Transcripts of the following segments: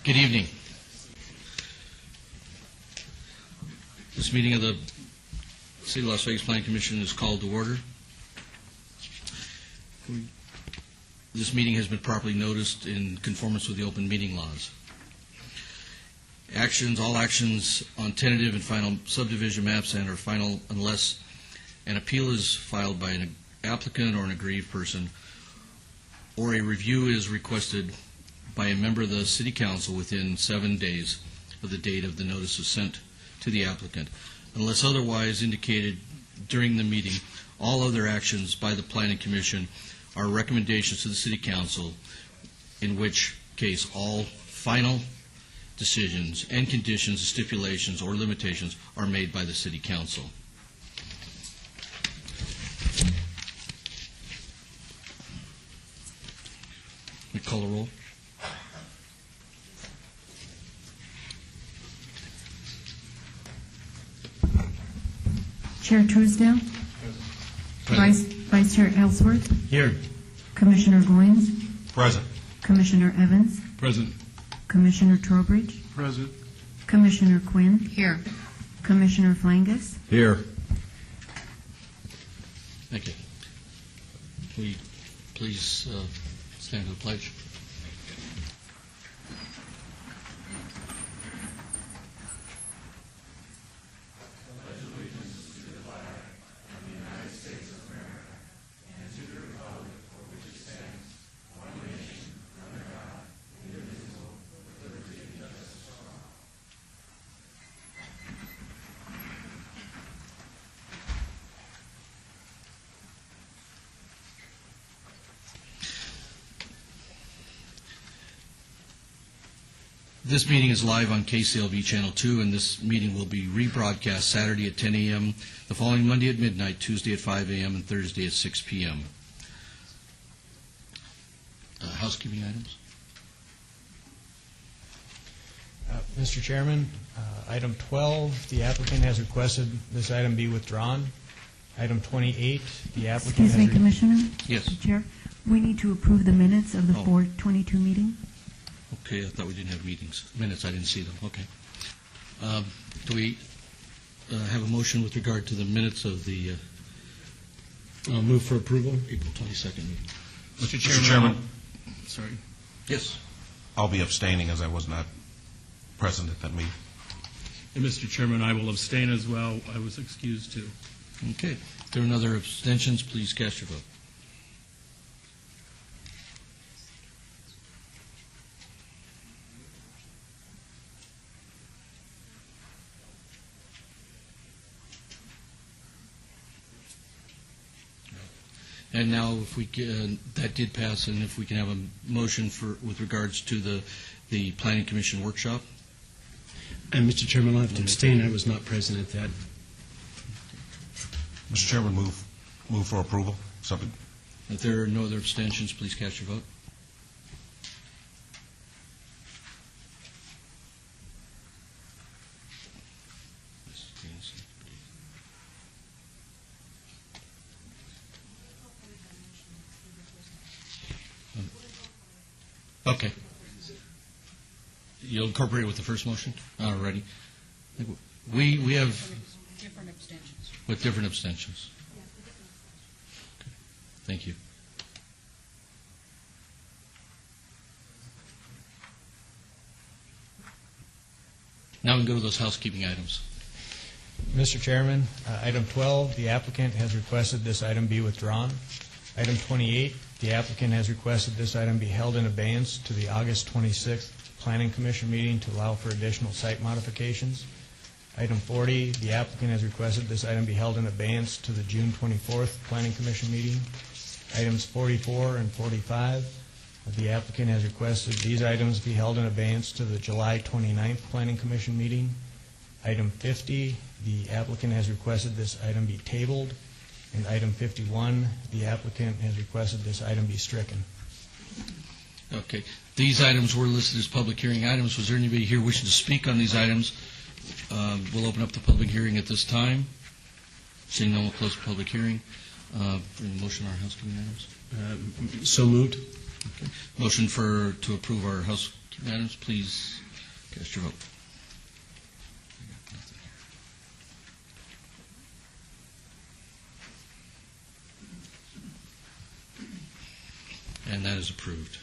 Good evening. This meeting of the City of Las Vegas Planning Commission is called to order. This meeting has been properly noticed in conformance with the open meeting laws. All actions on tentative and final subdivision maps and are final unless an appeal is filed by an applicant or an aggrieved person, or a review is requested by a member of the City Council within 7 days of the date of the notice is sent to the applicant. Unless otherwise indicated during the meeting, all other actions by the Planning Commission are recommendations to the City Council, in which case all final decisions and conditions, stipulations, or limitations are made by the City Council. We call a roll. Chair Truesdale. Vice Chair Ellsworth. Here. Commissioner Goins. Present. Commissioner Evans. Present. Commissioner Trowbridge. Present. Commissioner Quinn. Here. Commissioner Flangus. Here. Thank you. Will you please stand to the pledge? This meeting is live on KCLV Channel 2, and this meeting will be rebroadcast Saturday at 10 a.m., the following Monday at midnight, Tuesday at 5 a.m., and Thursday at 6 p.m. Housekeeping items? Mr. Chairman, item 12, the applicant has requested this item be withdrawn. Item 28, the applicant Excuse me, Commissioner. Yes. Mr. Chair, we need to approve the minutes of the 4/22 meeting. Okay, I thought we didn't have minutes, I didn't see them, okay. Do we have a motion with regard to the minutes of the I'll move for approval. April 22nd meeting? Mr. Chairman, Sorry. Yes. I'll be abstaining as I was not present at that meeting. And Mr. Chairman, I will abstain as well. I was excused too. Okay. If there are no other abstentions, please cast your vote. And now, if we can, that did pass, and if we can have a motion with regards to the Planning Commission workshop. And Mr. Chairman, I'll have to abstain. I was not present at that. Mr. Chairman, move for approval. Something. If there are no other abstentions, please cast your vote. Okay. You'll incorporate it with the first motion? All righty. We have... Different abstentions. With different abstentions. Okay. Thank you. Now we can go to those housekeeping items. Mr. Chairman, item 12, the applicant has requested this item be withdrawn. Item 28, the applicant has requested this item be held in abeyance to the August 26th Planning Commission meeting to allow for additional site modifications. Item 40, the applicant has requested this item be held in abeyance to the June 24th Planning Commission meeting. Items 44 and 45, the applicant has requested these items be held in abeyance to the July 29th Planning Commission meeting. Item 50, the applicant has requested this item be tabled. And item 51, the applicant has requested this item be stricken. Okay. These items were listed as public hearing items. Was there anybody here wishing to speak on these items? We'll open up the public hearing at this time. Seeing no one, we'll close the public hearing. Motion on our housekeeping items? So moved. Okay. Motion to approve our housekeeping Madams, please cast your vote. And that is approved.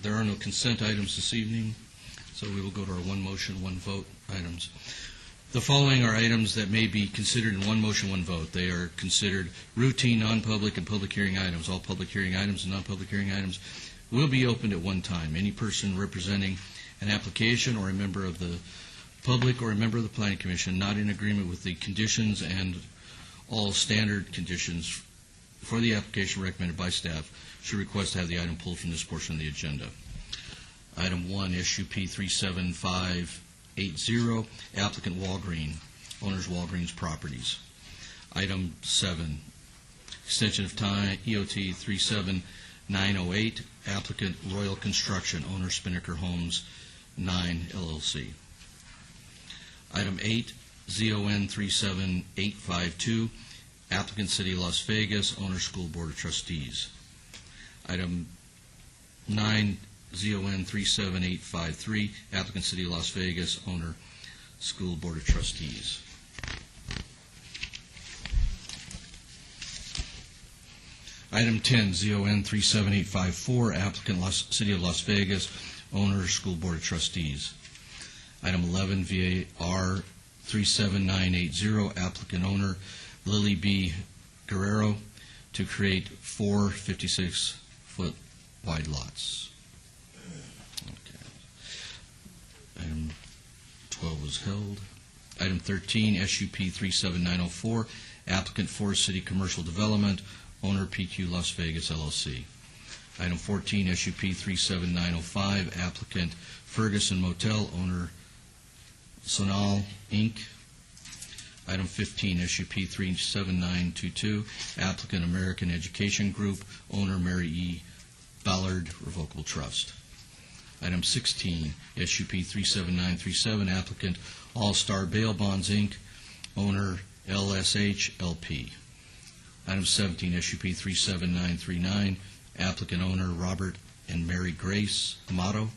There are no consent items this evening, so we will go to our one motion, one vote items. The following are items that may be considered in one motion, one vote. They are considered routine, non-public, and public hearing items. All public hearing items and non-public hearing items will be opened at one time. Any person representing an application or a member of the public or a member of the Planning Commission not in agreement with the conditions and all standard conditions for the application recommended by staff should request to have the item pulled from this portion of the agenda. Item 1, SUP 37580, applicant Walgreen, owners Walgreens Properties. Item 7, extension of time, EOT 37908, applicant Royal Construction, owner Spinnaker Homes 9 LLC. Item 8, ZON 37852, applicant City of Las Vegas, owner School Board of Trustees. Item 9, ZON 37853, applicant City of Las Vegas, owner School Board of Trustees. Item 10, ZON 37854, applicant City of Las Vegas, owner School Board of Trustees. Item 11, VAR 37980, applicant owner Lily B. Guerrero, to create 4 56-foot wide lots. Okay. Item 12 was held. Item 13, SUP 37904, applicant Forest City Commercial Development, owner PQ Las Vegas LLC. Item 14, SUP 37905, applicant Ferguson Motel, owner Sonal Inc. Item 15, SUP 37922, applicant American Education Group, owner Mary E. Ballard Revocable Trust. Item 16, SUP 37937, applicant All-Star Bail Bonds Inc., owner LSH LP. Item 17, SUP 37939, applicant owner Robert and Mary Grace Amato.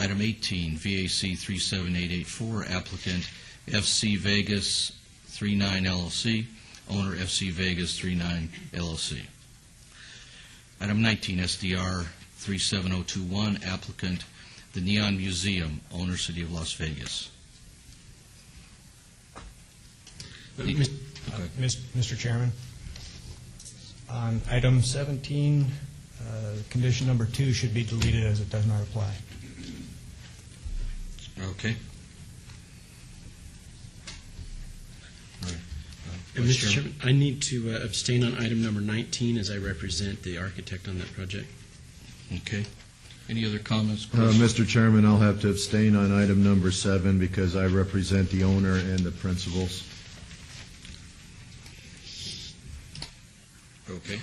Item 18, VAC 37884, applicant FC Vegas 39 LLC, owner FC Vegas 39 LLC. Item 19, SDR 37021, applicant the Neon Museum, owner City of Las Vegas. Mr. Chairman, on item 17, condition number 2 should be deleted as it does not apply. Okay. All right. Mr. Chairman. Chairman, I need to abstain on item number 19 as I represent the architect on that project. Okay. Any other comments? Mr. Chairman, I'll have to abstain on item number 7 because I represent the owner and the principals. Okay.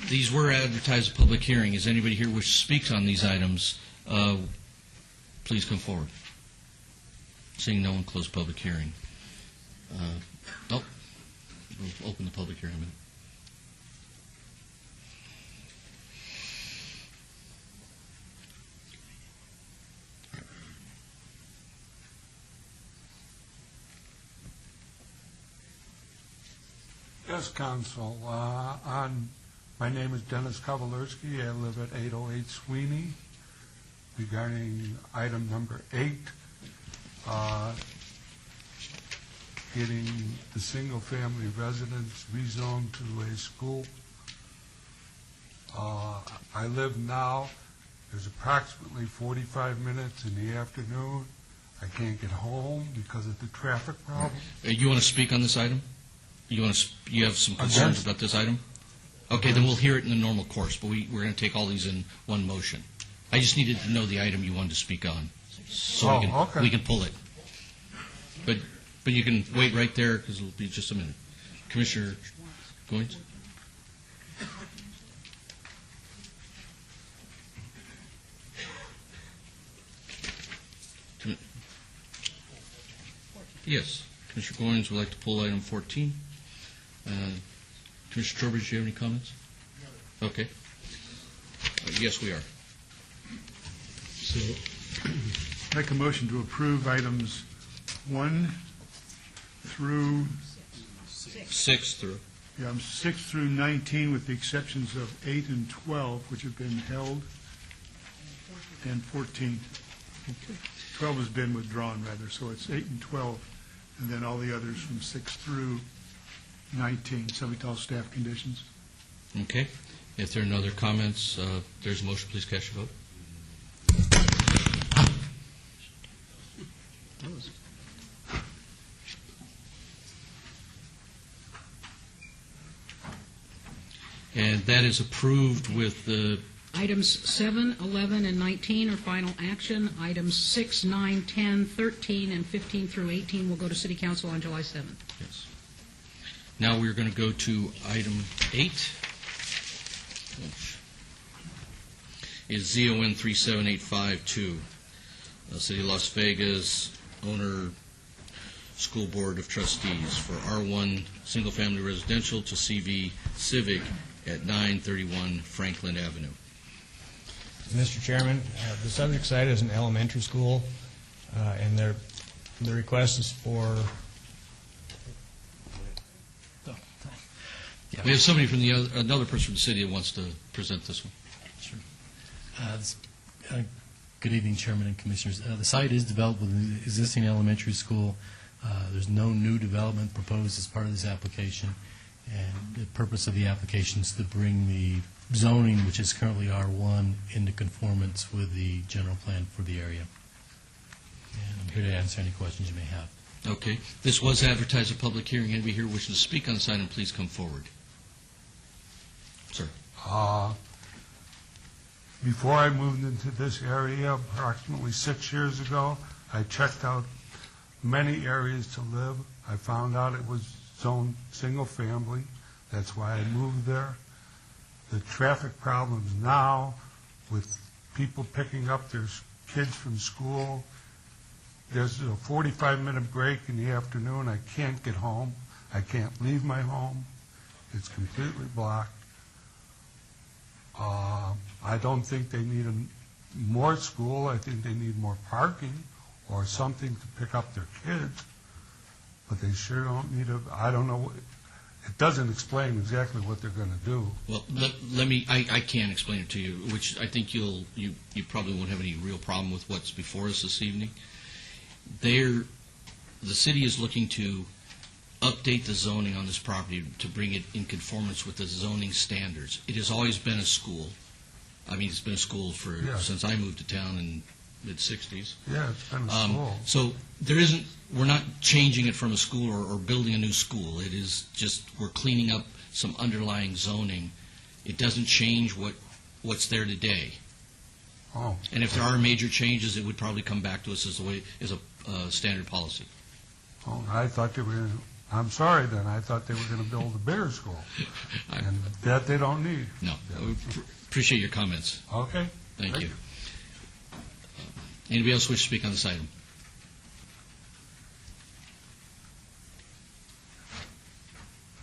These were advertised at public hearing. Is anybody here which speaks on these items? Please come forward. Seeing no one, close public hearing. We'll open the public hearing in a minute. Yes, Council. My name is Dennis Kowalewski. I live at 808 Sweeney. Regarding item number 8, getting the single-family residence rezoned to a school. I live now. There's approximately 45 minutes in the afternoon. I can't get home because of the traffic problem. You want to speak on this item? You have some concerns about this item? Okay, then we'll hear it in the normal course, but we're going to take all these in one motion. I just needed to know the item you wanted to speak on, so we can pull it. But you can wait right there because it'll be just a minute. Commissioner Goins? Yes, Commissioner Goins would like to pull item 14. Commissioner Trowbridge, do you have any comments? Okay. Yes, we are. So, Make a motion to approve items 1 through, 6 through. 6 through 19, with the exceptions of 8 and 12, which have been held, and 14. 12 has been withdrawn, rather, so it's 8 and 12, and then all the others from 6 through 19, subject to all staff conditions. Okay. If there are no other comments, there's a motion. Please cast your vote. And that is approved with the Items 7, 11, and 19 are final action. Items 6, 9, 10, 13, and 15 through 18 will go to City Council on July 7th. Yes. Now we're going to go to item 8, which is ZON 37852, City of Las Vegas, owner, School Board of Trustees for R1 Single Family Residential to CV Civic at 931 Franklin Avenue. Mr. Chairman, the subject site is an elementary school, and the request is for, We have somebody from another person from the city that wants to present this one. Good evening, Chairman and Commissioners. The site is developed with an existing elementary school. There's no new development proposed as part of this application, and the purpose of the application is to bring the zoning, which is currently R1, into conformance with the general plan for the area. And I'm here to answer any questions you may have. Okay. This was advertised a public hearing. Anybody here wishing to speak on this item, please come forward. Sir. Before I moved into this area approximately 6 years ago, I checked out many areas to live. I found out it was zoned single family. That's why I moved there. The traffic problems now with people picking up their kids from school, there's a 45-minute break in the afternoon. I can't get home. I can't leave my home. It's completely blocked. I don't think they need more school. I think they need more parking or something to pick up their kids. But they sure don't need I don't know. It doesn't explain exactly what they're going to do. Well, let me. I can explain it to you, which I think you probably won't have any real problem with what's before us this evening. The city is looking to update the zoning on this property to bring it in conformance with the zoning standards. It has always been a school. I mean, it's been a school since I moved to town in mid-'60s. Yeah, it's been a school. So we're not changing it from a school or building a new school. It is just, we're cleaning up some underlying zoning. It doesn't change what's there today. Oh. And if there are major changes, it would probably come back to us as a standard policy. Oh, I thought they were. I'm sorry then. I thought they were going to build a bigger school, and that they don't need. No. Appreciate your comments. Okay. Thank you. Anybody else wish to speak on this item?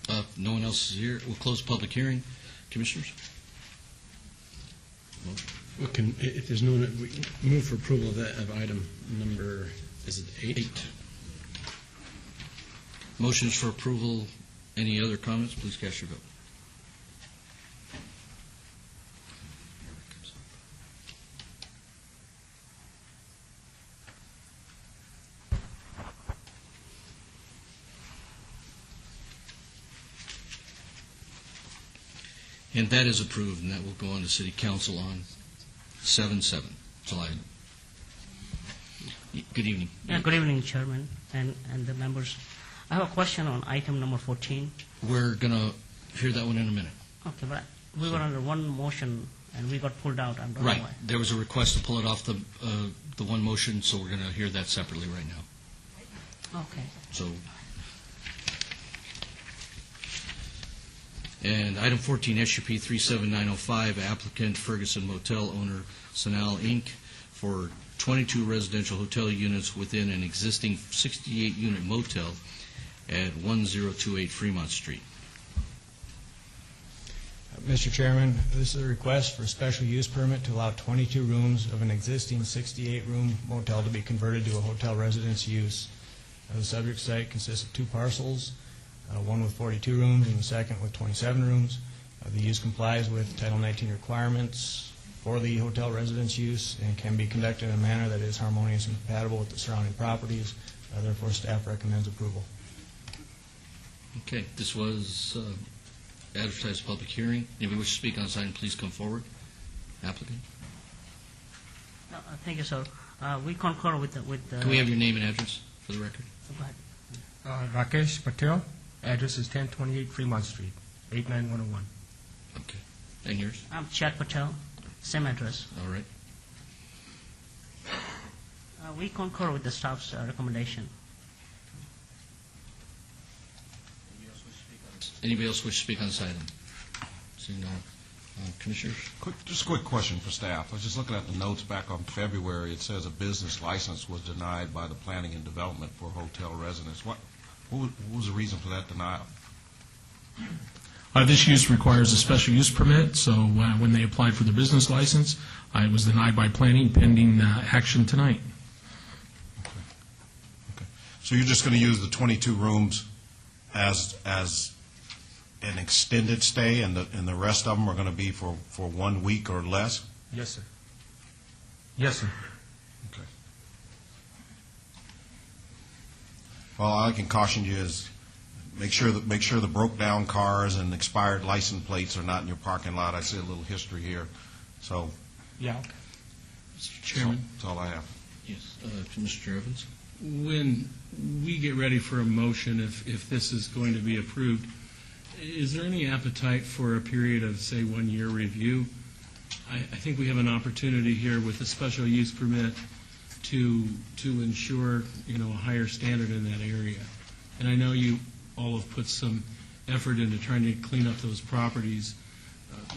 If no one else is here, we'll close the public hearing. Commissioners? If there's no, we move for approval of item number, is it 8? Motions for approval. Any other comments? Please cast your vote. And that is approved, and that will go on to City Council on 7/7, July. Good evening. Yeah, good evening, Chairman and the members. I have a question on item number 14. We're going to hear that one in a minute. Okay, but we were under one motion and we got pulled out. I don't know Right. why. There was a request to pull it off the one motion, so we're going to hear that separately right now. Okay. So, and item 14, SUP 37905, applicant Ferguson Motel, owner Sanal Inc., for 22 residential hotel units within an existing 68-unit motel at 1028 Fremont Street. Mr. Chairman, this is a request for a special use permit to allow 22 rooms of an existing 68-room motel to be converted to a hotel residence use. The subject site consists of 2 parcels, one with 42 rooms and the second with 27 rooms. The use complies with Title 19 requirements for the hotel residence use and can be conducted in a manner that is harmonious and compatible with the surrounding properties. Therefore, staff recommends approval. Okay, this was advertised public hearing. Anybody wish to speak on this item, please come forward. Applicant? Thank you, sir. We concur with the... Can we have your name and address for the record? Go ahead. Rakesh Patel, address is 1028 Fremont Street, 89101. Okay. And yours? I'm Chad Patel, same address. All right. We concur with the staff's recommendation. Anybody else wish to speak on this item? Seeing no. Commissioners? Just a quick question for staff. I was just looking at the notes back on February. It says a business license was denied by the Planning and Development for hotel residents. What was the reason for that denial? This use requires a special use permit, so when they applied for the business license, it was denied by planning pending action tonight. Okay. So you're just going to use the 22 rooms as an extended stay, and the rest of them are going to be for 1 week or less? Yes, sir. Yes, sir. Okay. Well, all I can caution you is make sure the broke down cars and expired license plates are not in your parking lot. I see a little history here. So Yeah. Mr. Chairman? That's all I have. Yes. Mr. Evans? When we get ready for a motion, if this is going to be approved, is there any appetite for a period of, say, 1 year review? I think we have an opportunity here with a special use permit to ensure, a higher standard in that area. And I know you all have put some effort into trying to clean up those properties.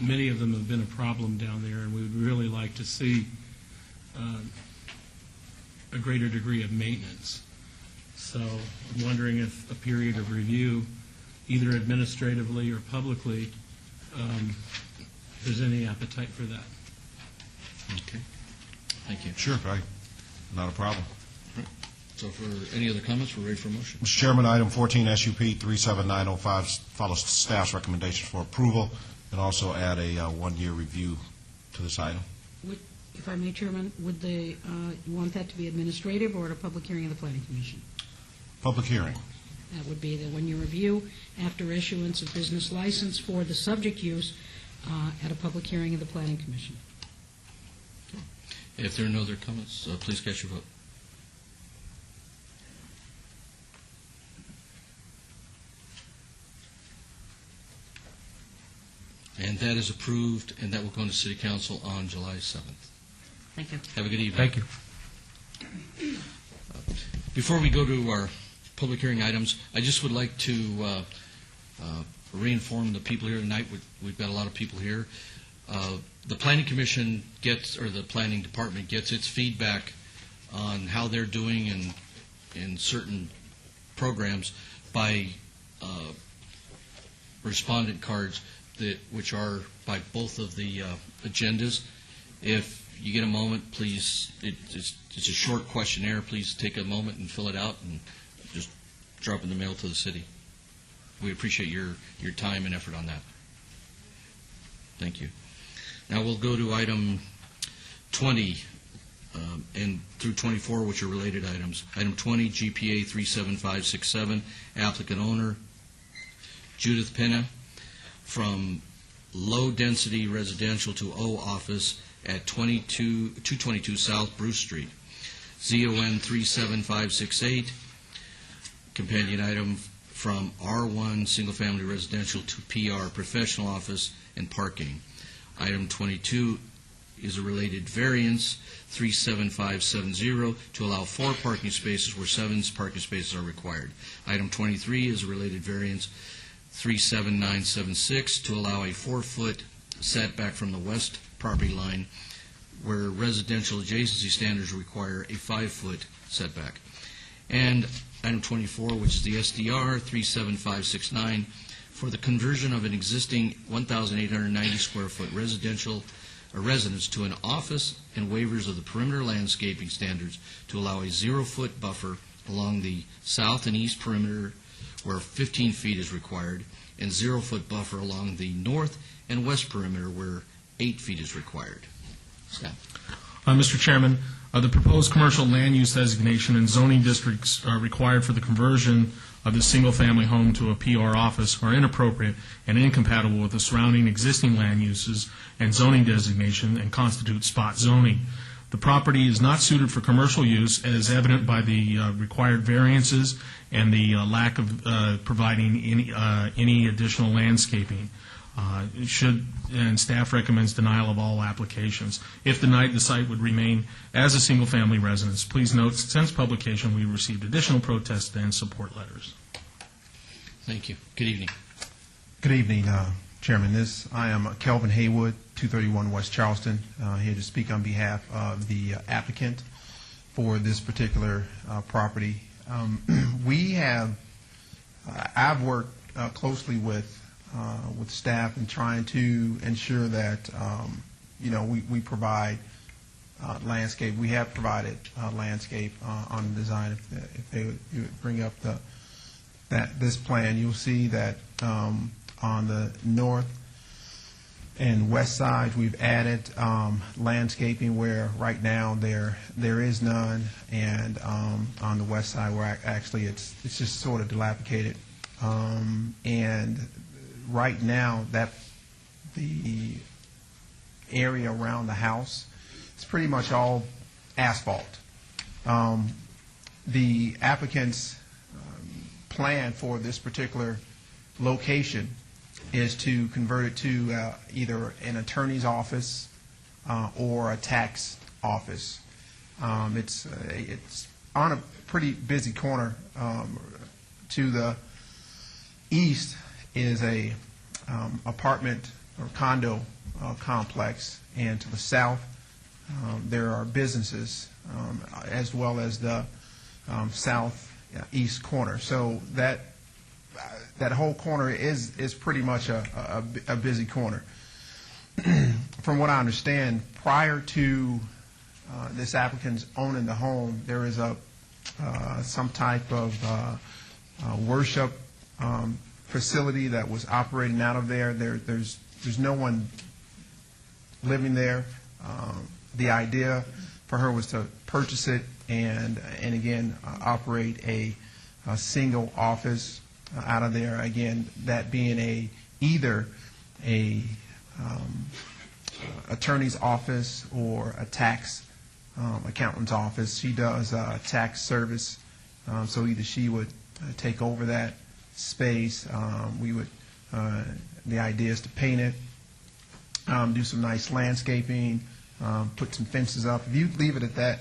Many of them have been a problem down there, and we would really like to see a greater degree of maintenance. So I'm wondering if a period of review, either administratively or publicly, if there's any appetite for that. Okay. Thank you. Sure, not a problem. So for any other comments, we're ready for a motion. Mr. Chairman, item 14 SUP 37905 follows staff's recommendation for approval, and also add a 1 year review to this item. If I may, Chairman, would you want that to be administrative or at a public hearing of the Planning Commission? Public hearing. That would be the 1 year review after issuance of business license for the subject use at a public hearing of the Planning Commission. Okay. If there are no other comments, please cast your vote. And that is approved, and that will go into City Council on July 7th. Thank you. Have a good evening. Thank you. Before we go to our public hearing items, I just would like to re-inform the people here tonight. We've got a lot of people here. The Planning Commission the Planning Department gets its feedback on how they're doing in certain programs by respondent cards which are by both of the agendas. If you get a moment, please, it's a short questionnaire. Please take a moment and fill it out and just drop in the mail to the city. We appreciate your time and effort on that. Thank you. Now we'll go to item 20 and through 24, which are related items. Item 20, GPA 37567, applicant owner Judith Pena, from low-density residential to O office at 222 South Bruce Street. ZON 37568, companion item from R1 single-family residential to PR professional office and parking. Item 22 is a related variance, 37570, to allow 4 parking spaces where 7 parking spaces are required. Item 23 is a related variance, 37976, to allow a 4-foot setback from the west property line where residential adjacency standards require a 5-foot setback. And item 24, which is the SDR 37569, for the conversion of an existing 1,890 square foot residential residence to an office, and waivers of the perimeter landscaping standards to allow a 0-foot buffer along the south and east perimeter where 15 feet is required, and 0-foot buffer along the north and west perimeter where 8 feet is required. Staff. Mr. Chairman, the proposed commercial land use designation and zoning districts required for the conversion of the single-family home to a PR office are inappropriate and incompatible with the surrounding existing land uses and zoning designation and constitute spot zoning. The property is not suited for commercial use, as evident by the required variances and the lack of providing any additional landscaping. And staff recommends denial of all applications. If denied, the site would remain as a single-family residence. Please note, since publication, we received additional protests and support letters. Thank you. Good evening. Good evening, Chairman. I am Kelvin Haywood, 231 West Charleston, here to speak on behalf of the applicant for this particular property. I've worked closely with staff in trying to ensure that we provide landscape. We have provided landscape on the design. If they would bring up this plan, you'll see that on the north and west sides we've added landscaping where right now there is none, and on the west side where actually it's just sort of dilapidated, and right now that the area around the house is pretty much all asphalt. The applicant's plan for this particular location is to convert it to either an attorney's office or a tax office. It's on a pretty busy corner. To the east is a apartment or condo complex, and to the south there are businesses, as well as the southeast corner. So that whole corner is pretty much a busy corner. From what I understand, prior to this applicant's owning the home, there is some type of worship facility that was operating out of there. There's no one living there. The idea for her was to purchase it and again operate a single office out of there. Again, that being either a attorney's office or a tax accountant's office. She does tax service, so either she would take over that space. The idea is to paint it, do some nice landscaping, put some fences up. If you leave it at that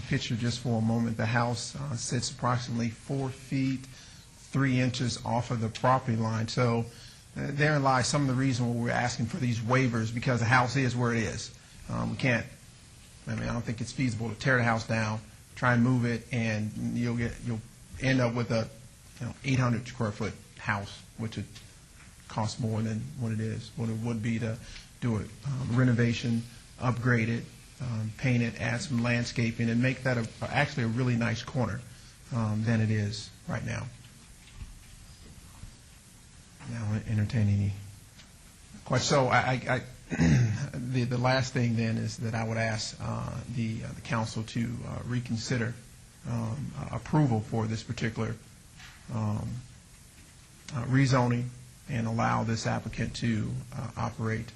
picture just for a moment, the house sits approximately 4 feet 3 inches off of the property line. So therein lies some of the reason why we're asking for these waivers, because the house is where it is. We can't. I don't think it's feasible to tear the house down, try and move it, and you'll end up with a 800 square foot house, which would cost more than what it would be to do a renovation, upgrade it, paint it, add some landscaping, and make that actually a really nice corner than it is right now. Now, entertain any questions. So the last thing then is that I would ask the council to reconsider approval for this particular rezoning and allow this applicant to operate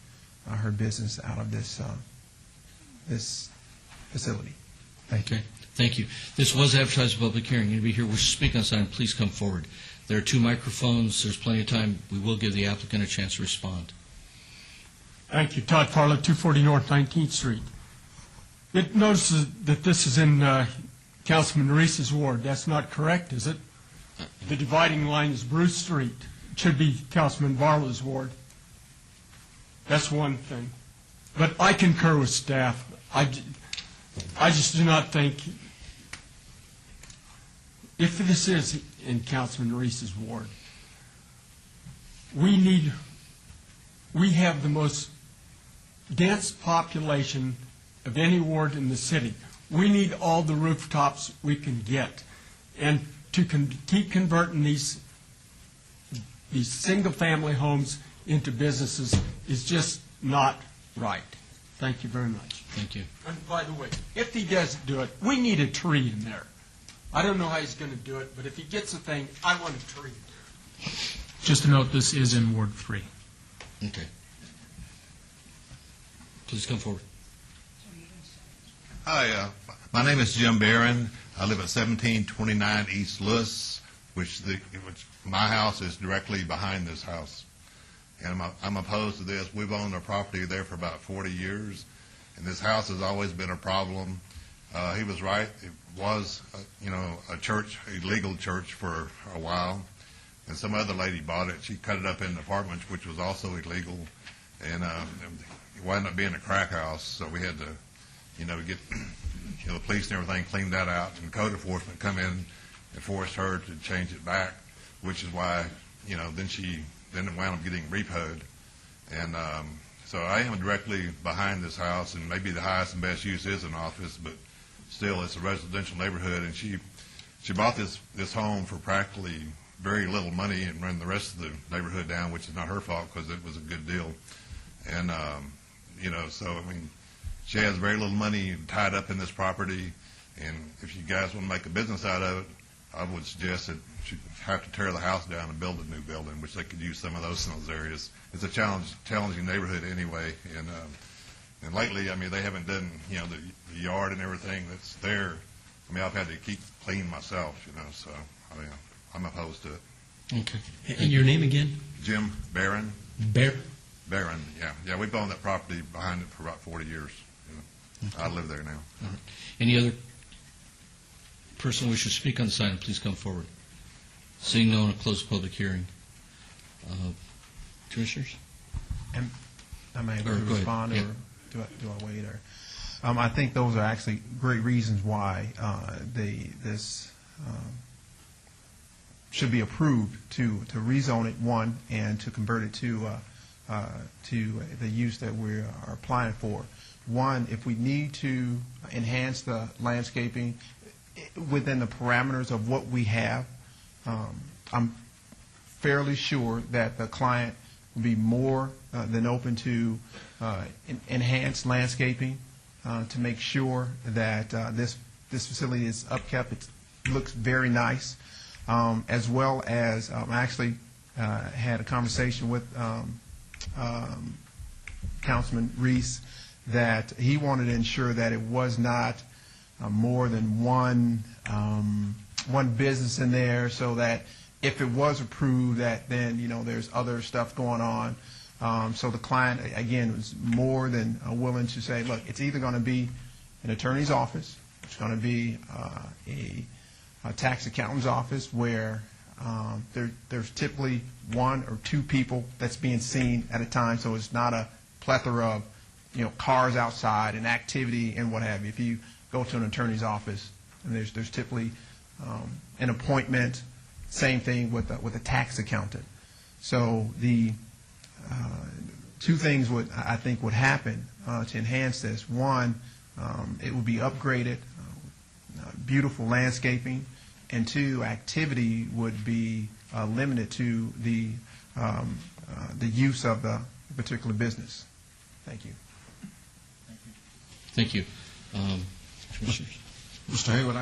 her business out of this facility. Thank you. Okay. Thank you. This was advertised a public hearing. Anybody here wish to speak on this item, please come forward. There are 2 microphones. There's plenty of time. We will give the applicant a chance to respond. Thank you. Todd Farley, 240 North 19th Street. It notices that this is in Councilman Reese's ward. That's not correct, is it? The dividing line is Bruce Street. It should be Councilman Barlow's ward. That's one thing. But I concur with staff. I just do not think, if this is in Councilman Reese's ward, we have the most dense population of any ward in the city. We need all the rooftops we can get. And to keep converting these single-family homes into businesses is just not right. Thank you very much. Thank you. And by the way, if he doesn't do it, we need a tree in there. I don't know how he's going to do it, but if he gets a thing, I want a tree. Just to note, this is in Ward 3. Okay. Please come forward. Hi, my name is Jim Barron. I live at 1729 East Lewis, which my house is directly behind this house. And I'm opposed to this. We've owned our property there for about 40 years, and this house has always been a problem. He was right. It was, a church, a legal church for a while, and some other lady bought it. She cut it up into apartments, which was also illegal, and it wound up being a crack house. So we had to, get the police and everything cleaned that out, and code enforcement come in and forced her to change it back, which is why, then it wound up getting repoed. And so I am directly behind this house, and maybe the highest and best use is an office, but still it's a residential neighborhood. And she bought this home for practically very little money and run the rest of the neighborhood down, which is not her fault because it was a good deal. And, she has very little money tied up in this property, and if you guys want to make a business out of it, I would suggest that you have to tear the house down and build a new building, which they could use some of those in those areas. It's a challenging neighborhood anyway, and lately, they haven't done, the yard and everything that's there. I've had to keep clean myself, so, I'm opposed to it. Okay. And your name again? Jim Barron. Barron, yeah. Yeah, we've owned that property behind it for about 40 years. Okay. I live there now. All right. Any other person wishing to speak on this item, please come forward. Seeing no one, I'll close the public hearing. Commissioners? Am I able to respond, or do I wait? Or I think those are actually great reasons why this should be approved to rezone it, one, and to convert it to the use that we are applying for. One, if we need to enhance the landscaping within the parameters of what we have, I'm fairly sure that the client will be more than open to enhanced landscaping to make sure that this facility is upkept. It looks very nice, as well as I actually had a conversation with Councilman Reese that he wanted to ensure that it was not more than one business in there, so that if it was approved, that then there's other stuff going on. So the client again was more than willing to say, look, it's either going to be an attorney's office, it's going to be a tax accountant's office where there's typically one or two people that's being seen at a time, so it's not a plethora of cars outside and activity and what have you. If you go to an attorney's office, and there's typically an appointment. Same thing with a tax accountant. So the two things I think would happen to enhance this. One, it would be upgraded, beautiful landscaping, and two, activity would be limited to the use of the particular business. Thank you. Thank you. Commissioners? Mr. Hayward,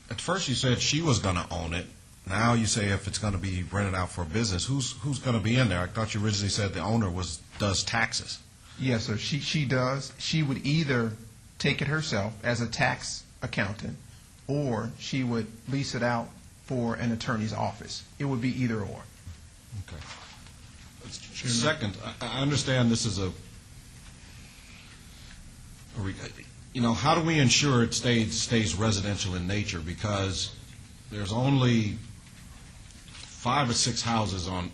at first you said she was going to own it. Now you say if it's going to be rented out for a business, who's going to be in there? I thought you originally said the owner does taxes. Yes, sir. She does. She would either take it herself as a tax accountant, or she would lease it out for an attorney's office. It would be either or. Okay. Second, I understand this is how do we ensure it stays residential in nature? Because there's only 5 or 6 houses on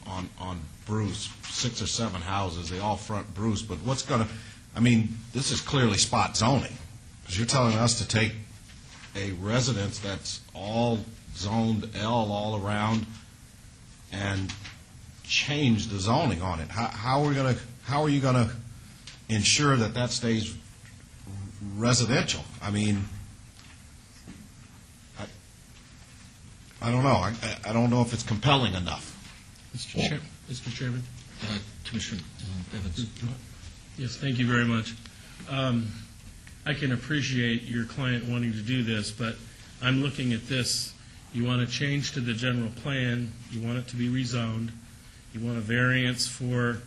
Bruce, 6 or 7 houses. They all front Bruce. But this is clearly spot zoning. Because you're telling us to take a residence that's all zoned L all around and change the zoning on it. How are you going to ensure that that stays residential? I mean, I don't know. I don't know if it's compelling enough. Mr. Chairman? Commissioner Evans. Yes, thank you very much. I can appreciate your client wanting to do this, but I'm looking at this. You want to change to the general plan. You want it to be rezoned. You want a variance for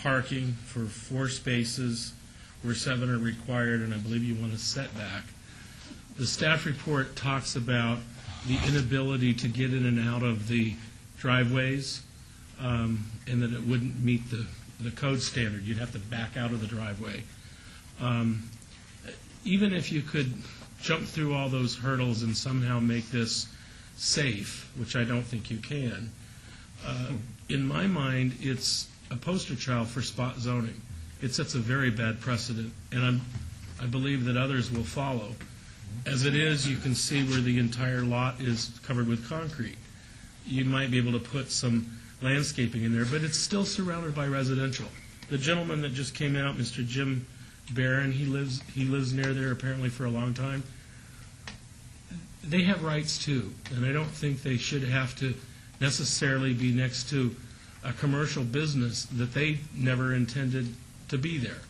parking for 4 spaces where 7 are required, and I believe you want a setback. The staff report talks about the inability to get in and out of the driveways, and that it wouldn't meet the code standard. You'd have to back out of the driveway. Even if you could jump through all those hurdles and somehow make this safe, which I don't think you can, in my mind, it's a poster child for spot zoning. It sets a very bad precedent, and I believe that others will follow. As it is, you can see where the entire lot is covered with concrete. You might be able to put some landscaping in there, but it's still surrounded by residential. The gentleman that just came out, Mr. Jim Barron, he lives near there apparently for a long time. They have rights too, and I don't think they should have to necessarily be next to a commercial business that they never intended to be there.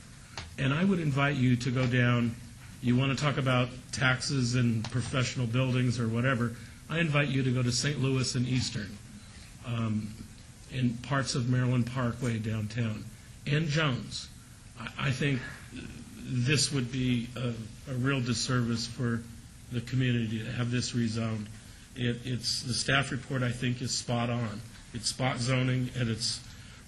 And I would invite you to go down. You want to talk about taxes and professional buildings or whatever, I invite you to go to St. Louis and Eastern, in parts of Maryland Parkway downtown, and Jones. I think this would be a real disservice for the community to have this rezoned. It's the staff report, I think, is spot on. It's spot zoning at its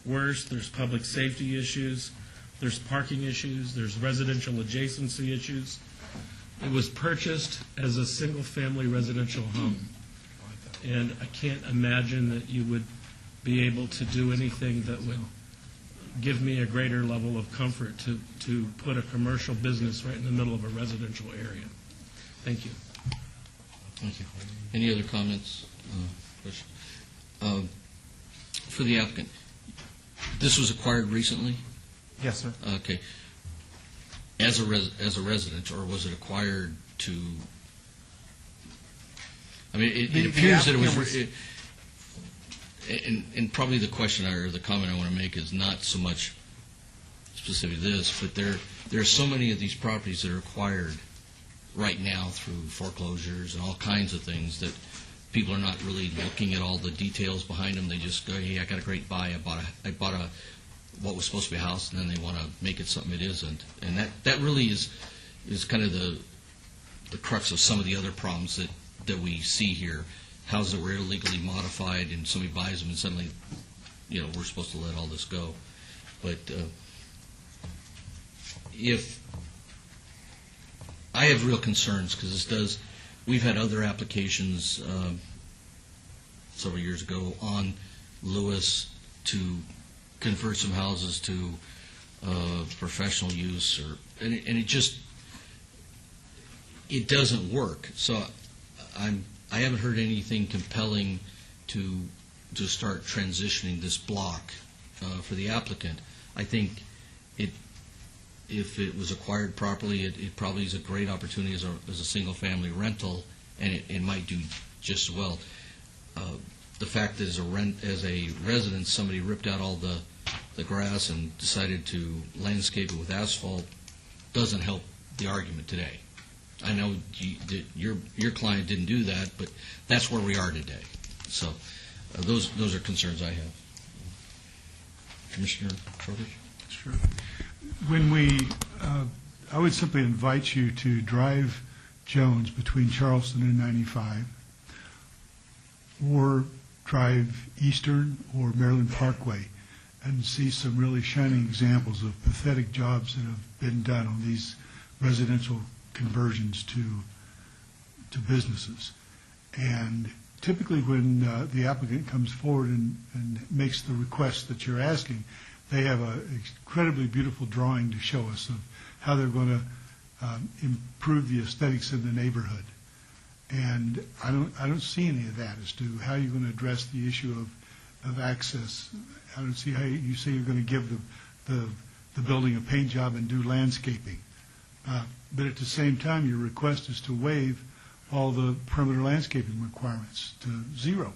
worst. There's public safety issues. There's parking issues. There's residential adjacency issues. It was purchased as a single-family residential home. And I can't imagine that you would be able to do anything that would give me a greater level of comfort to put a commercial business right in the middle of a residential area. Thank you. Thank you. Any other comments? For the applicant, this was acquired recently? Yes, sir. Okay. As a resident, or was it acquired to? I mean, it appears that it was. And probably the question or the comment I want to make is not so much specific to this, but there are so many of these properties that are acquired right now through foreclosures and all kinds of things that people are not really looking at all the details behind them. They just go, hey, I got a great buy. I bought what was supposed to be a house, and then they want to make it something it isn't. And that really is kind of the crux of some of the other problems that we see here. Houses that were illegally modified, and somebody buys them, and suddenly, we're supposed to let all this go. But if I have real concerns, because we've had other applications several years ago on Lewis to convert some houses to professional use, and it doesn't work. So I haven't heard anything compelling to start transitioning this block for the applicant. I think if it was acquired properly, it probably is a great opportunity as a single-family rental, and it might do just as well. The fact that as a resident, somebody ripped out all the grass and decided to landscape it with asphalt doesn't help the argument today. I know your client didn't do that, but that's where we are today. So those are concerns I have. Commissioner Trowbridge? Sure. I would simply invite you to drive Jones between Charleston and 95, or drive Eastern or Maryland Parkway and see some really shining examples of pathetic jobs that have been done on these residential conversions to businesses. And typically when the applicant comes forward and makes the request that you're asking, they have an incredibly beautiful drawing to show us of how they're going to improve the aesthetics in the neighborhood. And I don't see any of that as to how you're going to address the issue of of access. I don't see how you say you're going to give the building a paint job and do landscaping. But at the same time, your request is to waive all the perimeter landscaping requirements to zero.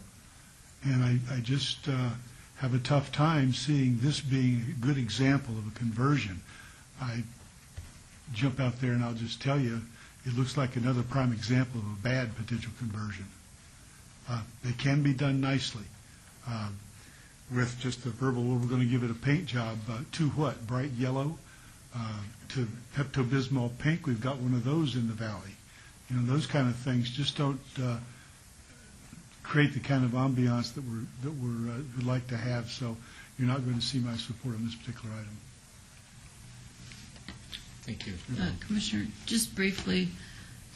And I just have a tough time seeing this being a good example of a conversion. I jump out there and I'll just tell you, it looks like another prime example of a bad potential conversion. They can be done nicely. With just the verbal, well, we're going to give it a paint job, to what? Bright yellow? To Pepto-Bismol pink? We've got one of those in the valley. You know, those kind of things just don't create the kind of ambiance that we'd like to have. So you're not going to see my support on this particular item. Thank you. Commissioner, just briefly,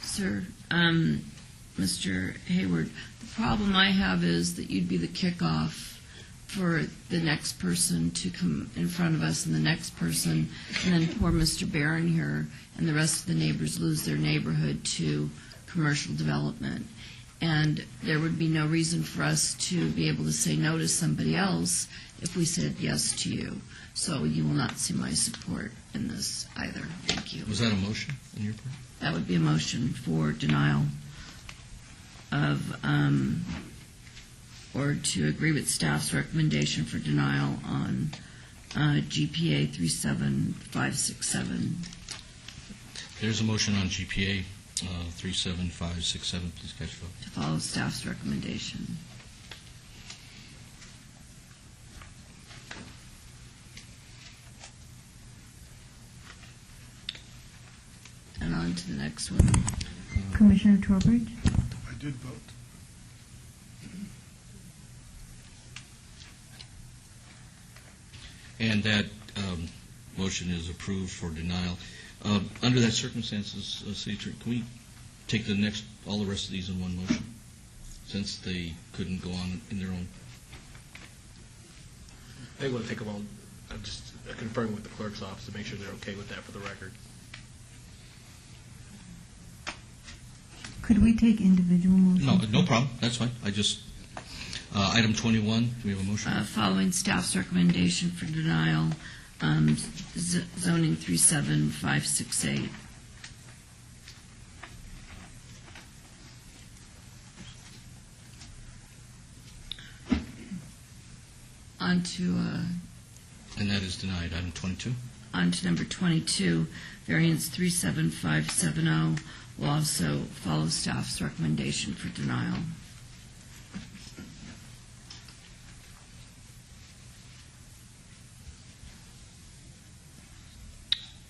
sir, Mr. Hayward, the problem I have is that you'd be the kickoff for the next person to come in front of us and the next person, and then poor Mr. Barron here and the rest of the neighbors lose their neighborhood to commercial development. And there would be no reason for us to be able to say no to somebody else if we said yes to you. So you will not see my support in this either. Thank you. Was that a motion on your part? That would be a motion for denial of, or to agree with staff's recommendation for denial on GPA 37567. There's a motion on GPA 37567. Please catch the vote. To follow staff's recommendation. And on to the next one. Commissioner Trowbridge? I did vote. And that motion is approved for denial. Under that circumstances, City Attorney, can we take all the rest of these in one motion, since they couldn't go on in their own? They want to take them all. I'm just confirming with the clerk's office to make sure they're okay with that for the record. Could we take individual motions? No problem. That's fine. Item 21, do we have a motion? Following staff's recommendation for denial, zoning 37568. On to... and that is denied. Item 22. On to number 22, variance 37570 will also follow staff's recommendation for denial.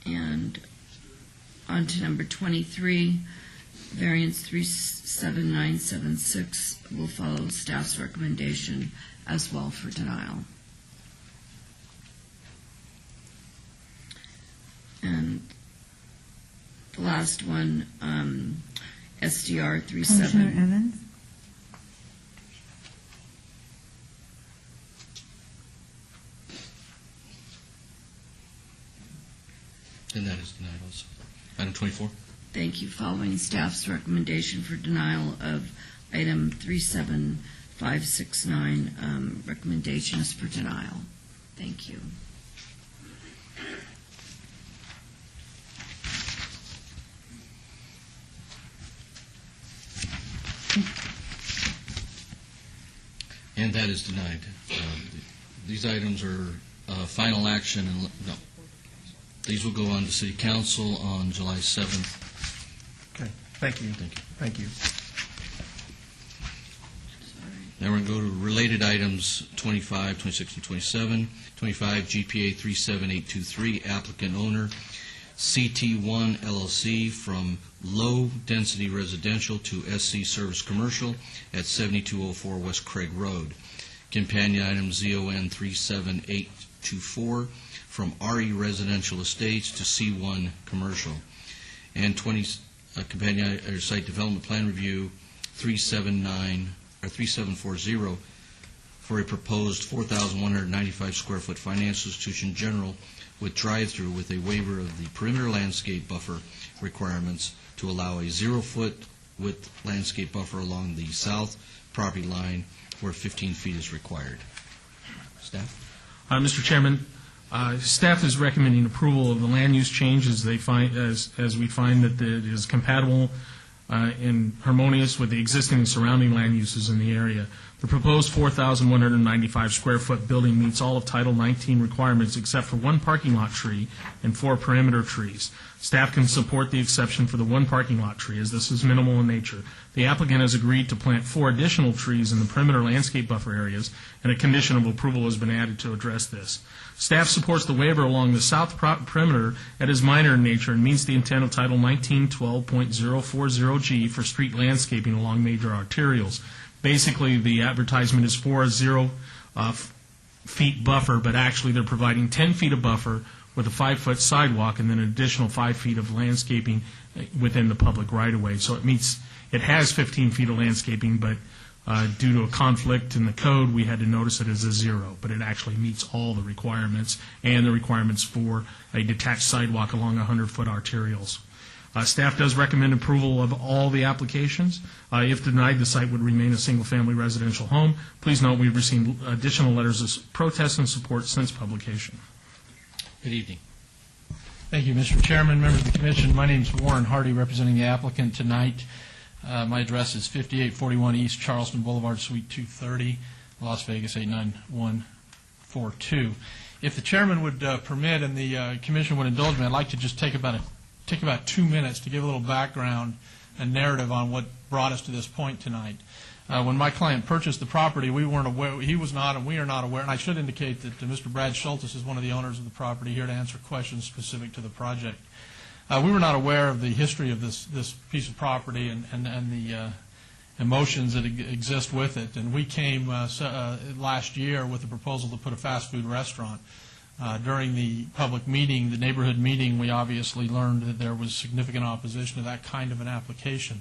And on to number 23, variance 37976 will follow staff's recommendation as well for denial. And the last one, SDR 37. Commissioner Evans? And that is denied also. Item 24. Thank you. Following staff's recommendation for denial of item 37569, recommendation is for denial. Thank you. And that is denied. These items are final action. No. These will go on to City Council on July 7th. Okay. Thank you. Thank you. Thank you. Now we're going to go to related items 25, 26, and 27. 25, GPA 37823, applicant owner, CT1 LLC, from low density residential to SC service commercial at 7204 West Craig Road. Companion item ZON 37824, from RE residential estates to C1 commercial. And 20, companion site development plan review 3740 for a proposed 4,195 square foot financial institution general with drive-through with a waiver of the perimeter landscape buffer requirements to allow a 0-foot width landscape buffer along the south property line where 15 feet is required. Staff? Mr. Chairman, staff is recommending approval of the land use change as we find that it is compatible and harmonious with the existing and surrounding land uses in the area. The proposed 4,195 square foot building meets all of Title 19 requirements except for one parking lot tree and 4 perimeter trees. Staff can support the exception for the one parking lot tree, as this is minimal in nature. The applicant has agreed to plant 4 additional trees in the perimeter landscape buffer areas, and a condition of approval has been added to address this. Staff supports the waiver along the south perimeter that is minor in nature and meets the intent of Title 1912.040G for street landscaping along major arterials. Basically, the advertisement is for a 0 feet buffer, but actually they're providing 10 feet of buffer with a 5-foot sidewalk and then an additional 5 feet of landscaping within the public right-of-way. So it has 15 feet of landscaping, but due to a conflict in the code, we had to notice it as a 0, but it actually meets all the requirements and the requirements for a detached sidewalk along 100-foot arterials. Staff does recommend approval of all the applications. If denied, the site would remain a single-family residential home. Please note we've received additional letters of protest and support since publication. Good evening. Thank you, Mr. Chairman, members of the Commission. My name is Warren Hardy, representing the applicant tonight. My address is 5841 East Charleston Boulevard, Suite 230, Las Vegas 89142. If the Chairman would permit and the Commission would indulge me, I'd like to just take about 2 minutes to give a little background and narrative on what brought us to this point tonight. When my client purchased the property, we weren't aware, he was not, and we are not aware, and I should indicate that Mr. Brad Schultes is one of the owners of the property here to answer questions specific to the project. We were not aware of the history of this piece of property and the emotions that exist with it, and we came last year with a proposal to put a fast food restaurant. During the public meeting, the neighborhood meeting, we obviously learned that there was significant opposition to that kind of an application.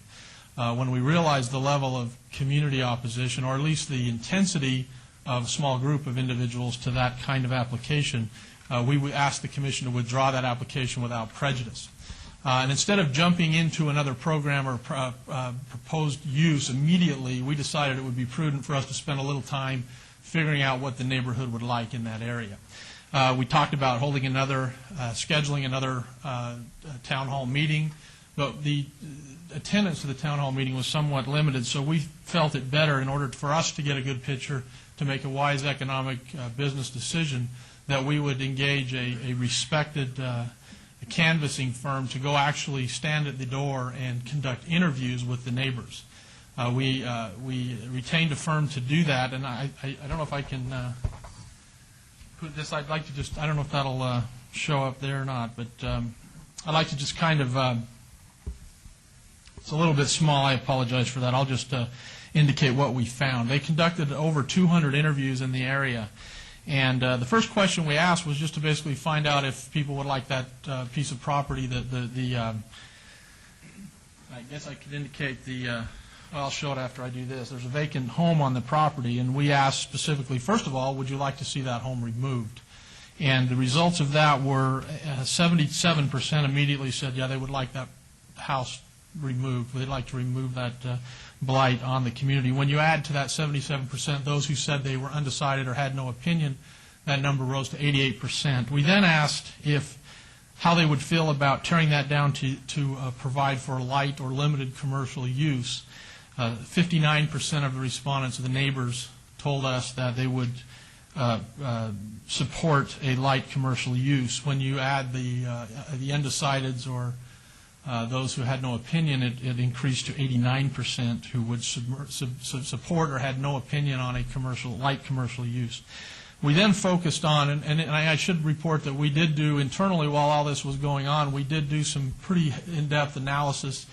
When we realized the level of community opposition, or at least the intensity of a small group of individuals to that kind of application, we asked the Commission to withdraw that application without prejudice. And instead of jumping into another program or proposed use immediately, we decided it would be prudent for us to spend a little time figuring out what the neighborhood would like in that area. We talked about holding scheduling another town hall meeting, but the attendance to the town hall meeting was somewhat limited, so we felt it better in order for us to get a good picture to make a wise economic business decision that we would engage a respected canvassing firm to go actually stand at the door and conduct interviews with the neighbors. We retained a firm to do that, and I don't know if I can put this. I'd like to just, I don't know if that'll show up there or not, but I'd like to just kind of, it's a little bit small, I apologize for that. I'll just indicate what we found. They conducted over 200 interviews in the area, and the first question we asked was just to basically find out if people would like that piece of property, I guess I could indicate well, I'll show it after I do this. There's a vacant home on the property, and we asked specifically, first of all, would you like to see that home removed? And the results of that were 77% immediately said, yeah, they would like that house removed. They'd like to remove that blight on the community. When you add to that 77% those who said they were undecided or had no opinion, that number rose to 88%. We then asked how they would feel about tearing that down to provide for light or limited commercial use. 59% of the respondents, of the neighbors, told us that they would support a light commercial use. When you add the undecideds or those who had no opinion, it increased to 89% who would support or had no opinion on a light commercial use. We then focused on, and I should report that we did do internally while all this was going on, we did do some pretty in-depth analysis,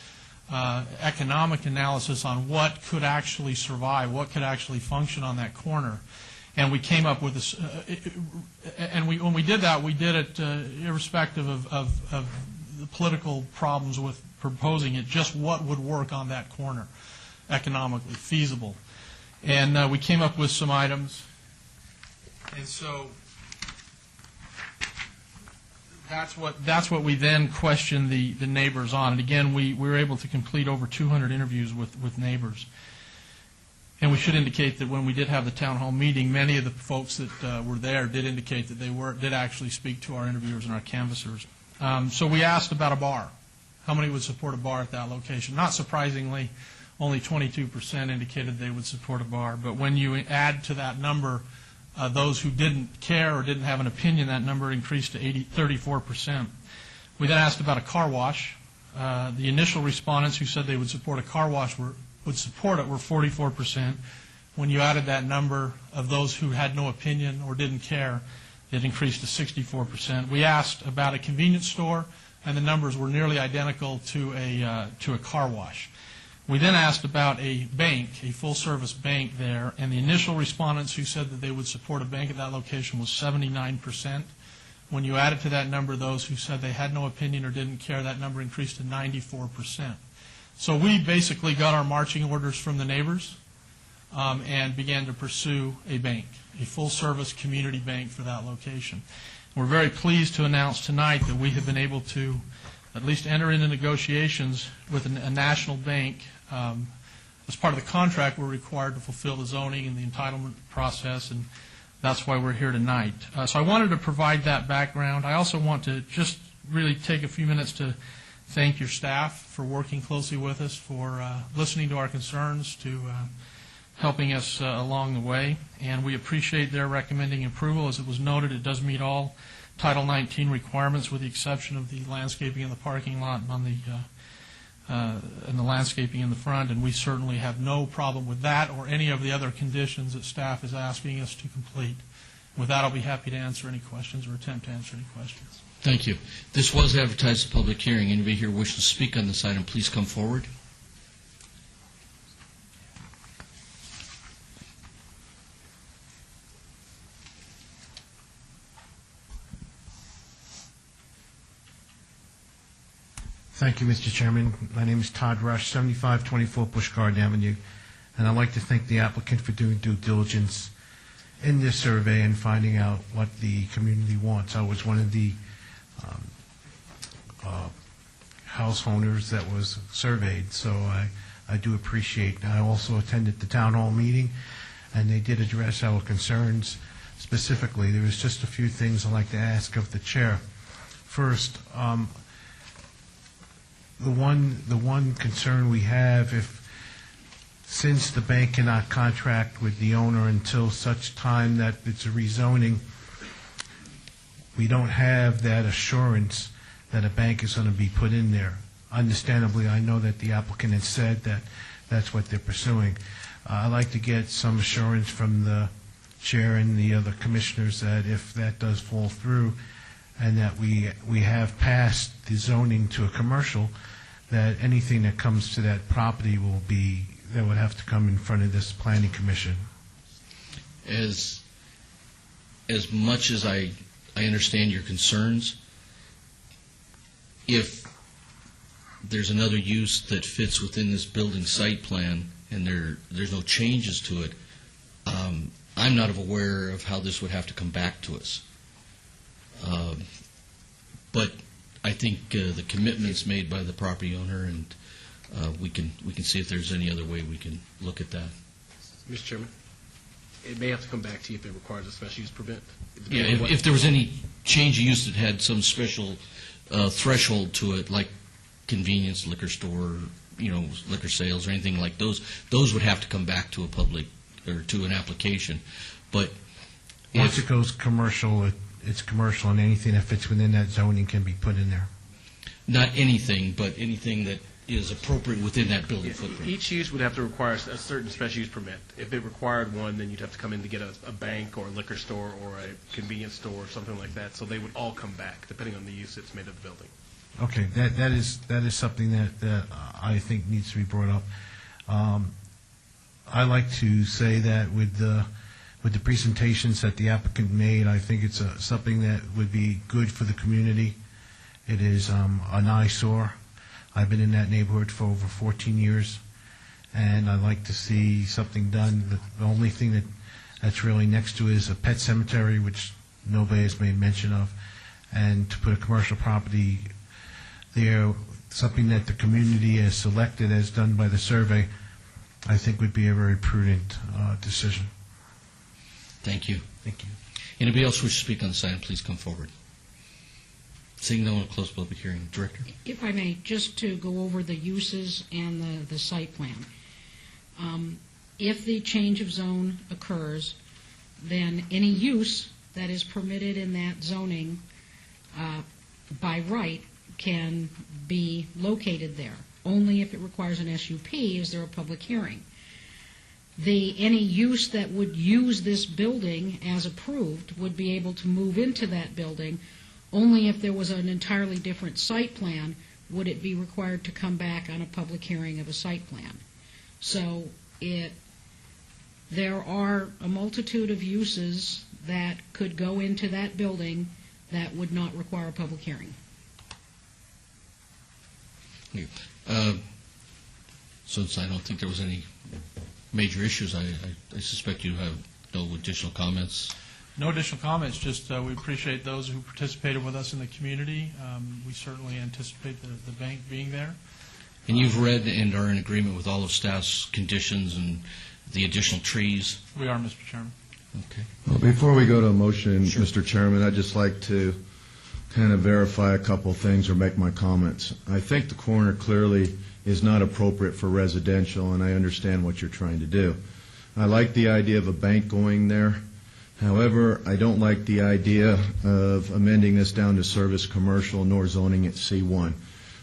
economic analysis on what could actually survive, what could actually function on that corner. And we came up with this, when we did that, we did it irrespective of the political problems with proposing it, just what would work on that corner, economically feasible. And we came up with some items. And so that's what we then questioned the neighbors on. And again, we were able to complete over 200 interviews with neighbors. And we should indicate that when we did have the town hall meeting, many of the folks that were there did indicate that they did actually speak to our interviewers and our canvassers. So we asked about a bar. How many would support a bar at that location? Not surprisingly, only 22% indicated they would support a bar. But when you add to that number those who didn't care or didn't have an opinion, that number increased to 34%. We then asked about a car wash. The initial respondents who said they would support a car wash would support it were 44%. When you added that number of those who had no opinion or didn't care, it increased to 64%. We asked about a convenience store, and the numbers were nearly identical to a car wash. We then asked about a bank, a full-service bank there, and the initial respondents who said that they would support a bank at that location was 79%. When you added to that number those who said they had no opinion or didn't care, that number increased to 94%. So we basically got our marching orders from the neighbors and began to pursue a bank, a full-service community bank for that location. We're very pleased to announce tonight that we have been able to at least enter into negotiations with a national bank. As part of the contract, we're required to fulfill the zoning and the entitlement process, and that's why we're here tonight. So I wanted to provide that background. I also want to just really take a few minutes to thank your staff for working closely with us, for listening to our concerns, to helping us along the way. And we appreciate their recommending approval. As it was noted, it does meet all Title 19 requirements with the exception of the landscaping in the parking lot and on the landscaping in the front. And we certainly have no problem with that or any of the other conditions that staff is asking us to complete. With that, I'll be happy to answer any questions or attempt to answer any questions. Thank you. This was advertised as a public hearing. Anybody here wish to speak on this item, please come forward. Thank you, Mr. Chairman. My name is Todd Rush, 7524 Busch Garden Avenue, and I'd like to thank the applicant for doing due diligence in this survey and finding out what the community wants. I was one of the house owners that was surveyed, so I do appreciate. I also attended the town hall meeting, and they did address our concerns specifically. There was just a few things I'd like to ask of the chair. First, the one concern we have, since the bank cannot contract with the owner until such time that it's a rezoning, we don't have that assurance that a bank is going to be put in there. Understandably, I know that the applicant has said that that's what they're pursuing. I'd like to get some assurance from the chair and the other commissioners that if that does fall through and that we have passed the zoning to a commercial, that anything that comes to that property that would have to come in front of this planning commission. As much as I understand your concerns, if there's another use that fits within this building site plan and there's no changes to it, I'm not aware of how this would have to come back to us. But I think the commitments made by the property owner, and we can see if there's any other way we can look at that. Mr. Chairman, it may have to come back to you if it requires a special use permit. Yeah, if there was any change of use that had some special threshold to it, like convenience, liquor store, liquor sales or anything like those would have to come back to a public or to an application. But once it goes commercial, it's commercial, and anything that fits within that zoning can be put in there. Not anything, but anything that is appropriate within that building footprint. Each use would have to require a certain special use permit. If it required one, then you'd have to come in to get a bank or a liquor store or a convenience store or something like that. So they would all come back, depending on the use that's made of the building. Okay, that is something that I think needs to be brought up. I like to say that with the presentations that the applicant made, I think it's something that would be good for the community. It is an eyesore. I've been in that neighborhood for over 14 years, and I'd like to see something done. The only thing that's really next to it is a pet cemetery, which nobody has made mention of, and to put a commercial property there, something that the community has selected as done by the survey, I think would be a very prudent decision. Thank you. Thank you. Anybody else wish to speak on this item, please come forward. Seeing no one, close public hearing. Director? If I may, just to go over the uses and the site plan. If the change of zone occurs, then any use that is permitted in that zoning by right can be located there. Only if it requires an SUP is there a public hearing. Any use that would use this building as approved would be able to move into that building. Only if there was an entirely different site plan would it be required to come back on a public hearing of a site plan. So there are a multitude of uses that could go into that building that would not require a public hearing. Since I don't think there was any major issues, I suspect you have no additional comments. No additional comments, just we appreciate those who participated with us in the community. We certainly anticipate the bank being there. And you've read and are in agreement with all of staff's conditions and the additional trees? We are, Mr. Chairman. Okay. Well, before we go to a motion, Mr. Chairman, I'd just like to kind of verify a couple things or make my comments. I think the corner clearly is not appropriate for residential, and I understand what you're trying to do. I like the idea of a bank going there. However, I don't like the idea of amending this down to service commercial nor zoning it C1,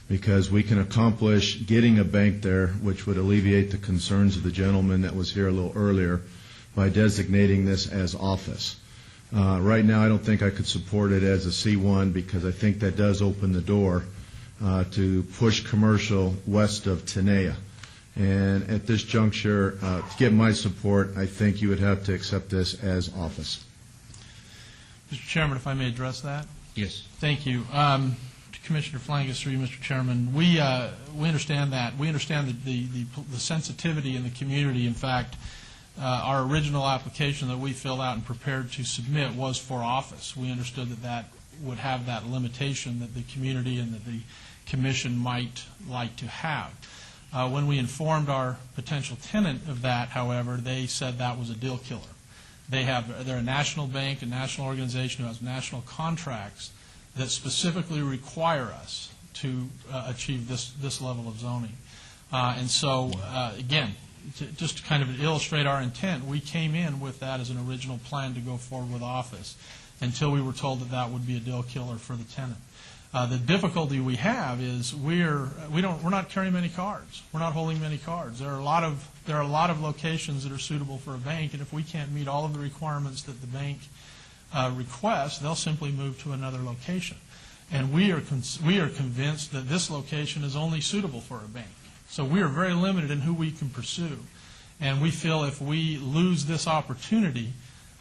because we can accomplish getting a bank there, which would alleviate the concerns of the gentleman that was here a little earlier, by designating this as office. Right now, I don't think I could support it as a C1 because I think that does open the door to push commercial west of Tenaya. And at this juncture, to get my support, I think you would have to accept this as office. Mr. Chairman, if I may address that? Yes. Thank you. To Commissioner Flangus, through you, Mr. Chairman, we understand that. We understand the sensitivity in the community. In fact, our original application that we filled out and prepared to submit was for office. We understood that would have that limitation that the community and that the commission might like to have. When we informed our potential tenant of that, however, they said that was a deal killer. They're a national bank, a national organization who has national contracts that specifically require us to achieve this level of zoning. And so, again, just to kind of illustrate our intent, we came in with that as an original plan to go forward with office until we were told that that would be a deal killer for the tenant. The difficulty we have is we're not carrying many cards. We're not holding many cards. There are a lot of locations that are suitable for a bank, and if we can't meet all of the requirements that the bank requests, they'll simply move to another location. And we are convinced that this location is only suitable for a bank. So we are very limited in who we can pursue. And we feel if we lose this opportunity,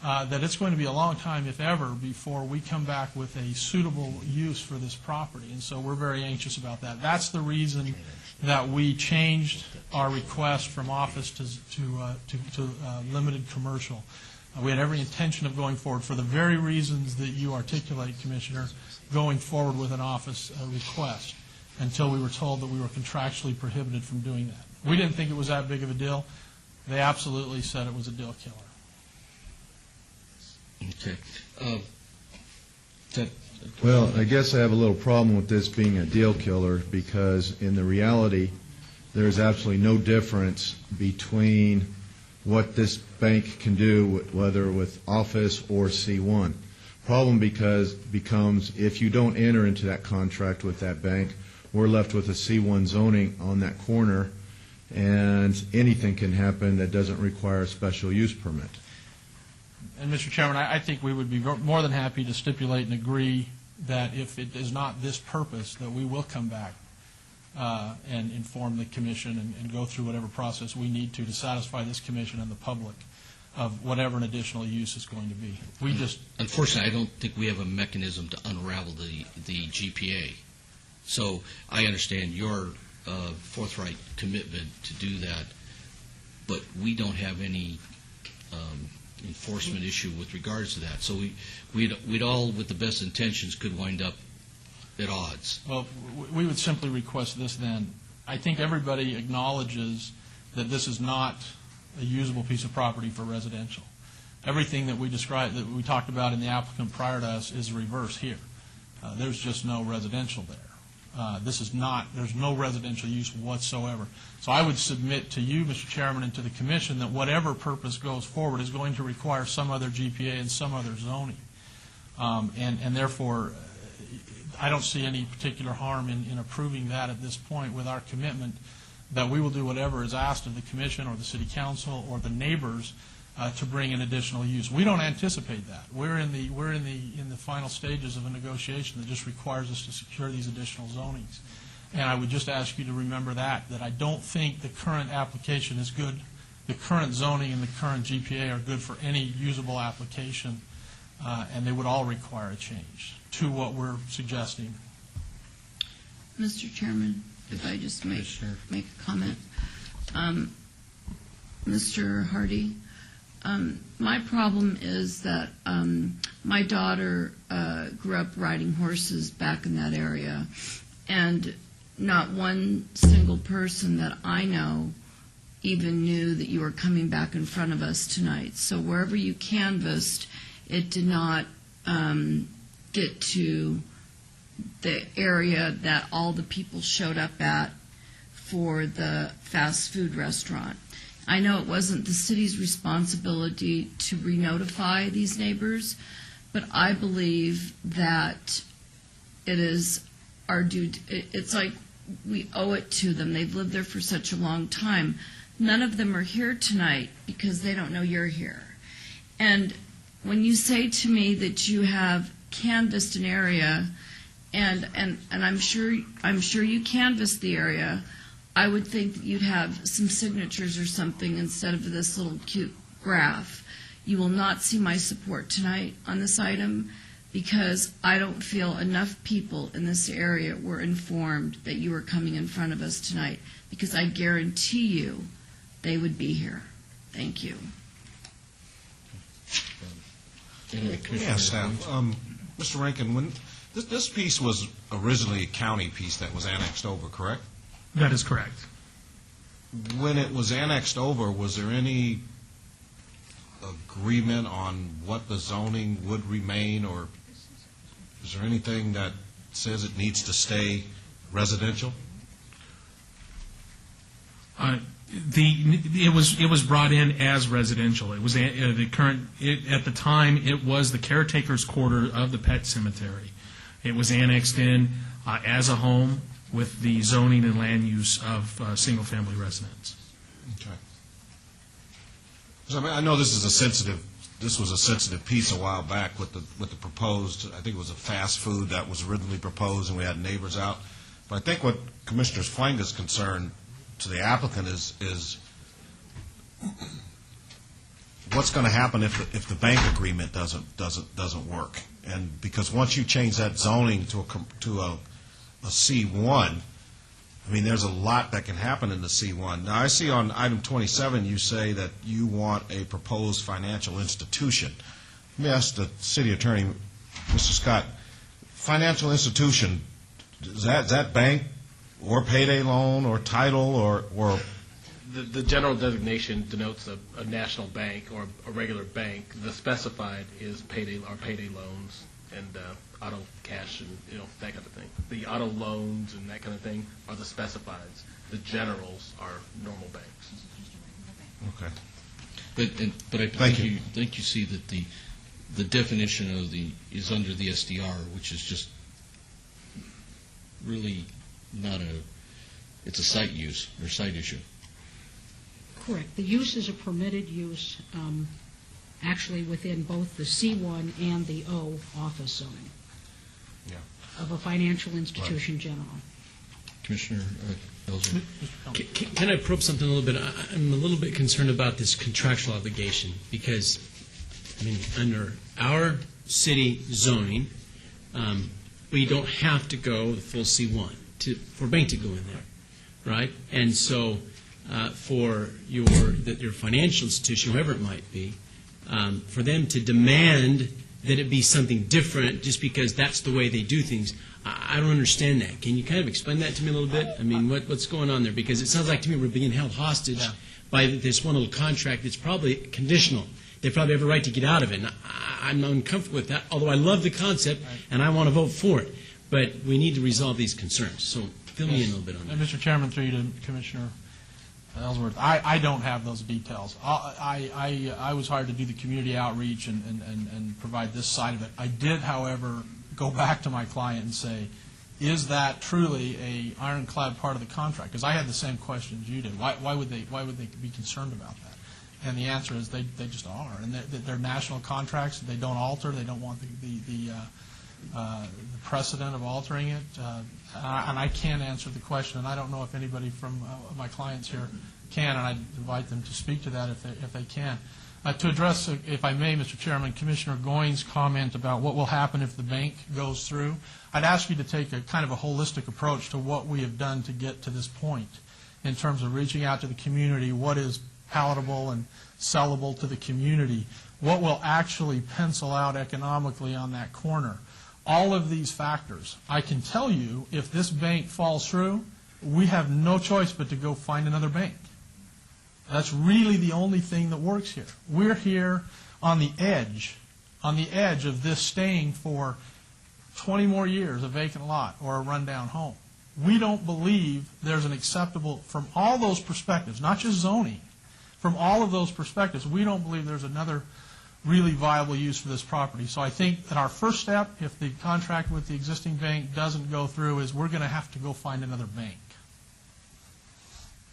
that it's going to be a long time, if ever, before we come back with a suitable use for this property. And so we're very anxious about that. That's the reason that we changed our request from office to limited commercial. We had every intention of going forward for the very reasons that you articulate, Commissioner, going forward with an office request until we were told that we were contractually prohibited from doing that. We didn't think it was that big of a deal. They absolutely said it was a deal killer. Okay. Well, I guess I have a little problem with this being a deal killer because in the reality, there's absolutely no difference between what this bank can do, whether with office or C1. Problem becomes if you don't enter into that contract with that bank, we're left with a C1 zoning on that corner, and anything can happen that doesn't require a special use permit. And, Mr. Chairman, I think we would be more than happy to stipulate and agree that if it is not this purpose, that we will come back and inform the commission and go through whatever process we need to satisfy this commission and the public of whatever an additional use is going to be. Unfortunately, I don't think we have a mechanism to unravel the GPA. So I understand your forthright commitment to do that, but we don't have any enforcement issue with regards to that. So we'd all, with the best intentions, could wind up at odds. Well, we would simply request this then. I think everybody acknowledges that this is not a usable piece of property for residential. Everything that we described, that we talked about in the applicant prior to us is reverse here. There's just no residential there. There's no residential use whatsoever. So I would submit to you, Mr. Chairman, and to the Commission that whatever purpose goes forward is going to require some other GPA and some other zoning. And therefore, I don't see any particular harm in approving that at this point with our commitment that we will do whatever is asked of the Commission or the City Council or the neighbors to bring in additional use. We don't anticipate that. We're in the final stages of a negotiation that just requires us to secure these additional zonings. And I would just ask you to remember that I don't think the current application is good. The current zoning and the current GPA are good for any usable application, and they would all require a change to what we're suggesting. Mr. Chairman, if I just make a comment. Mr. Hardy, my problem is that my daughter grew up riding horses back in that area, and not one single person that I know even knew that you were coming back in front of us tonight. So wherever you canvassed, it did not get to the area that all the people showed up at for the fast food restaurant. I know it wasn't the city's responsibility to re-notify these neighbors, but I believe that it is our duty. It's like we owe it to them. They've lived there for such a long time. None of them are here tonight because they don't know you're here. And when you say to me that you have canvassed an area, and I'm sure you canvassed the area, I would think that you'd have some signatures or something instead of this little cute graph. You will not see my support tonight on this item because I don't feel enough people in this area were informed that you were coming in front of us tonight, because I guarantee you they would be here. Thank you. Yes, Mr. Rankin, when this piece was originally a county piece that was annexed over, correct? That is correct. When it was annexed over, was there any agreement on what the zoning would remain, or is there anything that says it needs to stay residential? It was brought in as residential. It was at the time it was the caretaker's quarter of the pet cemetery. It was annexed in as a home with the zoning and land use of single-family residence. Okay. So, I know this was a sensitive piece a while back with the proposed. I think it was a fast food that was originally proposed, and we had neighbors out. But I think what Commissioner Flanga's concern to the applicant is what's going to happen if the bank agreement doesn't work, and because once you change that zoning to a C1, I mean, there's a lot that can happen in the C1. Now, I see on item 27 you say that you want a proposed financial institution. Let me ask the city attorney, Mr. Scott, financial institution, is that bank or payday loan or title or The general designation denotes a national bank or a regular bank. The specified is payday loans and auto cash and that kind of thing. The auto loans and that kind of thing are the specifieds. The generals are normal banks. Okay. But I think you see that the definition of is under the SDR, which is just really not it's a site use or site issue. Correct. The use is a permitted use, actually within both the C1 and the O office zoning of a financial institution general. Commissioner Elzer. Can I probe something a little bit? I'm a little bit concerned about this contractual obligation because, I mean, under our city zoning, we don't have to go the full C1 for a bank to go in there, right? And so for your financial institution, whoever it might be, for them to demand that it be something different just because that's the way they do things. I don't understand that. Can you kind of explain that to me a little bit? I mean, what's going on there? Because it sounds like to me we're being held hostage by this one little contract that's probably conditional. They probably have a right to get out of it. And I'm uncomfortable with that, although I love the concept and I want to vote for it. But we need to resolve these concerns. So fill me in a little bit on that. And Mr. Chairman, through you to Commissioner Ellsworth, I don't have those details. I was hired to do the community outreach and provide this side of it. I did, however, go back to my client and say, is that truly a ironclad part of the contract? Because I had the same questions you did. Why would they be concerned about that? And the answer is they just are. And they're national contracts. They don't alter. They don't want the precedent of altering it. And I can't answer the question. And I don't know if anybody from my clients here can. And I'd invite them to speak to that if they can. To address, if I may, Mr. Chairman, Commissioner Goins' comment about what will happen if the bank goes through, I'd ask you to take a kind of a holistic approach to what we have done to get to this point in terms of reaching out to the community, what is palatable and sellable to the community, what will actually pencil out economically on that corner. All of these factors. I can tell you, if this bank falls through, we have no choice but to go find another bank. That's really the only thing that works here. We're here on the edge of this staying for 20 more years, a vacant lot or a rundown home. We don't believe there's an acceptable, from all those perspectives, not just zoning, from all of those perspectives, we don't believe there's another really viable use for this property. So I think that our first step, if the contract with the existing bank doesn't go through, is we're going to have to go find another bank.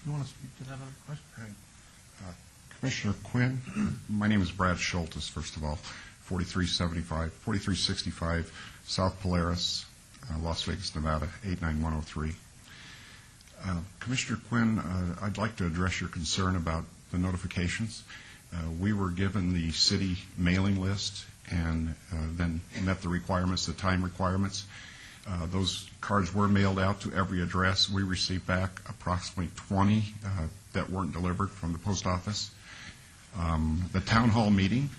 You want to speak to that other question? Commissioner Quinn, my name is Brad Schultes, first of all, 4365 South Polaris, Las Vegas, Nevada, 89103. Commissioner Quinn, I'd like to address your concern about the notifications. We were given the city mailing list and then met the requirements, the time requirements. Those cards were mailed out to every address. We received back approximately 20 that weren't delivered from the post office. The town hall meeting,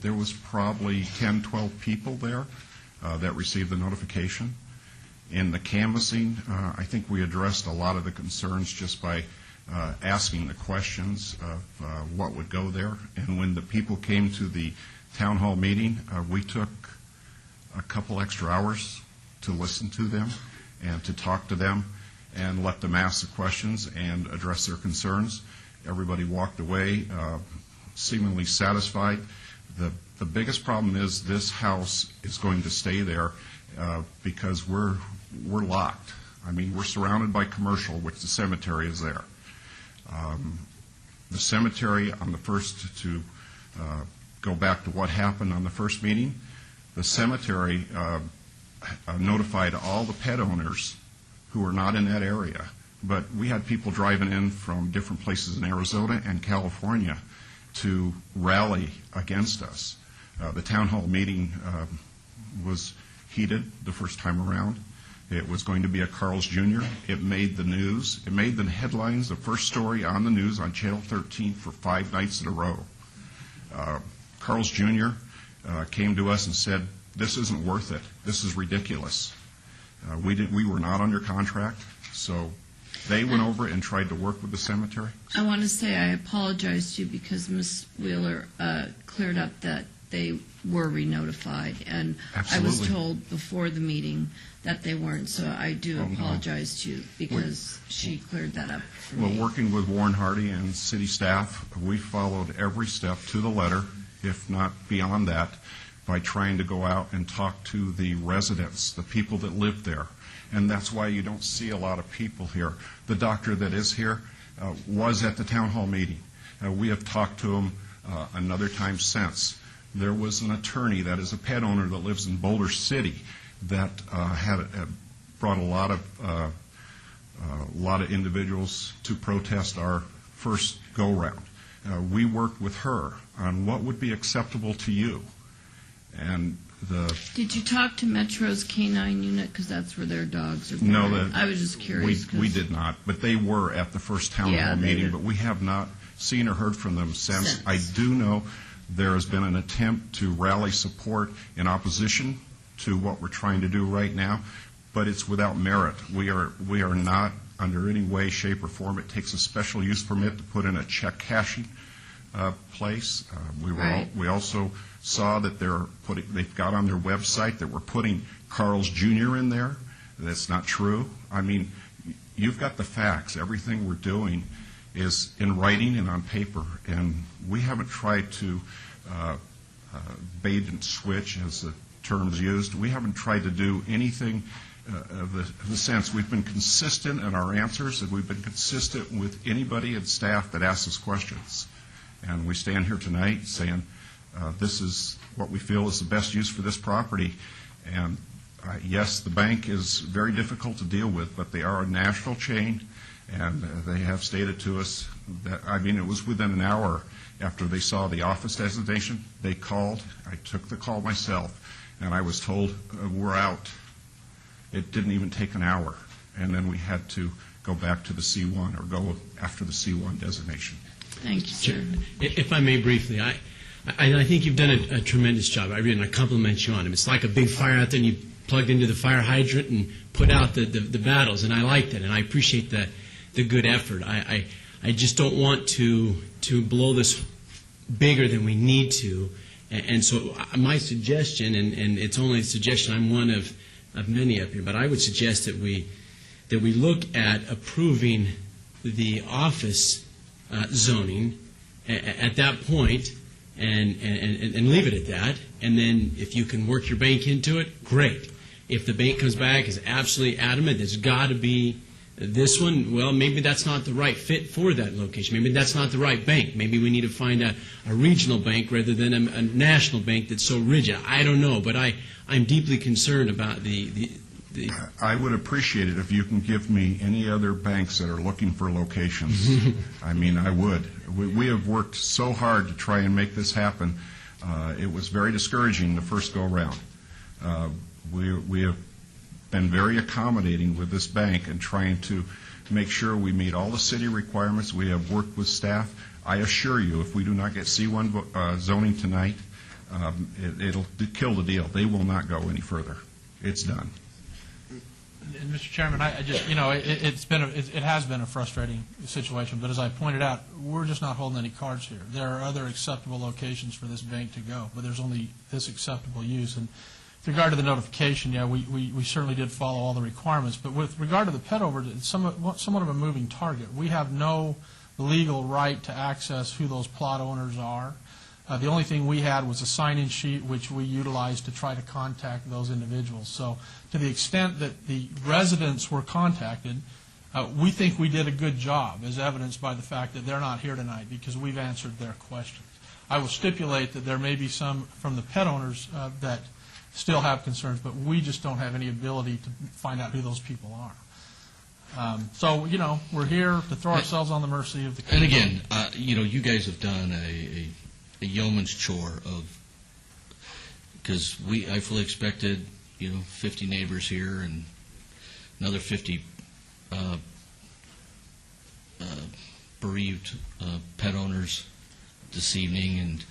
there was probably 10, 12 people there that received the notification. In the canvassing, I think we addressed a lot of the concerns just by asking the questions of what would go there. And when the people came to the town hall meeting, we took a couple extra hours to listen to them and to talk to them and let them ask the questions and address their concerns. Everybody walked away seemingly satisfied. The biggest problem is this house is going to stay there because we're locked. I mean, we're surrounded by commercial, which the cemetery is there. The cemetery, on the first, to go back to what happened on the first meeting, the cemetery notified all the pet owners who were not in that area. But we had people driving in from different places in Arizona and California to rally against us. The town hall meeting was heated the first time around. It was going to be a Carl's Jr. It made the news. It made the headlines, the first story on the news on Channel 13 for 5 nights in a row. Carl's Jr. Came to us and said, "This isn't worth it. This is ridiculous." We were not under contract, so they went over and tried to work with the cemetery. I want to say I apologize to you because Ms. Wheeler cleared up that they were re-notified, and Absolutely. I was told before the meeting that they weren't, so I do apologize to you because she cleared that up for me. Well, working with Warren Hardy and city staff, we followed every step to the letter, if not beyond that, by trying to go out and talk to the residents, the people that live there. And that's why you don't see a lot of people here. The doctor that is here was at the town hall meeting. We have talked to him another time since. There was an attorney that is a pet owner that lives in Boulder City that had brought a lot of individuals to protest our first go-round. We worked with her on what would be acceptable to you. And Did you talk to Metro's Canine Unit? Because that's where their dogs are. No, I was just curious. We did not, but they were at the first town hall meeting. But we have not seen or heard from them since. I do know There has been an attempt to rally support in opposition to what we're trying to do right now, but it's without merit. We are not under any way, shape, or form. It takes a special use permit to put in a check cashing place. We also saw that they've got on their website that we're putting Carl's Jr. in there. That's not true. I mean, you've got the facts. Everything we're doing is in writing and on paper, and we haven't tried to bait and switch, as the term's used. We haven't tried to do anything of the sense. We've been consistent in our answers, and we've been consistent with anybody and staff that asks us questions. And we stand here tonight saying this is what we feel is the best use for this property. And yes, the bank is very difficult to deal with, but they are a national chain, and they have stated to us that, I mean, it was within an hour after they saw the office designation, they called. I took the call myself, and I was told, we're out. It didn't even take an hour, and then we had to go back to the C1 or go after the C1 designation. Thank you, sir. If I may briefly, I think you've done a tremendous job. I compliment you on it. It's like a big fire out there, and you plugged into the fire hydrant and put out the battles, and I like that, and I appreciate the good effort. I just don't want to blow this bigger than we need to, and so my suggestion, and it's only a suggestion, I'm one of many up here, but I would suggest that we look at approving the office zoning at that point and leave it at that, and then if you can work your bank into it, great. If the bank comes back is absolutely adamant, it's got to be this one, well, maybe that's not the right fit for that location. Maybe that's not the right bank. Maybe we need to find a regional bank rather than a national bank that's so rigid. I don't know, but I'm deeply concerned about the I would appreciate it if you can give me any other banks that are looking for locations. I mean, I would. We have worked so hard to try and make this happen. It was very discouraging the first go-around. We have been very accommodating with this bank and trying to make sure we meet all the city requirements. We have worked with staff. I assure you, if we do not get C1 zoning tonight, it'll kill the deal. They will not go any further. It's done. And Mr. Chairman, I just, it has been a frustrating situation, but as I pointed out, we're just not holding any cards here. There are other acceptable locations for this bank to go, but there's only this acceptable use. And with regard to the notification, yeah, we certainly did follow all the requirements, but with regard to the pet over, it's somewhat of a moving target. We have no legal right to access who those plot owners are. The only thing we had was a sign-in sheet, which we utilized to try to contact those individuals. So to the extent that the residents were contacted, we think we did a good job, as evidenced by the fact that they're not here tonight because we've answered their questions. I will stipulate that there may be some from the pet owners that still have concerns, but we just don't have any ability to find out who those people are. So, we're here to throw ourselves on the mercy of the community. And again, you guys have done a yeoman's chore because I fully expected 50 neighbors here and another 50 bereaved pet owners this evening, and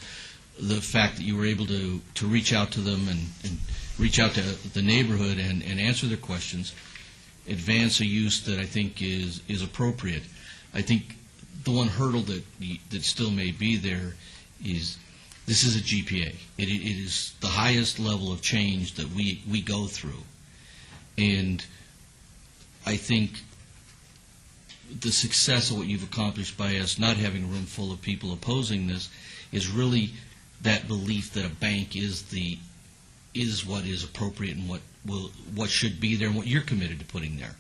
the fact that you were able to reach out to them and reach out to the neighborhood and answer their questions, advance a use that I think is appropriate. I think the one hurdle that still may be there is this is a GPA. It is the highest level of change that we go through. And I think the success of what you've accomplished by us not having a room full of people opposing this is really that belief that a bank is what is appropriate and what should be there and what you're committed to putting there.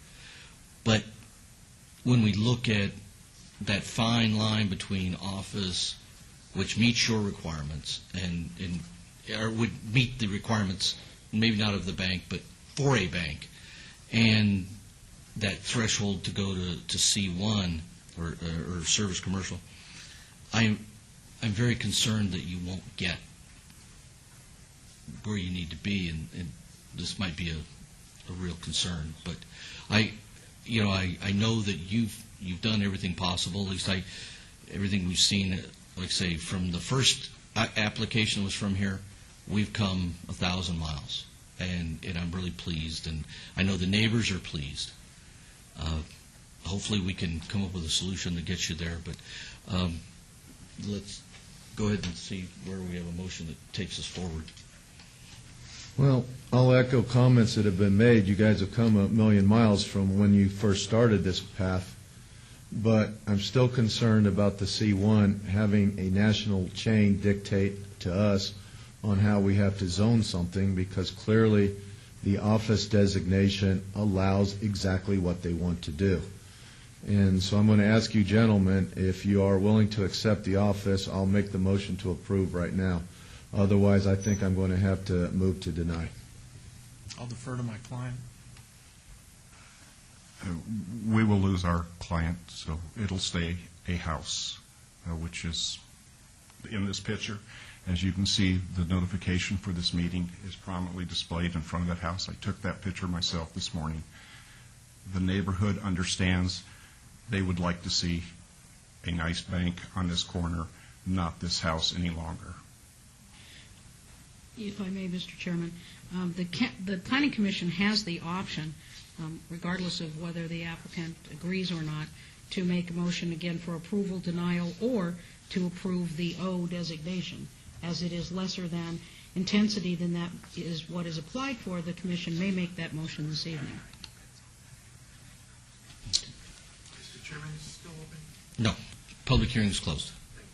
But when we look at that fine line between office, which meets your requirements or would meet the requirements, maybe not of the bank, but for a bank, and that threshold to go to C1 or service commercial, I'm very concerned that you won't get where you need to be, and this might be a real concern. But I know that you've done everything possible. At least everything we've seen, like I say, from the first application was from here, we've come 1,000 miles, and I'm really pleased, and I know the neighbors are pleased. Hopefully we can come up with a solution that gets you there, but let's go ahead and see where we have a motion that takes us forward. Well, I'll echo comments that have been made. You guys have come 1,000,000 miles from when you first started this path, but I'm still concerned about the C1 having a national chain dictate to us on how we have to zone something, because clearly the office designation allows exactly what they want to do. And so I'm going to ask you gentlemen, if you are willing to accept the office, I'll make the motion to approve right now. Otherwise, I think I'm going to have to move to deny. I'll defer to my client. We will lose our client, so it'll stay a house, which is in this picture. As you can see, the notification for this meeting is prominently displayed in front of that house. I took that picture myself this morning. The neighborhood understands they would like to see a nice bank on this corner, not this house any longer. If I may, Mr. Chairman, the Planning Commission has the option, regardless of whether the applicant agrees or not, to make a motion again for approval, denial, or to approve the O designation. As it is lesser than intensity than that is what is applied for, the Commission may make that motion this evening. Mr. Chairman, is it still open? No. Public hearing is closed. Thank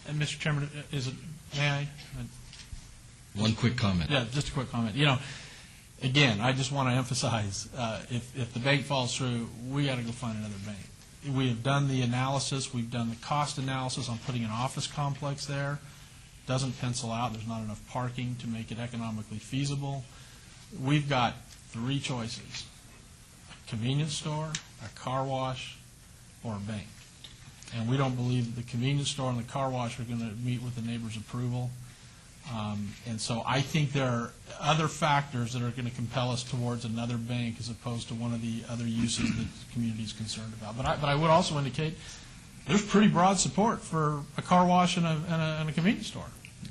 you. And Mr. Chairman, may I? One quick comment. Yeah, just a quick comment. You know, again, I just want to emphasize, if the bank falls through, we got to go find another bank. We have done the analysis. We've done the cost analysis on putting an office complex there. Doesn't pencil out. There's not enough parking to make it economically feasible. We've got three choices: a convenience store, a car wash, or a bank. And we don't believe that the convenience store and the car wash are going to meet with the neighbor's approval. And so I think there are other factors that are going to compel us towards another bank as opposed to one of the other uses that the community is concerned about. But I would also indicate there's pretty broad support for a car wash and a convenience store.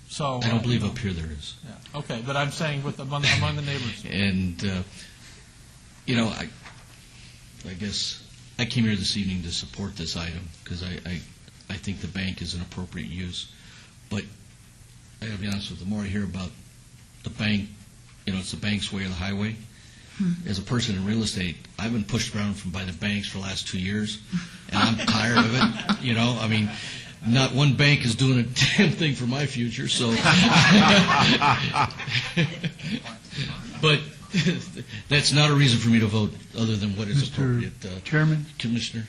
So I don't believe up here there is. Yeah. Okay, but I'm saying among the neighbors. And, you know, I guess I came here this evening to support this item because I think the bank is an appropriate use. But I got to be honest with you, the more I hear about the bank, you know, it's the bank's way or the highway. As a person in real estate, I've been pushed around by the banks for the last 2 years, and I'm tired of it. You know, I mean, not one bank is doing a damn thing for my future, so. But that's not a reason for me to vote other than what is appropriate. Mr. Chairman? Commissioner?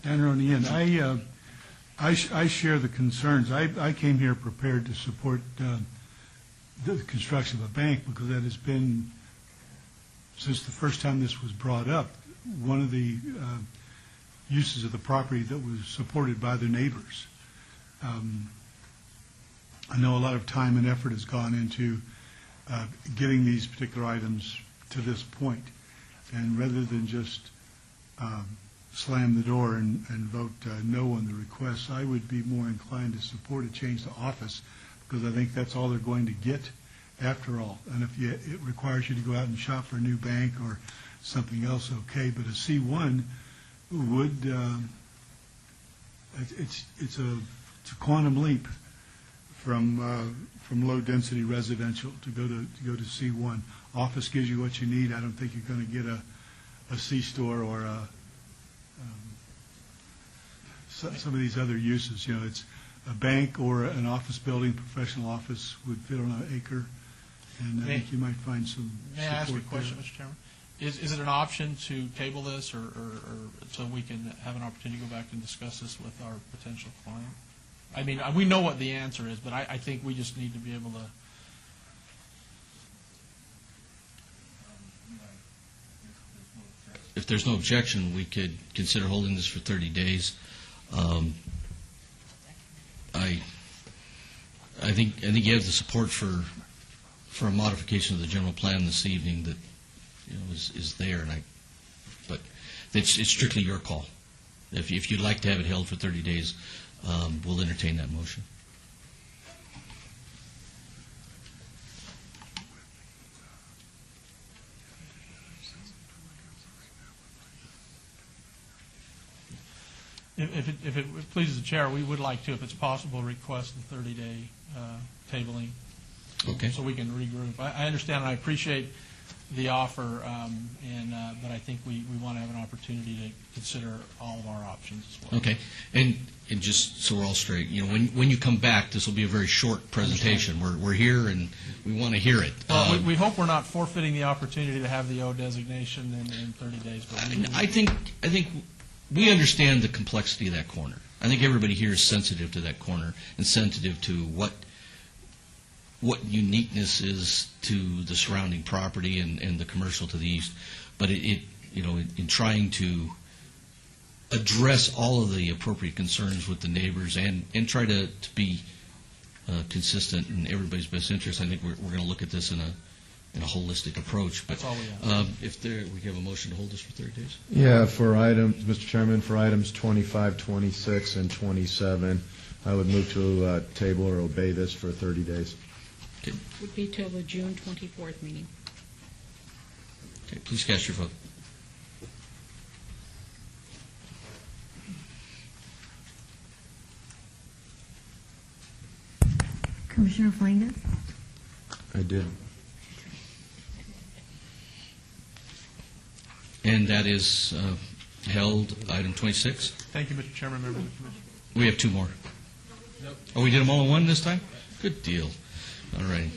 Down on the end. I share the concerns. I came here prepared to support the construction of a bank because that has been, since the first time this was brought up, one of the uses of the property that was supported by the neighbors. I know a lot of time and effort has gone into getting these particular items to this point. And rather than just slam the door and vote no on the request, I would be more inclined to support a change to office because I think that's all they're going to get after all. And if it requires you to go out and shop for a new bank or something else, okay. But a C1 would, it's a quantum leap from low density residential to go to C1. Office gives you what you need. I don't think you're going to get a C store or some of these other uses. You know, it's a bank or an office building, professional office would fit on an acre, and I think you might find some support. May I ask you a question, Mr. Chairman? Is it an option to table this or so we can have an opportunity to go back and discuss this with our potential client? I mean, we know what the answer is, but I think we just need to be able to. If there's no objection, we could consider holding this for 30 days. I think you have the support for a modification of the general plan this evening that is there, but it's strictly your call. If you'd like to have it held for 30 days, we'll entertain that motion. If it pleases the chair, we would like to, if it's possible, request the 30-day tabling. Okay. So we can regroup. I understand and I appreciate the offer, but I think we want to have an opportunity to consider all of our options as well. Okay. And just so we're all straight, when you come back, this will be a very short presentation. We're here and we want to hear it. Well, we hope we're not forfeiting the opportunity to have the O designation in 30 days. But I think we understand the complexity of that corner. I think everybody here is sensitive to that corner and sensitive to what uniqueness is to the surrounding property and the commercial to the east. But in trying to address all of the appropriate concerns with the neighbors and try to be consistent in everybody's best interest, I think we're going to look at this in a holistic approach. But that's all we have. If we have a motion to hold this for 30 days? Yeah, Mr. Chairman, for items 25, 26, and 27, I would move to table or obey this for 30 days. Okay. Would be till the June 24th meeting. Okay, please cast your vote. Commissioner Flanagan? I did. And that is held, item 26. Thank you, Mr. Chairman, members of the commission. We have two more. Nope. Oh, we did them all in one this time? Good deal. All right.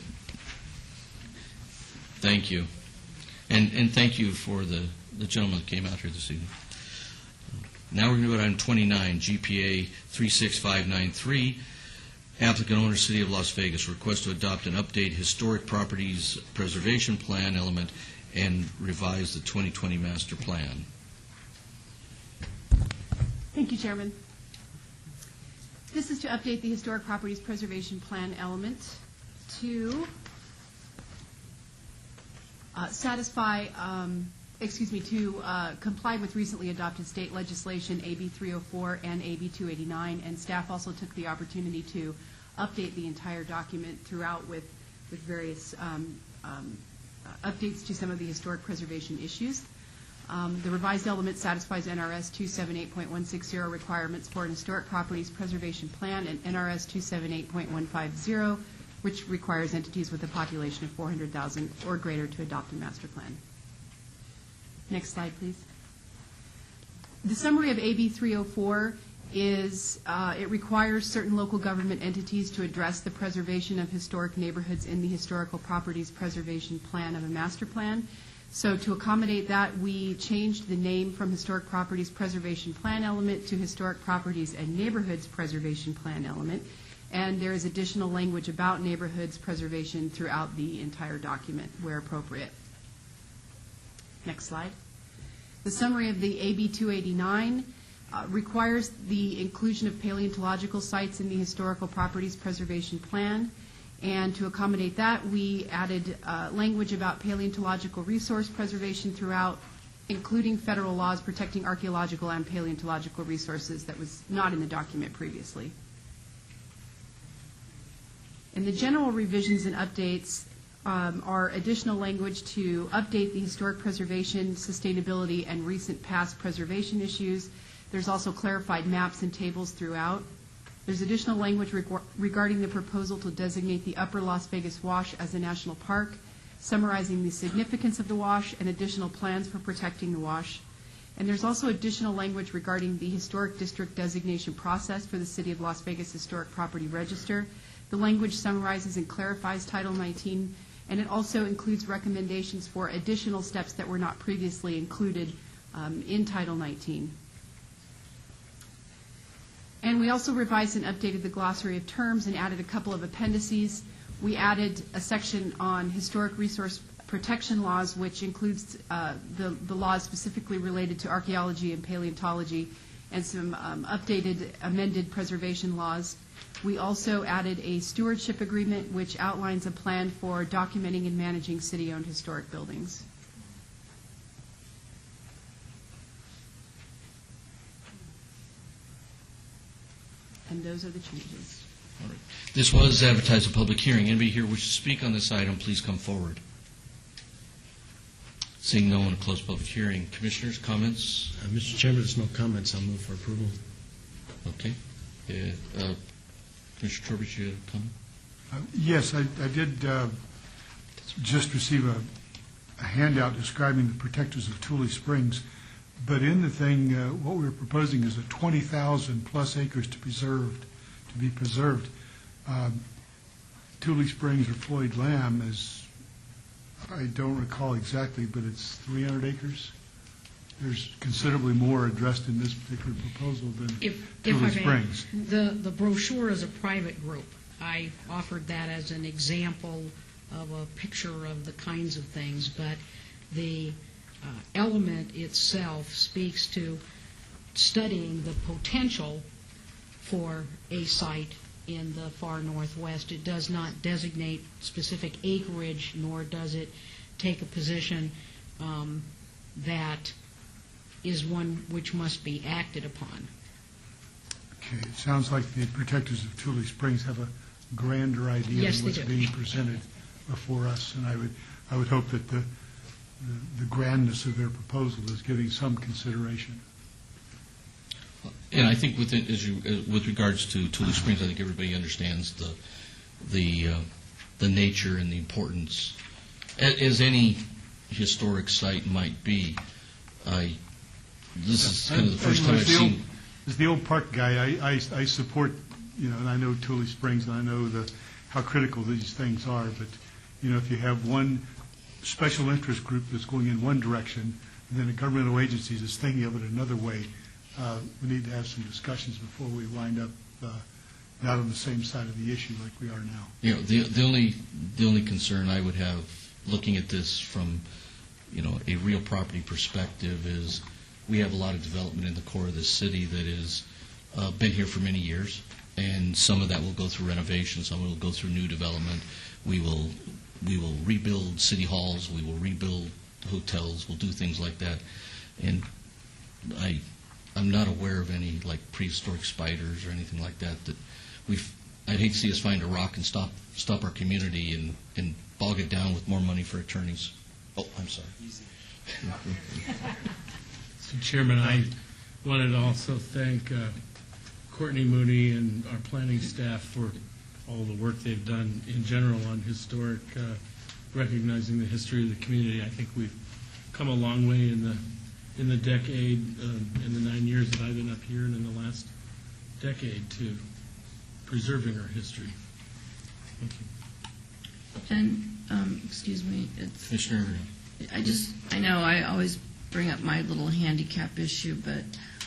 Thank you. And thank you for the gentleman that came out here this evening. Now we're going to go to item 29, GPA 36593. Applicant owner, City of Las Vegas, request to adopt an update historic properties preservation plan element and revise the 2020 master plan. Thank you, Chairman. This is to update the historic properties preservation plan element to comply with recently adopted state legislation, AB 304 and AB 289, and staff also took the opportunity to update the entire document throughout with various updates to some of the historic preservation issues. The revised element satisfies NRS 278.160 requirements for an historic properties preservation plan and NRS 278.150, which requires entities with a population of 400,000 or greater to adopt a master plan. Next slide, please. The summary of AB 304 is it requires certain local government entities to address the preservation of historic neighborhoods in the historical properties preservation plan of a master plan. So to accommodate that, we changed the name from Historic Properties Preservation Plan element to Historic Properties and Neighborhoods Preservation Plan element. And there is additional language about neighborhoods preservation throughout the entire document where appropriate. Next slide. The summary of the AB 289 requires the inclusion of paleontological sites in the Historical Properties Preservation Plan. And to accommodate that, we added language about paleontological resource preservation throughout, including federal laws protecting archaeological and paleontological resources that was not in the document previously. And the general revisions and updates are additional language to update the historic preservation, sustainability, and recent past preservation issues. There's also clarified maps and tables throughout. There's additional language regarding the proposal to designate the Upper Las Vegas Wash as a national park, summarizing the significance of the wash and additional plans for protecting the wash. And there's also additional language regarding the historic district designation process for the City of Las Vegas Historic Property Register. The language summarizes and clarifies Title 19, and it also includes recommendations for additional steps that were not previously included in Title 19. And we also revised and updated the glossary of terms and added a couple of appendices. We added a section on historic resource protection laws, which includes the laws specifically related to archaeology and paleontology, and some updated, amended preservation laws. We also added a stewardship agreement, which outlines a plan for documenting and managing city-owned historic buildings. And those are the changes. All right. This was advertised a public hearing. Anybody here wish to speak on this item, please come forward. Seeing no one, close public hearing. Commissioners, comments? Mr. Chairman, there's no comments. I'll move for approval. Okay. Commissioner Trowbridge, you have a comment? Yes, I did just receive a handout describing the protectors of Tule Springs, but in the thing, what we're proposing is a 20,000 plus acres to be preserved. Tule Springs or Floyd Lamb is, I don't recall exactly, but it's 300 acres. There's considerably more addressed in this particular proposal than Tule Springs. The brochure is a private group. I offered that as an example of a picture of the kinds of things, but the element itself speaks to studying the potential for a site in the far northwest. It does not designate specific acreage, nor does it take a position that is one which must be acted upon. Okay, it sounds like the protectors of Tule Springs have a grander idea Yes, of they what's do. being presented before us, and I would hope that the grandness of their proposal is getting some consideration. And I think with regards to Tule Springs, I think everybody understands the nature and the importance, as any historic site might be. This is kind of the first time I've seen. As the old park guy, I support, and I know Tule Springs, and I know how critical these things are. But if you have one special interest group that's going in one direction, and then a governmental agency that's thinking of it another way, we need to have some discussions before we wind up not on the same side of the issue like we are now. The only concern I would have looking at this from a real property perspective is we have a lot of development in the core of this city that has been here for many years, and some of that will go through renovation, some will go through new development. We will rebuild city halls, we will rebuild hotels, we'll do things like that. And I'm not aware of any like prehistoric spiders or anything like that I'd hate to see us find a rock and stop our community and bog it down with more money for attorneys. Oh, I'm sorry. Mr. Chairman, I wanted to also thank Courtney Mooney and our planning staff for all the work they've done in general on historic, recognizing the history of the community. I think we've come a long way in the decade, in the 9 years that I've been up here, and in the last decade to preserving our history. Thank you. And, excuse me, Commissioner. I know I always bring up my little handicap issue, but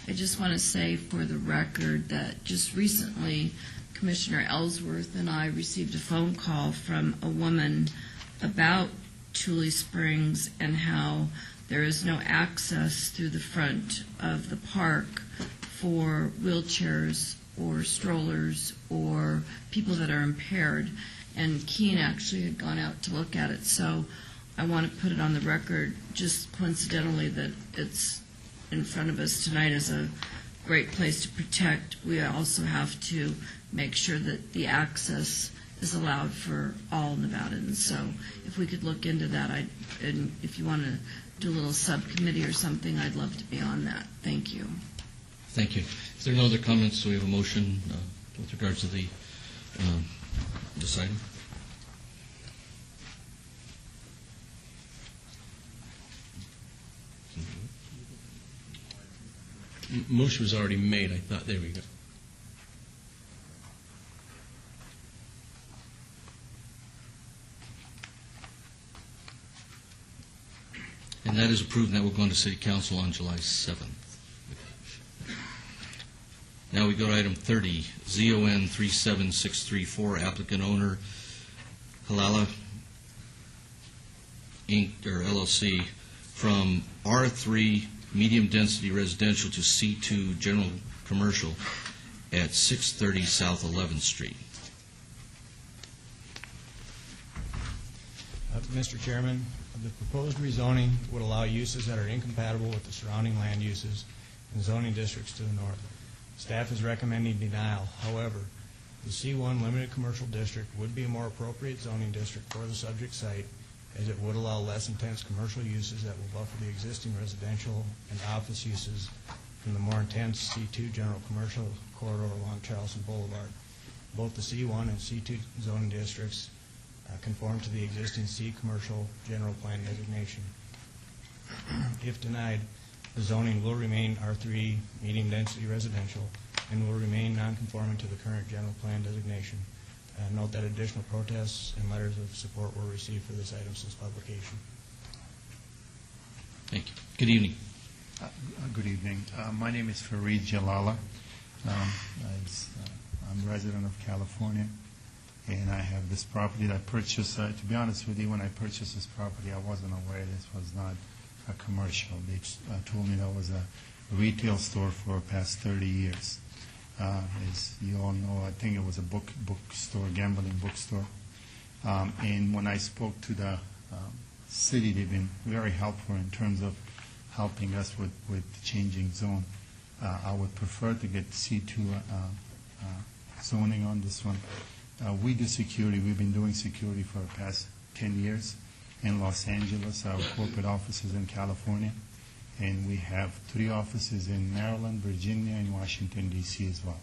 I just want to say for the record that just recently Commissioner Ellsworth and I received a phone call from a woman about Tule Springs and how there is no access through the front of the park for wheelchairs or strollers or people that are impaired. And Keene actually had gone out to look at it. So I want to put it on the record, just coincidentally, that it's in front of us tonight as a great place to protect. We also have to make sure that the access is allowed for all Nevadans. So if we could look into that, and if you want to do a little subcommittee or something, I'd love to be on that. Thank you. Thank you. Is there no other comments? So we have a motion with regards to this item. Motion was already made, I thought. There we go. And that is approved, and that will go into City Council on July 7th. Now we go to item 30, ZON 37634, applicant owner Halala Inc. or LLC, from R3 medium density residential to C2 general commercial at 630 South 11th Street. Mr. Chairman, the proposed rezoning would allow uses that are incompatible with the surrounding land uses and zoning districts to the north. Staff is recommending denial. However, the C1 limited commercial district would be a more appropriate zoning district for the subject site, as it would allow less intense commercial uses that will buffer the existing residential and office uses from the more intense C2 general commercial corridor along Charleston Boulevard. Both the C1 and C2 zoning districts conform to the existing C commercial general plan designation. If denied, the zoning will remain R3 medium density residential and will remain non-conforming to the current general plan designation. Note that additional protests and letters of support were received for this item since publication. Thank you. Good evening. Good evening. My name is Fareed Jalala. I'm a resident of California, and I have this property that I purchased. To be honest with you, when I purchased this property, I wasn't aware this was not a commercial. They told me that was a retail store for the past 30 years. As you all know, I think it was a bookstore, gambling bookstore. And when I spoke to the city, they've been very helpful in terms of helping us with changing zone. I would prefer to get C2 zoning on this one. We do security. We've been doing security for the past 10 years in Los Angeles. Our corporate office is in California. And we have 3 offices in Maryland, Virginia, and Washington, D.C. as well.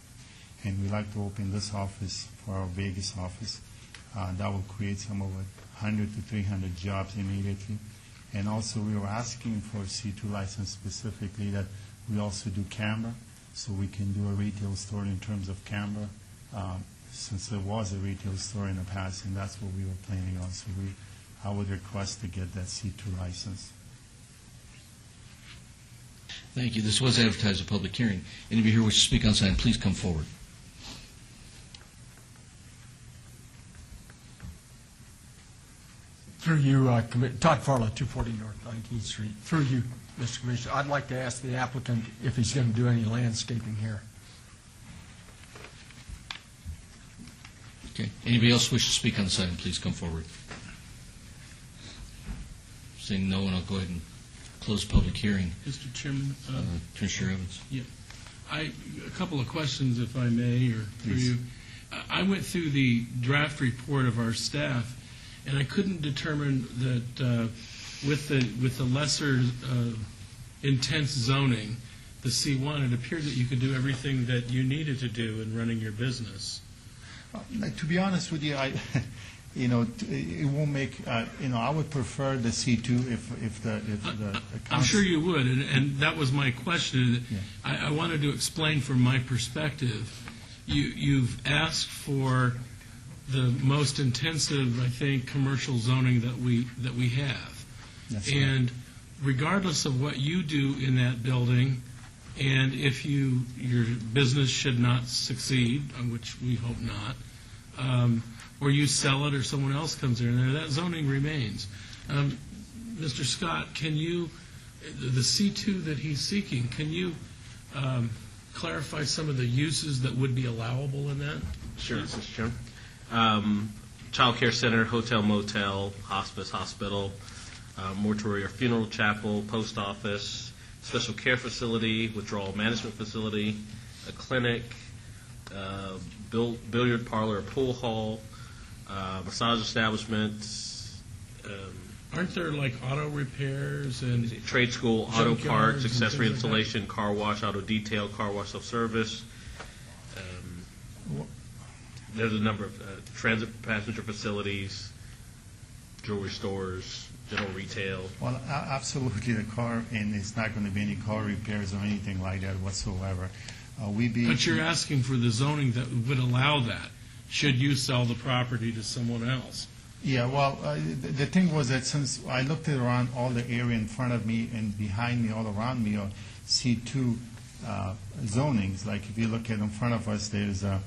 And we'd like to open this office for our Vegas office. That will create some over 100 to 300 jobs immediately. And also we were asking for a C2 license specifically that we also do camera, so we can do a retail store in terms of camera, since there was a retail store in the past, and that's what we were planning on. So I would request to get that C2 license. Thank you. This was advertised a public hearing. Any of you here wish to speak on this item, please come forward. Through you, Todd Farla, 240 North 19th Street. Through you, Mr. Commissioner, I'd like to ask the applicant if he's going to do any landscaping here. Okay. Anybody else wish to speak on this item, please come forward. Seeing no one, I'll go ahead and close the public hearing. Mr. Chairman? Commissioner Evans. Yeah. A couple of questions, if I may, or through you. I went through the draft report of our staff, and I couldn't determine that with the lesser intense zoning, the C1, it appeared that you could do everything that you needed to do in running your business. To be honest with you, it won't make. I would prefer the C2 if the I'm sure you would, and that was my question. Yeah. I wanted to explain from my perspective. You've asked for the most intensive, I think, commercial zoning that we have. That's and right. Regardless of what you do in that building, and if your business should not succeed, which we hope not, or you sell it or someone else comes in there, that zoning remains. Mr. Scott, can you, the C2 that he's seeking, can you clarify some of the uses that would be allowable in that? Sure, Mr. Chairman. Child care center, hotel, motel, hospice, hospital, mortuary or funeral chapel, post office, special care facility, withdrawal management facility, a clinic, billiard parlor, or pool hall, massage establishment. Aren't there like auto repairs and trade school, auto parts, accessory installation, car wash, auto detail, car wash self-service? There's a number of transit passenger facilities, jewelry stores, general retail. Well, absolutely the car, and it's not going to be any car repairs or anything like that whatsoever. But you're asking for the zoning that would allow that, should you sell the property to someone else? Yeah, well, the thing was that since I looked around all the area in front of me and behind me, all around me, are C2 zonings. Like if you look at in front of us, there's a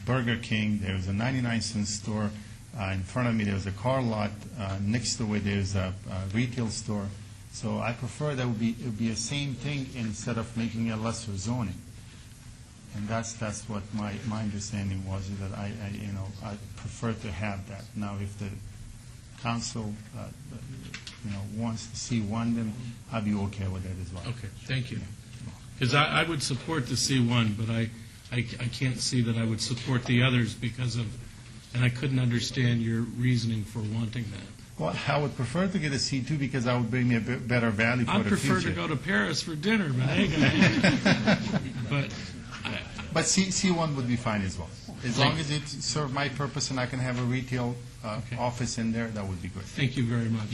Burger King, there's a 99-cent store. In front of me, there's a car lot. Next to it, there's a retail store. So I prefer that it would be the same thing instead of making it lesser zoning. And that's what my understanding was, is that I prefer to have that. Now, if the council wants to see one, then I'd be okay with that as well. Okay, thank you. Because I would support the C1, but I can't see that I would support the others because of, and I couldn't understand your reasoning for wanting that. Well, I would prefer to get a C2 because that would bring me a bit better value for I the prefer future. to go to Paris for dinner, but I ain't gonna. But C1 would be fine as well. As long as it serves my purpose and I can have a retail office in there, that would be good. Thank you very much.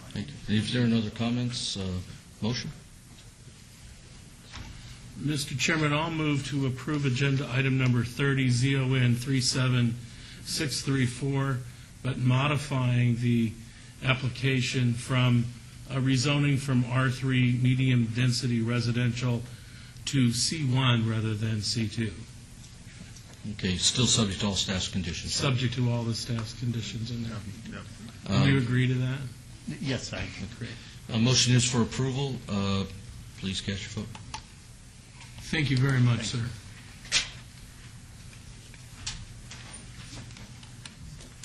Thank you. If there are no other comments, motion? Mr. Chairman, I'll move to approve agenda item number 30, ZON 37634, but modifying the application from rezoning from R3 medium density residential to C1 rather than C2. Okay, still subject to all staff's conditions. right? Subject to all the staff's conditions in there. Um, Do you agree to that? Yes, I Great. Motion is for approval. Please cast your vote. Thank you very much, sir.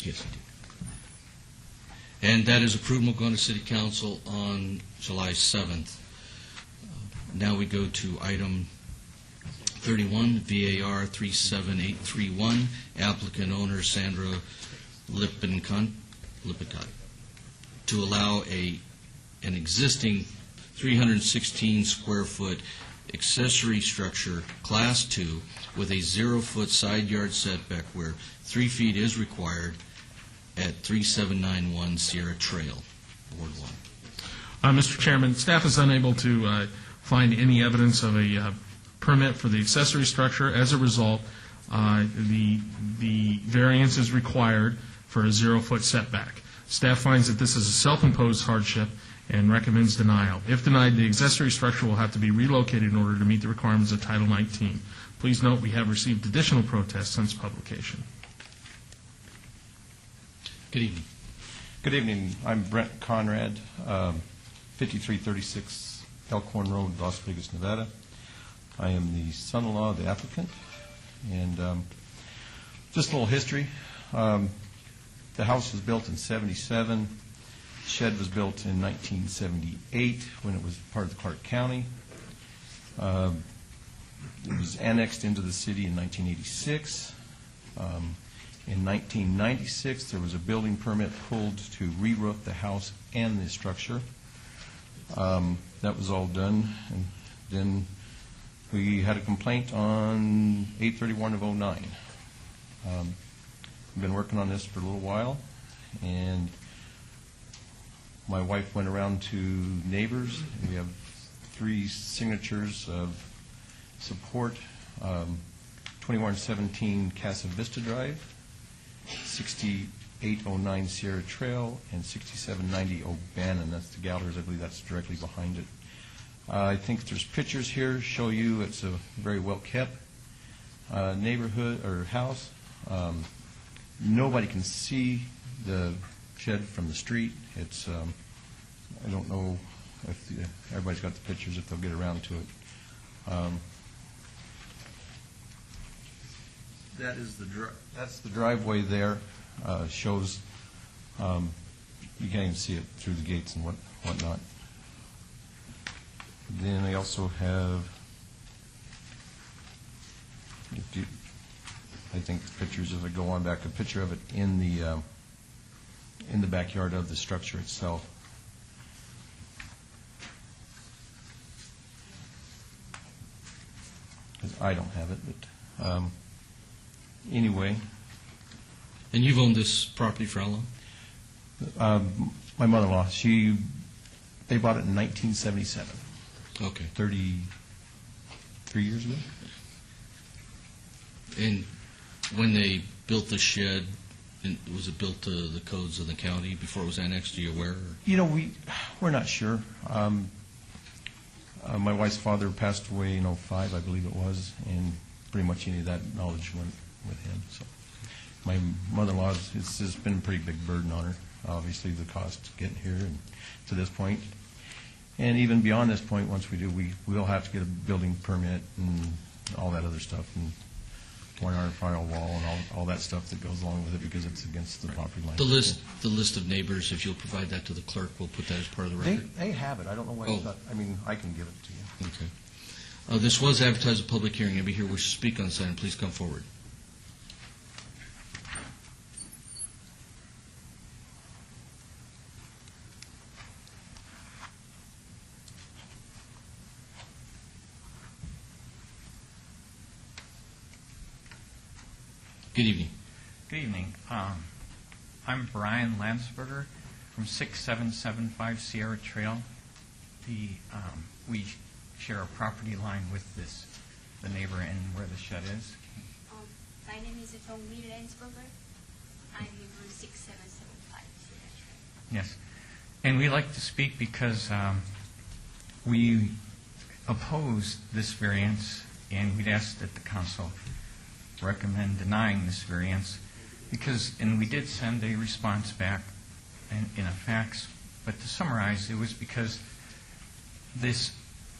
Yes, I did. And that is approved. We'll go on to City Council on July 7th. Now we go to item 31, VAR 37831, applicant owner Sandra Lippincott, to allow an existing 316 square foot accessory structure, Class 2, with a 0-foot side yard setback where 3 feet is required at 3791 Sierra Trail, Ward 1. Mr. Chairman, staff is unable to find any evidence of a permit for the accessory structure. As a result, the variance is required for a 0-foot setback. Staff finds that this is a self-imposed hardship and recommends denial. If denied, the accessory structure will have to be relocated in order to meet the requirements of Title 19. Please note we have received additional protests since publication. Good evening. Good evening. I'm Brent Conrad, 5336 Elkhorn Road, Las Vegas, Nevada. I am the son-in-law of the applicant. And just a little history. The house was built in 77. The shed was built in 1978 when it was part of Clark County. It was annexed into the city in 1986. In 1996, there was a building permit pulled to re-roof the house and the structure. That was all done. And then we had a complaint on 8/31 of 09. We've been working on this for a little while, and my wife went around to neighbors. We have 3 signatures of support. 2117 Casa Vista Drive, 6809 Sierra Trail, and 6790 O'Bannon. That's the Gallagher's. I believe that's directly behind it. I think there's pictures here show you it's a very well kept neighborhood or house. Nobody can see the shed from the street. It's I don't know if everybody's got the pictures, if they'll get around to it. That's the driveway there. Shows you can't even see it through the gates and whatnot. Then they also have, I think pictures, if I go on back, a picture of it in the backyard of the structure itself. I don't have it, but anyway. And you've owned this property for how long? My mother-in-law, they bought it in 1977. Okay. 33 years ago. And when they built the shed, was it built to the codes of the county before it was annexed? Are you aware? You know, we're not sure. My wife's father passed away in 2005, I believe it was, and pretty much any of that knowledge went with him. So my mother-in-law, it's just been a pretty big burden on her, obviously, the cost of getting here and to this point. And even beyond this point, once we do, we will have to get a building permit and all that other stuff, and 100 firewall and all that stuff that goes along with it because it's against the property line. The list of neighbors, if you'll provide that to the clerk, we'll put that as part of the record. They have it. I don't know why it's not. I mean, I can give it to you. Okay. This was advertised a public hearing. Anybody here wish to speak on this item, please come forward. Good evening. Good evening. I'm Brian Landsberger from 6775 Sierra Trail. We share a property line with the neighbor and where the shed is. My name is Dongmi Landsberger. I live on 6775 Sierra Trail. Yes. And we like to speak because we oppose this variance, and we'd ask that the council recommend denying this variance and we did send a response back in a fax, but to summarize, it was because this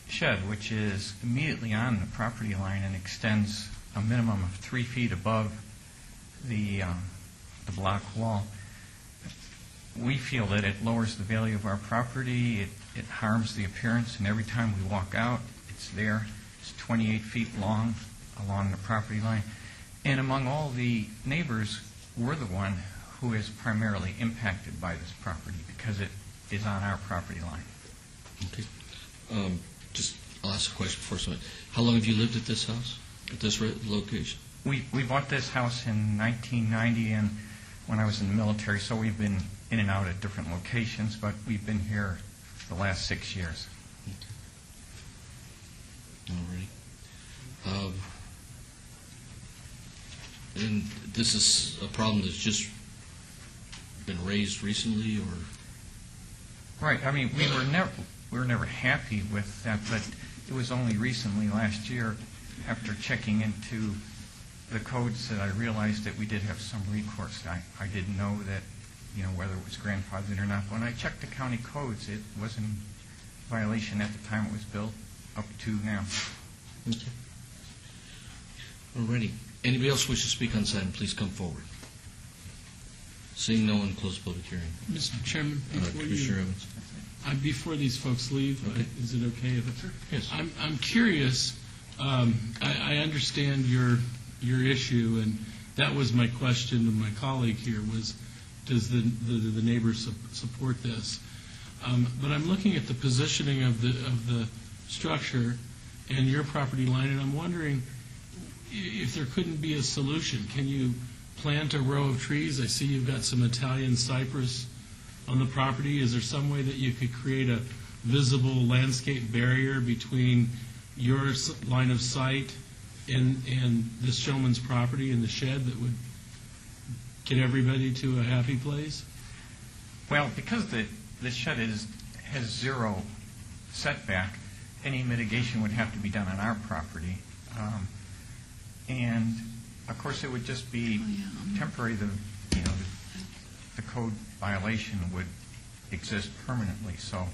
shed, which is immediately on the property line and extends a minimum of 3 feet above the block wall, we feel that it lowers the value of our property, it harms the appearance, and every time we walk out, it's there. It's 28 feet long along the property line. And among all the neighbors, we're the one who is primarily impacted by this property because it is on our property line. Okay. I'll ask a question before something. How long have you lived at this house, at this location? We bought this house in 1990 and when I was in the military, so we've been in and out at different locations, but we've been here the last 6 years. All right. And this is a problem that's just been raised recently, or? Right. I mean, we were never happy with that, but it was only recently, last year, after checking into the codes, that I realized that we did have some recourse. I didn't know that, whether it was grandfathered or not. When I checked the county codes, it was in violation at the time it was built, up to now. Okay. All righty. Anybody else wish to speak on this item, please come forward. Seeing no one, close the public hearing. Mr. Chairman, Commissioner Evans. Before these folks leave, Okay. is it okay if it's? Yes. I'm curious. I understand your issue, and that was my question to my colleague here: was does the neighbors support this? But I'm looking at the positioning of the structure and your property line, and I'm wondering if there couldn't be a solution. Can you plant a row of trees? I see you've got some Italian cypress on the property. Is there some way that you could create a visible landscape barrier between your line of sight and this gentleman's property and the shed that would get everybody to a happy place? Well, because the shed has zero setback, any mitigation would have to be done on our property. And, of course, it would just be temporary. The code violation would exist permanently. So,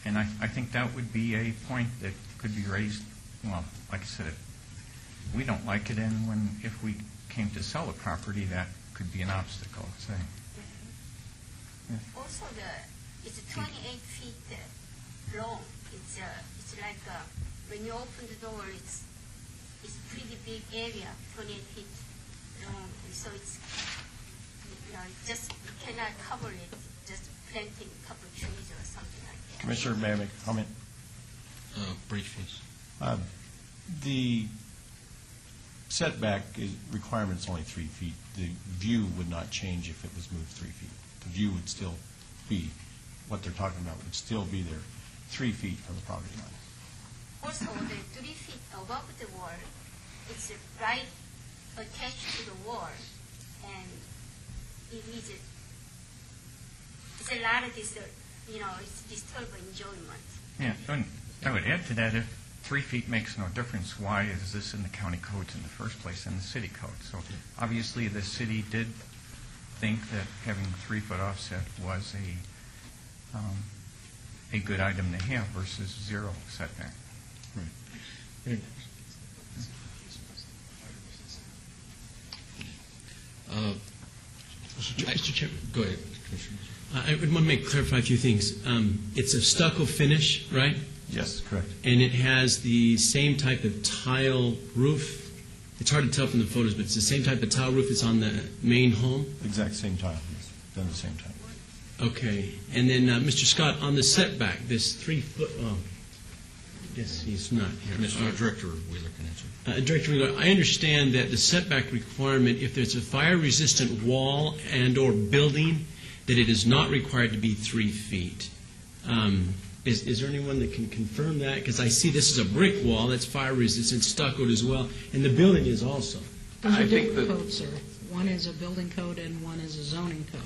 and I think that would be a point that could be raised. Well, like I said, we don't like it, and if we came to sell the property, that could be an obstacle. So. Yeah. Also, it's 28 feet long. It's like when you open the door, it's a pretty big area, 28 feet long, and so it's just you cannot cover it. Just planting a couple of trees or something like that. Commissioner, may I make a comment? Brief, please. The setback requirement is only 3 feet. The view would not change if it was moved 3 feet. The view would still be, what they're talking about would still be there 3 feet from the property line. Also, the 3 feet above the wall, it's right attached to the wall, and it's a lot of it's disturbing enjoyment. Yeah, and I would add to that, if 3 feet makes no difference, why is this in the county codes in the first place, in the city code? So obviously the city did think that having 3 foot offset was a good item to have versus zero setback. Right. Mr. Chairman. Go ahead, Commissioner. I would want to clarify a few things. It's a stucco finish, right? Yes, correct. And it has the same type of tile roof. It's hard to tell from the photos, but it's the same type of tile roof that's on the main home? Exact same tile, yes. Done the same time. Okay. And then, Mr. Scott, on the setback, this 3 foot, Yes, he's not here. Director Wheeler can answer. Director Wheeler, I understand that the setback requirement, if there's a fire-resistant wall and/or building, that it is not required to be 3 feet. Is there anyone that can confirm that? Because I see this is a brick wall that's fire-resistant, stuccoed as well, and the building is also. Those are different codes, sir. One is a building code and one is a zoning code.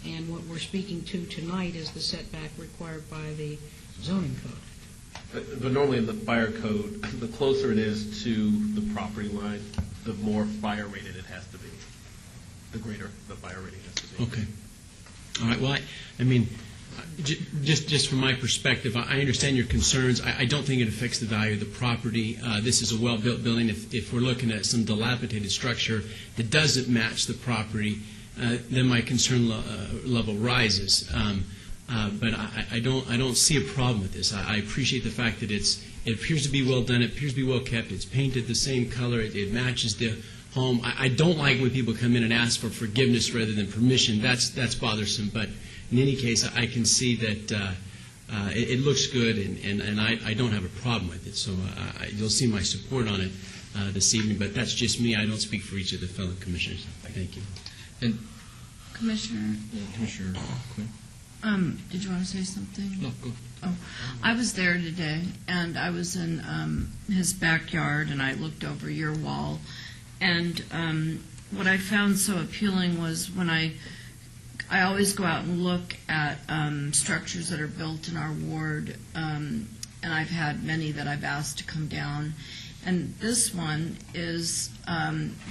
And what we're speaking to tonight is the setback required by the zoning code. But normally in the fire code, the closer it is to the property line, the more fire rated it has to be. The greater the fire rating has to be. Okay. All right. Well, I mean, just from my perspective, I understand your concerns. I don't think it affects the value of the property. This is a well-built building. If we're looking at some dilapidated structure that doesn't match the property, then my concern level rises. But I don't see a problem with this. I appreciate the fact that it appears to be well done. It appears to be well kept. It's painted the same color. It matches the home. I don't like when people come in and ask for forgiveness rather than permission. That's bothersome. But in any case, I can see that it looks good, and I don't have a problem with it. So you'll see my support on it this evening. But that's just me. I don't speak for each of the fellow commissioners. Thank you. And Commissioner Quinn? Did you want to say something? No, go. Oh, I was there today, and I was in his backyard, and I looked over your wall. And what I found so appealing was when I always go out and look at structures that are built in our ward, and I've had many that I've asked to come down. And this one is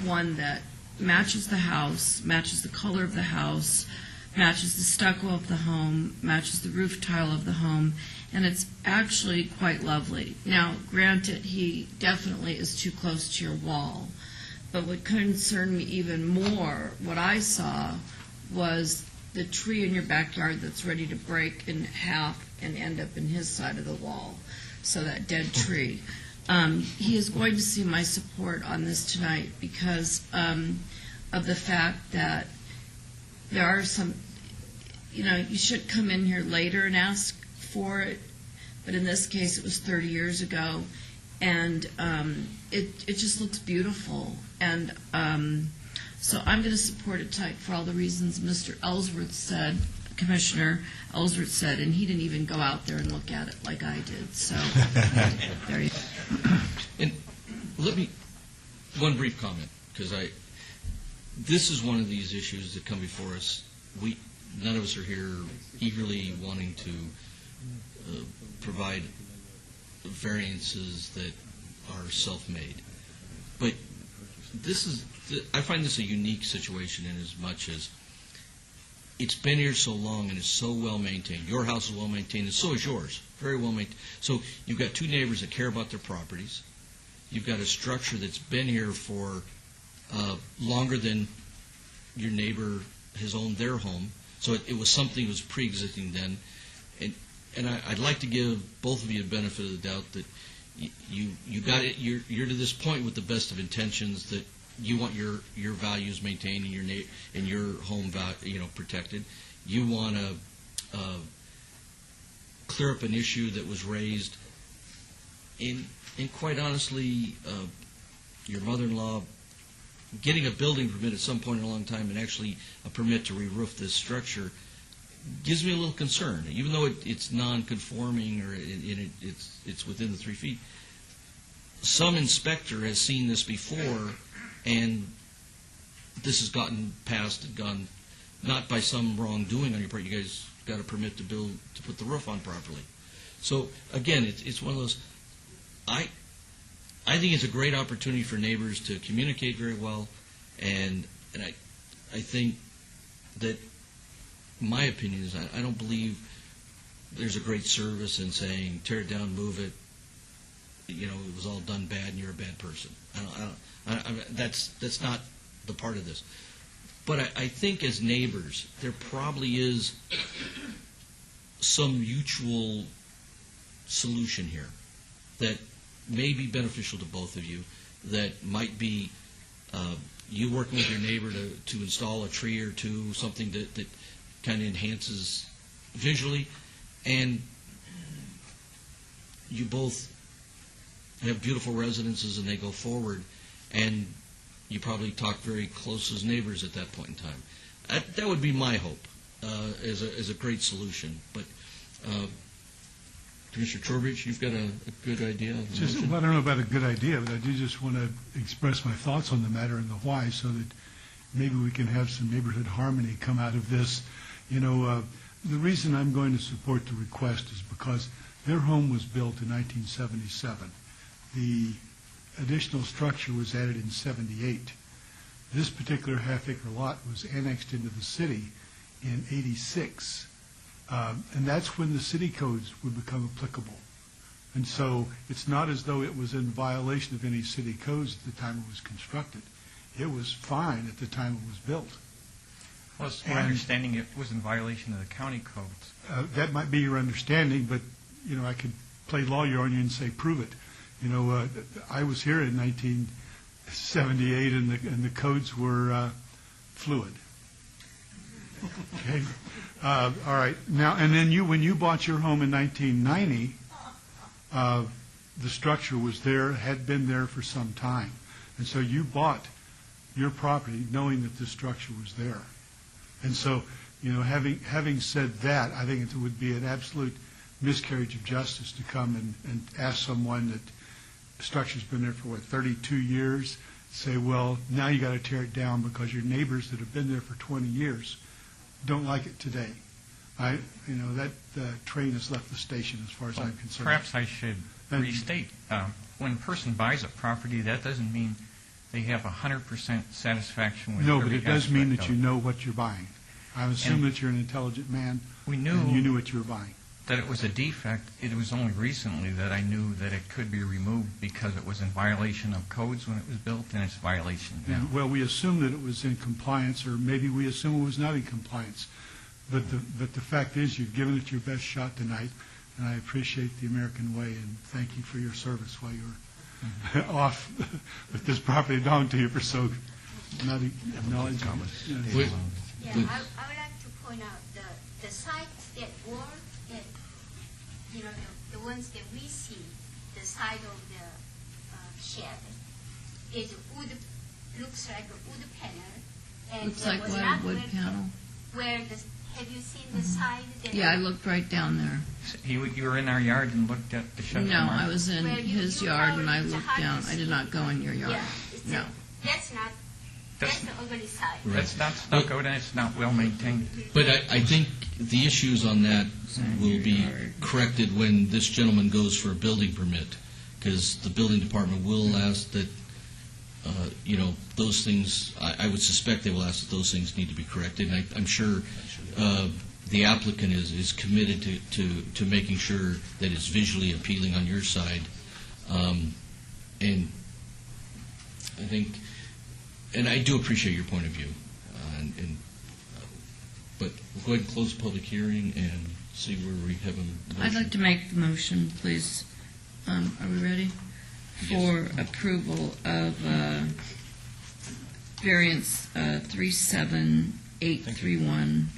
one that matches the house, matches the color of the house, matches the stucco of the home, matches the roof tile of the home, and it's actually quite lovely. Now, granted, he definitely is too close to your wall, but what concerned me even more, what I saw, was the tree in your backyard that's ready to break in half and end up in his side of the wall, so that dead tree. He is going to see my support on this tonight because of the fact that there are some, you should come in here later and ask for it, but in this case it was 30 years ago, and it just looks beautiful. And so I'm going to support it tonight for all the reasons Mr. Ellsworth said, Commissioner Ellsworth said, and he didn't even go out there and look at it like I did. So there you go. And let me, one brief comment, because this is one of these issues that come before us. None of us are here eagerly wanting to provide variances that are self-made. But I find this a unique situation in as much as it's been here so long and is so well maintained. Your house is well maintained, and so is yours. Very well maintained. So you've got two neighbors that care about their properties. You've got a structure that's been here for longer than your neighbor has owned their home. So it was something that was pre-existing then. And I'd like to give both of you the benefit of the doubt that you got it. You're to this point with the best of intentions that you want your values maintained and your home protected. You want to clear up an issue that was raised. And quite honestly, your mother-in-law getting a building permit at some point in a long time and actually a permit to re-roof this structure gives me a little concern. Even though it's non-conforming or it's within the 3 feet, some inspector has seen this before, and this has gotten passed and gone, not by some wrongdoing on your part. You guys got a permit to put the roof on properly. So again, it's one of those. I think it's a great opportunity for neighbors to communicate very well, and I think that my opinion is I don't believe there's a great service in saying tear it down, move it. It was all done bad, and you're a bad person. That's not the part of this. But I think as neighbors, there probably is some mutual solution here that may be beneficial to both of you, that might be you working with your neighbor to install a tree or two, something that kind of enhances visually, and you both have beautiful residences and they go forward, and you probably talk very close as neighbors at that point in time. That would be my hope as a great solution. But Commissioner Trowbridge, you've got a good idea? Of the motion? Well, I don't know about a good idea, but I do just want to express my thoughts on the matter and the why, so that maybe we can have some neighborhood harmony come out of this. You know, the reason I'm going to support the request is because their home was built in 1977. The additional structure was added in 78. This particular half-acre lot was annexed into the city in 86. And that's when the city codes would become applicable. And so it's not as though it was in violation of any city codes at the time it was constructed. It was fine at the time it was built. Well, it's my understanding it was in violation of the county codes. That might be your understanding, but, you know, I could play lawyer on you and say, prove it. You know, I was here in 1978, and the codes were fluid. Okay. All right. Now, and then when you bought your home in 1990, the structure was there, had been there for some time. And so you bought your property knowing that the structure was there. And so, you know, having said that, I think it would be an absolute miscarriage of justice to come and ask someone that the structure's been there for, 32 years, say, well, now you got to tear it down because your neighbors that have been there for 20 years don't like it today. You know, that train has left the station as far as I'm concerned. Perhaps I should restate, when a person buys a property, that doesn't mean they have 100% satisfaction with No, every but it does aspect mean that of you it. know what you're buying. I assume that you're an intelligent man, We knew and you knew what you were buying. that it was a defect. It was only recently that I knew that it could be removed because it was in violation of codes when it was built, and it's violation now. Well, we assume that it was in compliance, or maybe we assume it was not in compliance. But the fact is, you've given it your best shot tonight, and I appreciate the American way, and thank you for your service while you were off with this property belonged to you for so not acknowledging it. Yeah, I would like to point out the sites that were, you know, the ones that we see, the side of the shed, is wood, looks like a wood panel. And Looks like was what, not a wood where- panel? Where have you seen the side? That Yeah, I looked right down there. You were in our yard and looked at the shed? No, I was in Where his yard and I looked down. I did not go in your yard. Yeah, No. that's not, that's the ugly side. That's not stuccoed and it's not well maintained. But I think the issues on that will be corrected when this gentleman goes for a building permit, because the building department will ask that, you know, those things, I would suspect they will ask that those things need to be corrected. And I'm sure the applicant is committed to making sure that it's visually appealing on your side. And I think, and I do appreciate your point of view. But we'll go ahead and close the public hearing and see where we have a motion. I'd like to make the motion, please. Are we ready? For approval of variance 37831.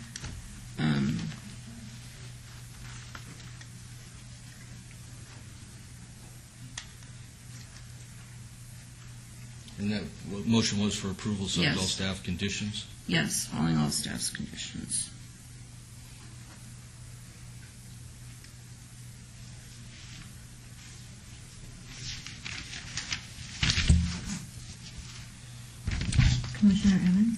And that motion was for approval, so Yes. all staff conditions? Yes, following all staff's conditions. Commissioner Evans?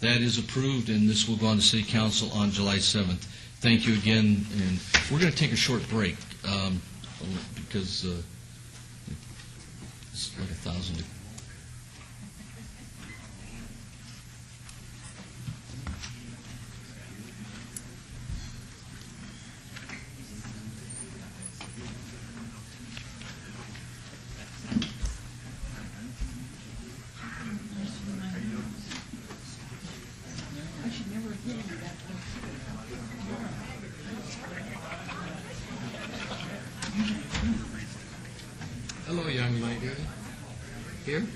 That is approved, and this will go on to City Council on July 7th. Thank you again, and we're going to take a short break because it's like 1,000. Hello, young lady. Here?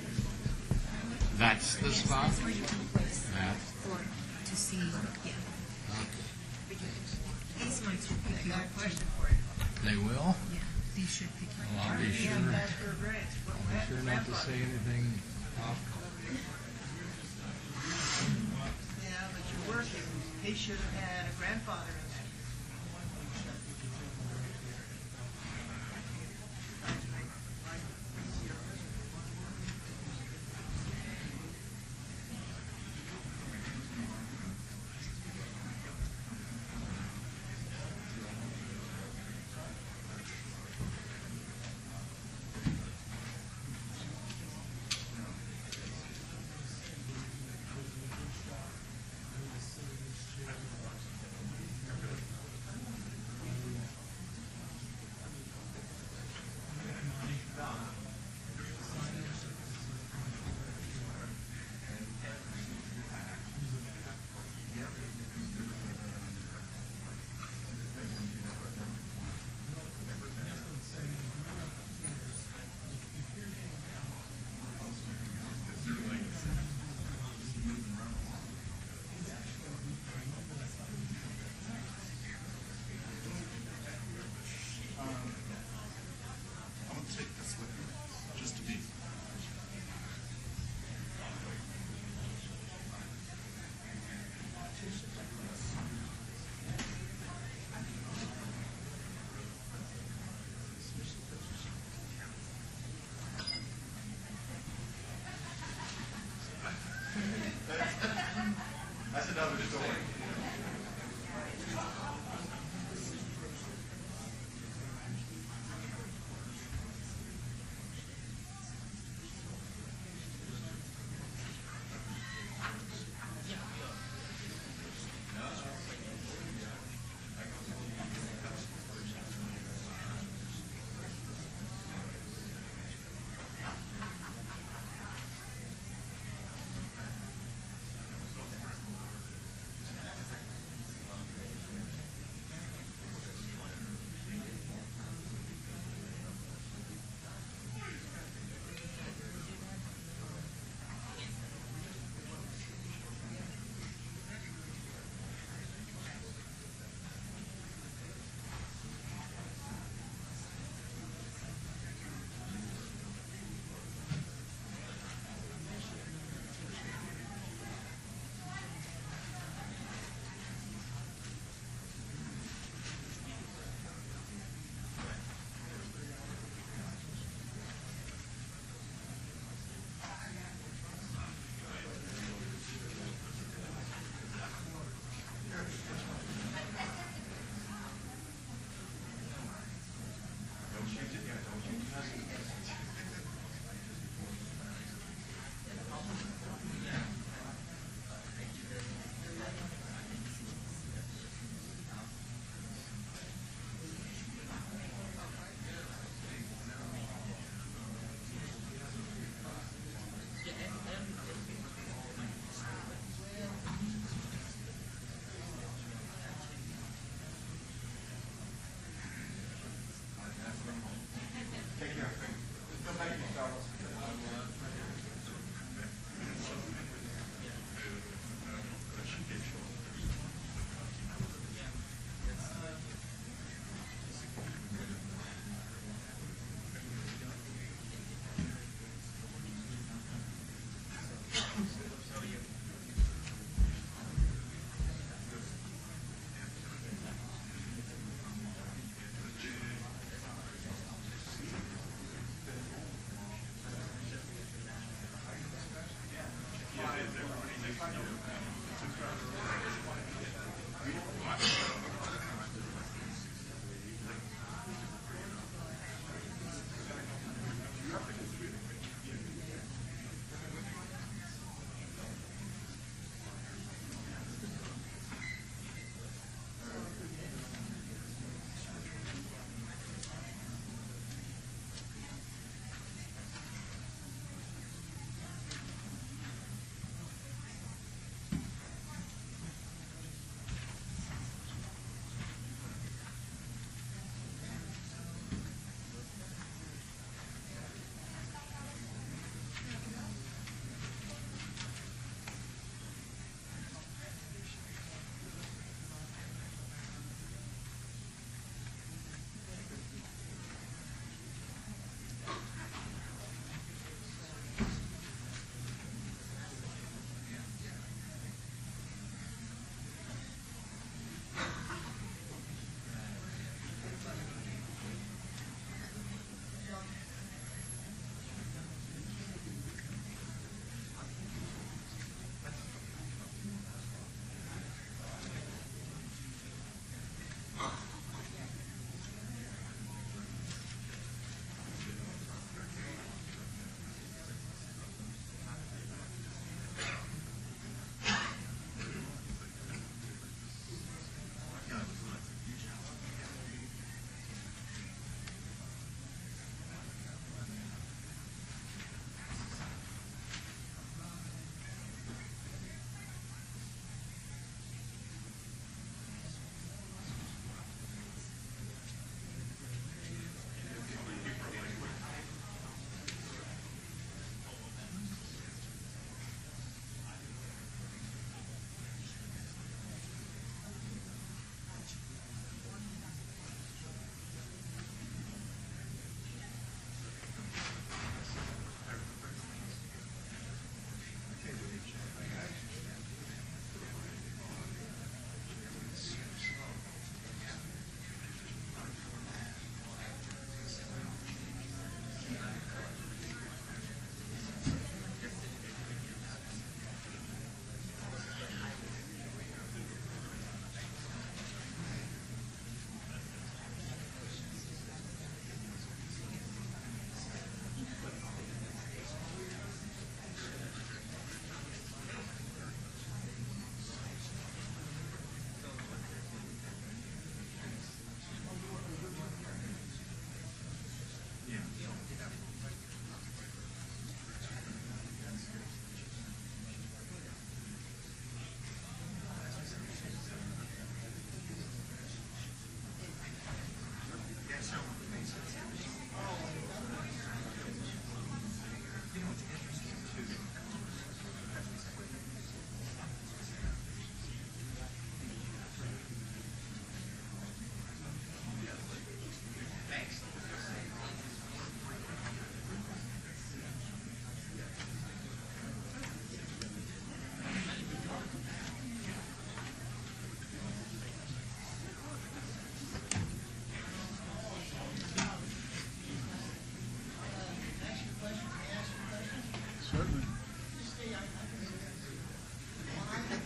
That's the spot? That's where you come place That. to see, yeah. Okay. These These ones will pick you up too. They will? Yeah, these should pick you Well, up. I'll be sure not to say anything off. Yeah, but you're working. He should have had a grandfather in there.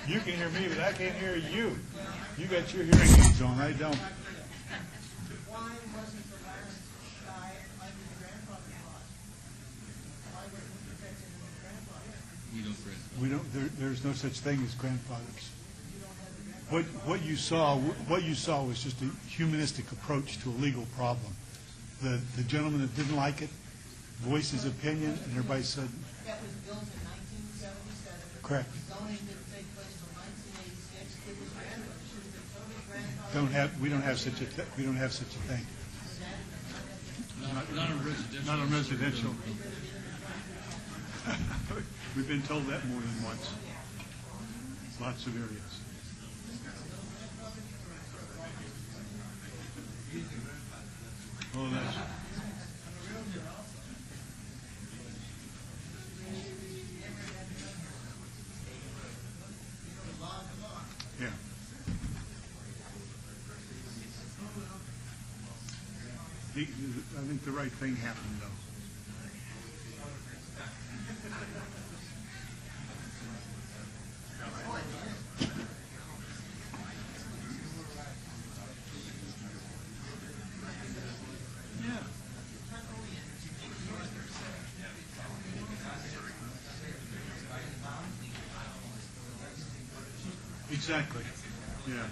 You can hear me, but I can't hear you. You got your hearing aids on, I don't. Why wasn't the last guy under the grandfather clause? Why wasn't it protected in the grandfather? We don't, there's no such thing as grandfathers. What you saw was just a humanistic approach to a legal problem. The gentleman that didn't like it voiced his opinion, and everybody said, That was built in 1977. correct. Zoning didn't take place till 1986. It was grandfathered. Should have been totally grandfathered. We don't have such a thing. Not on residential. Not on residential. We've been told that more than once. Lots of areas. Oh, that's. Yeah. I think the right thing happened, though. Exactly. Yeah.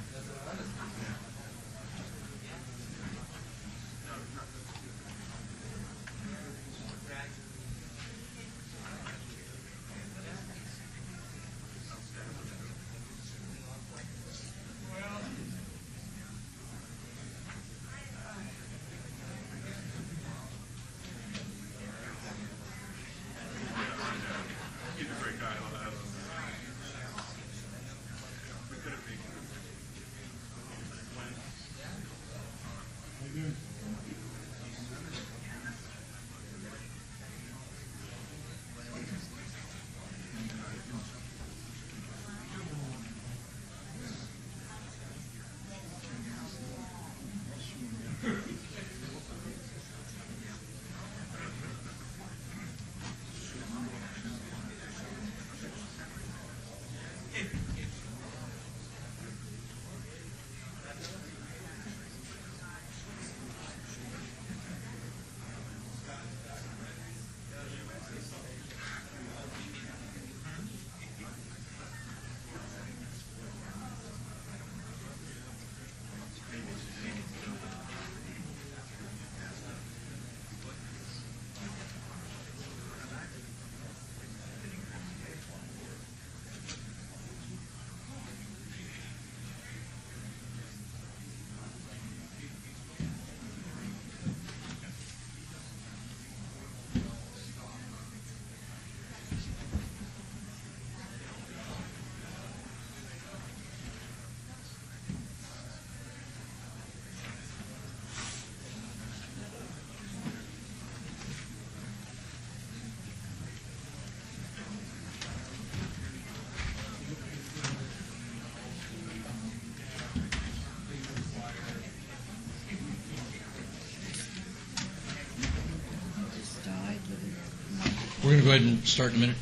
We're going to go ahead and start in a minute.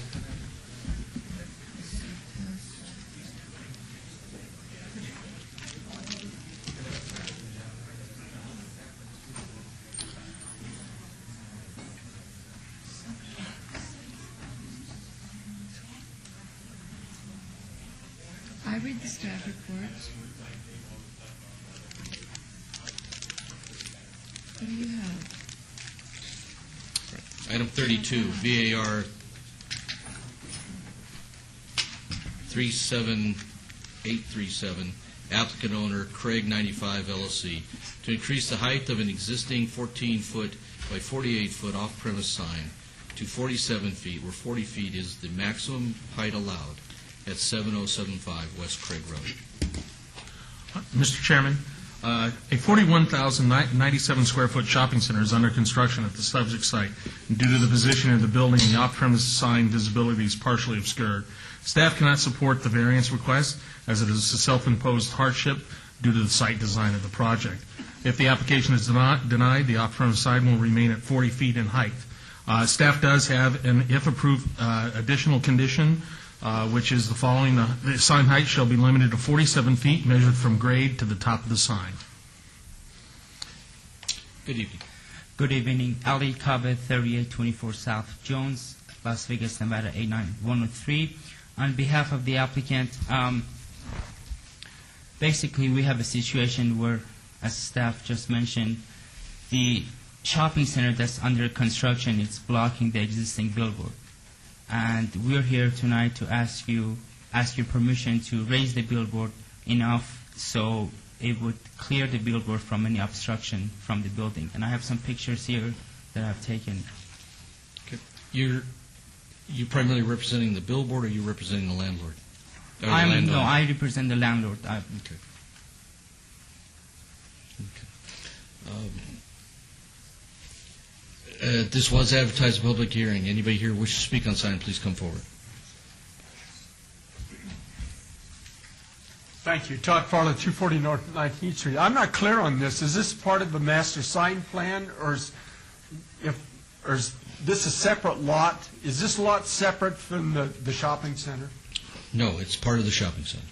I read the staff reports. What do you have? Item 32, VAR 37837, applicant owner Craig 95 LLC, to increase the height of an existing 14-foot by 48-foot off-premise sign to 47 feet, where 40 feet is the maximum height allowed at 7075 West Craig Road. Mr. Chairman, a 41,097 square foot shopping center is under construction at the subject site. And due to the position of the building, the off-premise sign visibility is partially obscured. Staff cannot support the variance request, as it is a self-imposed hardship due to the site design of the project. If the application is denied, the off-premise sign will remain at 40 feet in height. Staff does have, and if approved, additional condition which is the following. The sign height shall be limited to 47 feet, measured from grade to the top of the sign. Good evening. Good evening. Ali Kabe, 3824 South Jones, Las Vegas, Nevada, 89103. On behalf of the applicant, basically we have a situation where, as staff just mentioned, the shopping center that's under construction is blocking the existing billboard. And we're here tonight to ask your permission to raise the billboard enough so it would clear the billboard from any obstruction from the building. And I have some pictures here that I've taken. Okay. You primarily representing the billboard, or are you representing the landlord? Or the landowner? I represent the landlord. Okay. This was advertised a public hearing. Anybody here wish to speak on sign, please come forward. Thank you. Todd Farley, 240 North 19th Street. I'm not clear on this. Is this part of the master sign plan, or is this a separate lot? Is this lot separate from the shopping center? No, it's part of the shopping center.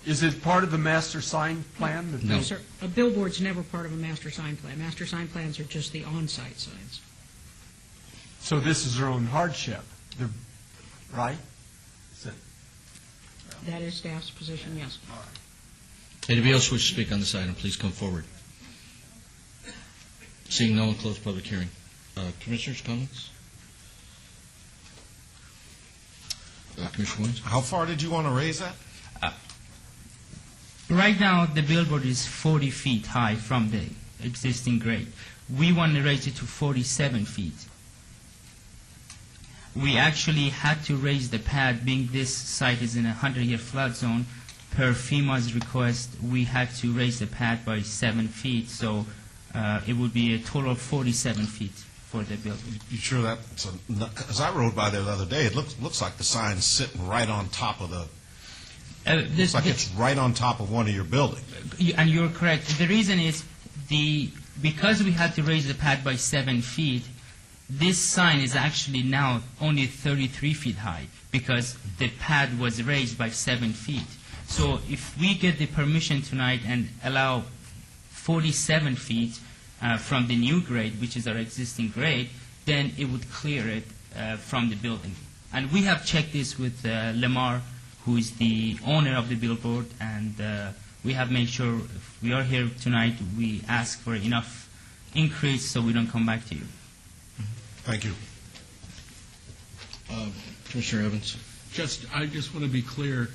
Is it part of the master sign plan? No. Sir, a billboard's never part of a master sign plan. Master sign plans are just the on-site signs. So this is their own hardship, right? That is staff's position, yes. Anybody else wish to speak on this item, please come forward. Seeing no one, close public hearing. Commissioners, comments? Commissioner Williams? How far did you want to raise that? Right now, the billboard is 40 feet high from the existing grade. We want to raise it to 47 feet. We actually had to raise the pad, being this site is in a 100-year flood zone. Per FEMA's request, we had to raise the pad by 7 feet, so it would be a total of 47 feet for the building. You sure that? Because I rode by there the other day. It looks like the sign's sitting right on top of the. Looks like it's right on top of one of your buildings. And you're correct. The reason is because we had to raise the pad by 7 feet. This sign is actually now only 33 feet high because the pad was raised by 7 feet. So if we get the permission tonight and allow 47 feet from the new grade, which is our existing grade, then it would clear it from the building. And we have checked this with Lamar, who is the owner of the billboard, and we have made sure if we are here tonight, we ask for enough increase so we don't come back to you. Thank you. Commissioner Evans? I just want to be clear.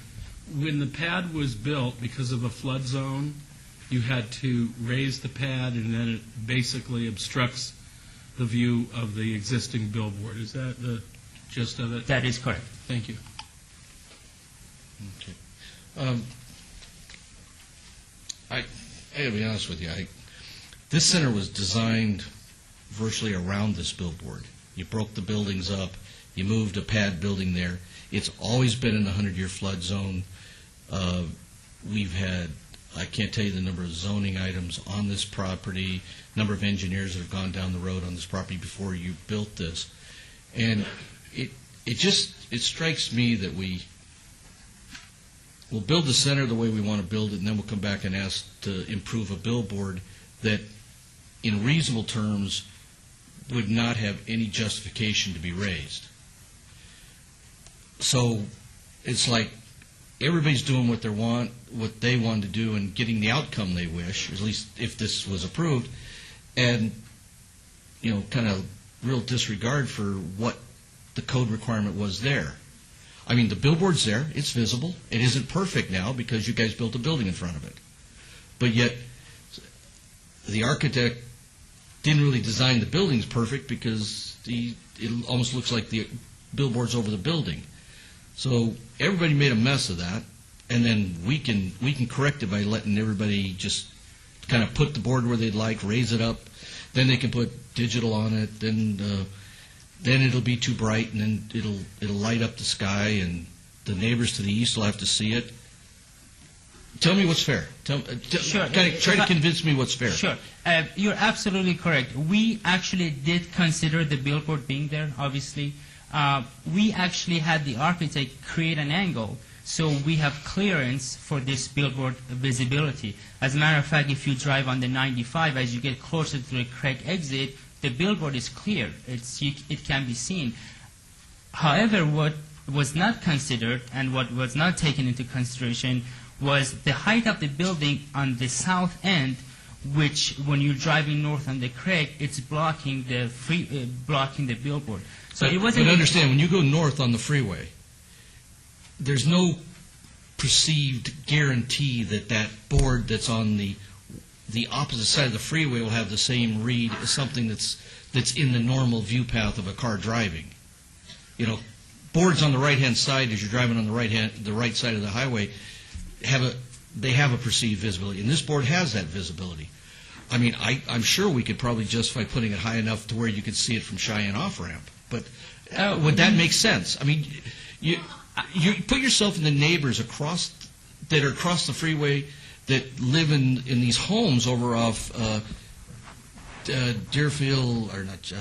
When the pad was built, because of a flood zone, you had to raise the pad, and then it basically obstructs the view of the existing billboard. Is that the gist of it? That is correct. Thank you. Okay. I got to be honest with you. This center was designed virtually around this billboard. You broke the buildings up. You moved a pad building there. It's always been in the 100-year flood zone. We've had, I can't tell you the number of zoning items on this property, number of engineers that have gone down the road on this property before you built this. And it strikes me that we'll build the center the way we want to build it, and then we'll come back and ask to improve a billboard that, in reasonable terms, would not have any justification to be raised. So it's like everybody's doing what they want to do and getting the outcome they wish, at least if this was approved, and kind of real disregard for what the code requirement was there. I mean, the billboard's there, it's visible. It isn't perfect now because you guys built a building in front of it. But yet the architect didn't really design the buildings perfect because it almost looks like the billboard's over the building. So everybody made a mess of that, and then we can correct it by letting everybody just kind of put the board where they'd like, raise it up, then they can put digital on it, then it'll be too bright, and then it'll light up the sky, and the neighbors to the east will have to see it. Tell me what's fair. Sure. Try to convince me what's fair. Sure. You're absolutely correct. We actually did consider the billboard being there, obviously. we actually had the architect create an angle so we have clearance for this billboard visibility. As a matter of fact, if you drive on the 95, as you get closer to the Craig exit, the billboard is clear. It can be seen. However, what was not considered and what was not taken into consideration was the height of the building on the south end, which when you're driving north on the Craig, it's blocking the blocking the billboard. So it wasn't. But understand, when you go north on the freeway, there's no perceived guarantee that that board that's on the opposite side of the freeway will have the same read as something that's in the normal view path of a car driving. You know, boards on the right-hand side as you're driving on the right side of the highway have a perceived visibility, and this board has that visibility. I mean, I'm sure we could probably justify putting it high enough to where you could see it from Cheyenne off-ramp, but would that make sense? I mean, you put yourself in the neighbors that are across the freeway that live in these homes over off Deerfield, or not,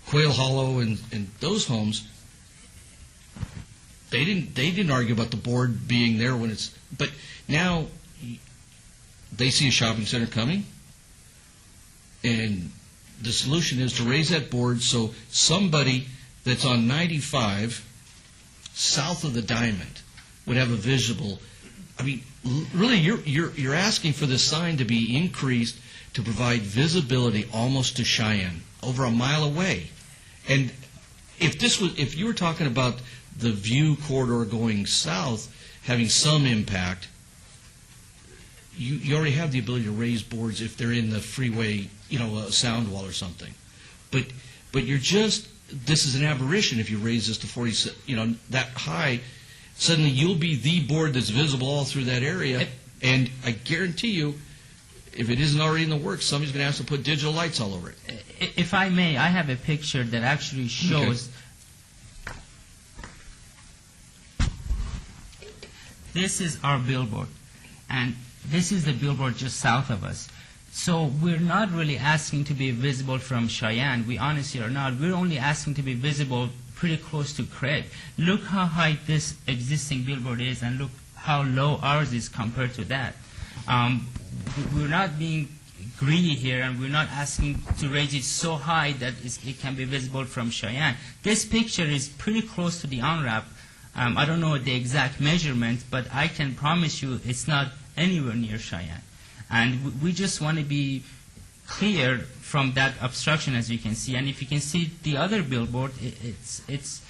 Quail Hollow, and those homes. They didn't argue about the board being there when it's, but now they see a shopping center coming, and the solution is to raise that board so somebody that's on 95 south of the Diamond would have a visible. I mean, really, you're asking for the sign to be increased to provide visibility almost to Cheyenne, over a mile away. And if you were talking about the view corridor going south having some impact, you already have the ability to raise boards if they're in the freeway, you know, a sound wall or something. But this is an aberration if you raise this to 40, you know, that high. Suddenly you'll be the board that's visible all through that area, and I guarantee you, if it isn't already in the works, somebody's going to have to put digital lights all over it. If I may, I have a picture that actually shows. Okay. This is our billboard, and this is the billboard just south of us. So we're not really asking to be visible from Cheyenne. We honestly are not. We're only asking to be visible pretty close to Craig. Look how high this existing billboard is, and look how low ours is compared to that. We're not being greedy here, and we're not asking to raise it so high that it can be visible from Cheyenne. This picture is pretty close to the on-ramp. I don't know the exact measurement, but I can promise you it's not anywhere near Cheyenne. And we just want to be clear from that obstruction, as you can see. And if you can see the other billboard, it's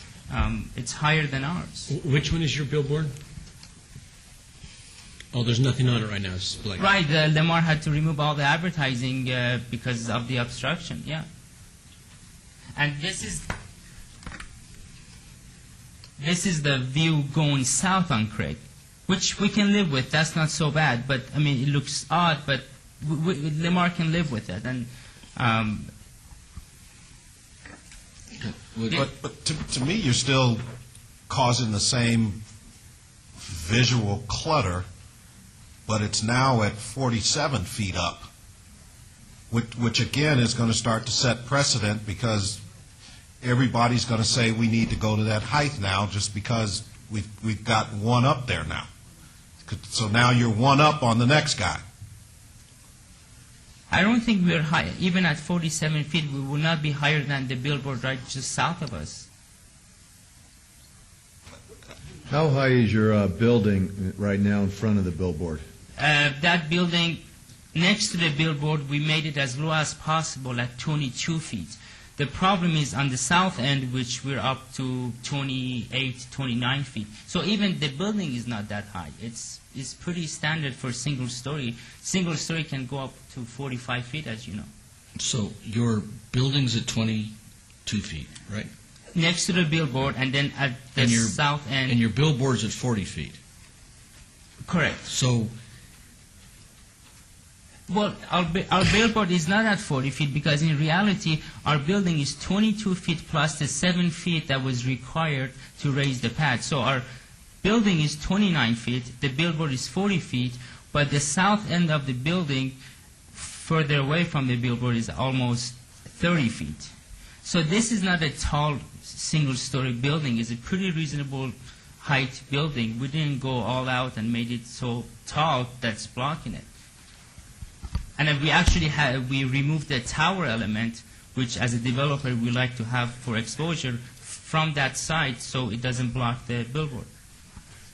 higher than ours. Which one is your billboard? Oh, there's nothing on it right now. It's just blank. Right. Lamar had to remove all the advertising because of the obstruction. Yeah. And this is the view going south on Craig, which we can live with. That's not so bad. But I mean, it looks odd, but Lamar can live with it. And but to me, you're still causing the same visual clutter, but it's now at 47 feet up, which again is going to start to set precedent, because everybody's going to say we need to go to that height now just because we've got one up there now. So now you're one up on the next guy. I don't think we're high. Even at 47 feet, we will not be higher than the billboard right just south of us. How high is your building right now in front of the billboard? That building next to the billboard, we made it as low as possible at 22 feet. The problem is on the south end, which we're up to 28, 29 feet. So even the building is not that high. It's pretty standard for single story. Single story can go up to 45 feet, as you know. So your building's at 22 feet, right? Next to the billboard, and then at the south end. And your billboard's at 40 feet. Correct. So, well, our billboard is not at 40 feet because in reality our building is 22 feet plus the 7 feet that was required to raise the pad. So our building is 29 feet, the billboard is 40 feet, but the south end of the building further away from the billboard is almost 30 feet. So this is not a tall single-story building. It's a pretty reasonable height building. We didn't go all out and made it so tall that's blocking it. And then we removed the tower element, which as a developer we like to have for exposure from that side so it doesn't block the billboard.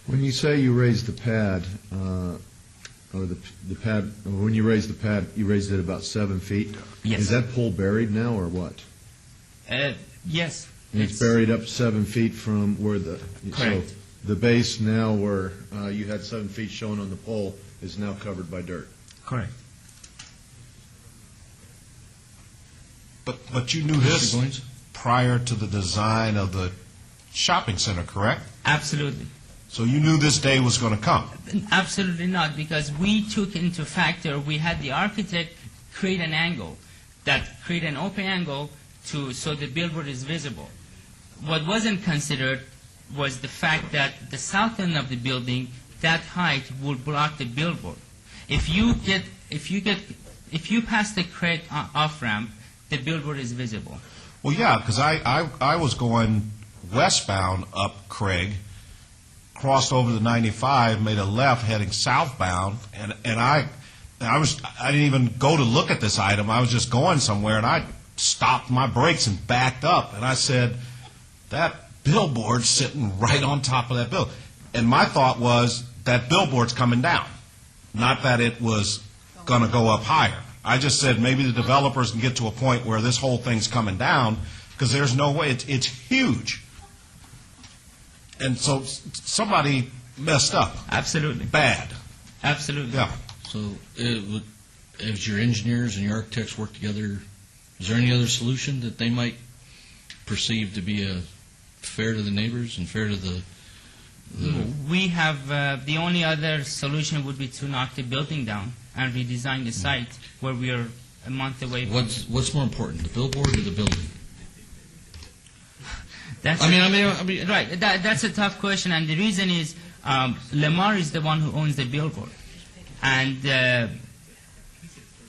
When you say you raised the pad, or the pad, when you raised the pad, you raised it about 7 feet? Yes. Is that pole buried now, or what? Yes. And it's buried up 7 feet from where the... Correct. So the base now where you had 7 feet shown on the pole is now covered by dirt? Correct. But you knew this prior to the design of the shopping center, correct? Absolutely. So you knew this day was going to come? Absolutely not, because we took into factor, we had the architect create an angle, create an open angle so the billboard is visible. What wasn't considered was the fact that the south end of the building, that height will block the billboard. If you pass the Craig off ramp, the billboard is visible. Well, yeah, because I was going westbound up Craig, crossed over the 95, made a left heading southbound, and I didn't even go to look at this item. I was just going somewhere, and I stopped my brakes and backed up, and I said, that billboard's sitting right on top of that building. And my thought was, that billboard's coming down, not that it was going to go up higher. I just said maybe the developers can get to a point where this whole thing's coming down, because there's no way. It's huge. And so somebody messed up. Absolutely. Bad. Absolutely. Yeah. So as your engineers and your architects work together, is there any other solution that they might perceive to be fair to the neighbors and fair to the... We have, the only other solution would be to knock the building down and redesign the site where we are a month away from What's more important, the billboard or the building? That's a tough question, and the reason is Lamar is the one who owns the billboard, and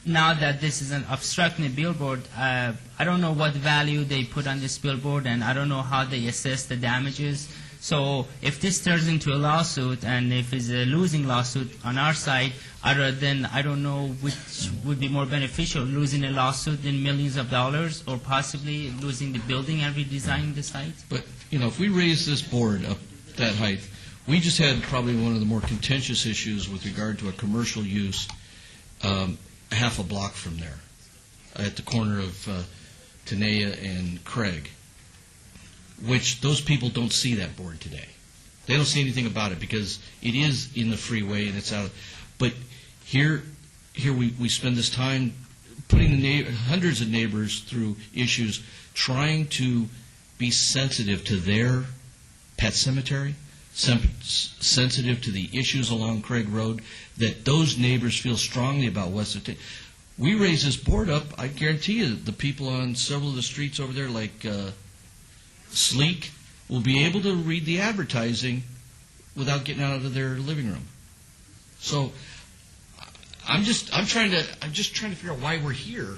now that this is an obstructing billboard, I don't know what value they put on this billboard, and I don't know how they assess the damages. So if this turns into a lawsuit, and if it's a losing lawsuit on our side, other than I don't know which would be more beneficial, losing a lawsuit in millions of dollars, or possibly losing the building and redesigning the site. But, if we raise this board up that height, we just had probably one of the more contentious issues with regard to a commercial use half a block from there, at the corner of Tenaya and Craig, which those people don't see that board today. They don't see anything about it because it is in the freeway and it's out. But here we spend this time putting hundreds of neighbors through issues, trying to be sensitive to their pet cemetery, sensitive to the issues along Craig Road, that those neighbors feel strongly about West of Tenaya. We raise this board up, I guarantee you the people on several of the streets over there, like Sleek, will be able to read the advertising without getting out of their living room. So I'm just trying to figure out why we're here,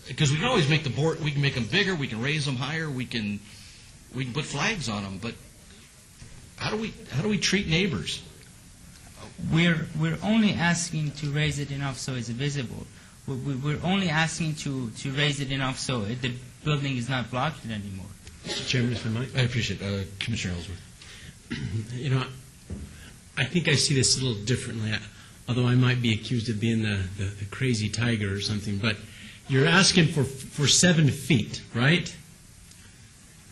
because we can always make the board, we can make them bigger, we can raise them higher, we can put flags on them, but how do we treat neighbors? We're only asking to raise it enough so it's visible. We're only asking to raise it enough so the building is not blocked anymore. Mr. Chairman, if I might. I appreciate it. Commissioner Ellsworth. I think I see this a little differently, although I might be accused of being the crazy tiger or something, but you're asking for 7 feet, right?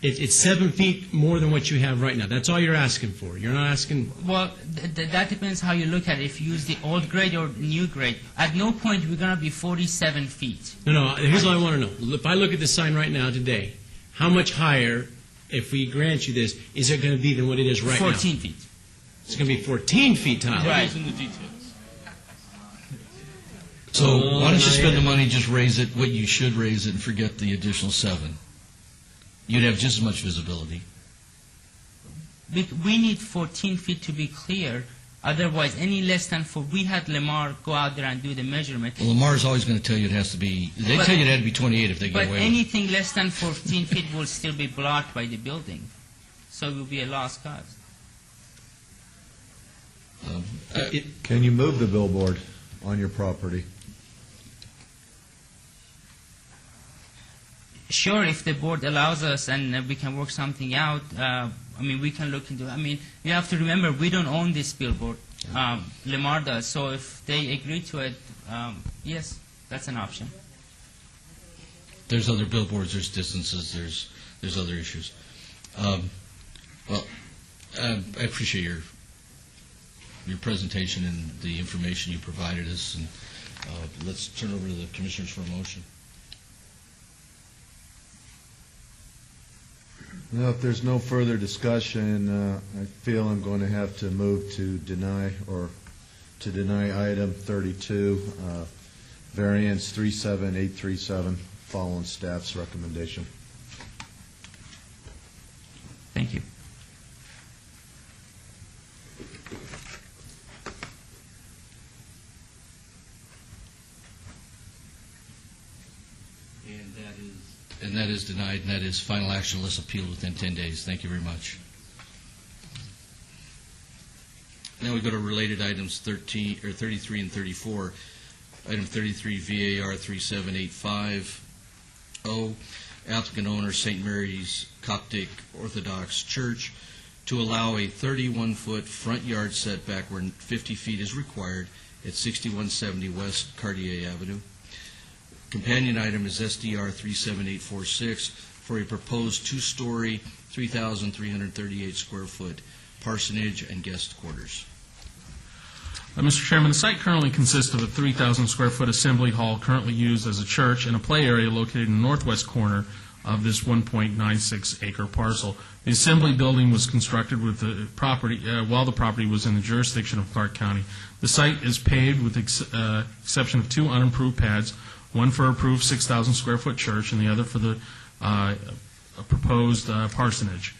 It's 7 feet more than what you have right now. That's all you're asking for. You're not asking... Well, that depends how you look at it. If you use the old grade or new grade. At no point we're going to be 47 feet. No, here's what I want to know. If I look at the sign right now today, how much higher, if we grant you this, is it going to be than what it is right 14 now? feet. It's going to be 14 feet tall. Right. In the details. So why don't you spend the money, just raise it what you should raise it, and forget the additional 7? You'd have just as much visibility. We need 14 feet to be clear Otherwise, any less than 4, we had Lamar go out there and do the measurement. Well, Lamar's always going to tell you it has to be, they tell you it had to be 28 if they get But away with it. anything less than 14 feet will still be blocked by the building. So it will be a lost cause. Can you move the billboard on your property? Sure, if the board allows us and we can work something out, we can look into it. You have to remember, we don't own this billboard. Lamar does. So if they agree to it, yes, that's an option. There's other billboards, there's distances, there's other issues. Well, I appreciate your presentation and the information you provided us, and let's turn over to the commissioners for a motion. Now, if there's no further discussion, I feel I'm going to have to move to deny item 32, variance 37837, following staff's recommendation. Thank you. And that is denied, and that is final action unless appealed within 10 days. Thank you very much. Now we go to related items 33 and 34. Item 33, VAR 3785. Applicant owner St. Mary's Coptic Orthodox Church to allow a 31-foot front yard setback where 50 feet is required at 6170 West Cartier Avenue. Companion item is SDR 37846 for a proposed two-story, 3,338 square foot parsonage and guest quarters. Mr. Chairman, the site currently consists of a 3,000 square foot assembly hall currently used as a church and a play area located in the northwest corner of this 1.96 acre parcel. The assembly building was constructed with the property while the property was in the jurisdiction of Clark County. The site is paved with the exception of 2 unimproved pads, one for approved 6,000 square foot church and the other for the proposed parsonage.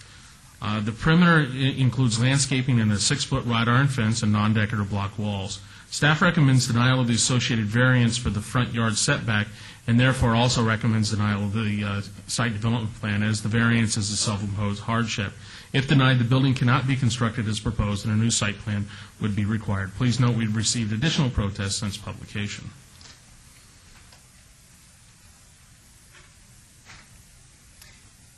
The perimeter includes landscaping and a 6-foot wrought iron fence and non-decorative block walls. Staff recommends denial of the associated variance for the front yard setback and therefore also recommends denial of the site development plan as the variance is a self-imposed hardship. If denied, the building cannot be constructed as proposed and a new site plan would be required. Please note we've received additional protests since publication.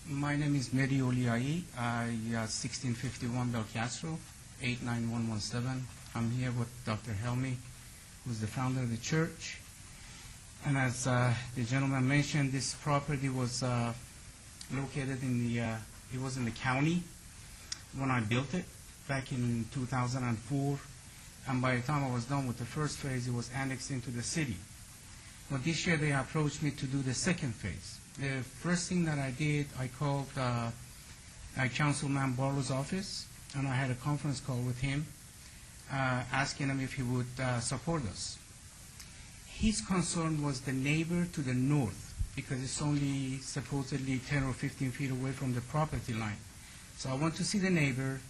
My name is Mehdi Oliai. 1651 Del Castro, 89117. I'm here with Dr. Helmy, who's the founder of the church. And as the gentleman mentioned, this property was located it was in the county when I built it back in 2004. And by the time I was done with the first phase, it was annexed into the city. Well, this year they approached me to do the second phase. The first thing that I did, I called Councilman Barlow's office, and I had a conference call with him, asking him if he would support us. His concern was the neighbor to the north, because it's only supposedly 10 or 15 feet away from the property line. So I went to see the neighbor.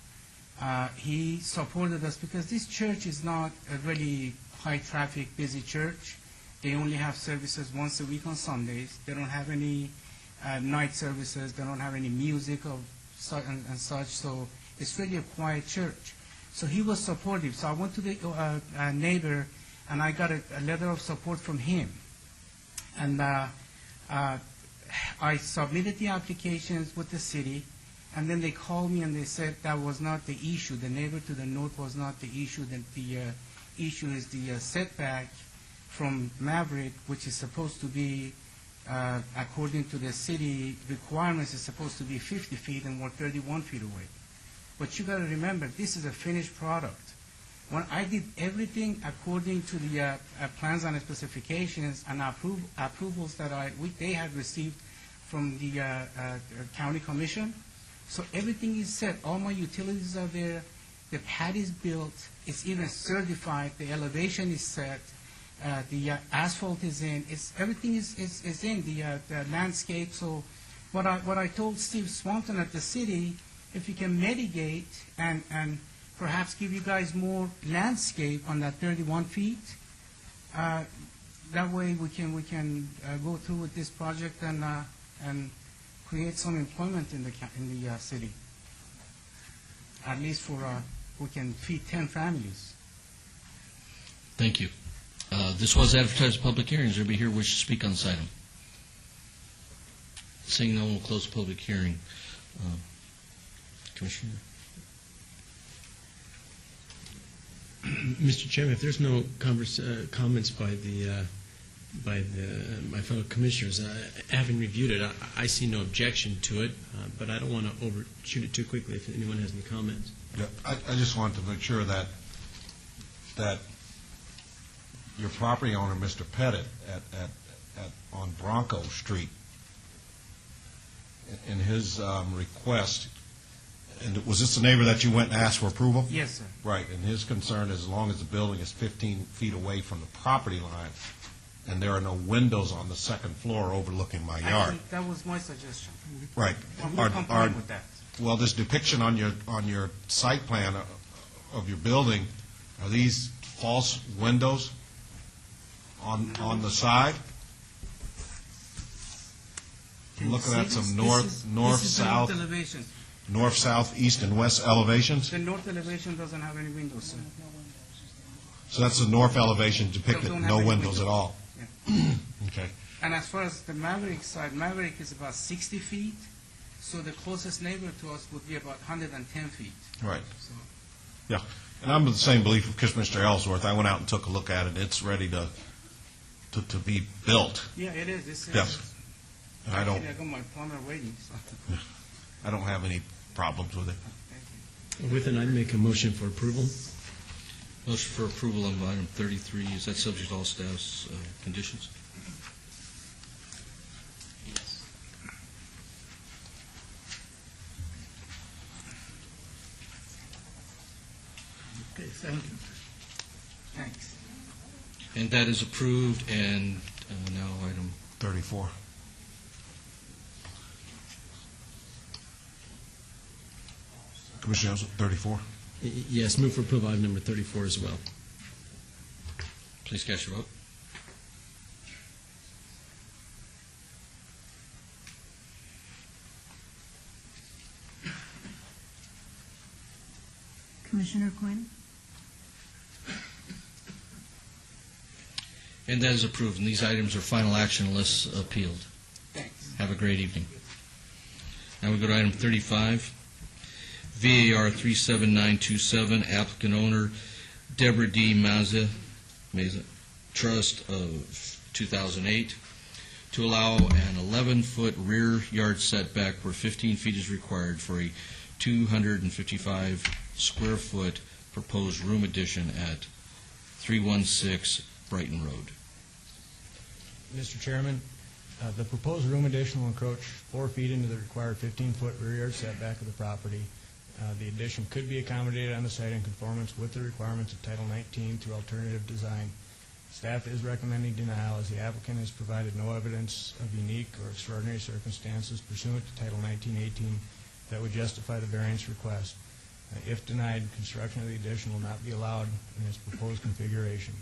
He supported us because this church is not a really high-traffic, busy church. They only have services once a week on Sundays. They don't have any night services. They don't have any music and such. So it's really a quiet church. So he was supportive. So I went to the neighbor, and I got a letter of support from him. And I submitted the applications with the city, and then they called me and they said that was not the issue. The neighbor to the north was not the issue. The issue is the setback from Maverick, which is supposed to be, according to the city requirements, is supposed to be 50 feet and we're 31 feet away. But you got to remember, this is a finished product. When I did everything according to the plans and specifications and approvals that they had received from the county commission, so everything is set. All my utilities are there. The pad is built. It's even certified. The elevation is set. The asphalt is in. Everything is in the landscape. So what I told Steve Swanton at the city, if you can mitigate and perhaps give you guys more landscape on that 31 feet. That way we can go through with this project and create some employment in the city. At least we can feed 10 families. Thank you. This was advertised as a public hearing. Is there anybody here wish to speak on this item? Seeing no one, will close the public hearing. Commissioner? Mr. Chairman, if there's no comments by my fellow commissioners, having reviewed it, I see no objection to it, but I don't want to overshoot it too quickly if anyone has any comments. Yeah, I just want to make sure that your property owner, Mr. Pettit, on Bronco Street, in his request, and was this the neighbor that you went and asked for approval? Yes, sir. Right, and his concern is as long as the building is 15 feet away from the property line, and there are no windows on the second floor overlooking my yard. I think that was my suggestion. Right. I'm compliant with that. Well, this depiction on your site plan of your building, are these false windows on the side? I'm looking at some north, south, elevation. north, south, east, and west elevations. The north elevation doesn't have any windows, sir. So that's the north elevation depicted, Don't have no any windows at all. Yeah. Okay. And as far as the Maverick side, Maverick is about 60 feet, so the closest neighbor to us would be about 110 feet. Right. So, Yeah. And I'm of the same belief of Mr. Ellsworth. I went out and took a look at it. It's ready to be built. yeah, it is. It's, Yes. And I actually, I got my plumber waiting. So. I don't have any problems with it. With it, I'd make a motion for approval. Motion for approval on item 33, is that subject to all staff's conditions? Okay, thank you. Thanks. And that is approved, and now item 34. Commissioner Ellsworth, 34. Yes, move for approval item number 34 as well. Please cast your vote. Commissioner Quinn? And that is approved, and these items are final action unless appealed. Thanks. Have a great evening. Now we go to item 35, VAR 37927, applicant owner Deborah D. Maza, Trust of 2008, to allow an 11-foot rear yard setback where 15 feet is required for a 255-square-foot proposed room addition at 316 Brighton Road. Mr. Chairman, the proposed room addition will encroach 4 feet into the required 15-foot rear yard setback of the property. The addition could be accommodated on the site in conformance with the requirements of Title 19 through alternative design. Staff is recommending denial as the applicant has provided no evidence of unique or extraordinary circumstances pursuant to Title 1918 that would justify the variance request. If denied, construction of the addition will not be allowed in its proposed configuration.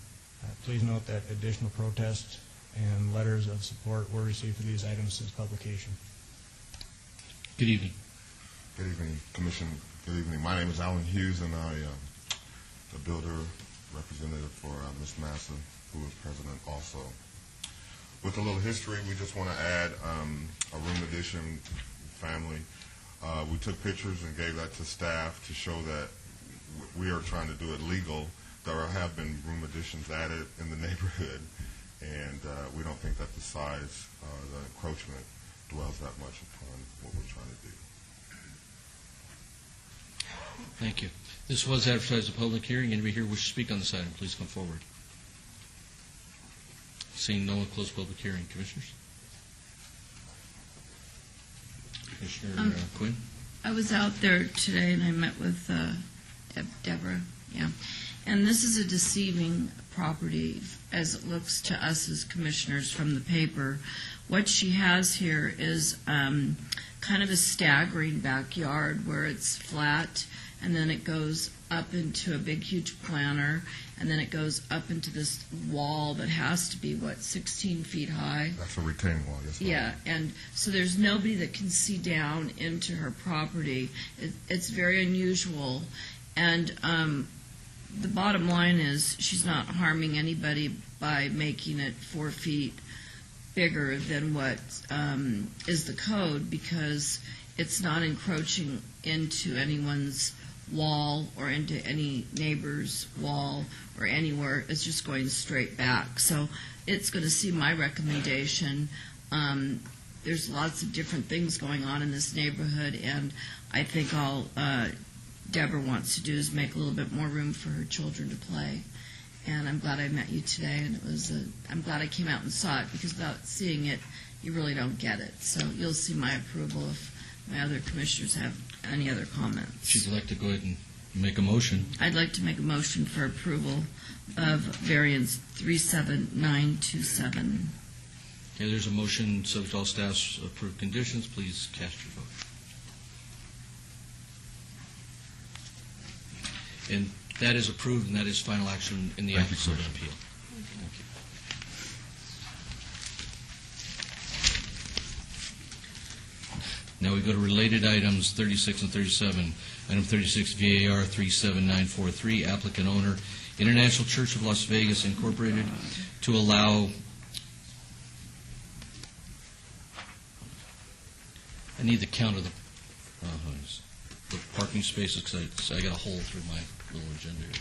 Please note that additional protests and letters of support were received for these items since publication. Good evening. Good evening, Commission. Good evening. My name is Alan Hughes, and I am the builder representative for Ms. Massa, who is president also. With a little history, we just want to add a room addition family. We took pictures and gave that to staff to show that we are trying to do it legal. There have been room additions added in the neighborhood, and we don't think that the size, the encroachment, dwells that much upon what we're trying to do. Thank you. This was advertised as a public hearing. Anybody here wish to speak on this item, please come forward. Seeing no one, close public hearing. Commissioners? Commissioner Quinn? I was out there today and I met with Deborah, yeah. And this is a deceiving property as it looks to us as commissioners from the paper. What she has here is kind of a staggering backyard where it's flat and then it goes up into a big, huge planter, and then it goes up into this wall that has to be, 16 feet high? That's a retaining wall, yes, ma'am. Yeah, and so there's nobody that can see down into her property. It's very unusual, and the bottom line is she's not harming anybody by making it 4 feet bigger than what is the code, because it's not encroaching into anyone's wall or into any neighbor's wall or anywhere. It's just going straight back. So it's going to see my recommendation. There's lots of different things going on in this neighborhood, and I think all Deborah wants to do is make a little bit more room for her children to play. And I'm glad I met you today, and I'm glad I came out and saw it, because without seeing it, you really don't get it. So you'll see my approval if my other commissioners have any other comments. If you'd like to go ahead and make a motion. I'd like to make a motion for approval of variance 37927. Okay, there's a motion subject to all staff's approved conditions. Please cast your vote. And that is approved, and that is final action in the absence of an appeal. Thank you. Now we go to related items 36 and 37. Item 36, VAR 37943, applicant owner, International Church of Las Vegas Incorporated, to allow, I need the count of the parking spaces, because I got a hole through my little agenda here.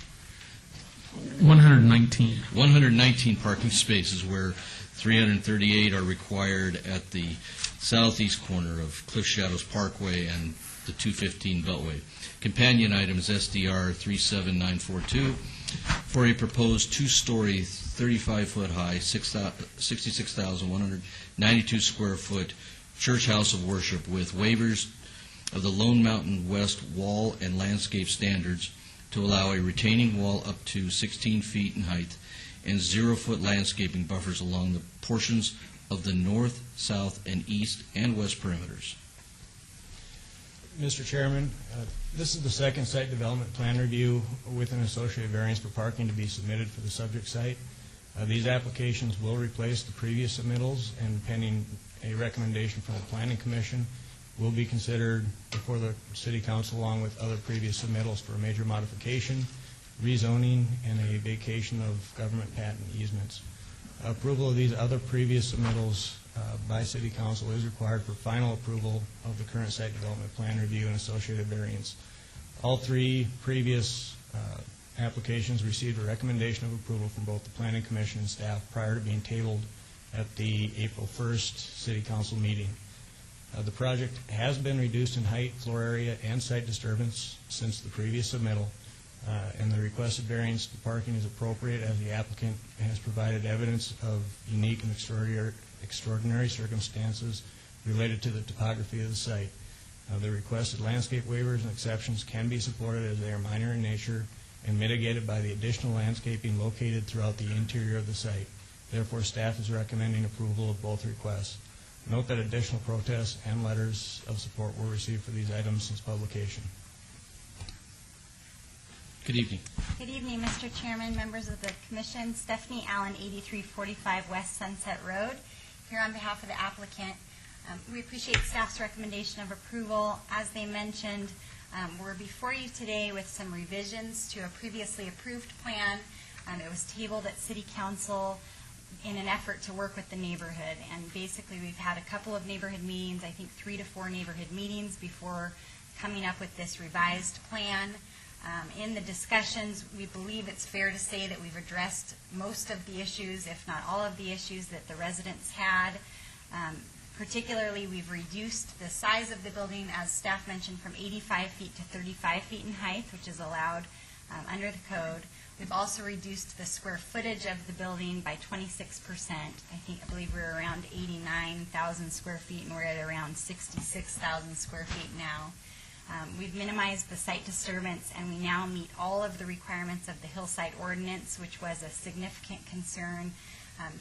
119. 119 parking spaces, where 338 are required at the southeast corner of Cliff Shadows Parkway and the 215 Beltway. Companion item is SDR 37942 for a proposed two-story, 35-foot high, 66,192 square foot church house of worship with waivers of the Lone Mountain West wall and landscape standards to allow a retaining wall up to 16 feet in height and 0-foot landscaping buffers along the portions of the north, south, and east and west perimeters. Mr. Chairman, this is the second site development plan review with an associated variance for parking to be submitted for the subject site. These applications will replace the previous submittals, and pending a recommendation from the Planning Commission, will be considered before the City Council along with other previous submittals for a major modification, rezoning, and a vacation of government patent easements. Approval of these other previous submittals by City Council is required for final approval of the current site development plan review and associated variance. All three previous applications received a recommendation of approval from both the Planning Commission and staff prior to being tabled at the April 1st City Council meeting. The project has been reduced in height, floor area, and site disturbance since the previous submittal, and the requested variance to parking is appropriate as the applicant has provided evidence of unique and extraordinary circumstances related to the topography of the site. The requested landscape waivers and exceptions can be supported as they are minor in nature and mitigated by the additional landscaping located throughout the interior of the site. Therefore, staff is recommending approval of both requests. Note that additional protests and letters of support were received for these items since publication. Good evening. Good evening, Mr. Chairman, members of the Commission. Stephanie Allen, 8345 West Sunset Road, here on behalf of the applicant. We appreciate staff's recommendation of approval. As they mentioned, we're before you today with some revisions to a previously approved plan. It was tabled at City Council in an effort to work with the neighborhood. And basically, we've had a couple of neighborhood meetings, I think 3 to 4 neighborhood meetings before coming up with this revised plan. In the discussions, we believe it's fair to say that we've addressed most of the issues, if not all of the issues that the residents had. Particularly, we've reduced the size of the building, as staff mentioned, from 85 feet to 35 feet in height, which is allowed under the code. We've also reduced the square footage of the building by 26%. I believe we're around 89,000 square feet, and we're at around 66,000 square feet now. We've minimized the site disturbance, and we now meet all of the requirements of the Hillside Ordinance, which was a significant concern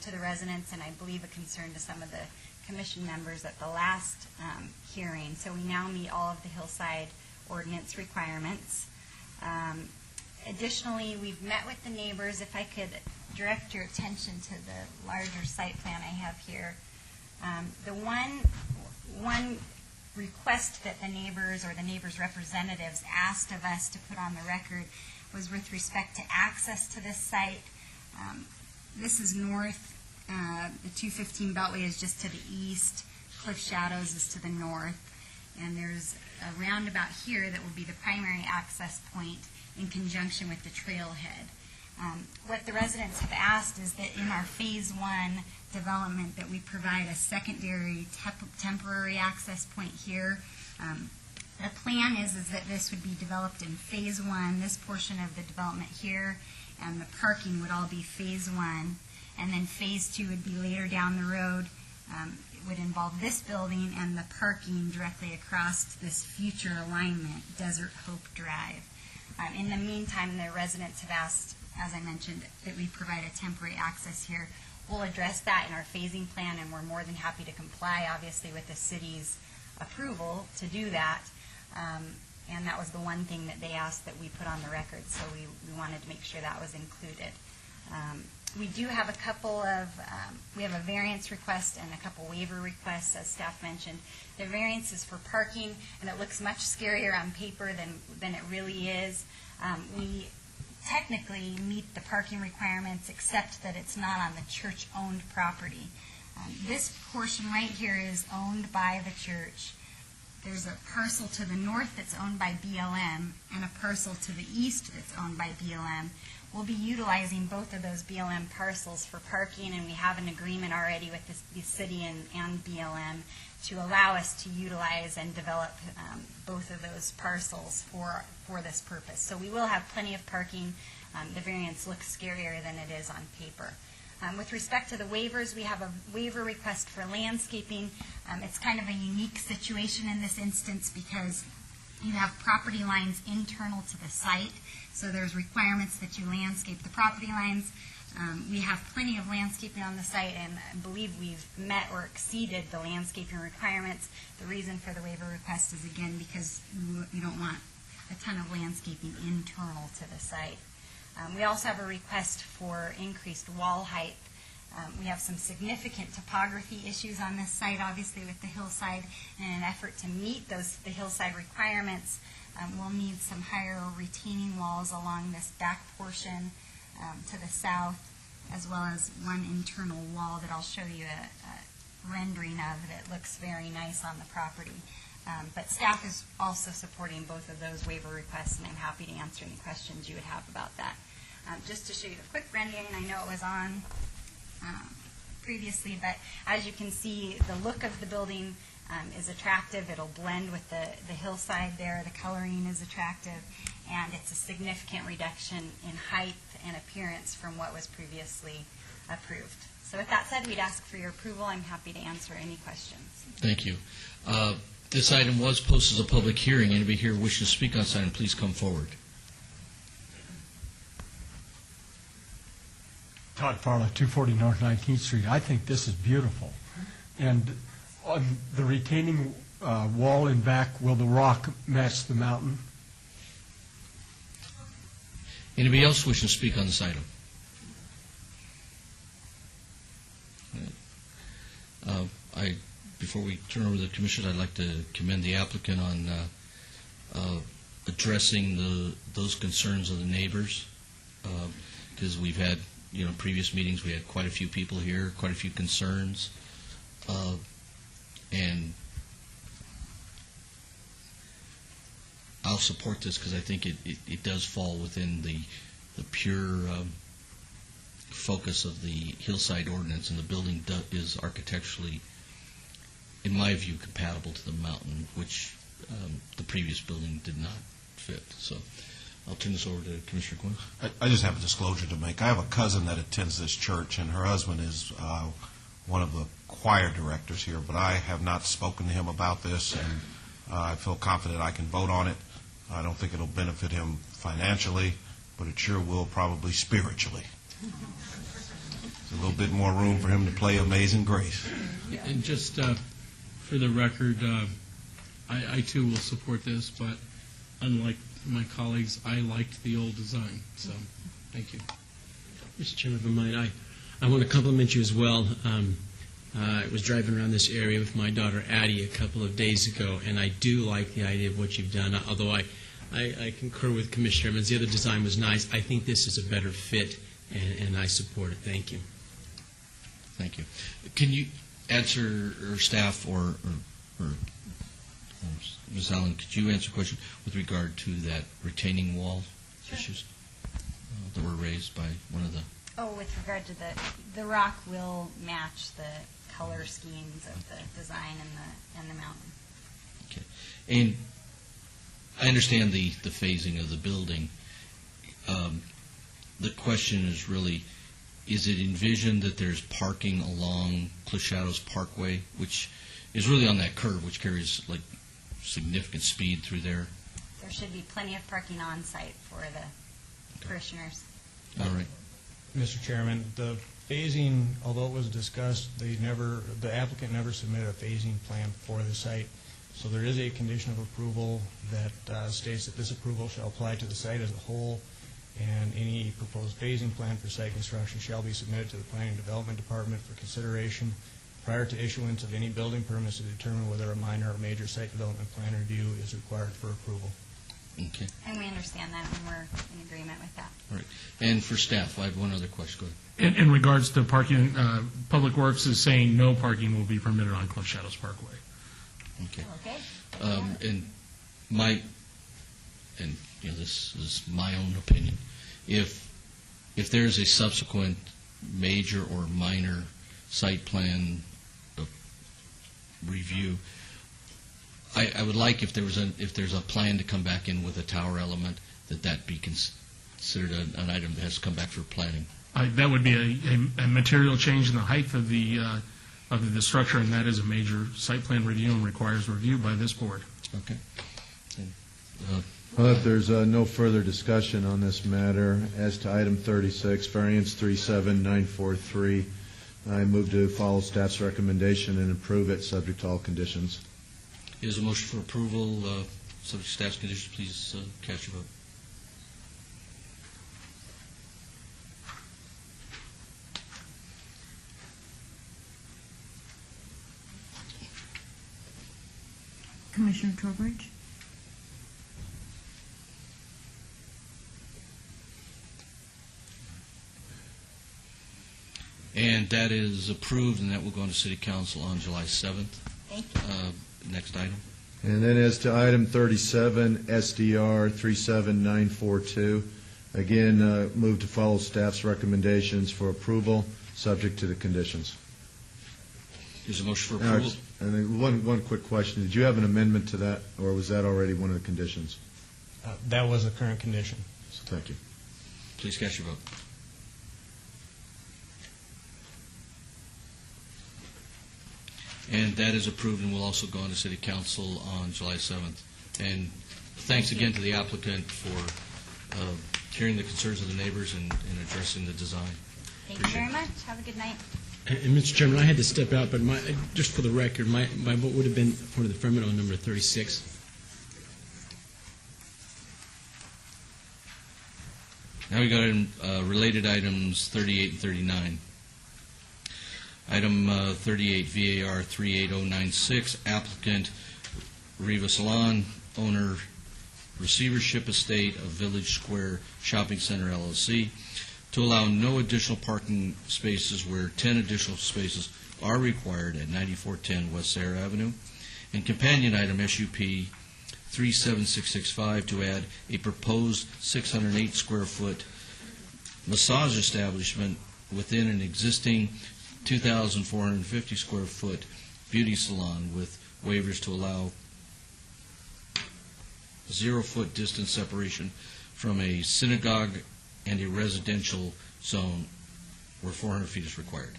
to the residents, and I believe a concern to some of the Commission members at the last hearing. So we now meet all of the Hillside ordinance requirements. Additionally, we've met with the neighbors. If I could direct your attention to the larger site plan I have here. The one request that the neighbors or the neighbors' representatives asked of us to put on the record was with respect to access to this site. This is north. The 215 Beltway is just to the east. Cliff Shadows is to the north. And there's a roundabout here that will be the primary access point in conjunction with the trailhead. What the residents have asked is that in our Phase 1 development that we provide a secondary temporary access point here. The plan is that this would be developed in Phase 1, this portion of the development here, and the parking would all be Phase 1. And then Phase 2 would be later down the road. It would involve this building and the parking directly across this future alignment, Desert Hope Drive. In the meantime, the residents have asked, as I mentioned, that we provide a temporary access here. We'll address that in our phasing plan, and we're more than happy to comply, obviously, with the city's approval to do that. And that was the one thing that they asked that we put on the record, so we wanted to make sure that was included. We do have a couple of, we have a variance request and a couple waiver requests, as staff mentioned. The variance is for parking, and it looks much scarier on paper than it really is. We technically meet the parking requirements, except that it's not on the church-owned property. This portion right here is owned by the church. There's a parcel to the north that's owned by BLM and a parcel to the east that's owned by BLM. We'll be utilizing both of those BLM parcels for parking, and we have an agreement already with the city and BLM to allow us to utilize and develop both of those parcels for this purpose. So we will have plenty of parking. The variance looks scarier than it is on paper. With respect to the waivers, we have a waiver request for landscaping. It's kind of a unique situation in this instance because you have property lines internal to the site, so there's requirements that you landscape the property lines. We have plenty of landscaping on the site, and I believe we've met or exceeded the landscaping requirements. The reason for the waiver request is, again, because you don't want a ton of landscaping internal to the site. We also have a request for increased wall height. We have some significant topography issues on this site, obviously with the hillside. In an effort to meet the hillside requirements, we'll need some higher retaining walls along this back portion to the south, as well as one internal wall that I'll show you a rendering of that looks very nice on the property. But staff is also supporting both of those waiver requests, and I'm happy to answer any questions you would have about that. Just to show you the quick rendering, I know it was on previously, but as you can see, the look of the building is attractive. It'll blend with the hillside there. The coloring is attractive, and it's a significant reduction in height and appearance from what was previously approved. So with that said, we'd ask for your approval. I'm happy to answer any questions. Thank you. This item was posted as a public hearing. Anybody here wishing to speak on this item, please come forward. Todd Farley, 240 North 19th Street. I think this is beautiful. And on the retaining wall in back, will the rock match the mountain? Anybody else wishing to speak on this item? Before we turn over to the commissioners, I'd like to commend the applicant on addressing those concerns of the neighbors, because we've had, previous meetings, we had quite a few people here, quite a few concerns, and I'll support this because I think it does fall within the pure focus of the hillside ordinance, and the building is architecturally, in my view, compatible to the mountain, which the previous building did not fit. So I'll turn this over to Commissioner Quinn. I just have a disclosure to make. I have a cousin that attends this church, and her husband is one of the choir directors here, but I have not spoken to him about this, and I feel confident I can vote on it. I don't think it'll benefit him financially, but it sure will probably spiritually. There's a little bit more room for him to play Amazing Grace. And just for the record, I too will support this, but unlike my colleagues, I liked the old design, so, thank you. Mr. Chairman, if I might, I want to compliment you as well. I was driving around this area with my daughter Addie a couple of days ago, and I do like the idea of what you've done, although I concur with Commissioner Evans. The other design was nice. I think this is a better fit, and I support it. Thank you. Thank you. Can you answer, or staff, or Ms. Allen, could you answer a question with regard to that retaining wall issues that were raised by one of the... Oh, with regard to the rock will match the color schemes of the design and the mountain. Okay. And I understand the phasing of the building. The question is really, is it envisioned that there's parking along Cliff Shadows Parkway, which is really on that curve, which carries like significant speed through there? There should be plenty of parking on site for the parishioners. All right. Mr. Chairman, the phasing, although it was discussed, the applicant never submitted a phasing plan for the site. So there is a condition of approval that states that this approval shall apply to the site as a whole, and any proposed phasing plan for site construction shall be submitted to the Planning and Development Department for consideration prior to issuance of any building permits to determine whether a minor or major site development plan review is required for approval. Okay. And we understand that, and we're in agreement with that. All right. And for staff, I have one other question. Go ahead. In regards to parking, Public Works is saying no parking will be permitted on Cliff Shadows Parkway. Okay. Okay. And this is my own opinion. If there is a subsequent major or minor site plan review, I would like if there's a plan to come back in with a tower element, that be considered an item that has to come back for planning. That would be a material change in the height of the structure, and that is a major site plan review and requires review by this board. Okay. Well, if there's no further discussion on this matter, as to item 36, variance 37943, I move to follow staff's recommendation and approve it subject to all conditions. Is a motion for approval subject to staff's conditions? Please cast your vote. Commissioner Trowbridge? And that is approved, and that will go into City Council on July 7th. Thank you. Next item. And then as to item 37, SDR 37942, again, move to follow staff's recommendations for approval, subject to the conditions. Is a motion for approval? And then one quick question. Did you have an amendment to that, or was that already one of the conditions? That was a current condition. Thank you. Please cast your vote. And that is approved and will also go into City Council on July 7th. And thanks again to the applicant for hearing the concerns of the neighbors and addressing the design. Thank you very much. Have a good night. And Mr. Chairman, I had to step out, but just for the record, my vote would have been for the affirmative on number 36. Now we got related items 38 and 39. Item 38, VAR 38096, applicant Riva Salon, owner Receivership Estate of Village Square Shopping Center LLC, to allow no additional parking spaces where 10 additional spaces are required at 9410 West Sarah Avenue. And companion item SUP 37665, to add a proposed 608 square foot massage establishment within an existing 2,450 square foot beauty salon with waivers to allow 0-foot distance separation from a synagogue and a residential zone where 400 feet is required.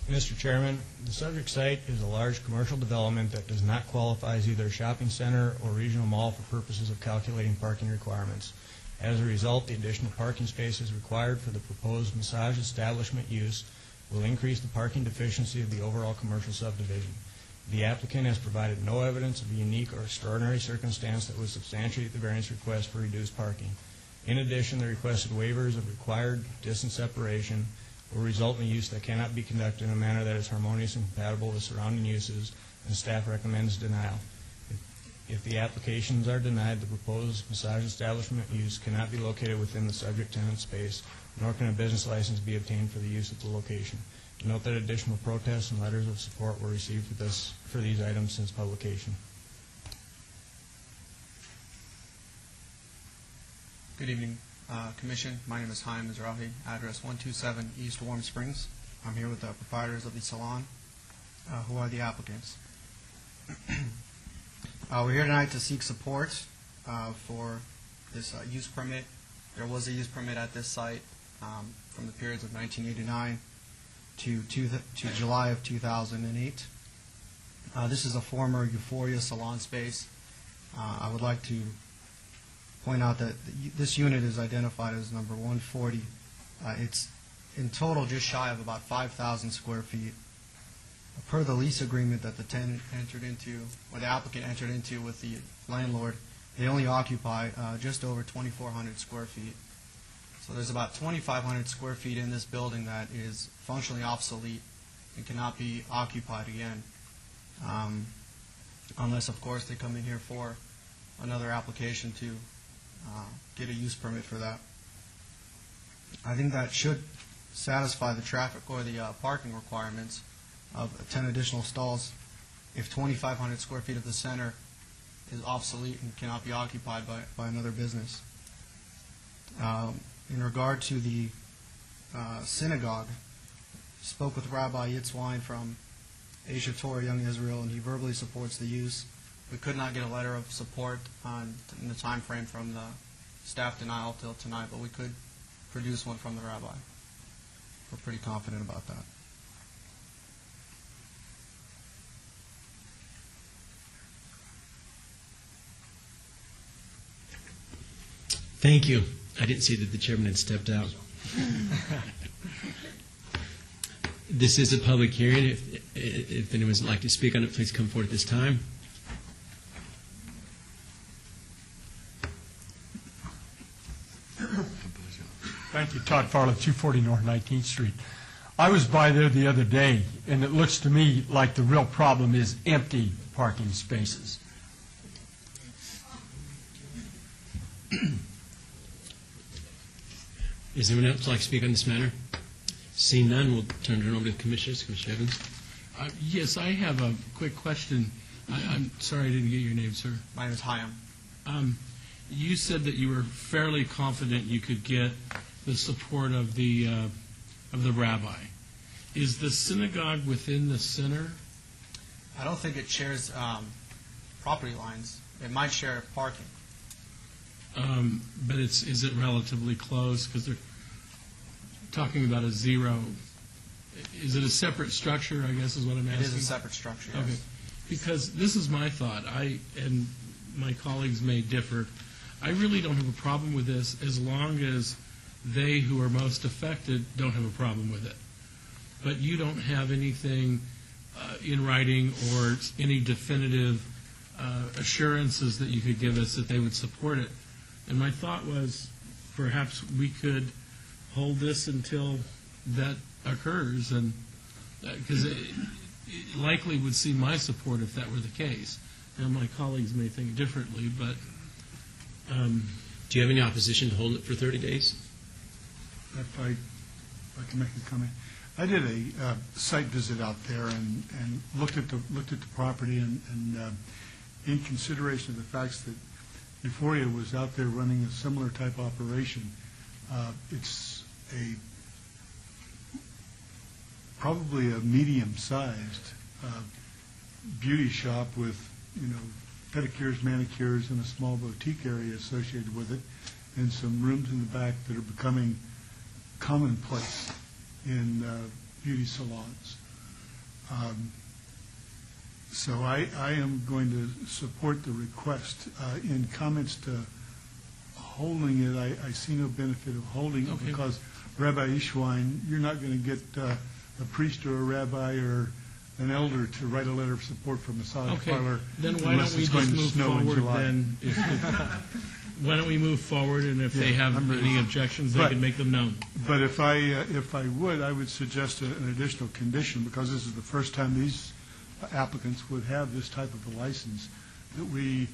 Mr. Chairman, the subject site is a large commercial development that does not qualify as either a shopping center or regional mall for purposes of calculating parking requirements. As a result, the additional parking spaces required for the proposed massage establishment use will increase the parking deficiency of the overall commercial subdivision. The applicant has provided no evidence of a unique or extraordinary circumstance that would substantiate the variance request for reduced parking. In addition, the requested waivers of required distance separation will result in a use that cannot be conducted in a manner that is harmonious and compatible with surrounding uses, and staff recommends denial. If the applications are denied, the proposed massage establishment use cannot be located within the subject tenant space, nor can a business license be obtained for the use of the location. Note that additional protests and letters of support were received for these items since publication. Good evening, Commission. My name is Chaim Mizrahi, address 127 East Warm Springs. I'm here with the proprietors of the salon, who are the applicants. We're here tonight to seek support for this use permit. There was a use permit at this site from the periods of 1989 to July of 2008. This is a former Euphoria salon space. I would like to point out that this unit is identified as number 140. It's in total just shy of about 5,000 square feet. Per the lease agreement that the tenant entered into, or the applicant entered into with the landlord, they only occupy just over 2,400 square feet. So there's about 2,500 square feet in this building that is functionally obsolete and cannot be occupied again, unless, of course, they come in here for another application to get a use permit for that. I think that should satisfy the traffic or the parking requirements of 10 additional stalls if 2,500 square feet of the center is obsolete and cannot be occupied by another business. In regard to the synagogue, spoke with Rabbi Yitzwein from Asia Torah Young Israel, and he verbally supports the use. We could not get a letter of support in the time frame from the staff denial till tonight, but we could produce one from the rabbi. We're pretty confident about that. Thank you. I didn't see that the chairman had stepped out. This is a public hearing. If anyone would like to speak on it, please come forward at this time. Thank you, Todd Farley, 240 North 19th Street. I was by there the other day, and it looks to me like the real problem is empty parking spaces. Is anyone else like to speak on this matter? Seeing none, we'll turn it over to the commissioners. Commissioner Evans. Yes, I have a quick question. I'm sorry I didn't get your name, sir. My name is Chaim. You said that you were fairly confident you could get the support of the rabbi. Is the synagogue within the center? I don't think it shares property lines. It might share parking. But is it relatively close? Because they're talking about a zero. Is it a separate structure, I guess is what I'm asking? It is a separate structure, yes. Okay. Because this is my thought. And my colleagues may differ. I really don't have a problem with this as long as they who are most affected don't have a problem with it. But you don't have anything in writing or any definitive assurances that you could give us that they would support it. And my thought was perhaps we could hold this until that occurs, and because it likely would see my support if that were the case. Now, my colleagues may think differently, but... Do you have any opposition to holding it for 30 days? If I can make a comment. I did a site visit out there and looked at the property, and in consideration of the facts that Euphoria was out there running a similar type operation, it's probably a medium-sized beauty shop with, pedicures, manicures, and a small boutique area associated with it, and some rooms in the back that are becoming commonplace in beauty salons. So I am going to support the request. In comments to holding it, I see no benefit of holding it because Rabbi Ishwein, you're not going to get a priest or a rabbi or an elder to write a letter of support for massage Okay, parlor. then why unless don't we it's going just to move snow in forward July. then? Why don't we move forward, and if they have any objections, they But- can make them known. But if I would suggest an additional condition, because this is the first time these applicants would have this type of a license, that we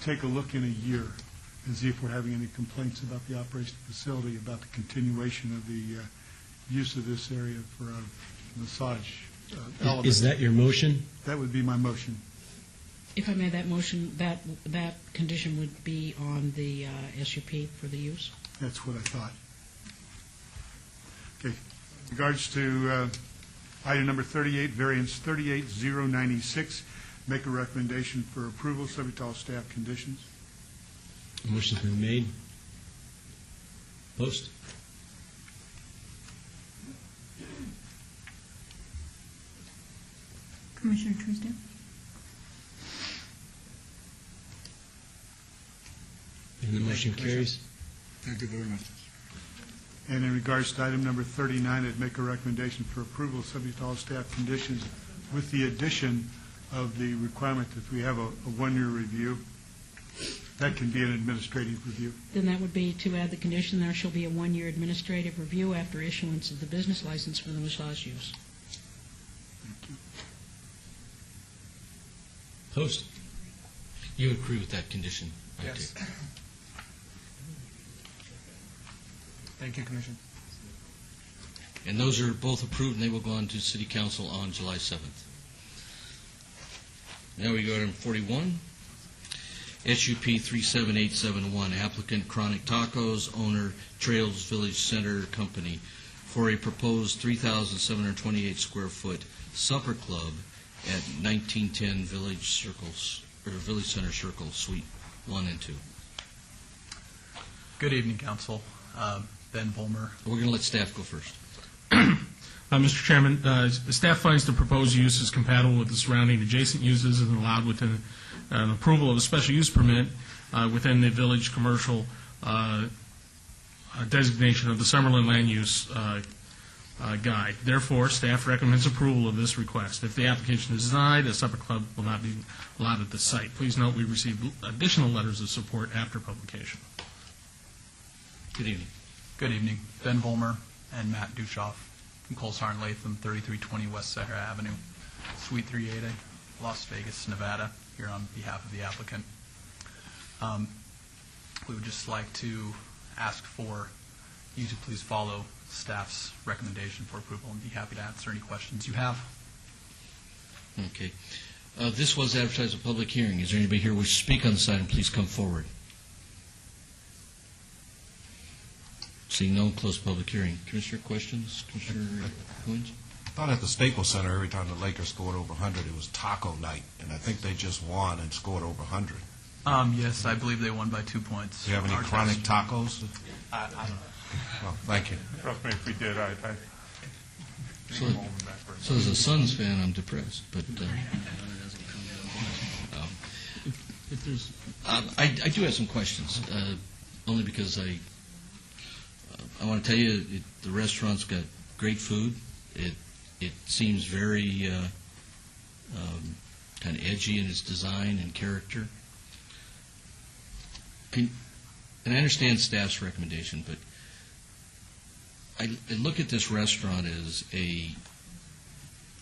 take a look in a year and see if we're having any complaints about the operation of the facility, about the continuation of the use of this area for a massage element. Is that your motion? That would be my motion. If I made that motion, that condition would be on the SUP for the use? That's what I thought. Okay. In regards to item number 38, variance 38096, make a recommendation for approval, subject to all staff conditions. Motion's been made. Post. Commissioner Truesdale? And the motion carries. Thank you very much. And in regards to item number 39, I'd make a recommendation for approval, subject to all staff conditions, with the addition of the requirement that we have a one-year review. That can be an administrative review. Then that would be to add the condition, there shall be a one-year administrative review after issuance of the business license for the massage use. Post. You agree with that condition? I Yes. take. Thank you, Commissioner. And those are both approved, and they will go on to City Council on July 7th. Now we go to item 41, SUP 37871, applicant Chronic Tacos, owner Trails Village Center Company, for a proposed 3,728 square foot supper club at 1910 Village Circles, or Village Center Circle, Suite 1 and 2. Good evening, Council. Ben Volmer. We're going to let staff go first. Mr. Chairman, staff finds the proposed use is compatible with the surrounding adjacent uses and allowed within an approval of a special use permit within the village commercial designation of the Summerlin Land Use Guide. Therefore, staff recommends approval of this request. If the application is denied, a supper club will not be allowed at the site. Please note we received additional letters of support after publication. Good evening. Good evening. Ben Volmer and Matt Dushoff from Colesar and Latham, 3320 West Sahara Avenue, Suite 380, Las Vegas, Nevada, here on behalf of the applicant. We would just like to ask for you to please follow staff's recommendation for approval and be happy to answer any questions you have. Okay. This was advertised a public hearing. Is there anybody here who wishes to speak on this item? Please come forward. Seeing no one, close public hearing. Commissioner, questions? Commissioner Coons? I thought at the Staples Center, every time the Lakers scored over 100, it was taco night, and I think they just won and scored over 100. Yes, I believe they won by 2 points. Do you have any Our chronic test. tacos? I don't know. Well, thank you. Trust me, if we did, I'd So as a Suns fan, I'm depressed. But If there's I do have some questions, only because I want to tell you the restaurant's got great food. It seems very kind of edgy in its design and character. And I understand staff's recommendation, but I look at this restaurant as a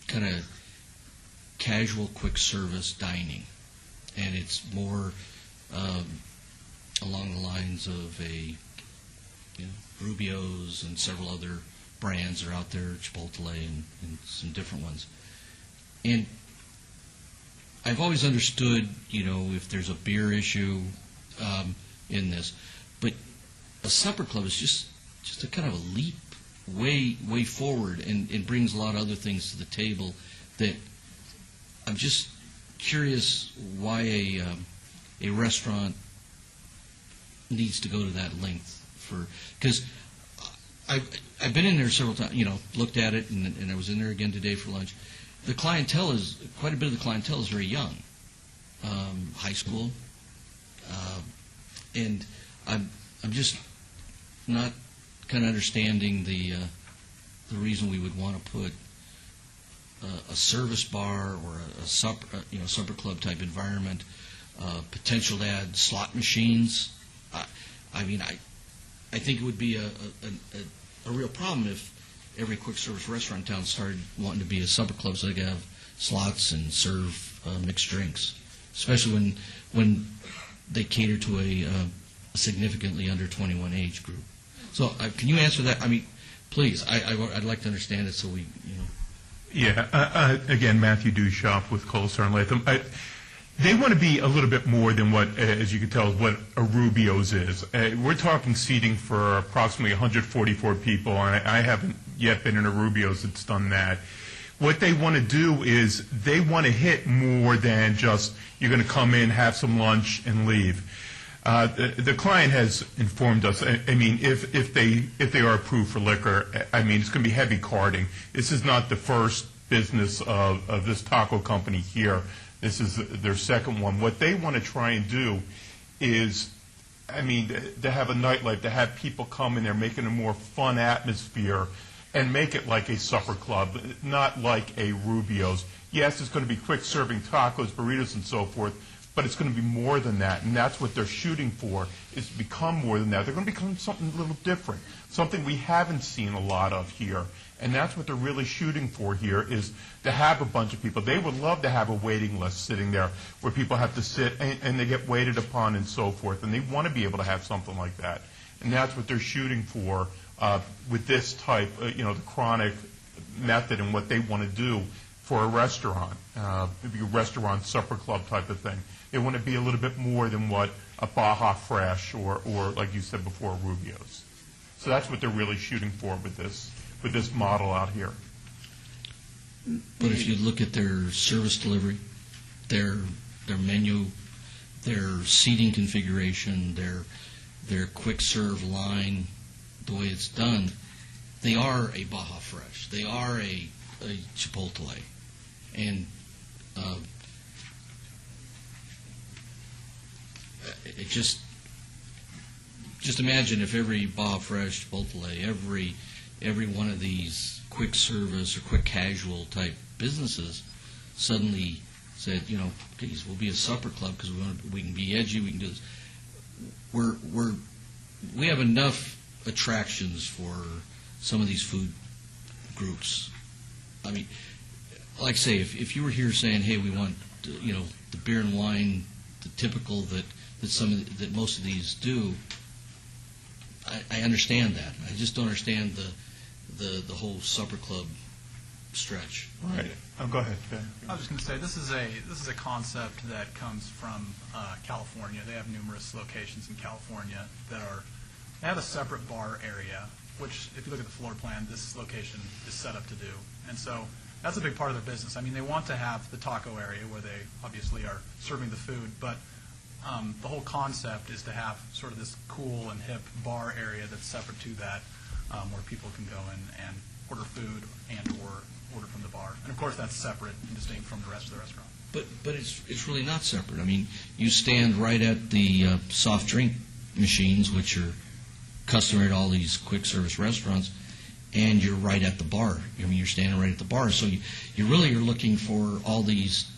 kind of casual, quick service dining, and it's more along the lines of a Rubio's and several other brands are out there, Chipotle and some different ones. And I've always understood, if there's a beer issue in this, but a supper club is just a kind of a leap way forward and brings a lot of other things to the table that I'm just curious why a restaurant needs to go to that length because I've been in there several times, looked at it, and I was in there again today for lunch. The clientele quite a bit of the clientele is very young, high school, and I'm just not kind of understanding the reason we would want to put a service bar or a supper club type environment, potential to add slot machines. I think it would be a real problem if every quick service restaurant in town started wanting to be a supper club so they could have slots and serve mixed drinks, especially when they cater to a significantly under 21 age group. So can you answer that? I mean, please, I'd like to understand it so we, Yeah, again, Matthew Dushoff with Colsar and Latham. They want to be a little bit more than what, as you can tell, what a Rubio's is. We're talking seating for approximately 144 people, and I haven't yet been in a Rubio's that's done that. What they want to do is they want to hit more than just you're going to come in, have some lunch, and leave. The client has informed us. I mean, if they are approved for liquor, I mean, it's going to be heavy carding. This is not the first business of this taco company here. This is their second one. What they want to try and do is, I mean, to have a nightlife, to have people come in there, making a more fun atmosphere, and make it like a supper club, not like a Rubio's. Yes, it's going to be quick serving tacos, burritos, and so forth, but it's going to be more than that, and that's what they're shooting for, is to become more than that. They're going to become something a little different, something we haven't seen a lot of here, and that's what they're really shooting for here, is to have a bunch of people. They would love to have a waiting list sitting there where people have to sit and they get waited upon and so forth, and they want to be able to have something like that, and that's what they're shooting for with this type, the chronic method and what they want to do for a restaurant, maybe a restaurant supper club type of thing. They want to be a little bit more than what a Baja Fresh or like you said before, Rubio's. So that's what they're really shooting for with this model out here. But if you look at their service delivery, their menu, their seating configuration, their quick serve line, the way it's done, they are a Baja Fresh. They are a Chipotle. And it just imagine if every Baja Fresh, Chipotle, every one of these quick service or quick casual type businesses suddenly said, geez, we'll be a supper club because we can be edgy, we can do this. We have enough attractions for some of these food groups. I mean, like I say, if you were here saying, hey, we want the beer and wine, the typical that most of these do, I understand that. I just don't understand the whole supper club stretch. Right. Oh, go ahead, Ben. I was just going to say this is a concept that comes from California. They have numerous locations in California they have a separate bar area, which if you look at the floor plan, this location is set up to do. And so that's a big part of their business. I mean, they want to have the taco area where they obviously are serving the food, but the whole concept is to have sort of this cool and hip bar area that's separate to that, where people can go in and order food and or order from the bar. And of course, that's separate and distinct from the rest of the restaurant. But it's really not separate. I mean, you stand right at the soft drink machines, which are customary at all these quick service restaurants, and you're right at the bar. I mean, you're standing right at the bar. So you really are looking for all these,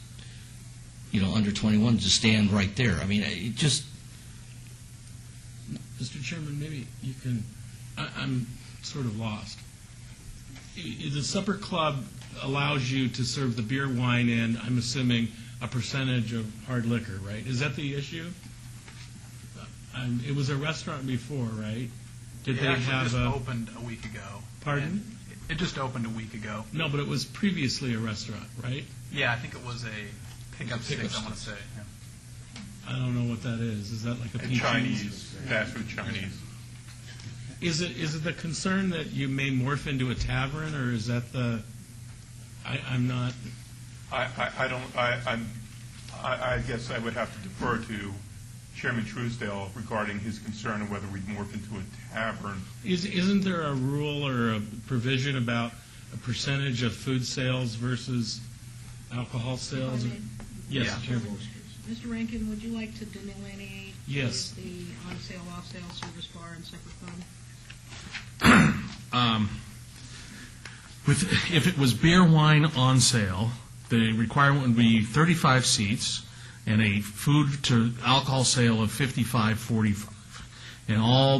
under 21 to stand right there. I mean, it just... Mr. Chairman, maybe you can... I'm sort of lost. The supper club allows you to serve the beer, wine, and I'm assuming a percentage of hard liquor, right? Is that the issue? It was a restaurant before, right? Did they have just opened a week ago. Pardon? It just opened a week ago. No, but it was previously a restaurant, right? Yeah, I think it was a pickup stick, I want to say. Yeah. I don't know what that is. Is that like a pizza? Chinese, fast food Chinese. Is it the concern that you may morph into a tavern, or is that the? I'm not. I guess I would have to defer to Chairman Truesdale regarding his concern of whether we'd morph into a tavern. Isn't there a rule or a provision about a percentage of food sales versus alcohol sales? Yes, Yeah. Chairman. Mr. Rankin, would you like to delineate Yes. the on-sale, off-sale service bar and supper club? If it was beer, wine on sale, the requirement would be 35 seats and a food to alcohol sale of 55-45. And all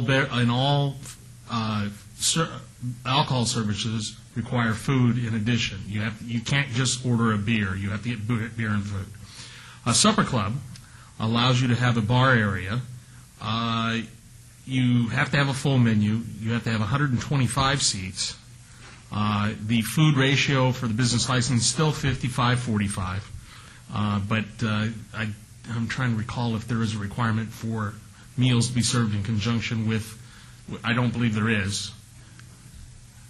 alcohol services require food in addition. You can't just order a beer. You have to get beer and food. A supper club allows you to have a bar area. You have to have a full menu. You have to have 125 seats. The food ratio for the business license is still 55-45. But I'm trying to recall if there is a requirement for meals to be served in conjunction with. I don't believe there is.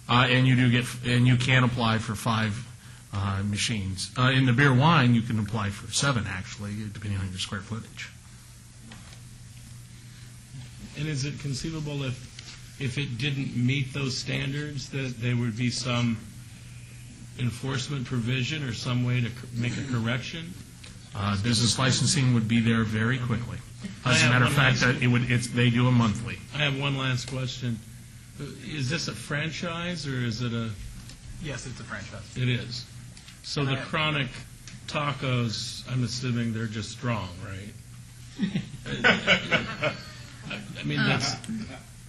And you can apply for 5 machines. In the beer wine, you can apply for 7 actually, depending on your square footage. And is it conceivable if it didn't meet those standards that there would be some enforcement provision or some way to make a correction? Business licensing would be there very quickly. As a matter of fact, they do a monthly. I have one last question. Is this a franchise or is it a... Yes, it's a franchise. It is. So the Chronic Tacos, I'm assuming they're just strong, right? I mean,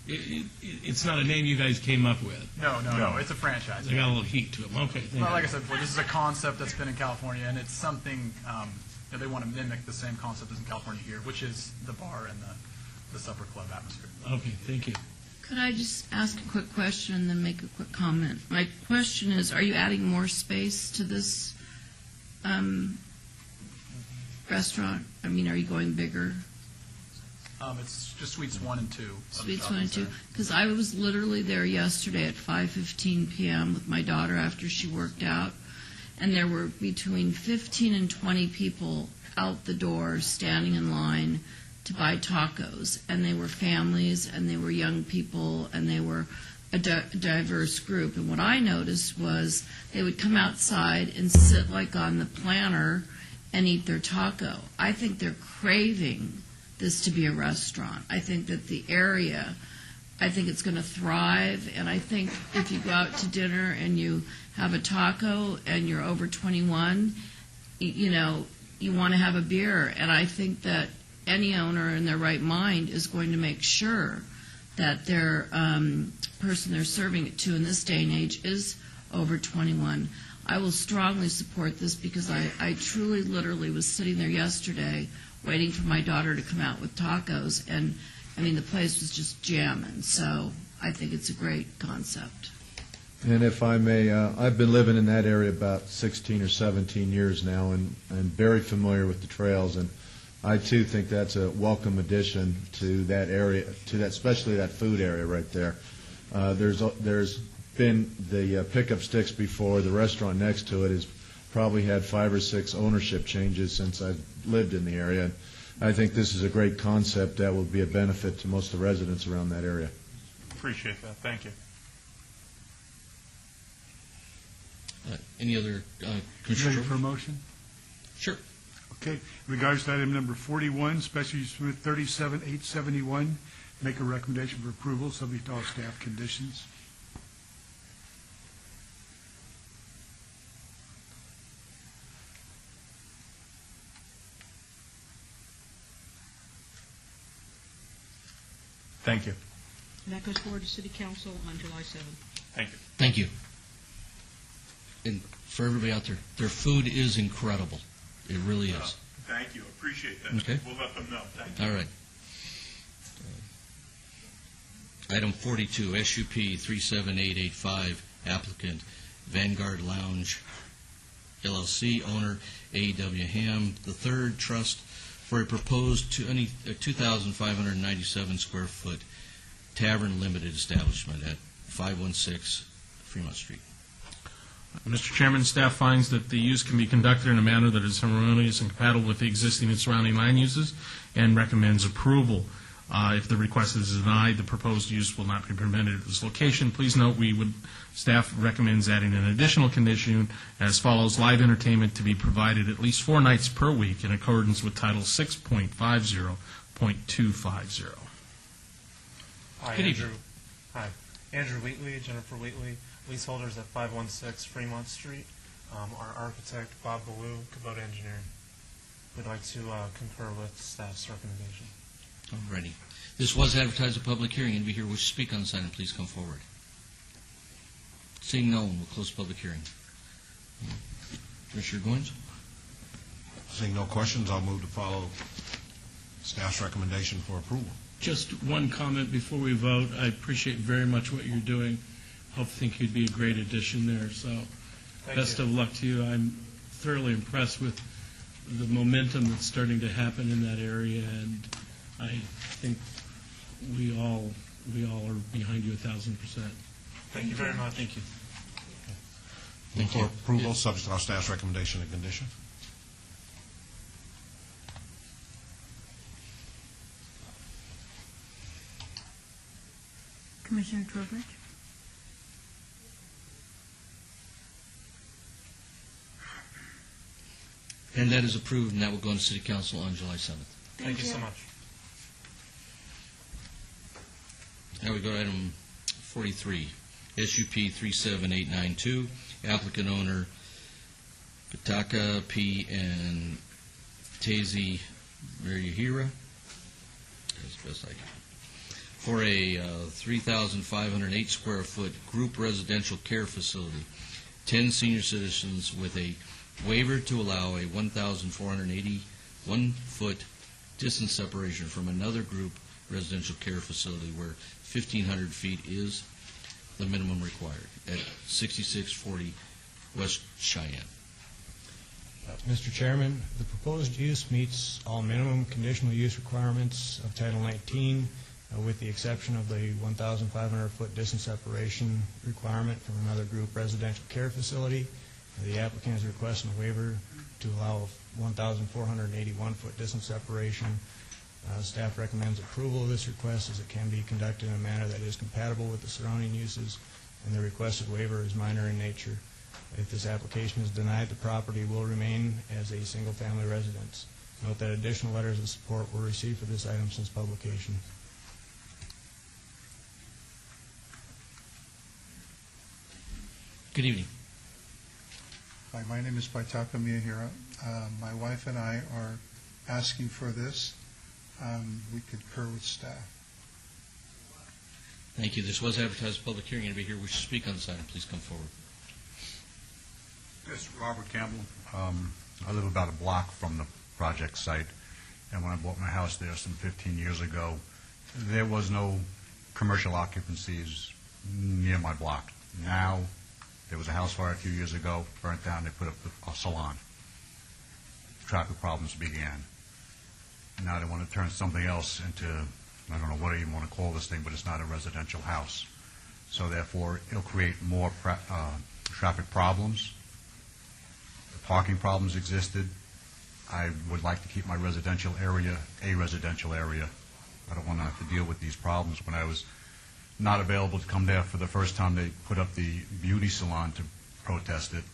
it's not a name you guys came up with. No, it's a franchise. They got a little heat to them. Okay. Well, like I said before, this is a concept that's been in California, and it's something they want to mimic the same concept as in California here, which is the bar and the supper club atmosphere. Okay, thank you. Could I just ask a quick question and then make a quick comment? My question is, are you adding more space to this restaurant? I mean, are you going bigger? It's just suites 1 and 2. Suites 1 and 2. Because I was literally there yesterday at 5:15 p.m. with my daughter after she worked out, and there were between 15 and 20 people out the door standing in line to buy tacos, and they were families, and they were young people, and they were a diverse group. And what I noticed was they would come outside and sit like on the planter and eat their taco. I think they're craving this to be a restaurant. I think that the area, I think it's going to thrive, and I think if you go out to dinner and you have a taco and you're over 21, you want to have a beer, and I think that any owner in their right mind is going to make sure that their person they're serving it to in this day and age is over 21. I will strongly support this because I truly, literally was sitting there yesterday waiting for my daughter to come out with tacos, and I mean the place was just jamming. So I think it's a great concept. And if I may, I've been living in that area about 16 or 17 years now, and I'm very familiar with the trails, and I too think that's a welcome addition to that area, to that, especially that food area right there. There's been the pickup sticks before. The restaurant next to it has probably had 5 or 6 ownership changes since I've lived in the area. And I think this is a great concept that will be a benefit to most of the residents around that area. Appreciate that. Thank you. Any other Ready for a motion? Sure. Okay. In regards to item number 41, special use permit 37871, make a recommendation for approval, subject to all staff conditions. Thank you. And that goes forward to City Council on July 7th. Thank you. Thank you. And for everybody out there, their food is incredible. It really is. Thank you. Appreciate that. Okay. We'll let them know. Thank you. All right. Item 42, SUP 37885, applicant Vanguard Lounge LLC, owner A.W. Ham III, trust for a proposed 2,597 square foot tavern limited establishment at 516 Fremont Street. Mr. Chairman, staff finds that the use can be conducted in a manner that is harmonious and compatible with the existing and surrounding land uses and recommends approval. If the request is denied, the proposed use will not be permitted at this location. Please note staff recommends adding an additional condition as follows: live entertainment to be provided at least 4 nights per week in accordance with Title 6.50.250. Hi, Good Andrew. evening. Hi. Andrew Wheatley, Jennifer Wheatley, leaseholders at 516 Fremont Street. Our architect, Bob Ballou, Kubota Engineering. We'd like to concur with staff's recommendation. Alrighty. This was advertised a public hearing. Anybody here wish to speak on this item, please come forward. Seeing no one, we'll close the public hearing. Commissioner Goins? Seeing no questions, I'll move to follow staff's recommendation for approval. Just one comment before we vote. I appreciate very much what you're doing. I think you'd be a great addition there. So best of luck to you. I'm thoroughly impressed with the momentum that's starting to happen in that area, and I think we all are behind you 1,000%. Thank you very much. Thank you. Move for approval, subject to our staff's recommendation and condition. Commissioner Trowbridge? And that is approved, and that will go into City Council on July 7th. Thank you so much. Now we go to item 43, SUP 37892, applicant owner Pataka P. and Tazy Verihira, as best I can, for a 3,508 square foot group residential care facility, 10 senior citizens, with a waiver to allow a 1,481 foot distance separation from another group residential care facility where 1,500 feet is the minimum required at 6640 West Cheyenne. Mr. Chairman, the proposed use meets all minimum conditional use requirements of Title 19, with the exception of the 1,500-foot distance separation requirement from another group residential care facility. The applicant is requesting a waiver to allow a 1,481-foot distance separation. Staff recommends approval of this request as it can be conducted in a manner that is compatible with the surrounding uses, and the requested waiver is minor in nature. If this application is denied, the property will remain as a single-family residence. Note that additional letters of support were received for this item since publication. Good evening. Hi, my name is Paitaka Miyahira. My wife and I are asking for this. We concur with staff. Thank you. This was advertised public hearing. Anybody here wish to speak on this item, please come forward. Yes, Robert Campbell. I live about a block from the project site, and when I bought my house there some 15 years ago, there was no commercial occupancies near my block. Now, there was a house fire a few years ago, burnt down, they put up a salon. Traffic problems began. Now they want to turn something else into, I don't know what I even want to call this thing, but it's not a residential house. So therefore, it'll create more traffic problems. The parking problems existed. I would like to keep my residential area a residential area. I don't want to have to deal with these problems. When I was not available to come there for the first time, they put up the beauty salon to protest it.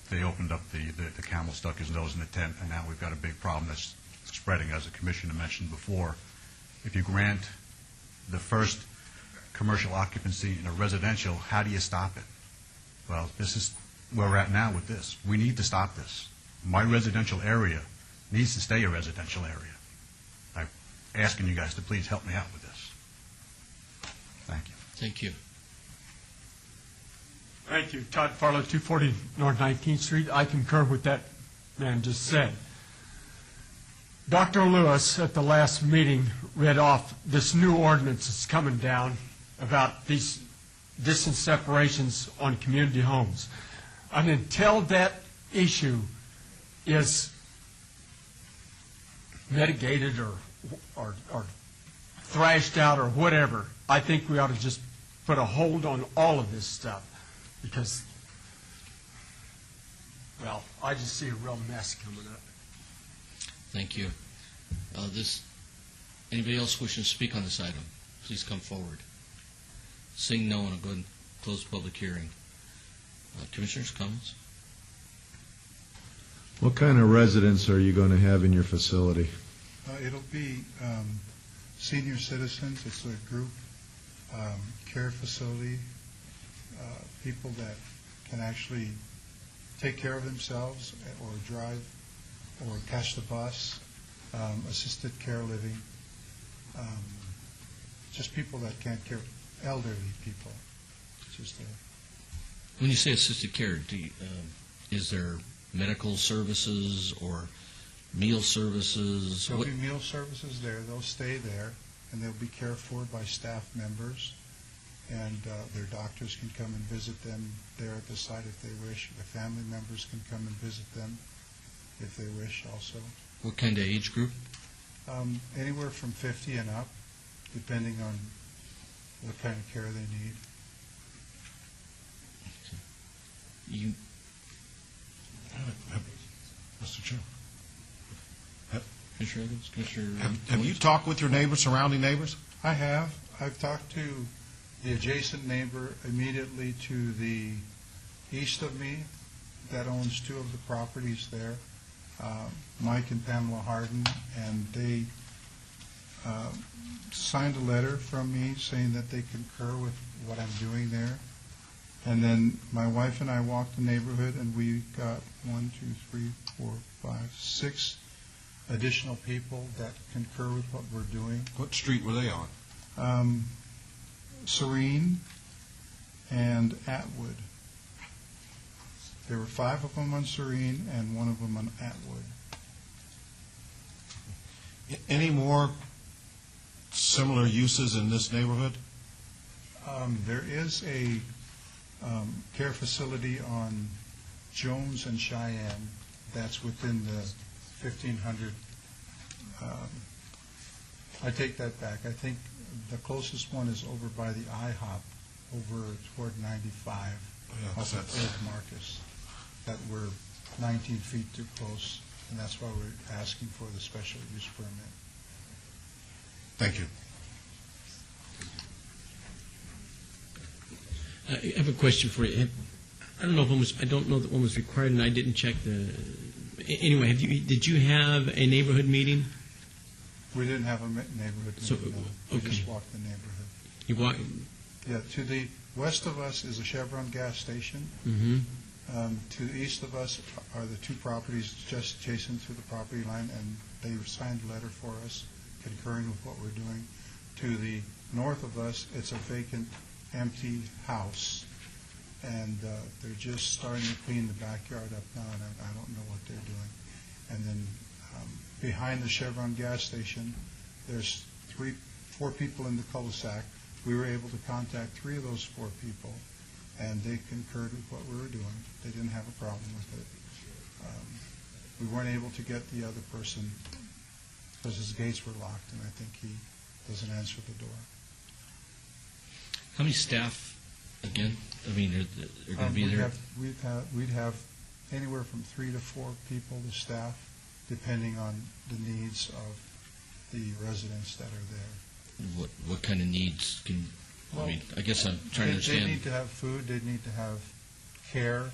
They opened up the camel stuck his nose in the tent, and now we've got a big problem that's spreading, as the commissioner mentioned before. If you grant the first commercial occupancy in a residential, how do you stop it? Well, this is where we're at now with this. We need to stop this. My residential area needs to stay a residential area. I'm asking you guys to please help me out with this. Thank you. Thank you. Thank you. Todd Farlow, 240 North 19th Street. I concur with that man just said. Dr. Lewis at the last meeting read off this new ordinance that's coming down about these distance separations on community homes. And until that issue is mitigated or thrashed out or whatever, I think we ought to just put a hold on all of this stuff because, well, I just see a real mess coming up. Thank you. Anybody else wishing to speak on this item, please come forward. Seeing no one, I'll go ahead and close the public hearing. Commissioners, comments? What kind of residents are you going to have in your facility? It'll be senior citizens. It's a group care facility, people that can actually take care of themselves or drive or catch the bus, assisted care living, just people that can't care, elderly people. Just When you say assisted care, is there medical services or meal services? There'll be meal services there. They'll stay there, and they'll be cared for by staff members, and their doctors can come and visit them there at the site if they wish. The family members can come and visit them if they wish also. What kind of age group? Anywhere from 50 and up, depending on what kind of care they need. Mr. Chair. Commissioner Evans? Commissioner Have you talked with your neighbors, surrounding neighbors? I have. I've talked to the adjacent neighbor immediately to the east of me that owns two of the properties there, Mike and Pamela Harden, and they signed a letter from me saying that they concur with what I'm doing there. And then my wife and I walked the neighborhood, and we got 6 additional people that concur with what we're doing. What street were they on? Serene and Atwood. There were 5 of them on Serene and 1 of them on Atwood. Any more similar uses in this neighborhood? There is a care facility on Jones and Cheyenne that's within the 1,500. I take that back. I think the closest one is over by the IHOP, over toward 95, off of Old Marcus, that we're 19 feet too close, and that's why we're asking for the special use permit. Thank you. I have a question for you. I don't know that one was required, and I didn't check the. Anyway, did you have a neighborhood meeting? We didn't have a neighborhood meeting. No. We just walked the neighborhood. You walked. Yeah, to the west of us is a Chevron gas station. Mm-hmm. To the east of us are the 2 properties just adjacent to the property line, and they signed a letter for us concurring with what we're doing. To the north of us, it's a vacant, empty house, and they're just starting to clean the backyard up now, and I don't know what they're doing. And then behind the Chevron gas station, there's 4 people in the cul-de-sac. We were able to contact 3 of those 4 people, and they concurred with what we were doing. They didn't have a problem with it. We weren't able to get the other person because his gates were locked, and I think he doesn't answer the door. How many staff, again? I mean, are going to be there? We'd have anywhere from 3 to 4 people to staff, depending on the needs of the residents that are there. What kind of needs can? I mean, I guess I'm trying to understand. They need to have food. They need to have care.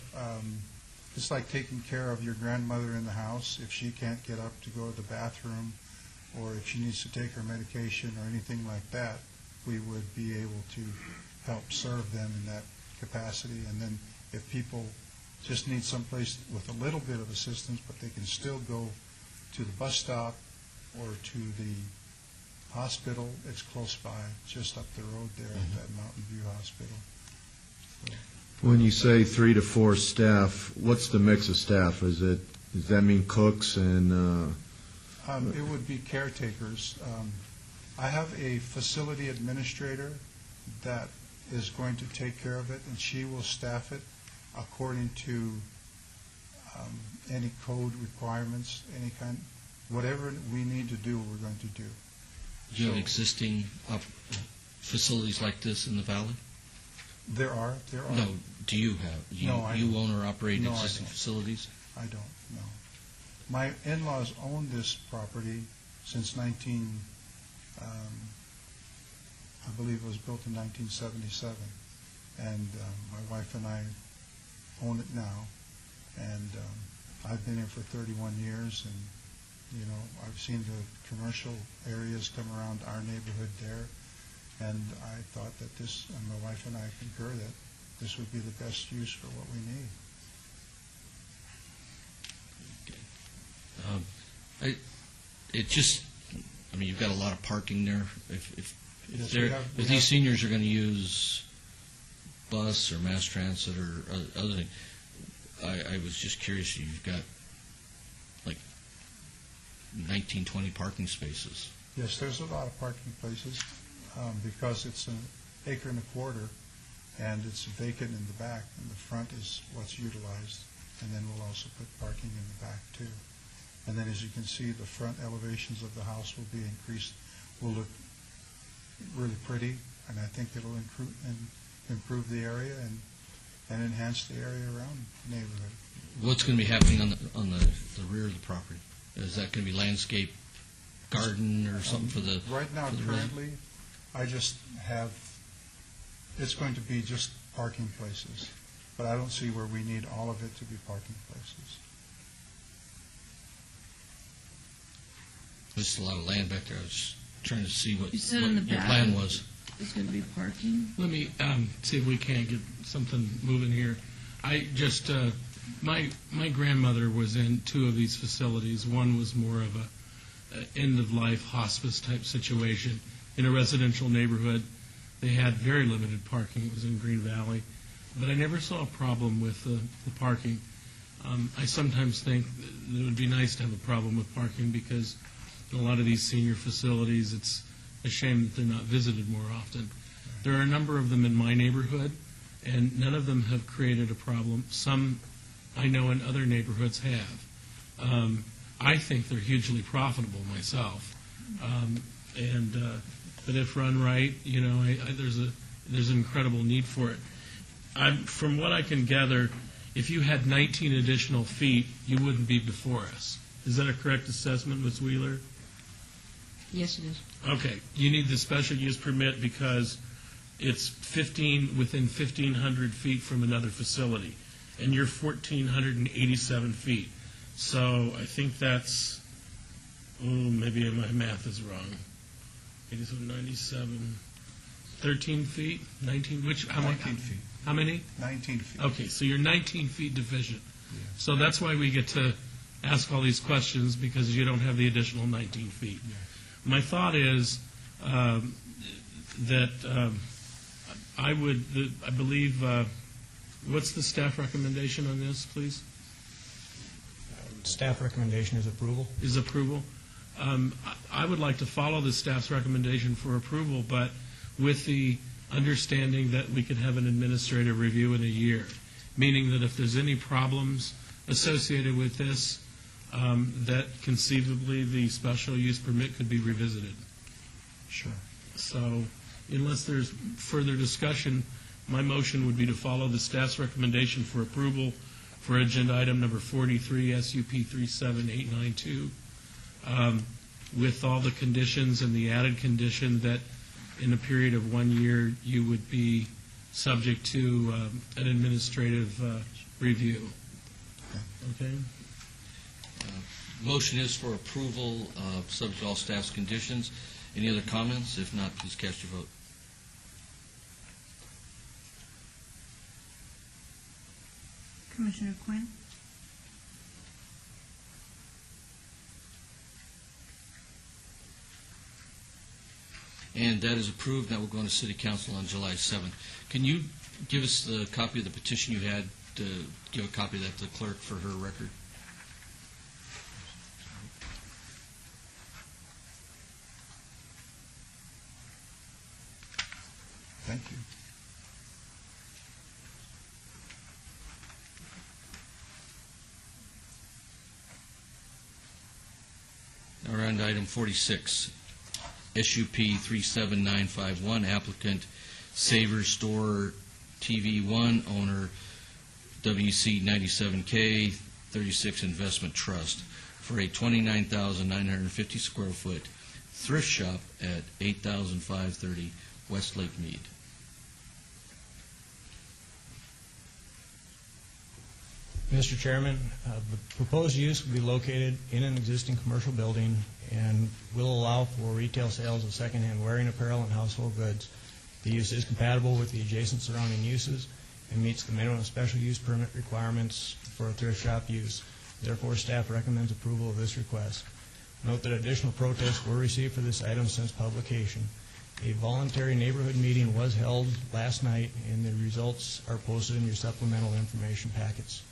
It's like taking care of your grandmother in the house. If she can't get up to go to the bathroom, or if she needs to take her medication or anything like that, we would be able to help serve them in that capacity. And then if people just need someplace with a little bit of assistance, but they can still go to the bus stop or to the hospital, it's close by, just up the road there at that Mountain View Hospital. So. When you say 3 to 4 staff, what's the mix of staff? Does that mean cooks and? It would be caretakers. I have a facility administrator that is going to take care of it, and she will staff it according to any code requirements, any kind, whatever we need to do, we're going to do. Do you have existing facilities like this in the valley? There are. No, do you have? No, I you don't. own or operate No, I existing don't. facilities? I don't, no. My in-laws owned this property since I believe it was built in 1977. And my wife and I own it now. And I've been here for 31 years, and, you know, I've seen the commercial areas come around our neighborhood there. And I thought that and my wife and I concur that this would be the best use for what we need. It just, I mean, you've got a lot of parking there. If Yes, they're- we have- we if these have- seniors are going to use bus or mass transit or other thing, I was just curious, you've got like 19, 20 parking spaces. Yes, there's a lot of parking places, because it's an acre and a quarter, and it's vacant in the back, and the front is what's utilized, and then we'll also put parking in the back too. And then, as you can see, the front elevations of the house will be increased, will look really pretty, and I think it'll improve the area and enhance the area around the neighborhood. What's going to be happening on the rear of the property? Is that going to be landscape garden or something for the? Right now, for the currently, I just have, it's going to be just parking places, but I don't see where we need all of it to be parking places. There's a lot of land back there. I was just trying to see what You said in the your back. plan was. There's going to be parking? Let me see if we can't get something moving here. I just, my grandmother was in two of these facilities. One was more of a end-of-life hospice type situation in a residential neighborhood. They had very limited parking. It was in Green Valley. But I never saw a problem with the parking. I sometimes think that it would be nice to have a problem with parking because in a lot of these senior facilities, it's a shame that they're not visited more often. There are a number of them in my neighborhood, and none of them have created a problem. Some I know in other neighborhoods have. I think they're hugely profitable myself, but if run right, you know, there's an incredible need for it. From what I can gather, if you had 19 additional feet, you wouldn't be before us. Is that a correct assessment, Ms. Wheeler? Yes, it is. Okay, you need the special use permit because it's within 1,500 feet from another facility, and you're 1,487 feet. So I think that's, maybe my math is wrong. 87, 97, 13 feet, 19, how 19 feet. How many? 19 feet. Okay, so you're 19 feet deficient. So that's why we get to ask all these questions, because you don't have the additional 19 feet. My thought is that I believe, what's the staff recommendation on this, please? Staff recommendation is approval. Is approval. I would like to follow the staff's recommendation for approval, but with the understanding that we could have an administrative review in a year, meaning that if there's any problems associated with this, that conceivably the special use permit could be revisited. Sure. So unless there's further discussion, my motion would be to follow the staff's recommendation for approval for agenda item number 43, SUP 37892, with all the conditions and the added condition that in a period of 1 year you would be subject to an administrative review. Okay? Motion is for approval, subject to all staff's conditions. Any other comments? If not, please cast your vote. Commissioner Quinn? And that is approved. That will go on to City Council on July 7th. Can you give us the copy of the petition you had, to give a copy of that to the clerk for her record? Thank you. Now we're on to item 46, SUP 37951, applicant Savers Store TV 1, owner WC 97K 36 Investment Trust, for a 29,950 square foot thrift shop at 8,530 West Lake Mead. Mr. Chairman, the proposed use will be located in an existing commercial building and will allow for retail sales of secondhand wearing apparel and household goods. The use is compatible with the adjacent surrounding uses and meets the minimum special use permit requirements for a thrift shop use. Therefore, staff recommends approval of this request. Note that additional protests were received for this item since publication. A voluntary neighborhood meeting was held last night, and the results are posted in your supplemental information packets.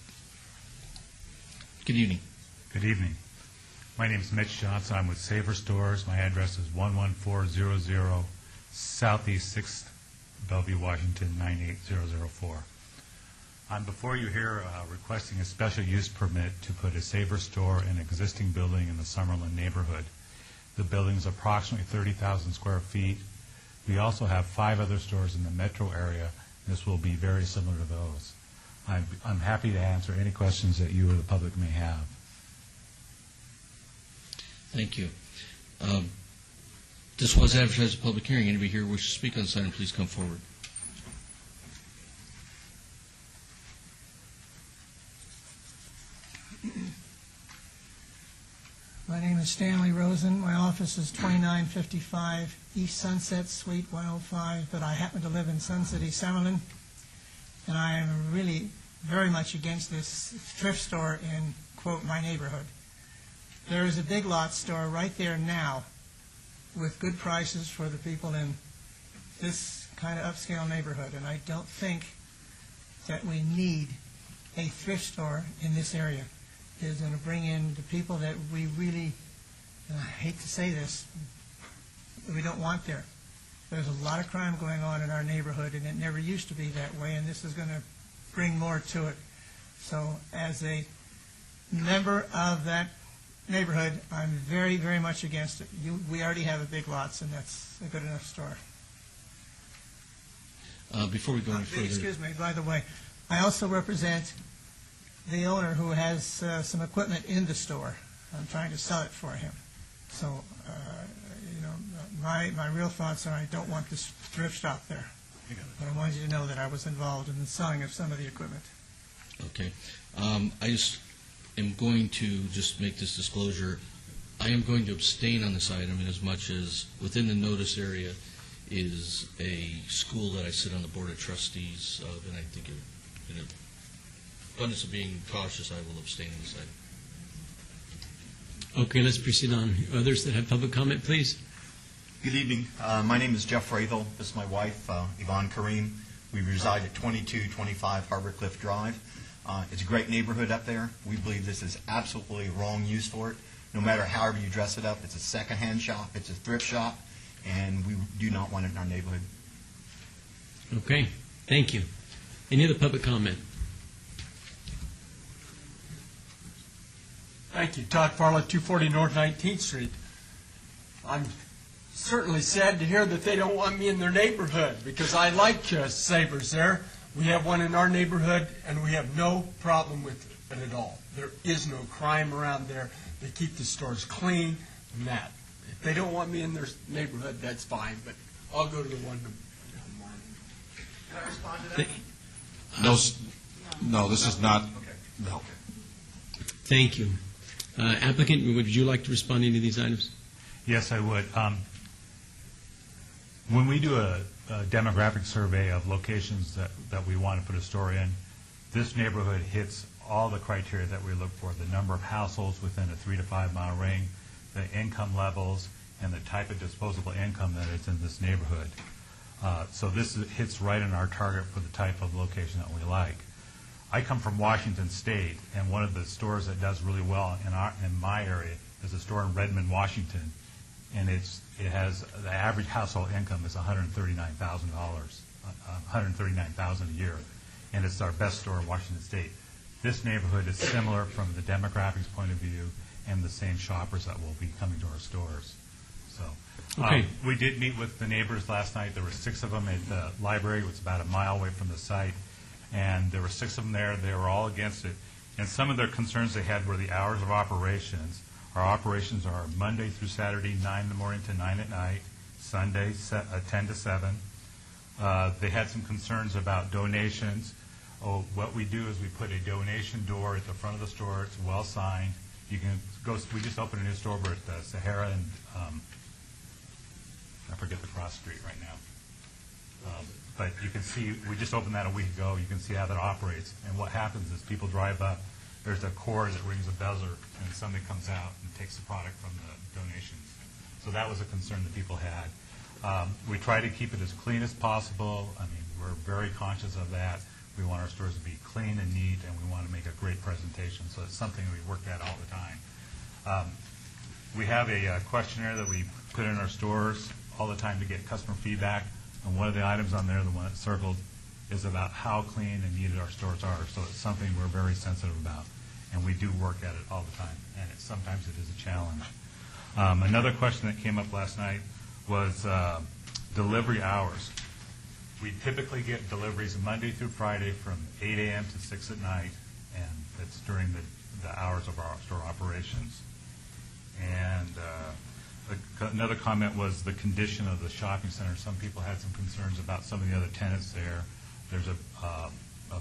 Good evening. Good evening. My name is Mitch Johnson. I'm with Saver Stores. My address is 11400 Southeast 6th, Bellevue, Washington, 98004. I'm before you here requesting a special use permit to put a Saver Store in an existing building in the Summerlin neighborhood. The building is approximately 30,000 square feet. We also have 5 other stores in the metro area. This will be very similar to those. I'm happy to answer any questions that you or the public may have. Thank you. This was advertised as a public hearing. Anybody here wish to speak on this item, please come forward. My name is Stanley Rosen. My office is 2955 East Sunset, Suite 105, but I happen to live in Sun City, Summerlin, and I am really very much against this thrift store in, quote, my neighborhood. There is a Big Lots store right there now with good prices for the people in this kind of upscale neighborhood, and I don't think that we need a thrift store in this area. It is going to bring in the people that we really, and I hate to say this, that we don't want there. There's a lot of crime going on in our neighborhood, and it never used to be that way, and this is going to bring more to it. So as a member of that neighborhood, I'm very, very much against it. We already have a Big Lots, and that's a good enough store. Before we go any further... Excuse me, by the way, I also represent the owner who has some equipment in the store. I'm trying to sell it for him. So, my real thoughts are I don't want this thrift shop there. But I wanted you to know that I was involved in the selling of some of the equipment. Okay. I just am going to just make this disclosure. I am going to abstain on this item in as much as within the notice area is a school that I sit on the Board of Trustees of, and I think in abundance of being cautious, I will abstain on this item. Okay, let's proceed on. Others that have public comment, please. Good evening. My name is Jeff Ravel. This is my wife, Yvonne Kareem. We reside at 2225 Harbor Cliff Drive. It's a great neighborhood up there. We believe this is absolutely wrong use for it. No matter however you dress it up, it's a secondhand shop, it's a thrift shop, and we do not want it in our neighborhood. Okay, thank you. Any other public comment? Thank you. Todd Farley, 240 North 19th Street. I'm certainly sad to hear that they don't want me in their neighborhood because I like Savers there. We have one in our neighborhood, and we have no problem with it at all. There is no crime around there. They keep the stores clean and that. If they don't want me in their neighborhood, that's fine, but I'll go to the one down mine. Can I respond to that? No, this is not. No. Thank you. Applicant, would you like to respond to any of these items? Yes, I would. When we do a demographic survey of locations that we want to put a store in, this neighborhood hits all the criteria that we look for: the number of households within a 3 to 5 mile ring, the income levels, and the type of disposable income that is in this neighborhood. So this hits right in our target for the type of location that we like. I come from Washington State, and one of the stores that does really well in my area is a store in Redmond, Washington, and it has the average household income is $139,000, $139,000 a year, and it's our best store in Washington State. This neighborhood is similar from the demographics point of view and the same shoppers that will be coming to our stores. So, okay. We did meet with the neighbors last night. There were 6 of them at the library, which is about a mile away from the site. And there were 6 of them there. They were all against it. And some of their concerns they had were the hours of operations. Our operations are Monday through Saturday, 9 in the morning to 9 at night, Sunday, 10 to 7. They had some concerns about donations. What we do is we put a donation door at the front of the store. It's well signed. You can go. We just opened a new store over at Sahara and I forget the cross street right now. But you can see, we just opened that a week ago, you can see how that operates. And what happens is people drive up, there's a cord that rings a buzzer, and somebody comes out and takes the product from the donations. So that was a concern that people had. We try to keep it as clean as possible. I mean, we're very conscious of that. We want our stores to be clean and neat, and we want to make a great presentation. So it's something we work at all the time. We have a questionnaire that we put in our stores all the time to get customer feedback. And one of the items on there, the one that's circled, is about how clean and neat our stores are. So it's something we're very sensitive about, and we do work at it all the time. And sometimes it is a challenge. Another question that came up last night was delivery hours. We typically get deliveries Monday through Friday from 8 a.m. to 6 at night, and that's during the hours of our store operations. And another comment was the condition of the shopping center. Some people had some concerns about some of the other tenants there. There's a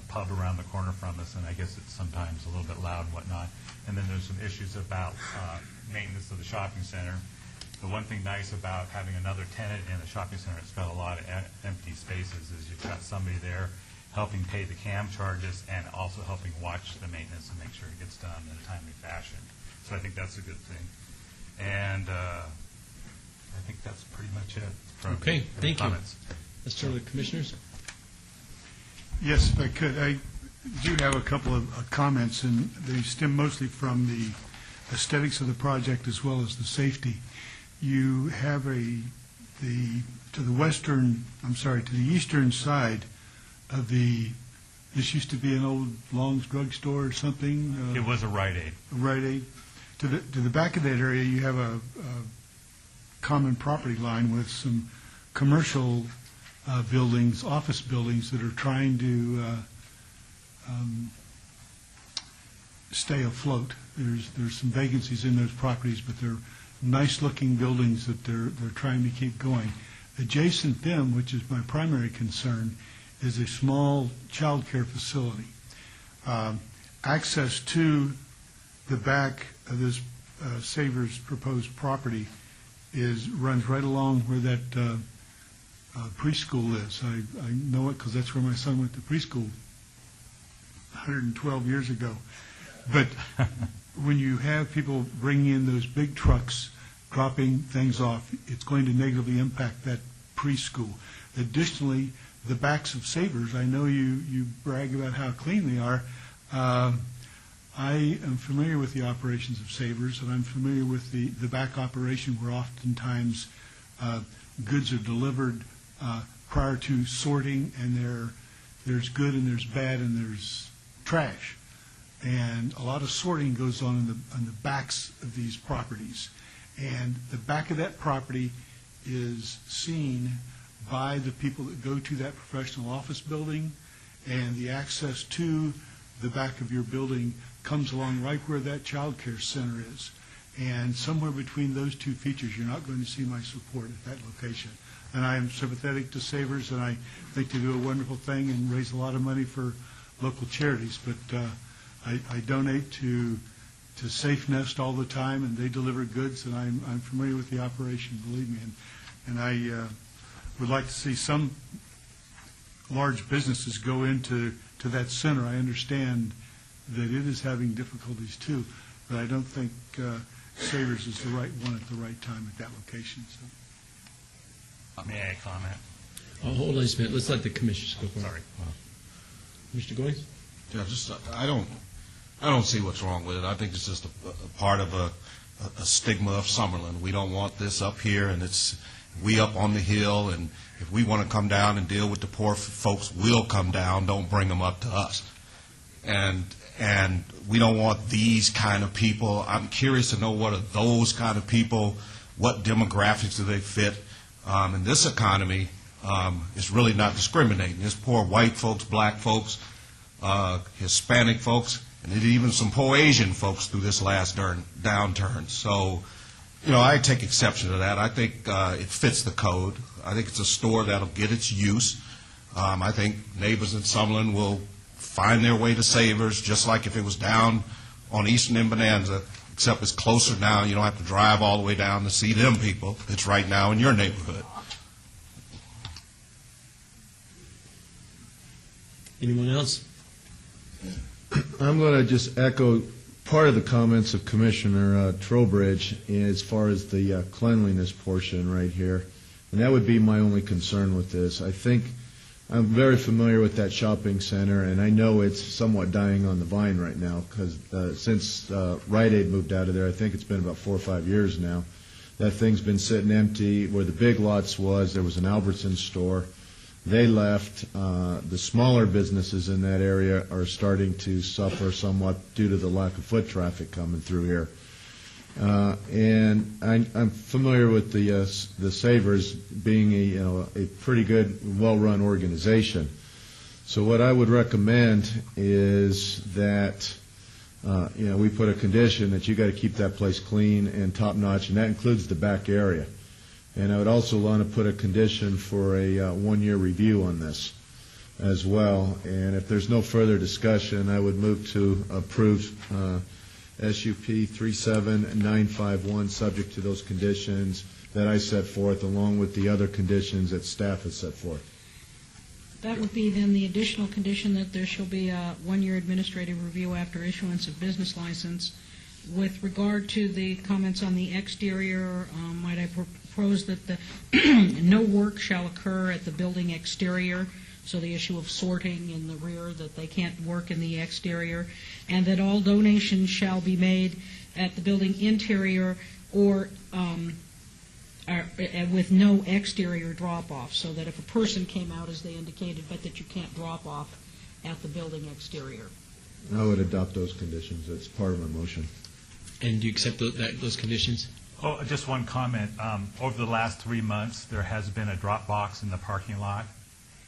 pub around the corner from us, and I guess it's sometimes a little bit loud and whatnot. And then there's some issues about maintenance of the shopping center. The one thing nice about having another tenant in a shopping center that's got a lot of empty spaces is you've got somebody there helping pay the CAM charges and also helping watch the maintenance and make sure it gets done in a timely fashion. So I think that's a good thing. And I think that's pretty much it. Okay, thank you. Comments. Let's turn to the commissioners. Yes, if I could. I do have a couple of comments, and they stem mostly from the aesthetics of the project as well as the safety. You have to the eastern side of this used to be an old Long's drugstore or something. It was a Rite Aid. A Rite Aid. To the back of that area, you have a common property line with some commercial buildings, office buildings that are trying to stay afloat. There's some vacancies in those properties, but they're nice-looking buildings that they're trying to keep going. Adjacent them, which is my primary concern, is a small child care facility. Access to the back of this Savers proposed property runs right along where that preschool is. I know it because that's where my son went to preschool 112 years ago. But when you have people bringing in those big trucks, dropping things off, it's going to negatively impact that preschool. Additionally, the backs of Savers, I know you brag about how clean they are. I am familiar with the operations of Savers, and I'm familiar with the back operation where oftentimes goods are delivered prior to sorting, and there's good and there's bad and there's trash. And a lot of sorting goes on in the backs of these properties. And the back of that property is seen by the people that go to that professional office building, and the access to the back of your building comes along right where that child care center is. And somewhere between those two features, you're not going to see my support at that location. And I am sympathetic to Savers, and I think they do a wonderful thing and raise a lot of money for local charities. But I donate to Safe Nest all the time, and they deliver goods, and I'm familiar with the operation, believe me. And I would like to see some large businesses go into that center. I understand that it is having difficulties too, but I don't think Savers is the right one at the right time at that location. So. May I comment? Oh, hold on a minute. Let's let the commissioners go for it. Sorry. Mr. Goins? Yeah, just I don't see what's wrong with it. I think it's just a part of a stigma of Summerlin. We don't want this up here, and it's we up on the hill, and if we want to come down and deal with the poor folks, we'll come down. Don't bring them up to us. And we don't want these kind of people. I'm curious to know what are those kind of people, what demographics do they fit. In this economy, it's really not discriminating. There's poor white folks, black folks, Hispanic folks, and even some poor Asian folks through this last downturn. So, I take exception to that. I think it fits the code. I think it's a store that'll get its use. I think neighbors in Summerlin will find their way to Savers, just like if it was down on Eastern and Bonanza, except it's closer now. You don't have to drive all the way down to see them people. It's right now in your neighborhood. Anyone else? I'm going to just echo part of the comments of Commissioner Trowbridge as far as the cleanliness portion right here. And that would be my only concern with this. I think I'm very familiar with that shopping center, and I know it's somewhat dying on the vine right now because since Rite Aid moved out of there, I think it's been about 4 or 5 years now, that thing's been sitting empty. Where the Big Lots was, there was an Albertsons store. They left. The smaller businesses in that area are starting to suffer somewhat due to the lack of foot traffic coming through here. And I'm familiar with the Savers being a pretty good, well-run organization. So what I would recommend is that we put a condition that you got to keep that place clean and top-notch, and that includes the back area. And I would also want to put a condition for a one-year review on this as well. And if there's no further discussion, I would move to approve SUP 37951, subject to those conditions that I set forth, along with the other conditions that staff has set forth. That would be then the additional condition that there shall be a one-year administrative review after issuance of business license. With regard to the comments on the exterior, might I propose that no work shall occur at the building exterior, so the issue of sorting in the rear, that they can't work in the exterior, and that all donations shall be made at the building interior or with no exterior drop-off, so that if a person came out, as they indicated, but that you can't drop off at the building exterior. I would adopt those conditions. That's part of my motion. And do you accept those conditions? Oh, just one comment. Over the last 3 months, there has been a drop box in the parking lot,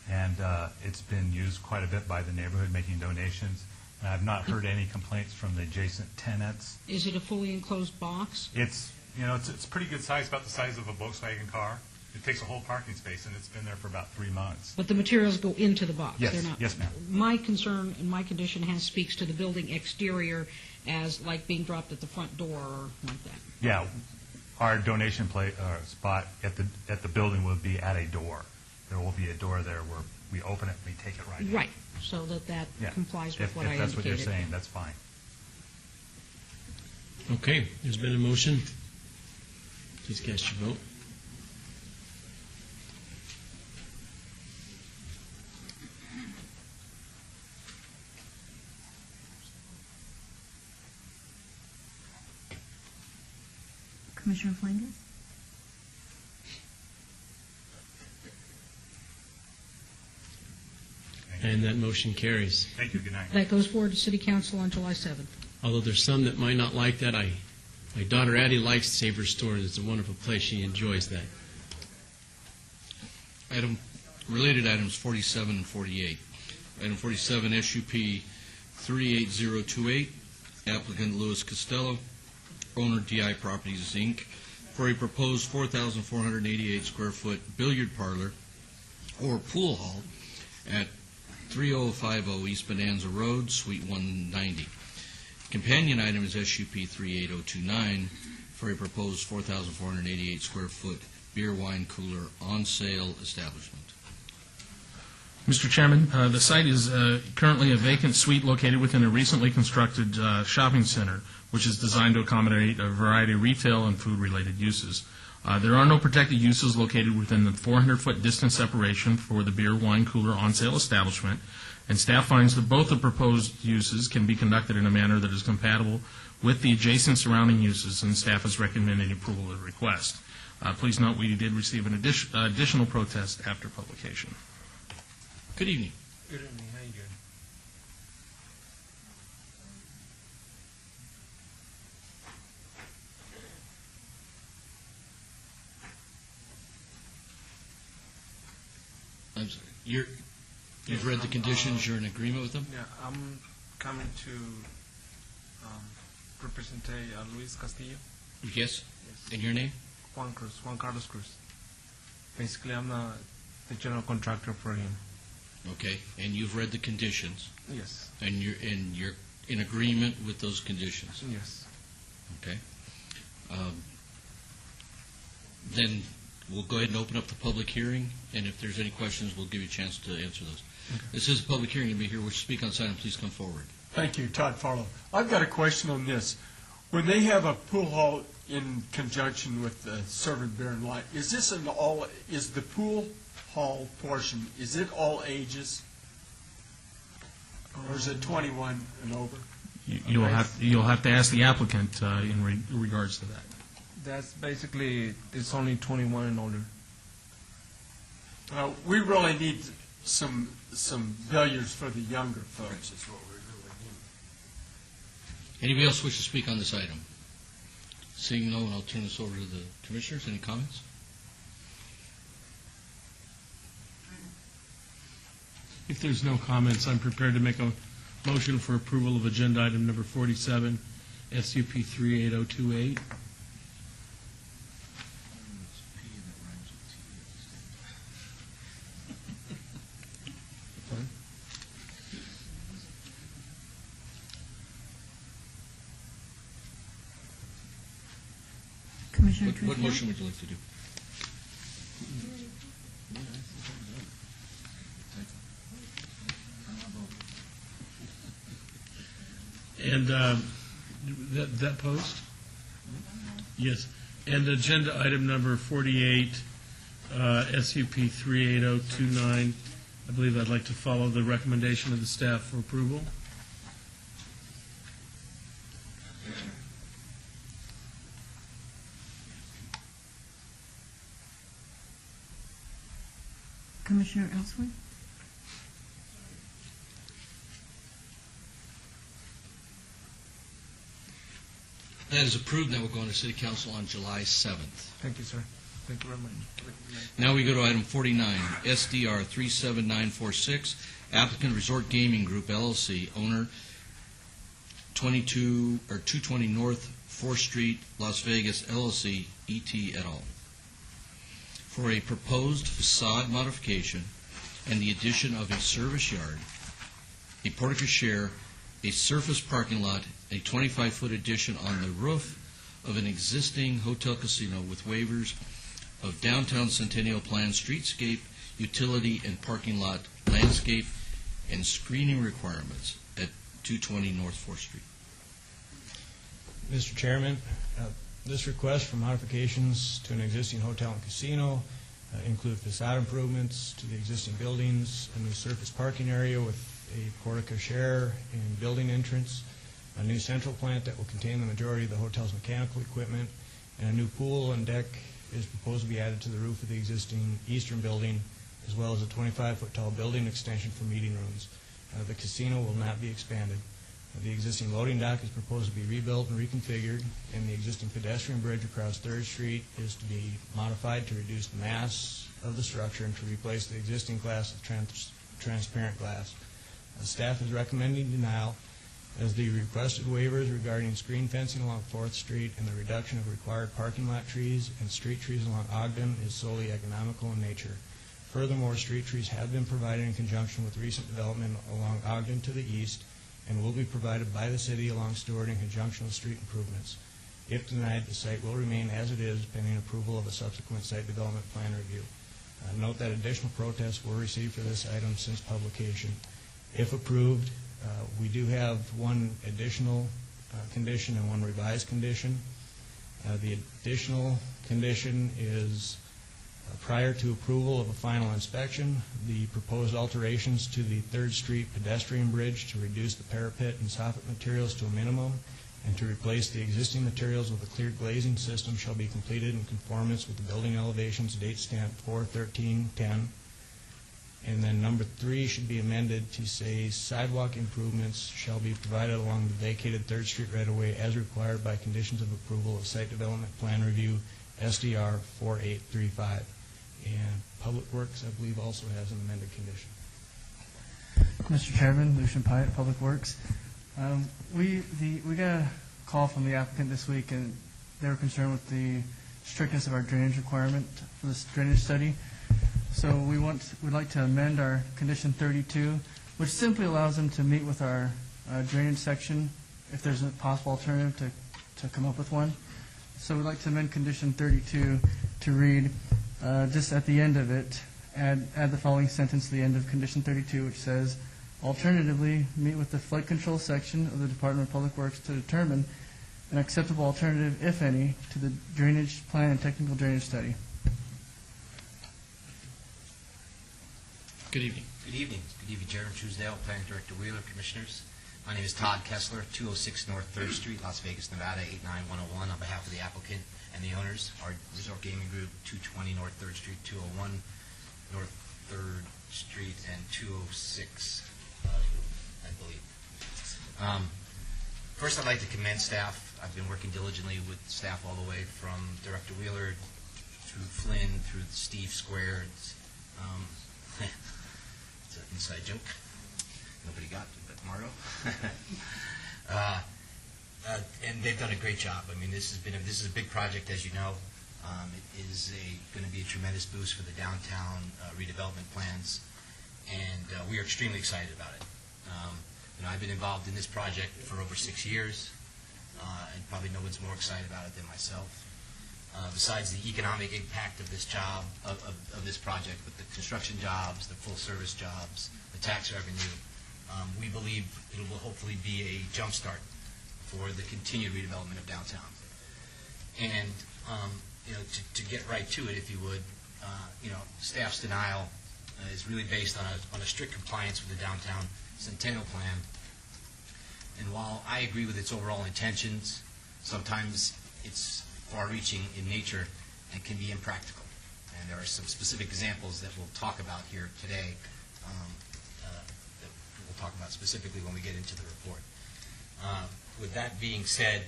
and it's been used quite a bit by the neighborhood making donations. And I've not heard any complaints from the adjacent tenants. Is it a fully enclosed box? It's pretty good size, about the size of a Volkswagen car. It takes a whole parking space, and it's been there for about 3 months. But the materials go into the box? Yes, They're not. yes, ma'am. My concern and my condition speaks to the building exterior as like being dropped at the front door or like that. Yeah, our donation spot at the building will be at a door. There will be a door there where we open it and we take it right in. Right, so that complies with what I indicated. If that's what you're saying, that's fine. Okay, there's been a motion. Please cast your vote. Commissioner Flanges? And that motion carries. Thank you. Good night. That goes forward to City Council on July 7th. Although there's some that might not like that, my daughter Addie likes Savers Store. It's a wonderful place. She enjoys that. Related items 47 and 48. Item 47, SUP 38028, applicant Louis Costello, owner DI Properties, Inc., for a proposed 4,488 square foot billiard parlor or pool hall at 3050 East Bonanza Road, Suite 190. Companion item is SUP 38029 for a proposed 4,488 square foot beer wine cooler on sale establishment. Mr. Chairman, the site is currently a vacant suite located within a recently constructed shopping center, which is designed to accommodate a variety of retail and food-related uses. There are no protected uses located within the 400-foot distance separation for the beer wine cooler on-sale establishment, and staff finds that both the proposed uses can be conducted in a manner that is compatible with the adjacent surrounding uses, and staff is recommending approval of the request. Please note we did receive an additional protest after publication. Good evening. Good evening. How you doing? I'm sorry. You've read the conditions. You're in agreement with them? Yeah, I'm coming to represent Luis Castillo. Yes. Yes. And your name? Juan Carlos Cruz. Basically, I'm the general contractor for him. Okay. And you've read the conditions? Yes. And you're in agreement with those conditions? Yes. Okay. Then we'll go ahead and open up the public hearing, and if there's any questions, we'll give you a chance to answer those. Okay. This is a public hearing. Anybody here wish to speak on this item, please come forward. Thank you, Todd Farlow. I've got a question on this. When they have a pool hall in conjunction with the serving beer and wine, is the pool hall portion, is it all ages? Or is it 21 and over? You'll have to ask the applicant in regards to that. That's basically, it's only 21 and older. We really need some billiards for the younger folks is what we really need. Anybody else wish to speak on this item? Seeing no one, I'll turn this over to the commissioners. Any comments? If there's no comments, I'm prepared to make a motion for approval of agenda item number 47, SUP 38028. Commissioner What Trujillo? motion would you like to do? And that post? Yes. And agenda item number 48, SUP 38029. I believe I'd like to follow the recommendation of the staff for approval. Commissioner Ellsworth? That is approved. That will go on to City Council on July 7th. Thank you, sir. Thank you very much. Now we go to item 49, SDR 37946, applicant Resort Gaming Group LLC, owner 220 North 4th Street, Las Vegas LLC, ET et al. For a proposed facade modification and the addition of a service yard, a portico share, a surface parking lot, a 25-foot addition on the roof of an existing hotel casino with waivers of downtown Centennial Plan streetscape, utility, and parking lot, landscape, and screening requirements at 220 North 4th Street. Mr. Chairman, this request for modifications to an existing hotel and casino include facade improvements to the existing buildings, a new surface parking area with a portico share and building entrance, a new central plant that will contain the majority of the hotel's mechanical equipment, and a new pool and deck is proposed to be added to the roof of the existing eastern building, as well as a 25-foot tall building extension for meeting rooms. The casino will not be expanded. The existing loading dock is proposed to be rebuilt and reconfigured, and the existing pedestrian bridge across 3rd Street is to be modified to reduce the mass of the structure and to replace the existing glass with transparent glass. Staff is recommending denial as the requested waivers regarding screen fencing along 4th Street and the reduction of required parking lot trees and street trees along Ogden is solely economical in nature. Furthermore, street trees have been provided in conjunction with recent development along Ogden to the east and will be provided by the city along Stewart in conjunction with street improvements. If denied, the site will remain as it is pending approval of a subsequent site development plan review. Note that additional protests were received for this item since publication. If approved, we do have one additional condition and one revised condition. The additional condition is prior to approval of a final inspection, the proposed alterations to the 3rd Street pedestrian bridge to reduce the parapet and soffit materials to a minimum and to replace the existing materials with a clear glazing system shall be completed in conformance with the building elevations date stamp 4/13/10. And then number 3 should be amended to say sidewalk improvements shall be provided along the vacated 3rd Street right-of-way as required by conditions of approval of site development plan review SDR 4835. And Public Works, I believe, also has an amended condition. Mr. Chairman, Lucian Pyatt, Public Works. We got a call from the applicant this week, and they were concerned with the strictness of our drainage requirement for this drainage study. So we'd like to amend our condition 32, which simply allows them to meet with our drainage section if there's a possible alternative to come up with one. So we'd like to amend condition 32 to read, just at the end of it, add the following sentence to the end of condition 32, which says, alternatively, meet with the flood control section of the Department of Public Works to determine an acceptable alternative, if any, to the drainage plan and technical drainage study. Good evening. Good evening. Good evening, Chairman Truesdale, Planning Director Wheeler, Commissioners. My name is Todd Kessler, 206 North 3rd Street, Las Vegas, Nevada, 89101. On behalf of the applicant and the owners, our Resort Gaming Group, 220 North 3rd Street, 201 North 3rd Street, and 206, I believe. First, I'd like to commend staff. I've been working diligently with staff all the way from Director Wheeler through Flynn, through Steve Square. It's an inside joke. Nobody got it but Margo. And they've done a great job. I mean, this is a big project, as you know. It is going to be a tremendous boost for the downtown redevelopment plans, and we are extremely excited about it. I've been involved in this project for over 6 years, and probably no one's more excited about it than myself. Besides the economic impact of this job, of this project, with the construction jobs, the full-service jobs, the tax revenue, we believe it will hopefully be a jumpstart for the continued redevelopment of downtown. And to get right to it, if you would, staff's denial is really based on a strict compliance with the downtown Centennial Plan. And while I agree with its overall intentions, sometimes it's far-reaching in nature and can be impractical. And there are some specific examples that we'll talk about here today that we'll talk about specifically when we get into the report. With that being said,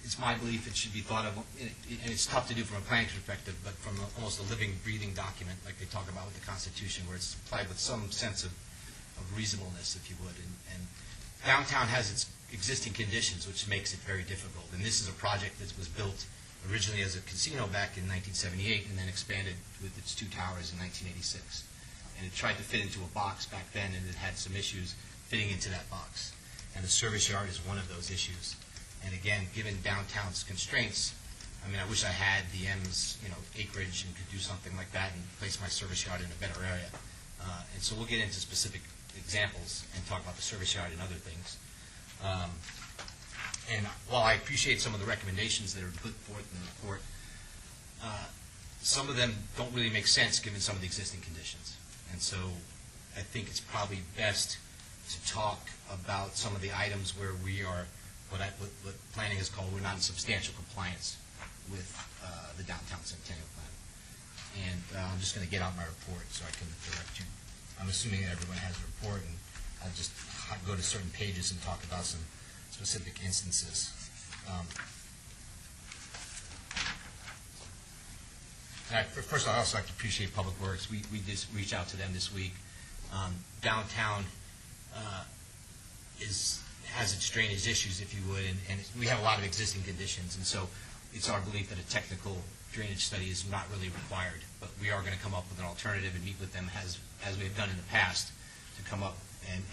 it's my belief it should be thought of, and it's tough to do from a planning perspective, but from almost a living, breathing document like they talk about with the Constitution, where it's applied with some sense of reasonableness, if you would. And downtown has its existing conditions, which makes it very difficult. And this is a project that was built originally as a casino back in 1978 and then expanded with its 2 towers in 1986. And it tried to fit into a box back then, and it had some issues fitting into that box. And the service yard is one of those issues. And again, given downtown's constraints, I mean, I wish I had the M's, acreage and could do something like that and place my service yard in a better area. And so we'll get into specific examples and talk about the service yard and other things. And while I appreciate some of the recommendations that are put forth in the report, some of them don't really make sense given some of the existing conditions. And so I think it's probably best to talk about some of the items where we are, what planning is called, we're not in substantial compliance with the downtown Centennial Plan. And I'm just going to get out my report so I can direct you. I'm assuming that everyone has a report, and I'll just go to certain pages and talk about some specific instances. First, I'd also like to appreciate Public Works. We just reached out to them this week. Downtown has its drainage issues, if you would, and we have a lot of existing conditions, and so it's our belief that a technical drainage study is not really required, but we are going to come up with an alternative and meet with them as we have done in the past to come up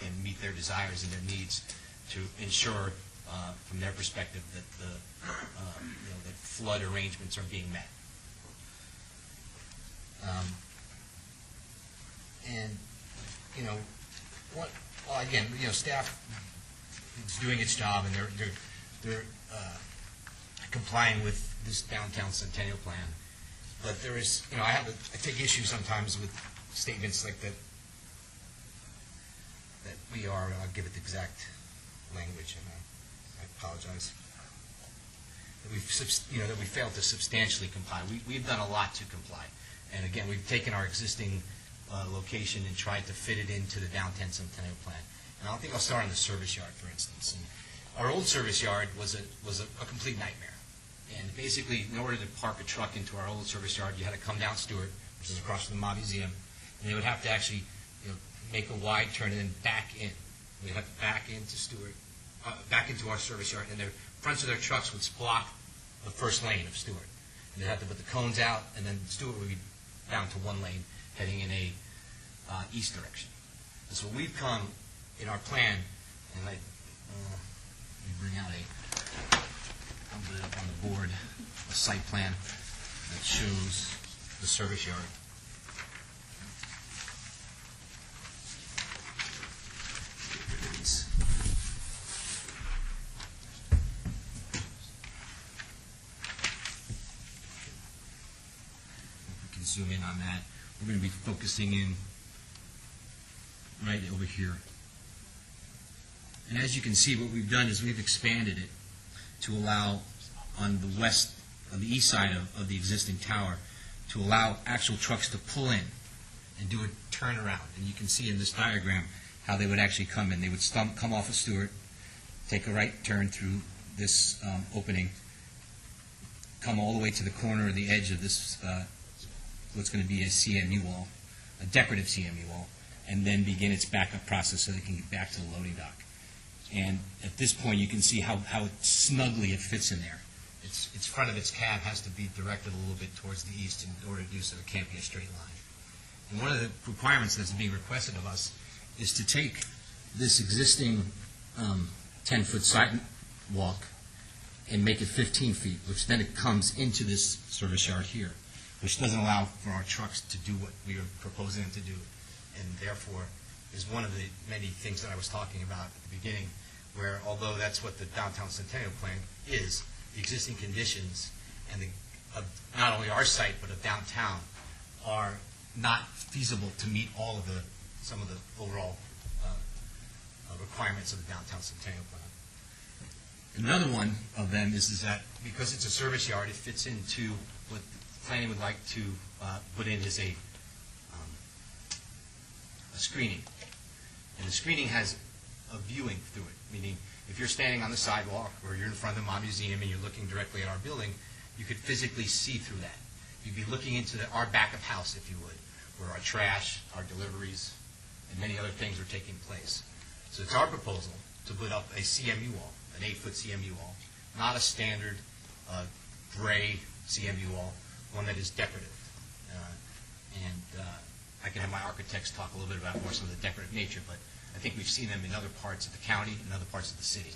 and meet their desires and their needs to ensure, from their perspective, that that flood arrangements are being met. Staff is doing its job, and they're complying with this downtown Centennial Plan. But there is, I take issue sometimes with statements like that we are, I'll give it the exact language, and I apologize, that we failed to substantially comply. We've done a lot to comply. And again, we've taken our existing location and tried to fit it into the downtown Centennial Plan. And I think I'll start on the service yard, for instance. And our old service yard was a complete nightmare. And basically, in order to park a truck into our old service yard, you had to come down Stewart, which is across from the Mob Museum, and they would have to actually make a wide turn and then back in. We'd have to back into Stewart, back into our service yard, and the fronts of their trucks would block the first lane of Stewart. And they'd have to put the cones out, and then Stewart would be down to one lane heading in a east direction. And so we've come in our plan, and let me bring out I'll put it up on the board, a site plan. that shows the service yard. Zoom in on that. We're going to be focusing in right over here. And as you can see, what we've done is we've expanded it to allow on the east side of the existing tower, to allow actual trucks to pull in and do a turnaround. And you can see in this diagram how they would actually come in. They would come off of Stewart, take a right turn through this opening, come all the way to the corner or the edge of this what's going to be a CMU wall, a decorative CMU wall, and then begin its backup process so they can get back to the loading dock. And at this point, you can see how snugly it fits in there. Its front of its cab has to be directed a little bit towards the east in order to do so. It can't be a straight line. And one of the requirements that's being requested of us is to take this existing 10-foot sidewalk and make it 15 feet, which then it comes into this service yard here, which doesn't allow for our trucks to do what we are proposing them to do, and therefore is one of the many things that I was talking about at the beginning, where although that's what the Downtown Centennial Plan is, the existing conditions and not only our site but of downtown are not feasible to meet all of some of the overall requirements of the Downtown Centennial Plan. Another one of them is that because it's a service yard, it fits into what planning would like to put in is a screening. And the screening has a viewing through it, meaning if you're standing on the sidewalk or you're in front of the Mob Museum and you're looking directly at our building, you could physically see through that. You'd be looking into our back of house, if you would, where our trash, our deliveries, and many other things are taking place. So it's our proposal to put up a CMU wall, an 8-foot CMU wall, not a standard gray CMU wall, one that is decorative. I can have my architects talk a little bit about more some of the decorative nature, but I think we've seen them in other parts of the county and other parts of the city.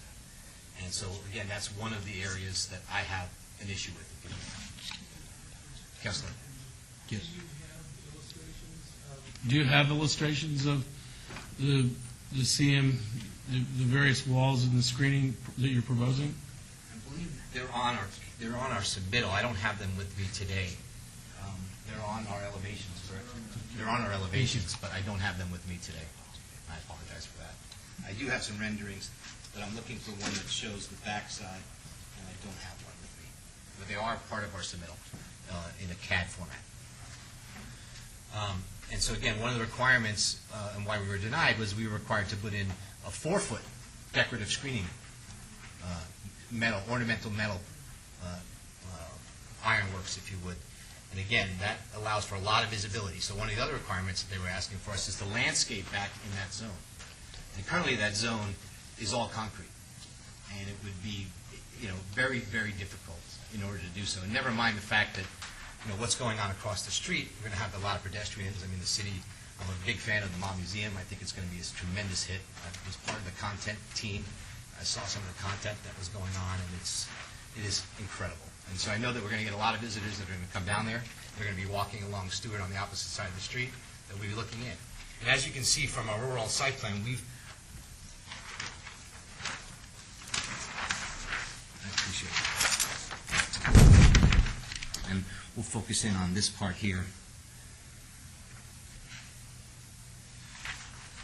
And so, again, that's one of the areas that I have an issue with. Kessler. Yes. Do you have illustrations of the various walls and the screening that you're proposing? I believe they're on our submittal. I don't have them with me today. They're on our elevations, correct? They're on our elevations, but I don't have them with me today. I apologize for that. I do have some renderings, but I'm looking for one that shows the backside, and I don't have one with me. But they are part of our submittal in a CAD format. And so, again, one of the requirements and why we were denied was we were required to put in a 4-foot decorative screening, ornamental metal ironworks, if you would. And again, that allows for a lot of visibility. So one of the other requirements that they were asking for us is to landscape back in that zone. And currently that zone is all concrete. And it would be, very, very difficult in order to do so. And never mind the fact that, what's going on across the street, we're going to have a lot of pedestrians. I mean, the city, I'm a big fan of the Mob Museum. I think it's going to be a tremendous hit. I was part of the content team. I saw some of the content that was going on, and it is incredible. And so I know that we're going to get a lot of visitors that are going to come down there. They're going to be walking along Stewart on the opposite side of the street that we'll be looking in. And as you can see from our overall site plan, I appreciate it. And we'll focus in on this part here.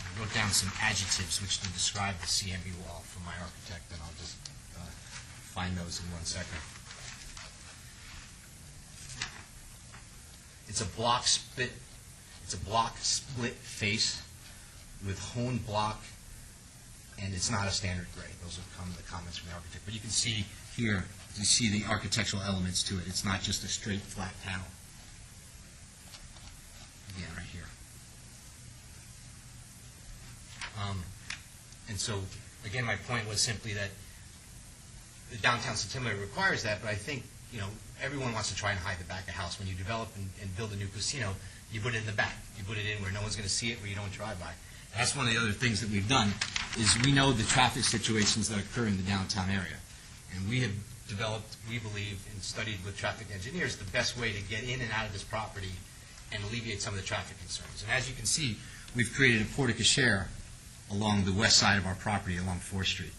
I wrote down some adjectives which to describe the CMU wall from my architect, and I'll just find those in 1 second. It's a block split. It's a block split face with honed block, and it's not a standard grade. Those are the comments from the architect. But you can see here, you see the architectural elements to it. It's not just a straight flat panel. Again, right here. And so, again, my point was simply that the downtown Centennial requires that, but I think, everyone wants to try and hide the back of the house. When you develop and build a new casino, you put it in the back. You put it in where no one's going to see it, where you don't drive by. And that's one of the other things that we've done, is we know the traffic situations that occur in the downtown area. And we have developed, we believe, and studied with traffic engineers, the best way to get in and out of this property and alleviate some of the traffic concerns. And as you can see, we've created a porte cochere along the west side of our property, along 4th Street.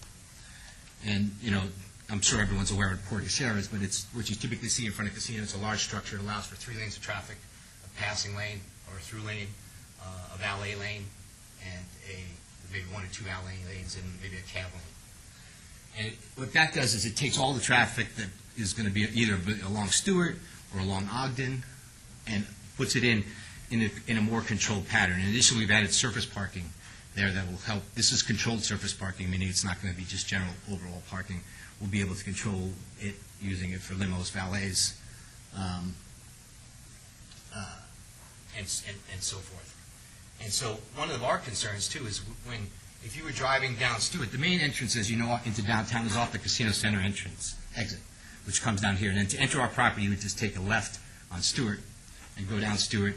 And, you know, I'm sure everyone's aware of what porte cochere is, but it's what you typically see in front of casinos. It's a large structure. It allows for 3 lanes of traffic, a passing lane or a through lane, a valet lane, and maybe 1 or 2 valet lanes, and maybe a cab lane. And what that does is it takes all the traffic that is going to be either along Stewart or along Ogden and puts it in a more controlled pattern. In addition, we've added surface parking there that will help. This is controlled surface parking, meaning it's not going to be just general overall parking. We'll be able to control it using it for limos, valets, and so forth. And so one of our concerns, too, is if you were driving down Stewart, the main entrance, as you know, into downtown is off the Casino Center exit, which comes down here. And then to enter our property, you would just take a left on Stewart and go down Stewart,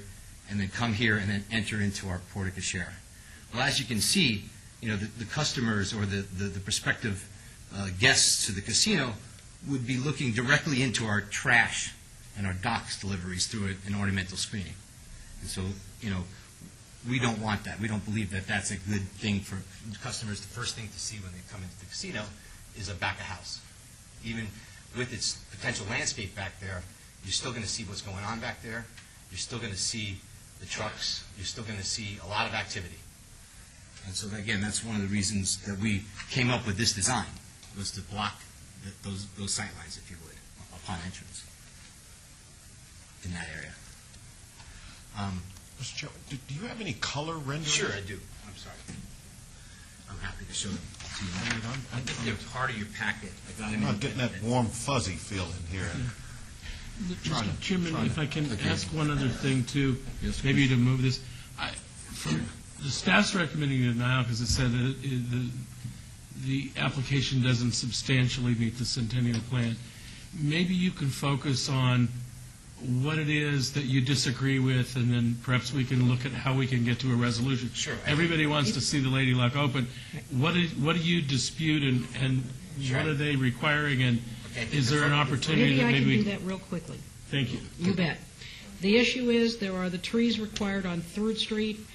and then come here and then enter into our porte cochere. Well, as you can see, you know, the customers or the prospective guests to the casino would be looking directly into our trash and our docks deliveries through an ornamental screening. And so, you know, we don't want that. We don't believe that that's a good thing for customers. The first thing to see when they come into the casino is a back of house. Even with its potential landscape back there, you're still going to see what's going on back there. You're still going to see the trucks. You're still going to see a lot of activity. And so, again, that's one of the reasons that we came up with this design, was to block those sight lines, if you would, upon entrance in that area. Mr. Chairman, do you have any color renderings? Sure, I do. I'm sorry. I'm happy to show them to you. I think they're part of your packet. I'm not getting that warm, fuzzy feeling here. Mr. Chairman, if I can ask one other thing, too, maybe to move this. The staff's recommending it now because it said that the application doesn't substantially meet the Centennial Plan. Maybe you can focus on what it is that you disagree with, and then perhaps we can look at how we can get to a resolution. Sure. Everybody wants to see the Lady Luck open. What do you dispute, and what are they requiring, and is there an opportunity that maybe I can do that real quickly. Thank you. You bet. The issue is there are the trees required on 3rd Street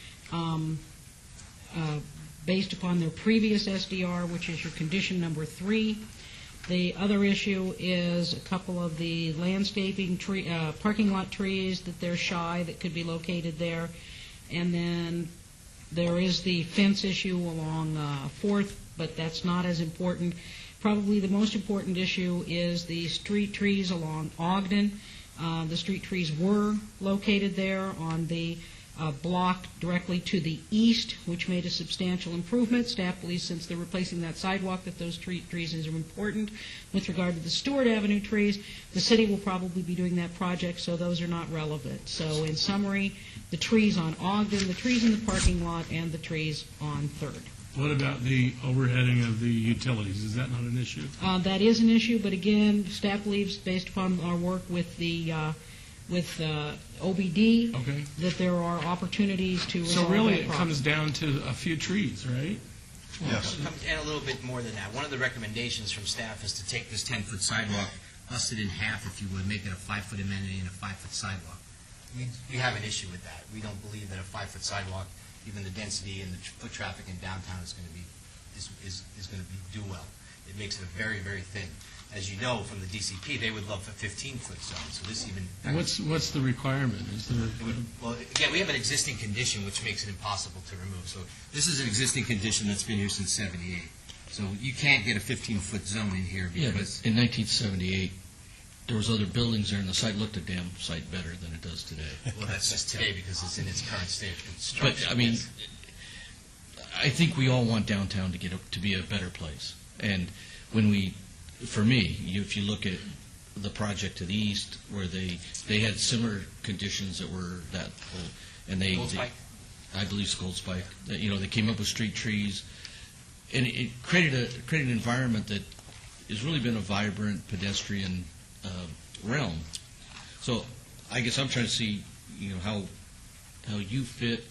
based upon their previous SDR, which is your condition number 3. The other issue is a couple of the landscaping parking lot trees that they're shy that could be located there. And then there is the fence issue along 4th, but that's not as important. Probably the most important issue is the street trees along Ogden. The street trees were located there on the block directly to the east, which made a substantial improvement. Staff believes since they're replacing that sidewalk that those street trees are important. With regard to the Stewart Avenue trees, the city will probably be doing that project, so those are not relevant. So in summary, the trees on Ogden, the trees in the parking lot, and the trees on 3rd. What about the overheading of the utilities? Is that not an issue? That is an issue, but again, staff believes, based upon our work with the OBD, that there are opportunities to resolve So really that it problem. comes down to a few trees, right? Yes. And a little bit more than that. One of the recommendations from staff is to take this 10-foot sidewalk, bust it in half, if you would, make it a 5-foot amenity and a 5-foot sidewalk. We have an issue with that. We don't believe that a 5-foot sidewalk, even the density and the foot traffic in downtown is going to do well. It makes it very, very thin. As you know from the DCP, they would love a 15-foot zone. So this even What's the requirement? Is there well, again, we have an existing condition which makes it impossible to remove. So this is an existing condition that's been here since '78. So you can't get a 15-foot zone in here Yeah, but because in 1978, there was other buildings there, and the site looked a damn sight better than it does today. well, that's just today because it's in its current state of construction. But, I mean, I think we all want downtown to be a better place. And for me, if you look at the project to the east, where they had similar conditions that were that old, and Gold Spike? I believe it's Gold Spike. They came up with street trees, and it created an environment that has really been a vibrant pedestrian realm. So I guess I'm trying to see, how you fit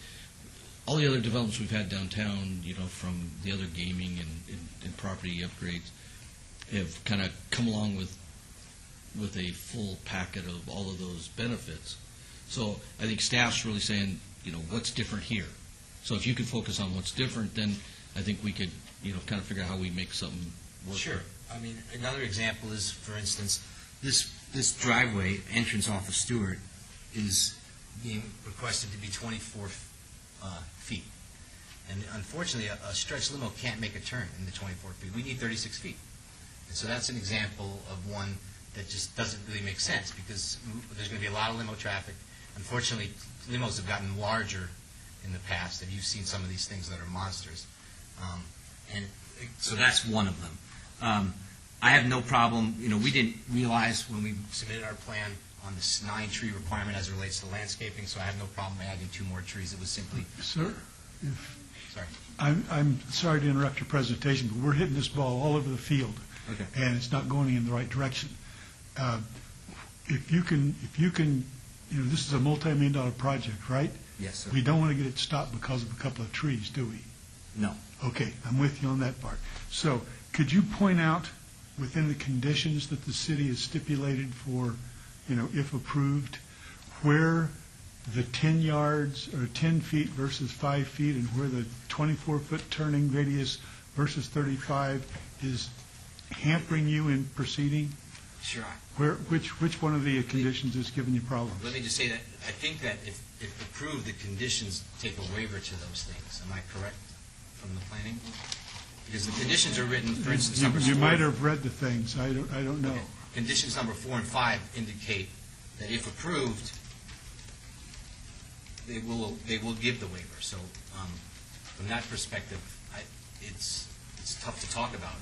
all the other developments we've had downtown, from the other gaming and property upgrades. have kind of come along with a full packet of all of those benefits. So I think staff's really saying, what's different here? So if you could focus on what's different, then I think we could, kind of figure out how we make something work. Sure. I mean, another example is, for instance, this driveway entrance off of Stewart is being requested to be 24 feet. And unfortunately, a stretch limo can't make a turn in the 24 feet. We need 36 feet. And so that's an example of one that just doesn't really make sense, because there's going to be a lot of limo traffic. Unfortunately, limos have gotten larger in the past, and you've seen some of these things that are monsters. And so that's one of them. I have no problem, we didn't realize when we submitted our plan on this 9-tree requirement as it relates to landscaping, so I have no problem adding 2 more trees. It was simply... Sir, Sorry. I'm sorry to interrupt your presentation, but we're hitting this ball all over the field. Okay. And it's not going in the right direction. If you can, this is a multi-million-dollar project, right? Yes, sir. We don't want to get it stopped because of a couple of trees, do we? No. Okay, I'm with you on that part. So could you point out within the conditions that the city has stipulated for, if approved, where the 10 yards or 10 feet versus 5 feet and where the 24-foot turning radius versus 35 is hampering you in proceeding? Sure. Which one of the conditions is giving you problems? Let me just say that I think that if approved, the conditions take a waiver to those things. Am I correct from the planning? Because the conditions are written, for instance, You might have read the things. I don't know. Okay. Conditions number 4 and 5 indicate that if approved, they will give the waiver. So from that perspective, it's tough to talk about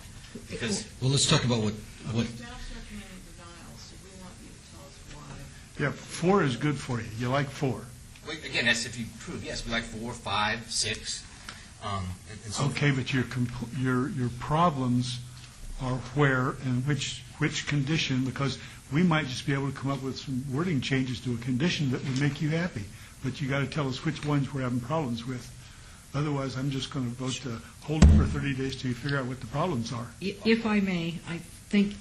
because. Well, let's talk about what. Yeah, 4 is good for you. You like 4. Again, that's if you approve. Yes, we like 4, 5, 6. And so Okay, but your problems are where and which condition, because we might just be able to come up with some wording changes to a condition that would make you happy, but you got to tell us which ones we're having problems with. Otherwise, I'm just going to vote to hold it for 30 days till you figure out what the problems are. If I may, I think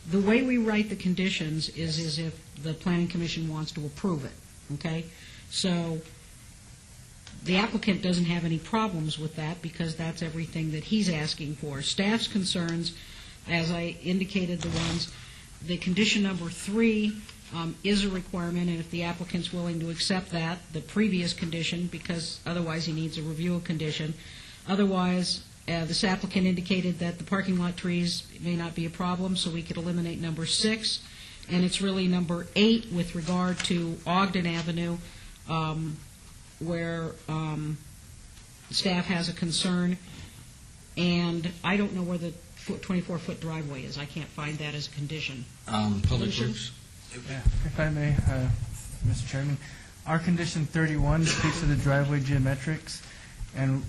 the way we write the conditions is as if the Planning Commission wants to approve it, okay? So the applicant doesn't have any problems with that because that's everything that he's asking for. Staff's concerns, as I indicated, the condition number 3 is a requirement, and if the applicant's willing to accept that, the previous condition, because otherwise he needs a review of condition. Otherwise, this applicant indicated that the parking lot trees may not be a problem, so we could eliminate number 6. And it's really number 8 with regard to Ogden Avenue, where staff has a concern. And I don't know where the 24-foot driveway is. I can't find that as a condition. Public Works? Yeah, if I may, Mr. Chairman, our condition 31 speaks to the driveway geometrics, and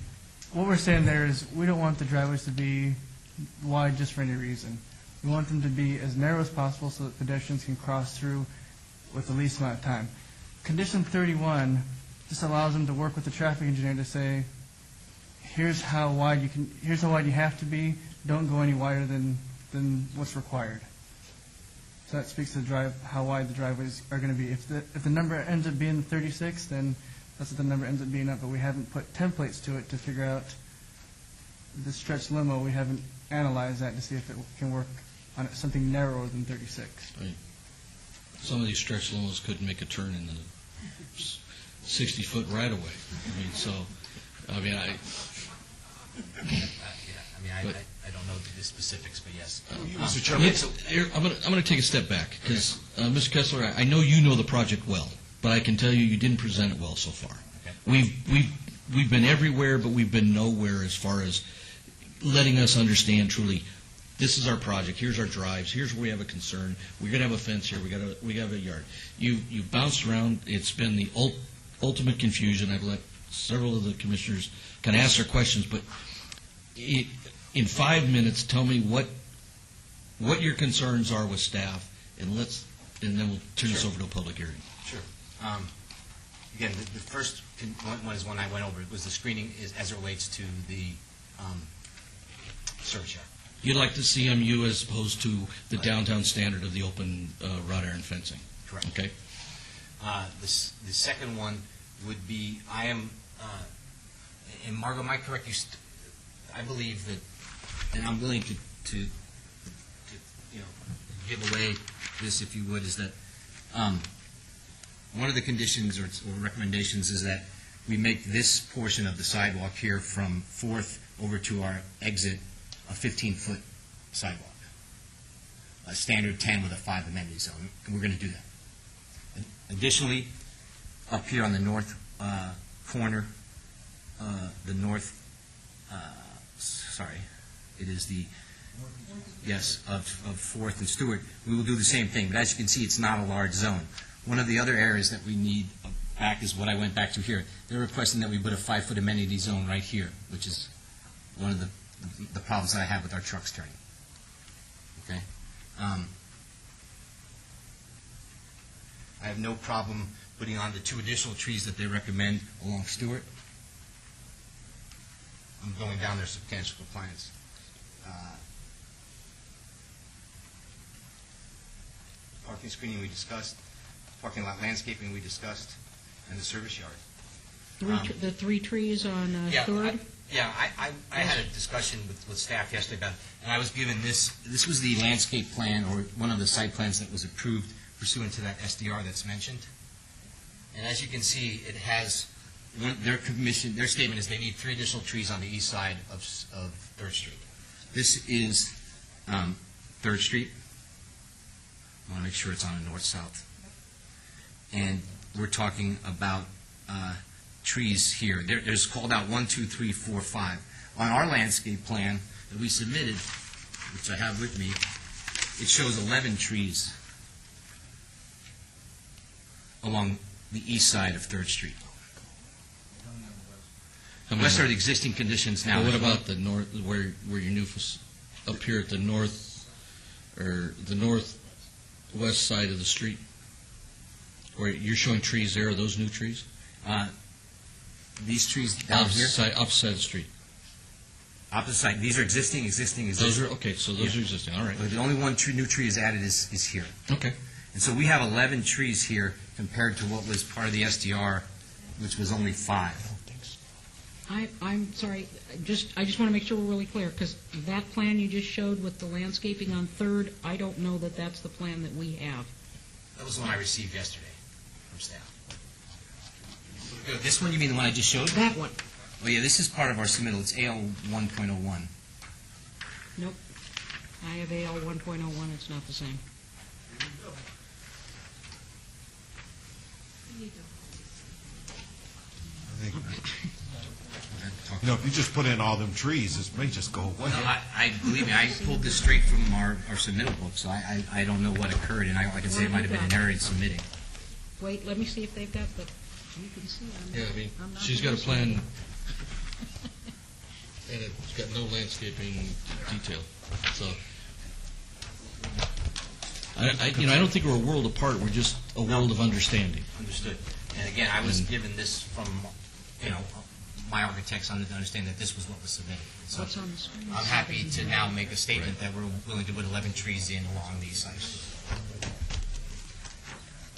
what we're saying there is we don't want the driveways to be wide just for any reason. We want them to be as narrow as possible so that pedestrians can cross through with the least amount of time. Condition 31 just allows them to work with the traffic engineer to say, here's how wide you have to be. Don't go any wider than what's required. So that speaks to how wide the driveways are going to be. If the number ends up being 36, then that's what the number ends up being up. But we haven't put templates to it to figure out the stretch limo. We haven't analyzed that to see if it can work on something narrower than 36. Right. Some of these stretch limos couldn't make a turn in the 60-foot right of way. I don't know the specifics, but yes. Mr. Chairman, I'm going to take a step back because, Mr. Kessler, I know you know the project well, but I can tell you didn't present it well so far. Okay. We've been everywhere, but we've been nowhere as far as letting us understand truly. This is our project. Here's our drives. Here's where we have a concern. We're going to have a fence here. We have a yard. You've bounced around. It's been the ultimate confusion. I've let several of the commissioners kind of ask their questions, but in 5 minutes, tell me what your concerns are with staff, and then we'll turn this over to a public hearing. Sure. Again, the first one is one I went over. It was the screening as it relates to the service yard. You'd like the CMU as opposed to the downtown standard of the open wrought iron fencing? Correct. Okay. The second one would be, I am, and Margot, am I correct? I believe that, and I'm willing to give away this, if you would, is that one of the conditions or recommendations is that we make this portion of the sidewalk here from 4th over to our exit a 15-foot sidewalk, a standard 10 with a 5 amenity zone, and we're going to do that. Additionally, up here on the north corner, the north, it is the, yes, of 4th and Stewart, we will do the same thing, but as you can see, it's not a large zone. One of the other areas that we need back is what I went back to here. They're requesting that we put a 5-foot amenity zone right here, which is one of the problems that I have with our trucks turning. Okay? I have no problem putting on the 2 additional trees that they recommend along Stewart. I'm going down their substantial compliance. Parking screening we discussed, parking lot landscaping we discussed, and the service yard. The 3 trees on Stewart? I had a discussion with staff yesterday about, and I was given this was the landscape plan or one of the site plans that was approved pursuant to that SDR that's mentioned. And as you can see, it has, their statement is they need 3 additional trees on the east side of 3rd Street. This is 3rd Street. I want to make sure it's on a north-south. And we're talking about trees here. There's called out 1, 2, 3, 4, 5. On our landscape plan that we submitted, which I have with me, it shows 11 trees along the east side of 3rd Street. West are the existing conditions now. What about the north, where your new, up here at the north, or the northwest side of the street? Where you're showing trees there, are those new trees? These trees down here? Opposite side of the street. Opposite side. These are existing. Those are, okay, so those are existing, all right. But the only one new tree is added is here. Okay. And so we have 11 trees here compared to what was part of the SDR, which was only 5. I'm sorry, I just want to make sure we're really clear, because that plan you just showed with the landscaping on 3rd, I don't know that that's the plan that we have. That was the one I received yesterday from staff. This one, you mean the one I just showed? That one. Oh, yeah, this is part of our submittal. It's AL 1.01. Nope. I have AL 1.01. It's not the same. If you just put in all them trees, this may just go away. Well, I believe me, I pulled this straight from our submittal book, so I don't know what occurred, and I can say it might have been an error in submitting. Wait, let me see if they've got the, you can see. She's got a plan, and it's got no landscaping detail, so. I don't think we're a world apart, we're just a world of understanding. Understood. And again, I was given this from, my architects to understand that this was what was submitted. So what's on the screen? I'm happy to now make a statement that we're willing to put 11 trees in along these sites.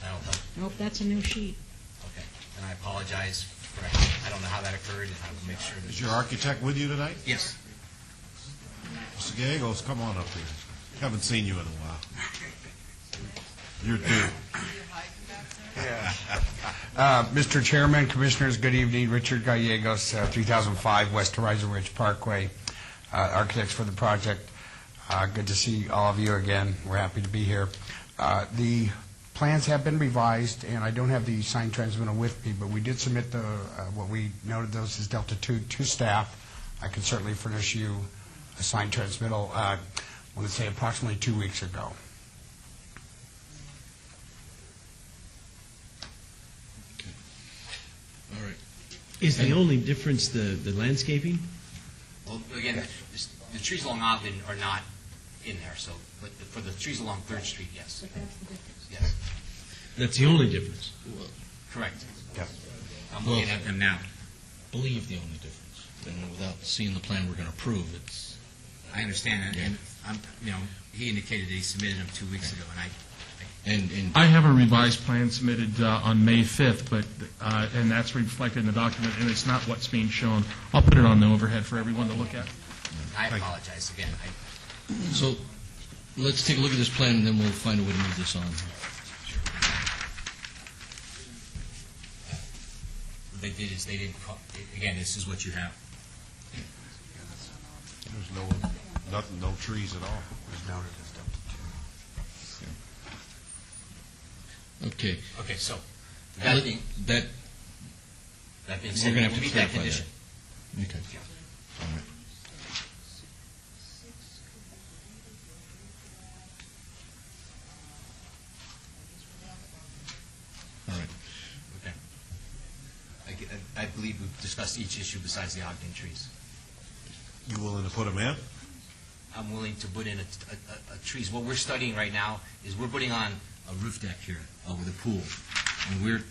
That'll help. Nope, that's a new sheet. Okay. And I apologize for, I don't know how that occurred, and I will make sure. Is your architect with you tonight? Yes. Mr. Gallegos, come on up here. Haven't seen you in a while. You're due. Mr. Chairman, Commissioners, good evening. Richard Gallegos, 3005 West Horizon Ridge Parkway, architects for the project. Good to see all of you again. We're happy to be here. The plans have been revised, and I don't have the signed transmittal with me, but we did submit what we noted those as Delta 2 to staff. I can certainly furnish you a signed transmittal, I want to say approximately 2 weeks ago. All right. Is the only difference the landscaping? Well, again, the trees along Ogden are not in there, so, but for the trees along 3rd Street, yes. But that's the difference. Yes. That's the only difference? Correct. Yes. I'm looking at them now. Believe the only difference. And without seeing the plan we're going to approve, it's, I understand that, and he indicated that he submitted them 2 weeks ago, and I have a revised plan submitted on May 5th, but and that's reflected in the document, and it's not what's being shown. I'll put it on the overhead for everyone to look at. I apologize again. So let's take a look at this plan, and then we'll find a way to move this on. They didn't, again, this is what you have. There's no trees at all. Okay. Okay, so, That being we're said, going to have we'll to meet that clarify condition. that. Okay. All right. All right. Okay. I believe we've discussed each issue besides the Ogden trees. You willing to put them in? I'm willing to put in a trees. What we're studying right now is we're putting on a roof deck here with a pool, and we're.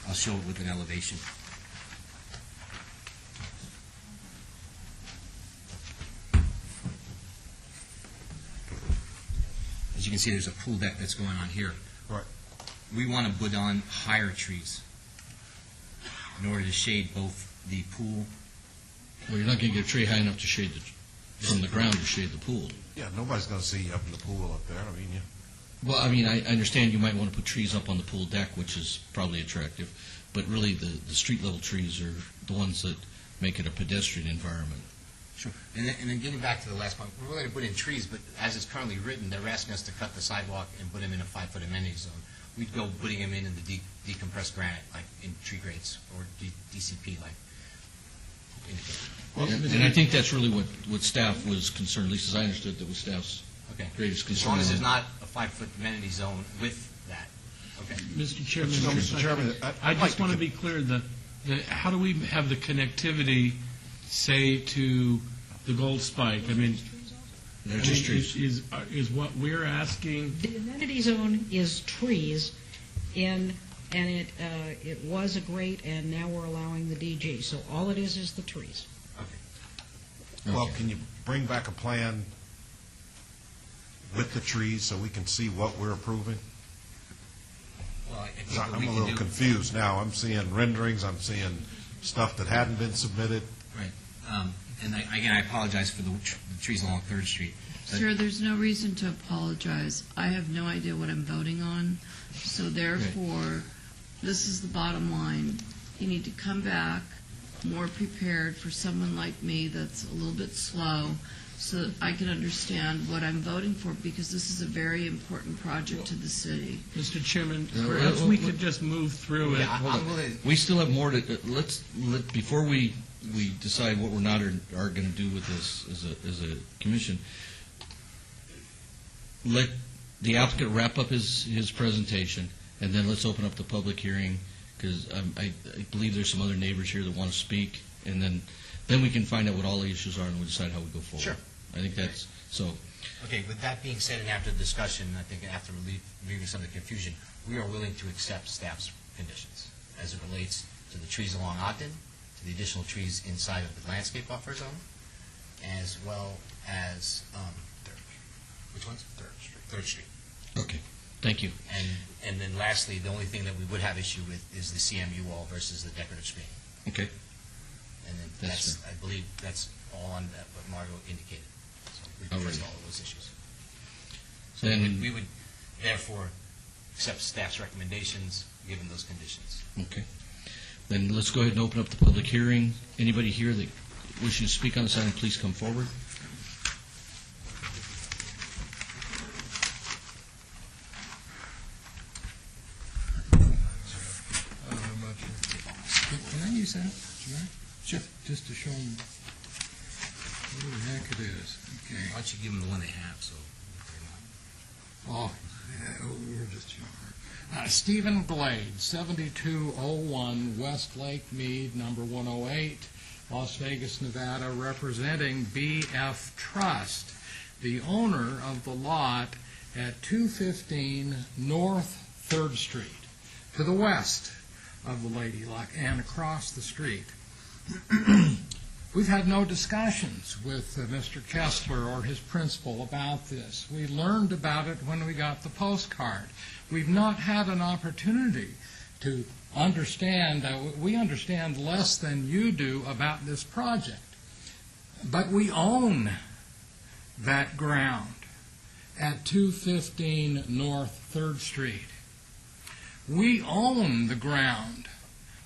I'll show it with an elevation. As you can see, there's a pool deck that's going on here. Right. We want to put on higher trees in order to shade both the pool. Well, you're not going to get a tree high enough to shade from the ground to shade the pool. Yeah, nobody's going to see you up in the pool up there. I mean, Well, I mean, I understand you might want to put trees up on the pool deck, which is probably attractive, but really the street-level trees are the ones that make it a pedestrian environment. Sure. And then getting back to the last point, we're going to put in trees, but as it's currently written, they're asking us to cut the sidewalk and put them in a 5-foot amenity zone. We'd go putting them in the decompressed granite, like in tree grades, or DCP, like indicated. And I think that's really what staff was concerned, at least as I understood, that was staff's greatest concern. As long as there's not a 5-foot amenity zone with that. Okay. Mr. Chairman, Mr. Chairman, I just want to be clear that how do we have the connectivity, say, to the Gold Spike? I mean, is what we're asking. The amenity zone is trees, and it was a great, and now we're allowing the DG. So all it is the trees. Okay. well, can you bring back a plan with the trees so we can see what we're approving? Well, I think what I'm we a can little do. confused now. I'm seeing renderings, I'm seeing stuff that hadn't been submitted. Right. And again, I apologize for the trees along 3rd Street. Sir, there's no reason to apologize. I have no idea what I'm voting on, so therefore, this is the bottom line. You need to come back more prepared for someone like me that's a little bit slow, so that I can understand what I'm voting for, because this is a very important project to the city. Mr. Chairman, perhaps we could just move through it. We still have more to, before we decide what we're not are going to do with this as a commission, let the applicant wrap up his presentation, and then let's open up the public hearing, because I believe there's some other neighbors here that want to speak, and then we can find out what all the issues are, and we'll decide how we go forward. Sure. I think that's, so. Okay, with that being said, and after the discussion, I think after relieving some of the confusion, we are willing to accept staff's conditions as it relates to the trees along Ogden, to the additional trees inside of the landscape buffer zone, as well as, which ones? 3rd Street. Okay, thank you. And then lastly, the only thing that we would have issue with is the CMU wall versus the decorative screen. Okay. And then I believe that's all on what Margot indicated. So we addressed all of those issues. So Then- we would therefore accept staff's recommendations given those conditions. Okay. Then let's go ahead and open up the public hearing. Anybody here that wishes to speak on this item, please come forward. Can I use that? Sure. Just to show them what the heck it is. Okay. Why don't you give them the one they have, so. Oh, yeah, we're just younger. Stephen Glade, 7201 West Lake Mead, number 108, Las Vegas, Nevada, representing BF Trust, the owner of the lot at 215 North 3rd Street, to the west of the Lady Luck and across the street. We've had no discussions with Mr. Kessler or his principal about this. We learned about it when we got the postcard. We've not had an opportunity to understand. We understand less than you do about this project. But we own that ground at 215 North 3rd Street. We own the ground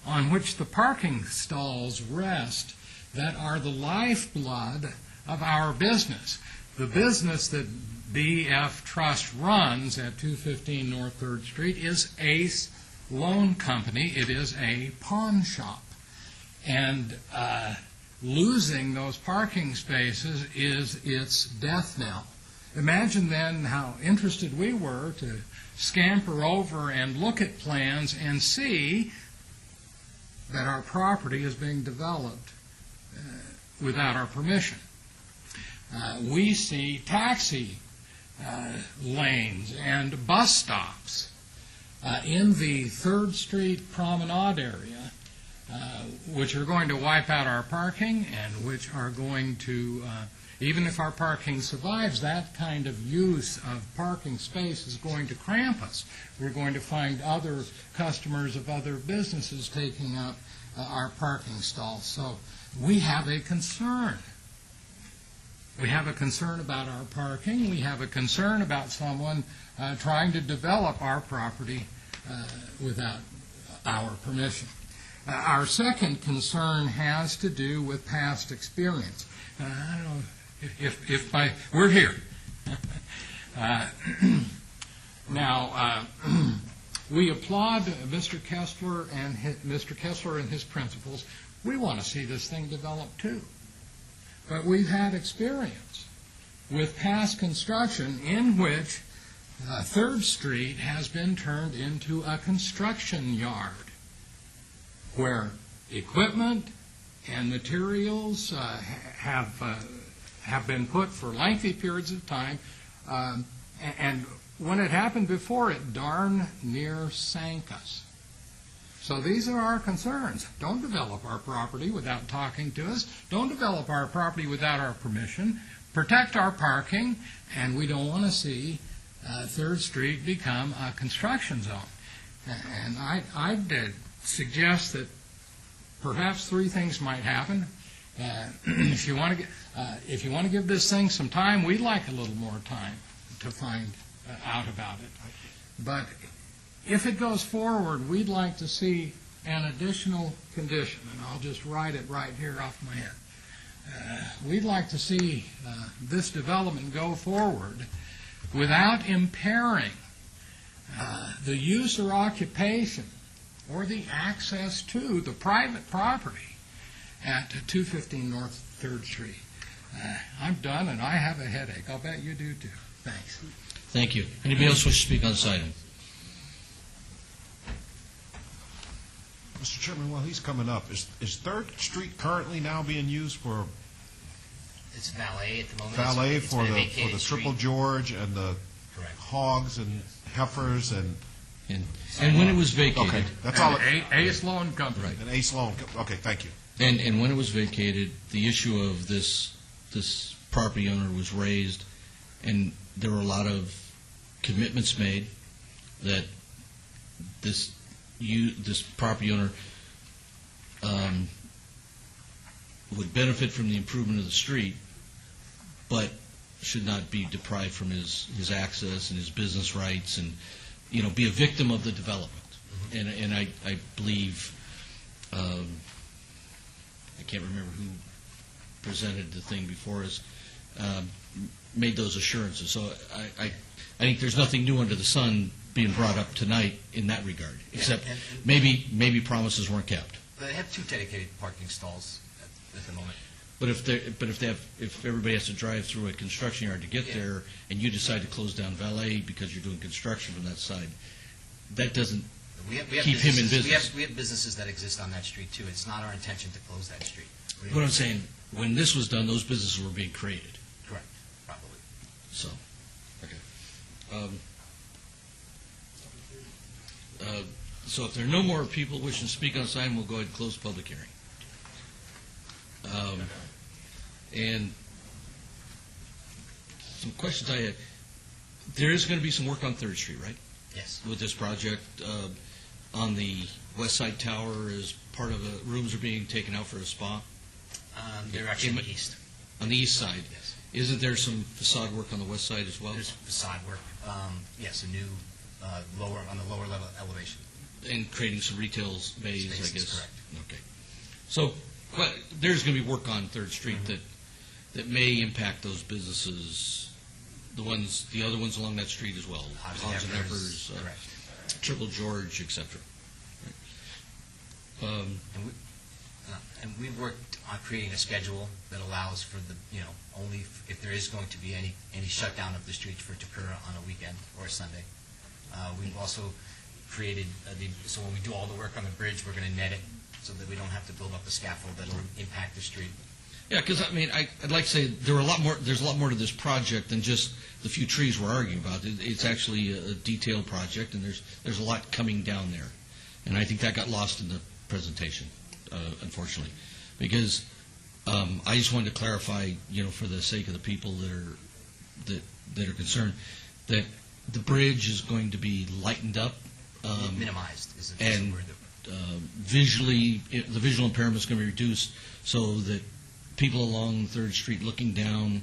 on which the parking stalls rest that are the lifeblood of our business. The business that BF Trust runs at 215 North 3rd Street is Ace Loan Company. It is a pawn shop. And losing those parking spaces is its death knell. Imagine then how interested we were to scamper over and look at plans and see that our property is being developed without our permission. We see taxi lanes and bus stops in the 3rd Street Promenade area, which are going to wipe out our parking and which are going to, even if our parking survives, that kind of use of parking space is going to cramp us. We're going to find other customers of other businesses taking up our parking stalls. So we have a concern. We have a concern about our parking. We have a concern about someone trying to develop our property without our permission. Our second concern has to do with past experience. I don't know we're here. Now, we applaud Mr. Kessler and his principals. We want to see this thing develop too. But we've had experience with past construction in which 3rd Street has been turned into a construction yard where equipment and materials have been put for lengthy periods of time, and when it happened before, it darn near sank us. So these are our concerns. Don't develop our property without talking to us. Don't develop our property without our permission. Protect our parking, and we don't want to see 3rd Street become a construction zone. And I'd suggest that perhaps 3 things might happen. If you want to give this thing some time, we'd like a little more time to find out about it. But if it goes forward, we'd like to see an additional condition, and I'll just write it right here off my head. We'd like to see this development go forward without impairing the use or occupation or the access to the private property at 215 North 3rd Street. I'm done, and I have a headache. I'll bet you do too. Thanks. Thank you. Anybody else wish to speak on this item? Mr. Chairman, while he's coming up, is 3rd Street currently now being used for It's valet at the moment. valet It's for been a the vacated Triple street. George and the Correct. hogs and heifers and when it was vacated. Okay, that's all. Ace Loan Company. Right. An Ace Loan. Okay, thank you. And when it was vacated, the issue of this property owner was raised, and there were a lot of commitments made that this property owner would benefit from the improvement of the street, but should not be deprived from his access and his business rights, and be a victim of the development. And I believe I can't remember who presented the thing before us, made those assurances. So I think there's nothing new under the sun being brought up tonight in that regard, except maybe promises weren't kept. They have 2 dedicated parking stalls at the moment. But if everybody has to drive through a construction yard to get there, and you decide to close down valet because you're doing construction from that side, that doesn't keep him in business. We have businesses that exist on that street too. It's not our intention to close that street. What I'm saying, when this was done, those businesses were being created. Correct, probably. So, okay. So if there are no more people wishing to speak on this item, we'll go ahead and close the public hearing. And some questions I had. There is going to be some work on Third Street, right? Yes. With this project, on the west side tower, as part of the rooms are being taken out for a spa? They're actually in the east. On the east side? Yes. Isn't there some facade work on the west side as well? There's facade work, yes, a new lower, on the lower level elevation. And creating some retail bays, I Spaces, guess? correct. Okay. So, there's going to be work on Third Street that may impact those businesses, the other ones along that street as well? Hobbs and Eppers, Triple George, et cetera. And we've worked on creating a schedule that allows for the, only if there is going to be any shutdown of the streets for it to occur on a weekend or a Sunday. We've also created, so when we do all the work on the bridge, we're going to net it so that we don't have to build up a scaffold that will impact the street. Yeah, because, I'd like to say there's a lot more to this project than just the few trees we're arguing about. It's actually a detailed project, and there's a lot coming down there. And I think that got lost in the presentation, unfortunately. Because I just wanted to clarify, for the sake of the people that are concerned, that the bridge is going to be lightened up. Minimized is the and word. Visually, the visual impairment is going to be reduced so that people along 3rd Street looking down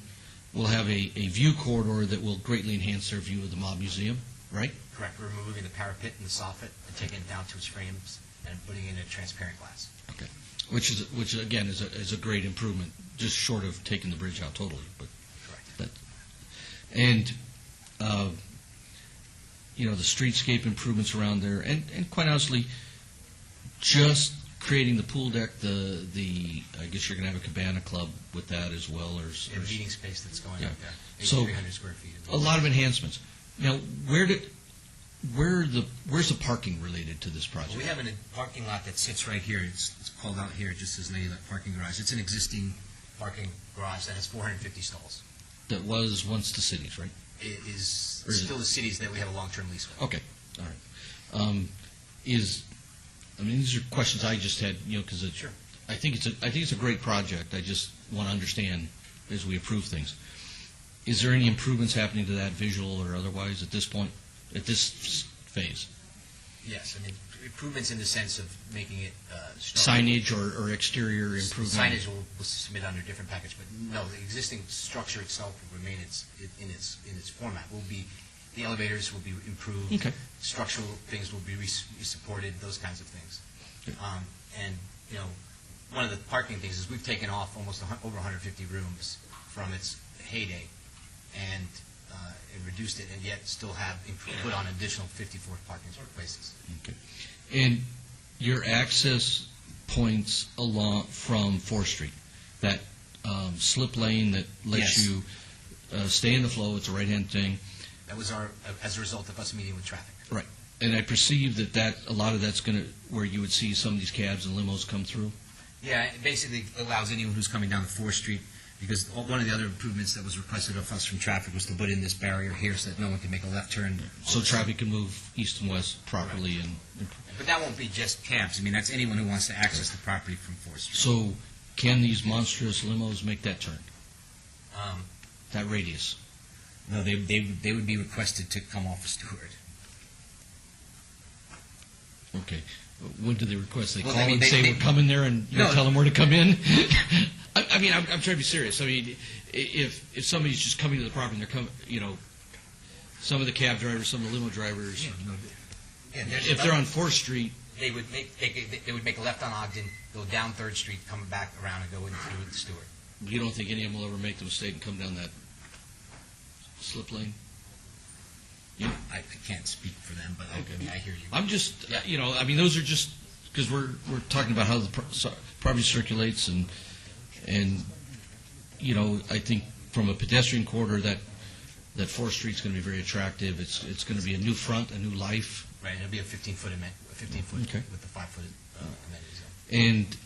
will have a view corridor that will greatly enhance their view of the Mob Museum, right? Correct. We're removing the parapet and the soffit and taking it down to its frames and putting in a transparent glass. Okay. Which again is a great improvement, just short of taking the bridge out totally. But correct. And the streetscape improvements around there, and quite honestly, just creating the pool deck, I guess you're going to have a cabana club with that as well, or meeting space that's going up there. So 300 square feet. A lot of enhancements. Now, where's the parking related to this project? Well, we have a parking lot that sits right here. It's called out here. It just says Lady Luck Parking Garage. It's an existing parking garage that has 450 stalls. That was once the city's, right? It is still the city's that we have a long-term lease with. Okay, all right. These are questions I just had, because Sure. I think it's a great project. I just want to understand as we approve things. Is there any improvements happening to that, visual or otherwise, at this point, at this phase? Yes, improvements in the sense of making it signage or exterior improvement. Signage will submit under a different package, but no, the existing structure itself will remain in its format. The elevators will be improved. Okay. Structural things will be supported. Those kinds of things. And one of the parking things is we've taken off almost over 150 rooms from its heyday, and reduced it, and yet still have put on additional 54 parking places. Okay. And your access points along from 4th Street, that slip lane that lets you stay in the flow, it's a right-hand thing. That was as a result of us meeting with traffic. Right. And I perceive that a lot of that's going to, where you would see some of these cabs and limos come through? Yeah, it basically allows anyone who's coming down 4th Street, because one of the other improvements that was requested of us from traffic was to put in this barrier here so that no one can make a left turn. So traffic can move east and west properly. Right. But that won't be just cabs. That's anyone who wants to access the property from 4th Street. So can these monstrous limos make that turn? That radius? No, they would be requested to come off of Stewart. Okay. When do they request? They Well, call and say, we're coming there, and you tell them where to come in? I'm trying to be serious. If somebody's just coming to the property and they're coming, some of the cab drivers, some of the limo drivers, if they're on 4th Street, they would make a left on Ogden, go down 3rd Street, come back around, and go into Stewart. You don't think any of them will ever make the mistake and come down that slip lane? I can't speak for them, but I hear you. I'm just, those are just, because we're talking about how the property circulates, and I think from a pedestrian corridor that 4th Street's going to be very attractive. It's going to be a new front, a new life. Right, it'll be a 15-foot okay. with the 5-foot amenities. And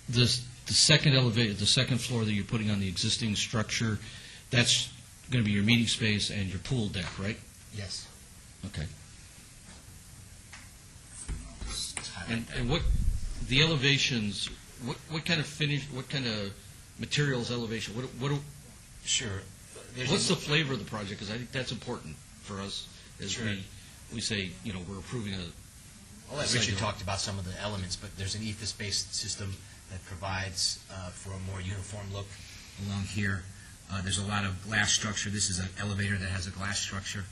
the second elevator, the second floor that you're putting on the existing structure, that's going to be your meeting space and your pool deck, right? Yes. Okay. And what the elevations? What kind of finish? What kind of materials elevation, Sure. what's the flavor of the project? Because I think that's important for us as Sure. we say, we're approving a. I'll let site Richard development. talk about some of the elements, but there's an ethos-based system that provides for a more uniform look along here. There's a lot of glass structure. This is an elevator that has a glass structure.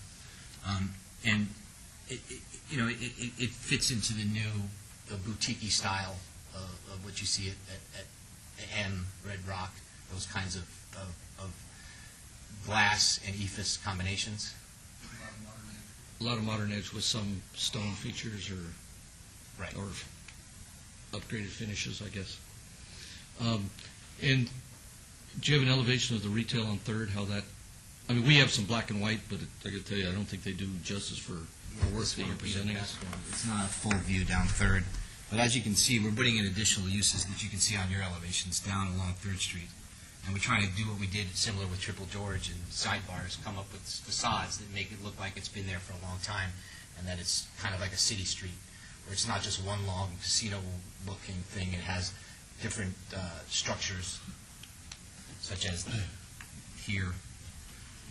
And it fits into the new boutique-y style of what you see at M, Red Rock, those kinds of glass and ethos combinations. A lot of modern edge with some stone features or upgraded finishes, I guess. And do you have an elevation of the retail on Third? How that? I mean, we have some black and white, but I got to tell you, I don't think they do justice for the work that you're presenting us. It's not a full view down Third, but as you can see, we're putting in additional uses that you can see on your elevations down along Third Street. And we're trying to do what we did similar with Triple George and sidebars, come up with facades that make it look like it's been there for a long time, and that it's kind of like a city street, where it's not just one long casino-looking thing. It has different structures, such as here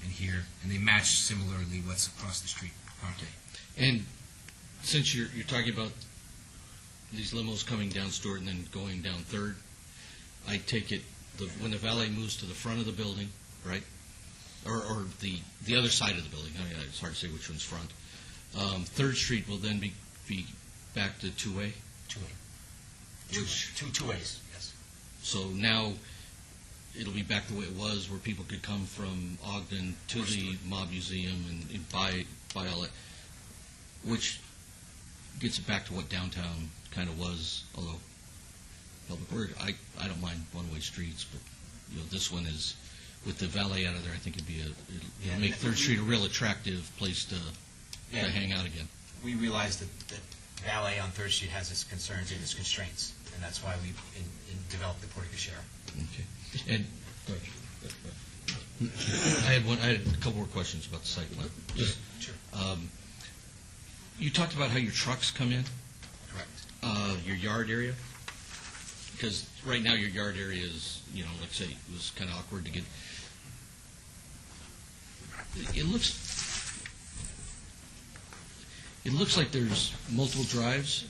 and here, and they match similarly what's across the street. Okay. And since you're talking about these limos coming down Stewart and then going down Third, I take it when the valet moves to the front of the building, right, or the other side of the building, I mean, it's hard to say which one's front, Third Street will then be back to two-way? Two-way. Two ways, yes. So now it'll be back the way it was, where people could come from Ogden to the Mob Museum and buy all that, which gets it back to what downtown kind of was, although public work, I don't mind one-way streets, but this one is, with the valet out of there, I think it'll make Third Street a real attractive place to hang out again. We realize that valet on Third Street has its concerns and its constraints, and that's why we developed the Portico Share. Okay. And I had a couple more questions about the site plan. Sure. You talked about how your trucks come in. Correct. Your yard area. Because right now your yard area is, let's say, it was kind of awkward to get. It looks like there's multiple drives.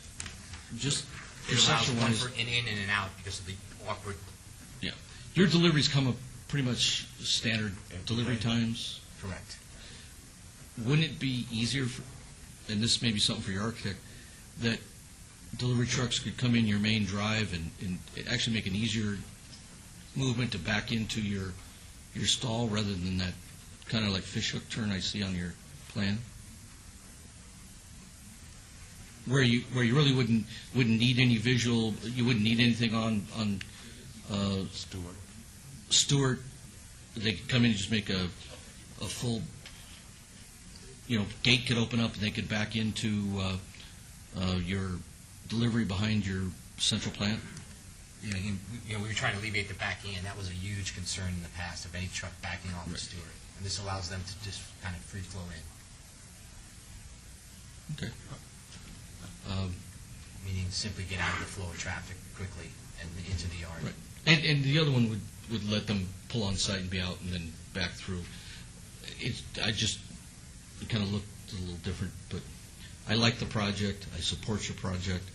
Just perception one wise. for in and out because of the awkward. Yeah. Your deliveries come up pretty much standard delivery times. Correct. Wouldn't it be easier, and this may be something for your architect, that delivery trucks could come in your main drive and actually make an easier movement to back into your stall rather than that kind of like fishhook turn I see on your plan? Where you really wouldn't need any visual, you wouldn't need anything on Stewart. They could come in and just make a full, gate could open up and they could back into your delivery behind your central plant. Yeah, we were trying to alleviate the backing, and that was a huge concern in the past of any truck backing off of Stewart. And this allows them to just kind of free flow in. Okay. Meaning simply get out of the flow of traffic quickly and into the yard. Right. And the other one would let them pull on site and be out and then back through. It kind of looked a little different, but I like the project. I support your project.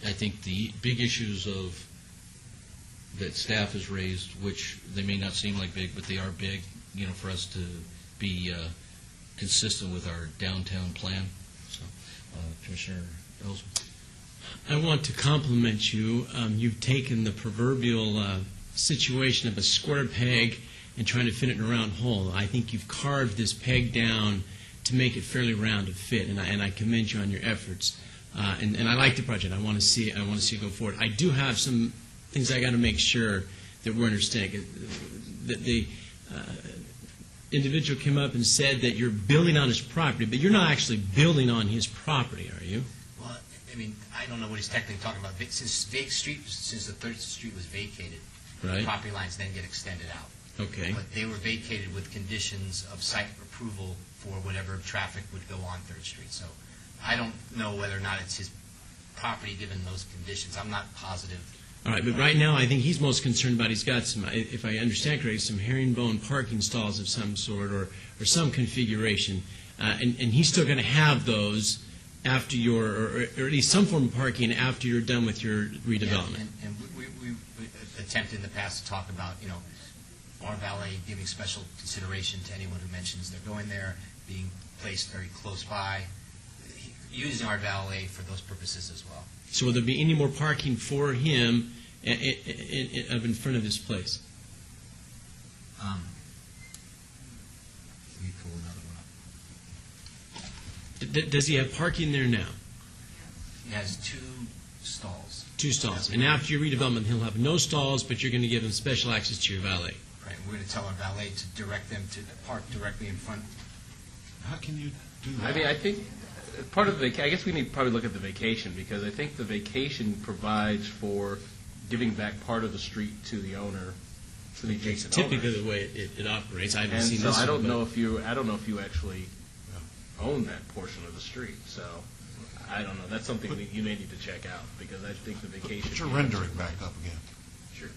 I think the big issues that staff has raised, which they may not seem like big, but they are big, for us to be consistent with our downtown plan. So, Commissioner Ellsworth. I want to compliment you. You've taken the proverbial situation of a square peg and trying to fit it in a round hole. I think you've carved this peg down to make it fairly round to fit, and I commend you on your efforts. And I like the project. I want to see it go forward. I do have some things I got to make sure that we're understanding. That the individual came up and said that you're building on his property, but you're not actually building on his property, are you? Well, I don't know what he's technically talking about. Since the Third Street was vacated, right, the property lines then get extended out. Okay. But they were vacated with conditions of site approval for whatever traffic would go on Third Street. So I don't know whether or not it's his property given those conditions. I'm not positive All right, but right now, I think he's most concerned about, he's got some, if I understand correctly, some herringbone parking stalls of some sort or some configuration. And he's still going to have those after your, or at least some form of parking after you're done with your redevelopment. Yeah, and we attempted in the past to talk about, our valet giving special consideration to anyone who mentions they're going there, being placed very close by, using our valet for those purposes as well. So will there be any more parking for him in front of his place? Let me pull another one up. Does he have parking there now? He has 2 stalls. 2 stalls. And after your redevelopment, he'll have no stalls, but you're going to give him special access to your valet. Right. We're going to tell our valet to direct them to park directly in front. How can you do that? I mean, I think part of the, I guess we need to probably look at the vacation, because I think the vacation provides for giving back part of the street to the owner, to the adjacent Typically owners. the way it operates. I haven't And seen so this I one, don't but- know if you actually own that portion of the street. So I don't know. That's something that you may need to check out, because I think the vacation. Put your rendering back up again. Sure.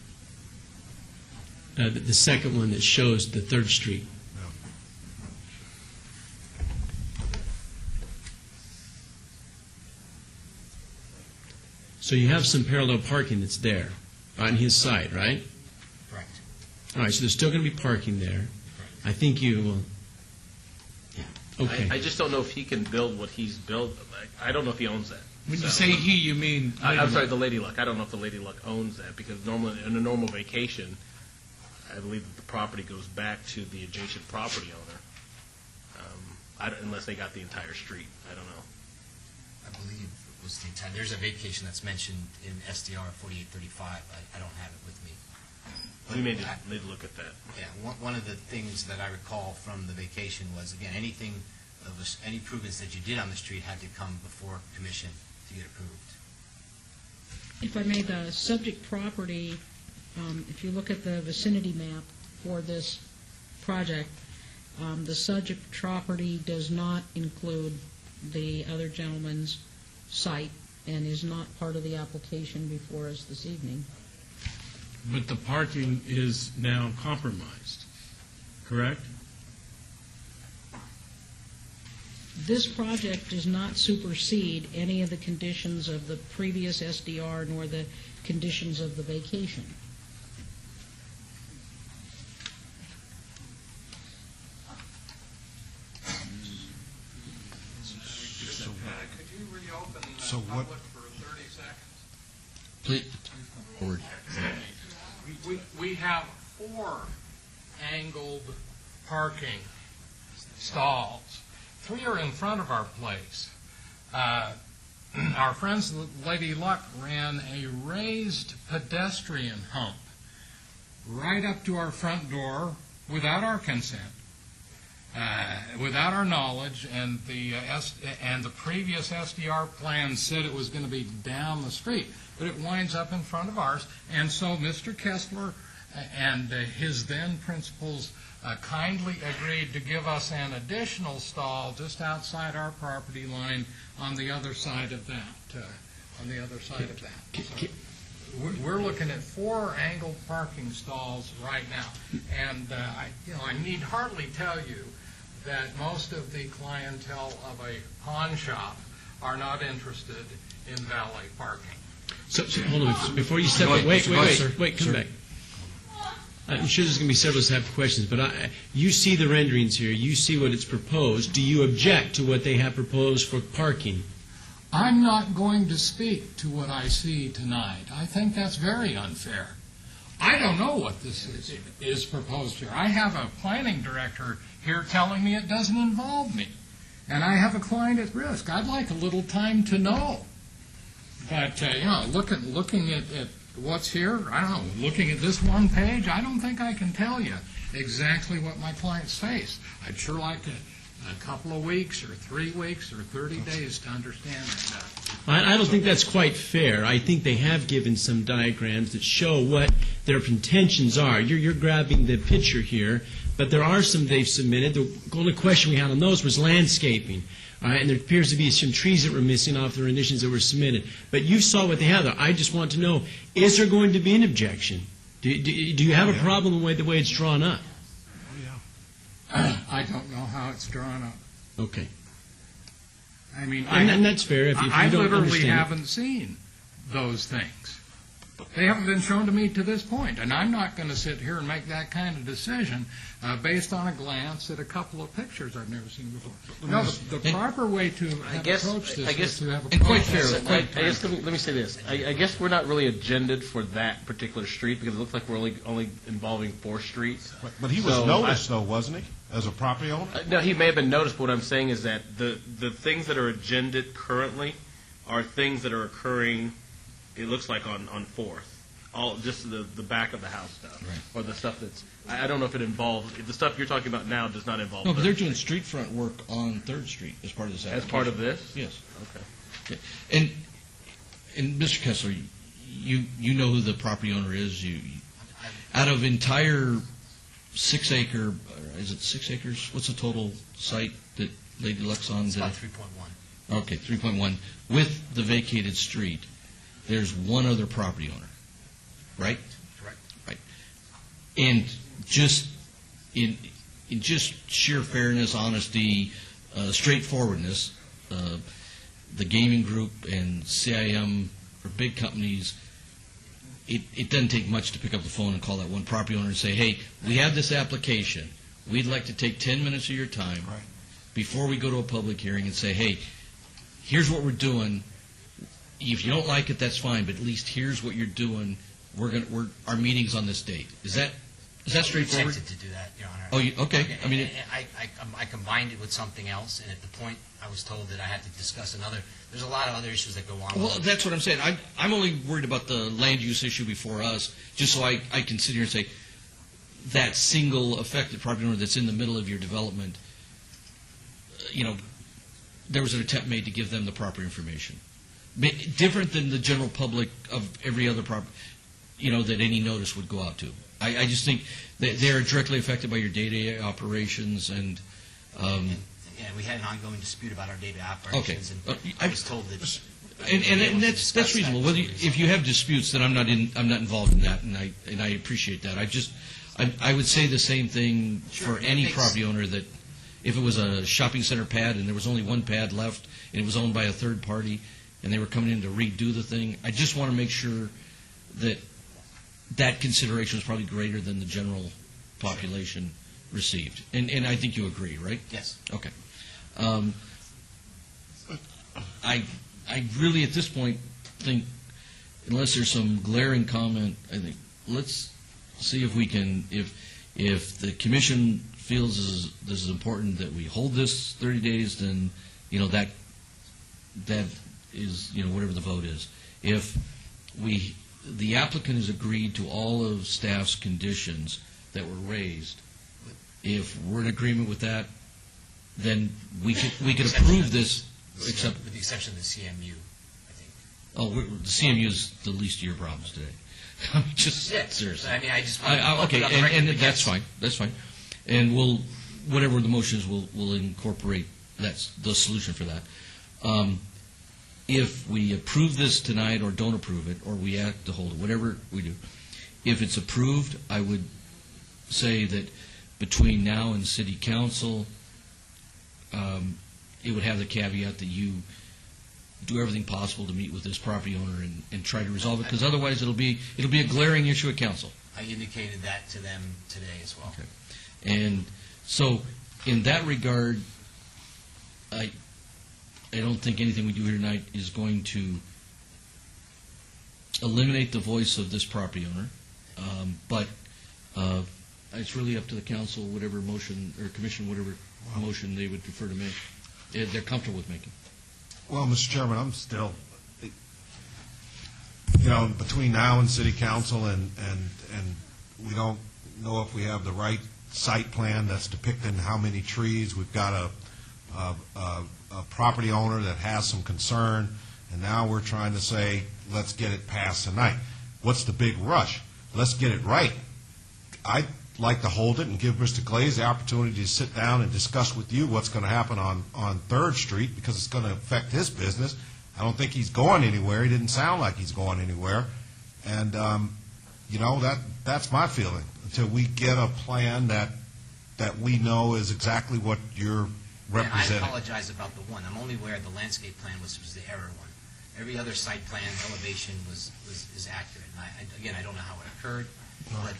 The second one that shows the 3rd Street. So you have some parallel parking that's there on his side, right? Correct. All right, so there's still going to be parking there. I think you will. Okay. I just don't know if he can build what he's built. I don't know if he owns that. When you say he, you mean I'm sorry, the Lady Luck. I don't know if the Lady Luck owns that, because normally in a normal vacation, I believe that the property goes back to the adjacent property owner, unless they got the entire street. I don't know. I believe it was the entire. There's a vacation that's mentioned in SDR 4835. I don't have it with me. We may need to look at that. Yeah, one of the things that I recall from the vacation was, again, any improvements that you did on the street had to come before commission to get approved. If I may, the subject property, if you look at the vicinity map for this project, the subject property does not include the other gentleman's site and is not part of the application before us this evening. But the parking is now compromised, correct? This project does not supersede any of the conditions of the previous SDR nor the conditions of the vacation. So what? For 30 seconds. Please, forward. We have 4 angled parking stalls. 3 are in front of our place. Our friends Lady Luck ran a raised pedestrian hump right up to our front door without our consent, without our knowledge, and the previous SDR plan said it was going to be down the street, but it winds up in front of ours. And so Mr. Kessler and his then principals kindly agreed to give us an additional stall just outside our property line on the other side of that. So we're looking at 4 angled parking stalls right now, and I need hardly tell you that most of the clientele of a pawn shop are not interested in valet parking. So hold on, before you step away, wait, come back. I'm sure there's going to be several that have questions, but you see the renderings here. You see what it's proposed. Do you object to what they have proposed for parking? I'm not going to speak to what I see tonight. I think that's very unfair. I don't know what this is proposed here. I have a planning director here telling me it doesn't involve me, and I have a client at risk. I'd like a little time to know. But, looking at what's here, I don't know, looking at this one page, I don't think I can tell you exactly what my clients face. I'd sure like a couple of weeks or 3 weeks or 30 days to understand that. I don't think that's quite fair. I think they have given some diagrams that show what their intentions are. You're grabbing the picture here, but there are some they've submitted. The only question we had on those was landscaping. All right, and there appears to be some trees that were missing off the renditions that were submitted. But you saw what they have there. I just want to know, is there going to be an objection? Do you have a problem with the way it's drawn up? I don't know how it's drawn up. Okay. I mean, And that's fair if you I don't literally understand it. haven't seen those things. They haven't been shown to me to this point, and I'm not going to sit here and make that kind of decision based on a glance at a couple of pictures I've never seen before. No, the proper way to have approached this is to have a process. Let me say this. I guess we're not really agended for that particular street because it looks like we're only involving 4 streets. But he was noticed, though, wasn't he, as a property owner? No, he may have been noticed, but what I'm saying is that the things that are agended currently are things that are occurring, it looks like on 4th. All just the back of the house stuff, or the stuff that's. I don't know if it involves the stuff you're talking about now. Does not involve. No, but they're doing street front work on 3rd Street as part of this. As part of this. Yes. Okay. And Mr. Kessler, you know who the property owner is. You out of entire 6 acre, is it 6 acres? What's the total site that Lady Luxon did? About 3.1. Okay, 3.1 with the vacated street. There's one other property owner. Right? Correct. Right. And just in just sheer fairness, honesty, straightforwardness, the gaming group and CIM are big companies. It doesn't take much to pick up the phone and call that one property owner and say, hey, we have this application. We'd like to take 10 minutes of your time before we go to a public hearing and say, hey, here's what we're doing. If you don't like it, that's fine, but at least here's what you're doing. Our meeting's on this date. Is that straightforward? I'm tempted to do that, Your Honor. Oh, okay. I mean, I combined it with something else, and at the point I was told that I had to discuss another. There's a lot of other issues that go on. Well, that's what I'm saying. I'm only worried about the land use issue before us, just so I can sit here and say that single affected property owner that's in the middle of your development. There was an attempt made to give them the proper information, different than the general public of every other property. That any notice would go out to. I just think that they're directly affected by your day-to-day operations, and we had an ongoing dispute about our day-to-day operations, and I was told that. And that's reasonable. If you have disputes, then I'm not involved in that, and I appreciate that. I would say the same thing for any property owner that if it was a shopping center pad and there was only one pad left and it was owned by a third party and they were coming in to redo the thing, I just want to make sure that consideration is probably greater than the general population received. And I think you agree, right? Yes. Okay. I really, at this point, think, unless there's some glaring comment, I think, let's see if we can, if the commission feels this is important that we hold this 30 days, then, that is, whatever the vote is. If the applicant has agreed to all of staff's conditions that were raised, if we're in agreement with that, then we could approve this, except with the exception of the CMU, I think. Oh, the CMU is the least of your problems today. Seriously. I mean, I just okay, and that's fine. That's fine. And whatever the motion is, we'll incorporate that's the solution for that. If we approve this tonight or don't approve it, or we act to hold it, whatever we do, if it's approved, I would say that between now and City Council, it would have the caveat that you do everything possible to meet with this property owner and try to resolve it, because otherwise it'll be a glaring issue at council. I indicated that to them today as well. Okay. And so, in that regard, I don't think anything we do here tonight is going to eliminate the voice of this property owner, but it's really up to the council, whatever motion, or commission, whatever motion they would prefer to make, they're comfortable with making. Well, Mr. Chairman, I'm still, between now and City Council, and we don't know if we have the right site plan that's depicting how many trees. We've got a property owner that has some concern, and now we're trying to say, let's get it passed tonight. What's the big rush? Let's get it right. like to hold it and give Mr. Glaze the opportunity to sit down and discuss with you what's going to happen on 3rd Street, because it's going to affect his business. I don't think he's going anywhere. He didn't sound like he's going anywhere. And, that's my feeling, until we get a plan that we know is exactly what you're representing. And I apologize about the one. I'm only aware the landscape plan was the error one. Every other site plan elevation is accurate. And I don't know how it occurred, but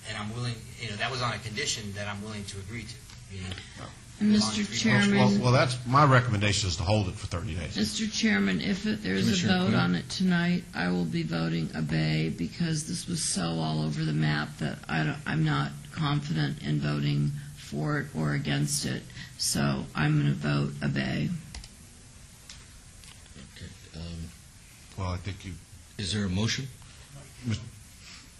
and I'm willing. That was on a condition that I'm willing to agree to. Mr. Chairman. Well, that's my recommendation, is to hold it for 30 days. Mr. Chairman, if there's a Commissioner vote Quinn? on it tonight, I will be voting obey, because this was so all over the map that I'm not confident in voting for it or against it. So I'm going to vote obey. Well, I think you... Is there a motion?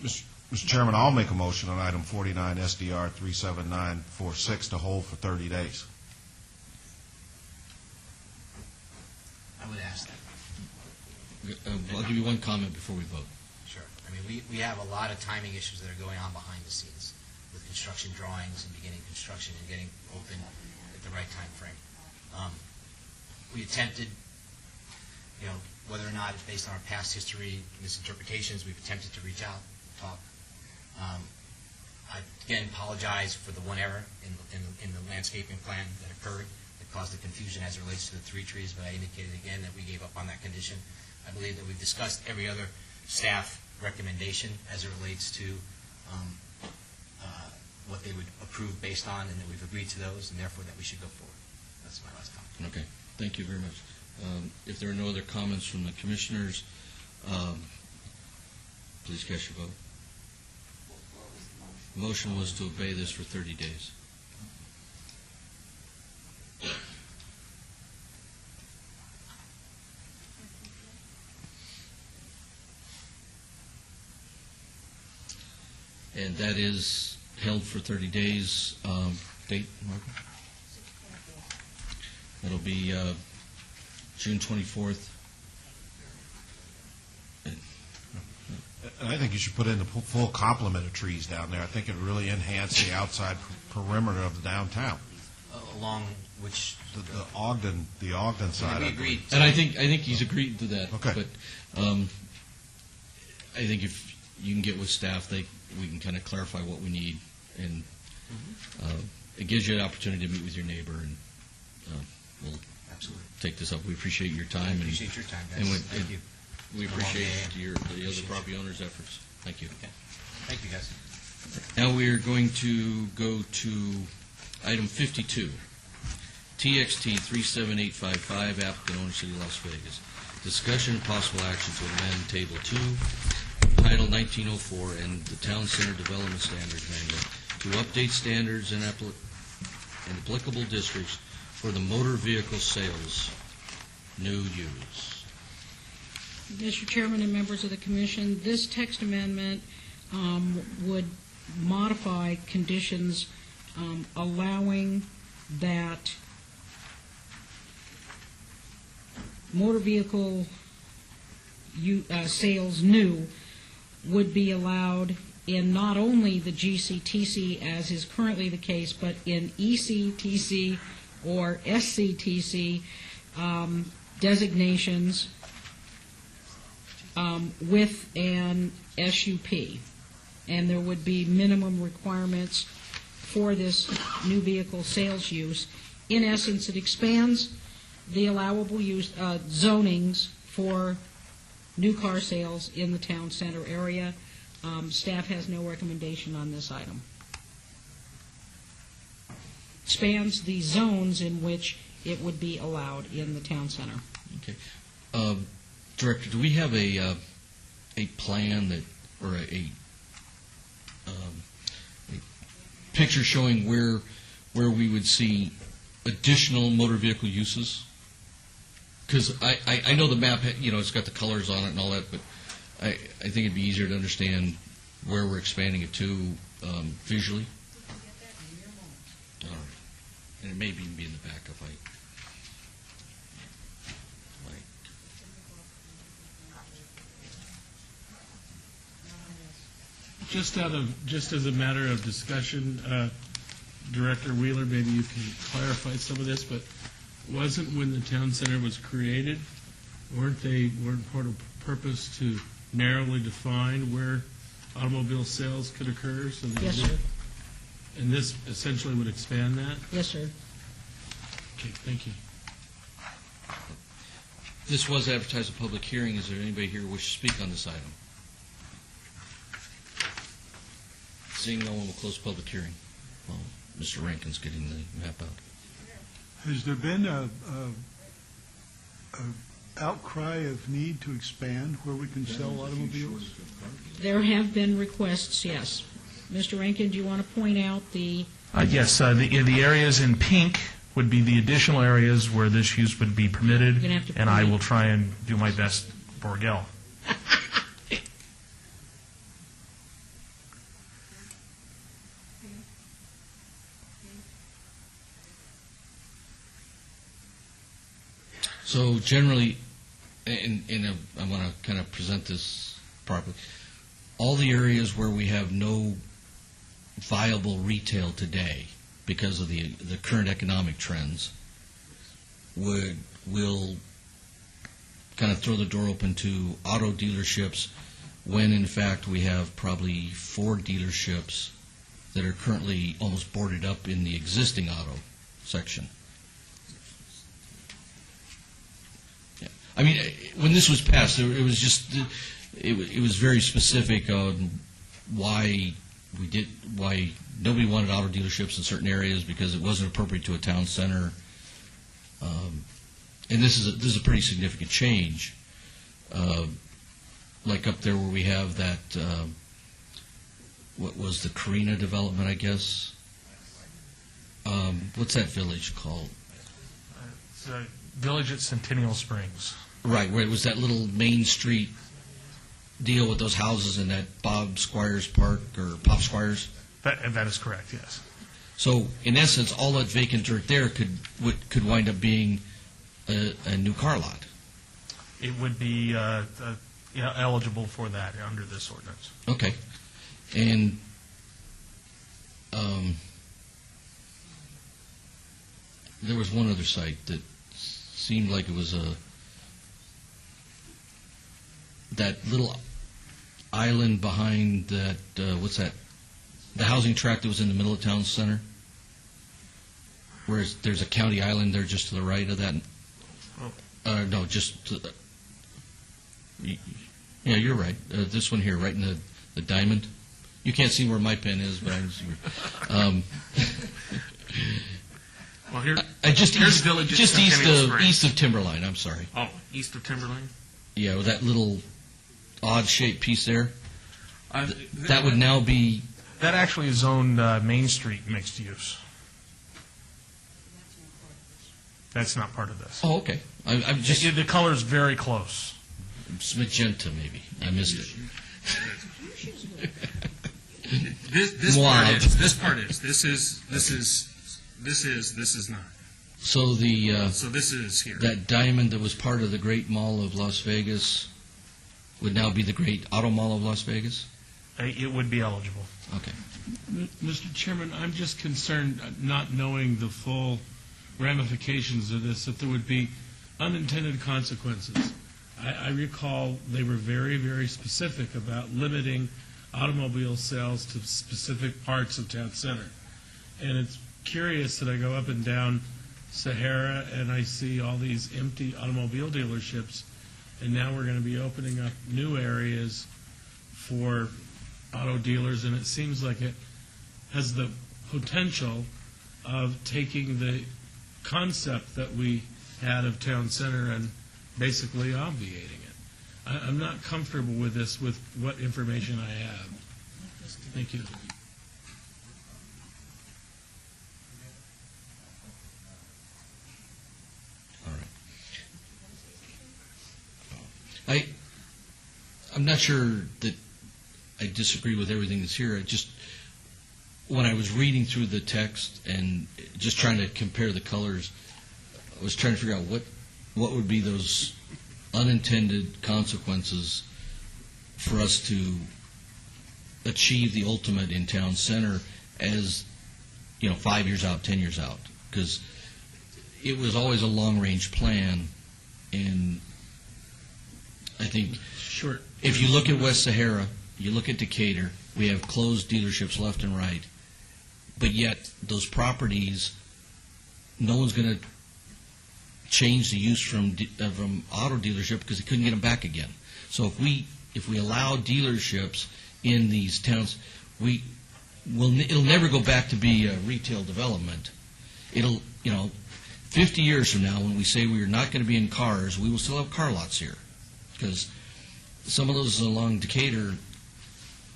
Mr. Chairman, I'll make a motion on item 49 SDR 37946 to hold for 30 days. I would ask that. I'll give you one comment before we vote. Sure. I mean, we have a lot of timing issues that are going on behind the scenes with construction drawings and beginning construction and getting open at the right time frame. We attempted, whether or not it's based on our past history, misinterpretations, we've attempted to reach out, talk. I, again, apologize for the one error in the landscaping plan that occurred that caused the confusion as it relates to the 3 trees, but I indicated again that we gave up on that condition. I believe that we've discussed every other staff recommendation as it relates to what they would approve based on, and that we've agreed to those, and therefore that we should go forward. That's my last comment. Okay. Thank you very much. If there are no other comments from the commissioners, please cast your vote. The motion was to obey this for 30 days. And that is held for 30 days. Date, Margaret? That'll be June 24th. And I think you should put in the full complement of trees down there. I think it would really enhance the outside perimeter of the downtown. Along which the Ogden side. We agreed. And I think he's agreed to that. Okay. But I think if you can get with staff, we can kind of clarify what we need, and it gives you an opportunity to meet with your neighbor, and we'll absolutely take this up. We appreciate your time. I appreciate your time, guys. Thank you. We appreciate the other property owners' efforts. Thank you. Okay. Thank you, guys. Now we are going to go to item 52, TXT 37855, applicant owner City of Las Vegas. Discussion and possible action to amend Table 2, Title 1904, and the Town Center Development Standards Manual to update standards and applicable districts for the motor vehicle sales new use. Mr. Chairman and members of the Commission, this text amendment would modify conditions allowing that motor vehicle sales new would be allowed in not only the GCTC, as is currently the case, but in ECTC or SCTC designations with an SUP. And there would be minimum requirements for this new vehicle sales use. In essence, it expands the allowable use zonings for new car sales in the town center area. Staff has no recommendation on this item. Expands the zones in which it would be allowed in the town center. Okay. Director, do we have a plan that, or a picture showing where we would see additional motor vehicle uses? Because I know the map, it's got the colors on it and all that, but I think it'd be easier to understand where we're expanding it to visually. All right. And it may even be in the back if I... Just as a matter of discussion, Director Wheeler, maybe you can clarify some of this, but wasn't when the town center was created, weren't part of purpose to narrowly define where automobile sales could occur? So that Yes, sir. And this essentially would expand that? Yes, sir. Okay, thank you. This was advertised a public hearing. Is there anybody here who wishes to speak on this item? Seeing no one, will close public hearing. Well, Mr. Rankin's getting the map out. Has there been a outcry of need to expand where we can sell automobiles? There have been requests, yes. Mr. Rankin, do you want to point out the... Yes, the areas in pink would be the additional areas where this use would be permitted, You're gonna have to and I point. will try and do my best for Gil. So generally, and I want to kind of present this properly, all the areas where we have no viable retail today because of the current economic trends will kind of throw the door open to auto dealerships when in fact we have probably 4 dealerships that are currently almost boarded up in the existing auto section. I mean, when this was passed, it was just, it was very specific on why nobody wanted auto dealerships in certain areas because it wasn't appropriate to a town center. And this is a pretty significant change. Like up there where we have that, what was the Carina development, I guess? What's that village called? It's a village at Centennial Springs. Right, where it was that little Main Street deal with those houses in that Bob Squires Park, or Pop Squires? That is correct, yes. So, in essence, all that vacant dirt there could wind up being a new car lot. It would be eligible for that under this ordinance. Okay. And there was one other site that seemed like it was that little island behind that, what's that? The housing tract that was in the middle of town center? Where there's a county island there just to the right of that? No, just to the, yeah, you're right. This one here, right in the diamond. You can't see where my pen is, but I can see where. Well, here's village just east of Timberline. I'm sorry. Oh, east of Timberline? Yeah, with that little odd-shaped piece there. That would now be... That actually is zoned Main Street mixed use. That's not part of this. Oh, okay. I'm just... The color is very close. It's magenta, maybe. I missed it. This part is. This is not. So so this is here. That diamond that was part of the Great Mall of Las Vegas would now be the Great Auto Mall of Las Vegas? It would be eligible. Okay. Mr. Chairman, I'm just concerned, not knowing the full ramifications of this, that there would be unintended consequences. I recall they were very, very specific about limiting automobile sales to specific parts of town center. And it's curious that I go up and down Sahara and I see all these empty automobile dealerships, and now we're going to be opening up new areas for auto dealers, and it seems like it has the potential of taking the concept that we had of town center and basically obviating it. I'm not comfortable with this, with what information I have. Thank you. All right. I'm not sure that I disagree with everything that's here. When I was reading through the text and just trying to compare the colors, I was trying to figure out what would be those unintended consequences for us to achieve the ultimate in town center as, 5 years out, 10 years out. Because it was always a long-range plan, and I think if you look at West Sahara, you look at Decatur, we have closed dealerships left and right, but yet those properties, no one's going to change the use from auto dealership because they couldn't get them back again. So if we allow dealerships in these towns, it'll never go back to be a retail development. It'll 50 years from now, when we say we are not going to be in cars, we will still have car lots here, because some of those along Decatur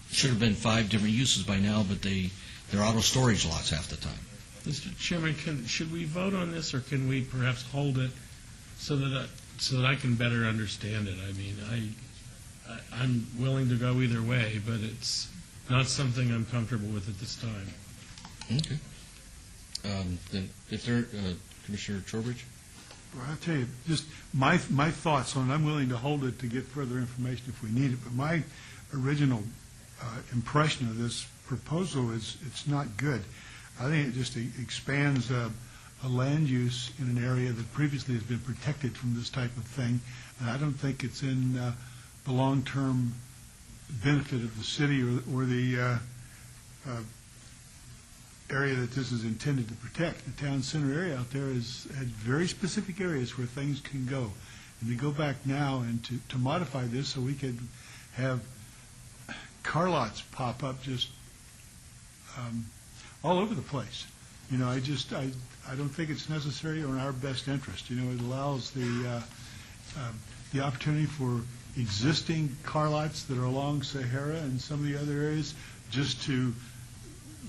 should have been 5 different uses by now, but they're auto storage lots half the time. Mr. Chairman, should we vote on this, or can we perhaps hold it so that I can better understand it? I mean, I'm willing to go either way, but it's not something I'm comfortable with at this time. Okay. Then, if there, Commissioner Trowbridge? Well, I'll tell you, just my thoughts on it. I'm willing to hold it to get further information if we need it, but my original impression of this proposal is it's not good. I think it just expands a land use in an area that previously has been protected from this type of thing, and I don't think it's in the long-term benefit of the city or the area that this is intended to protect. The town center area out there has very specific areas where things can go. And to go back now and to modify this so we could have car lots pop up just all over the place. I don't think it's necessary or in our best interest. It allows the opportunity for existing car lots that are along Sahara and some of the other areas just to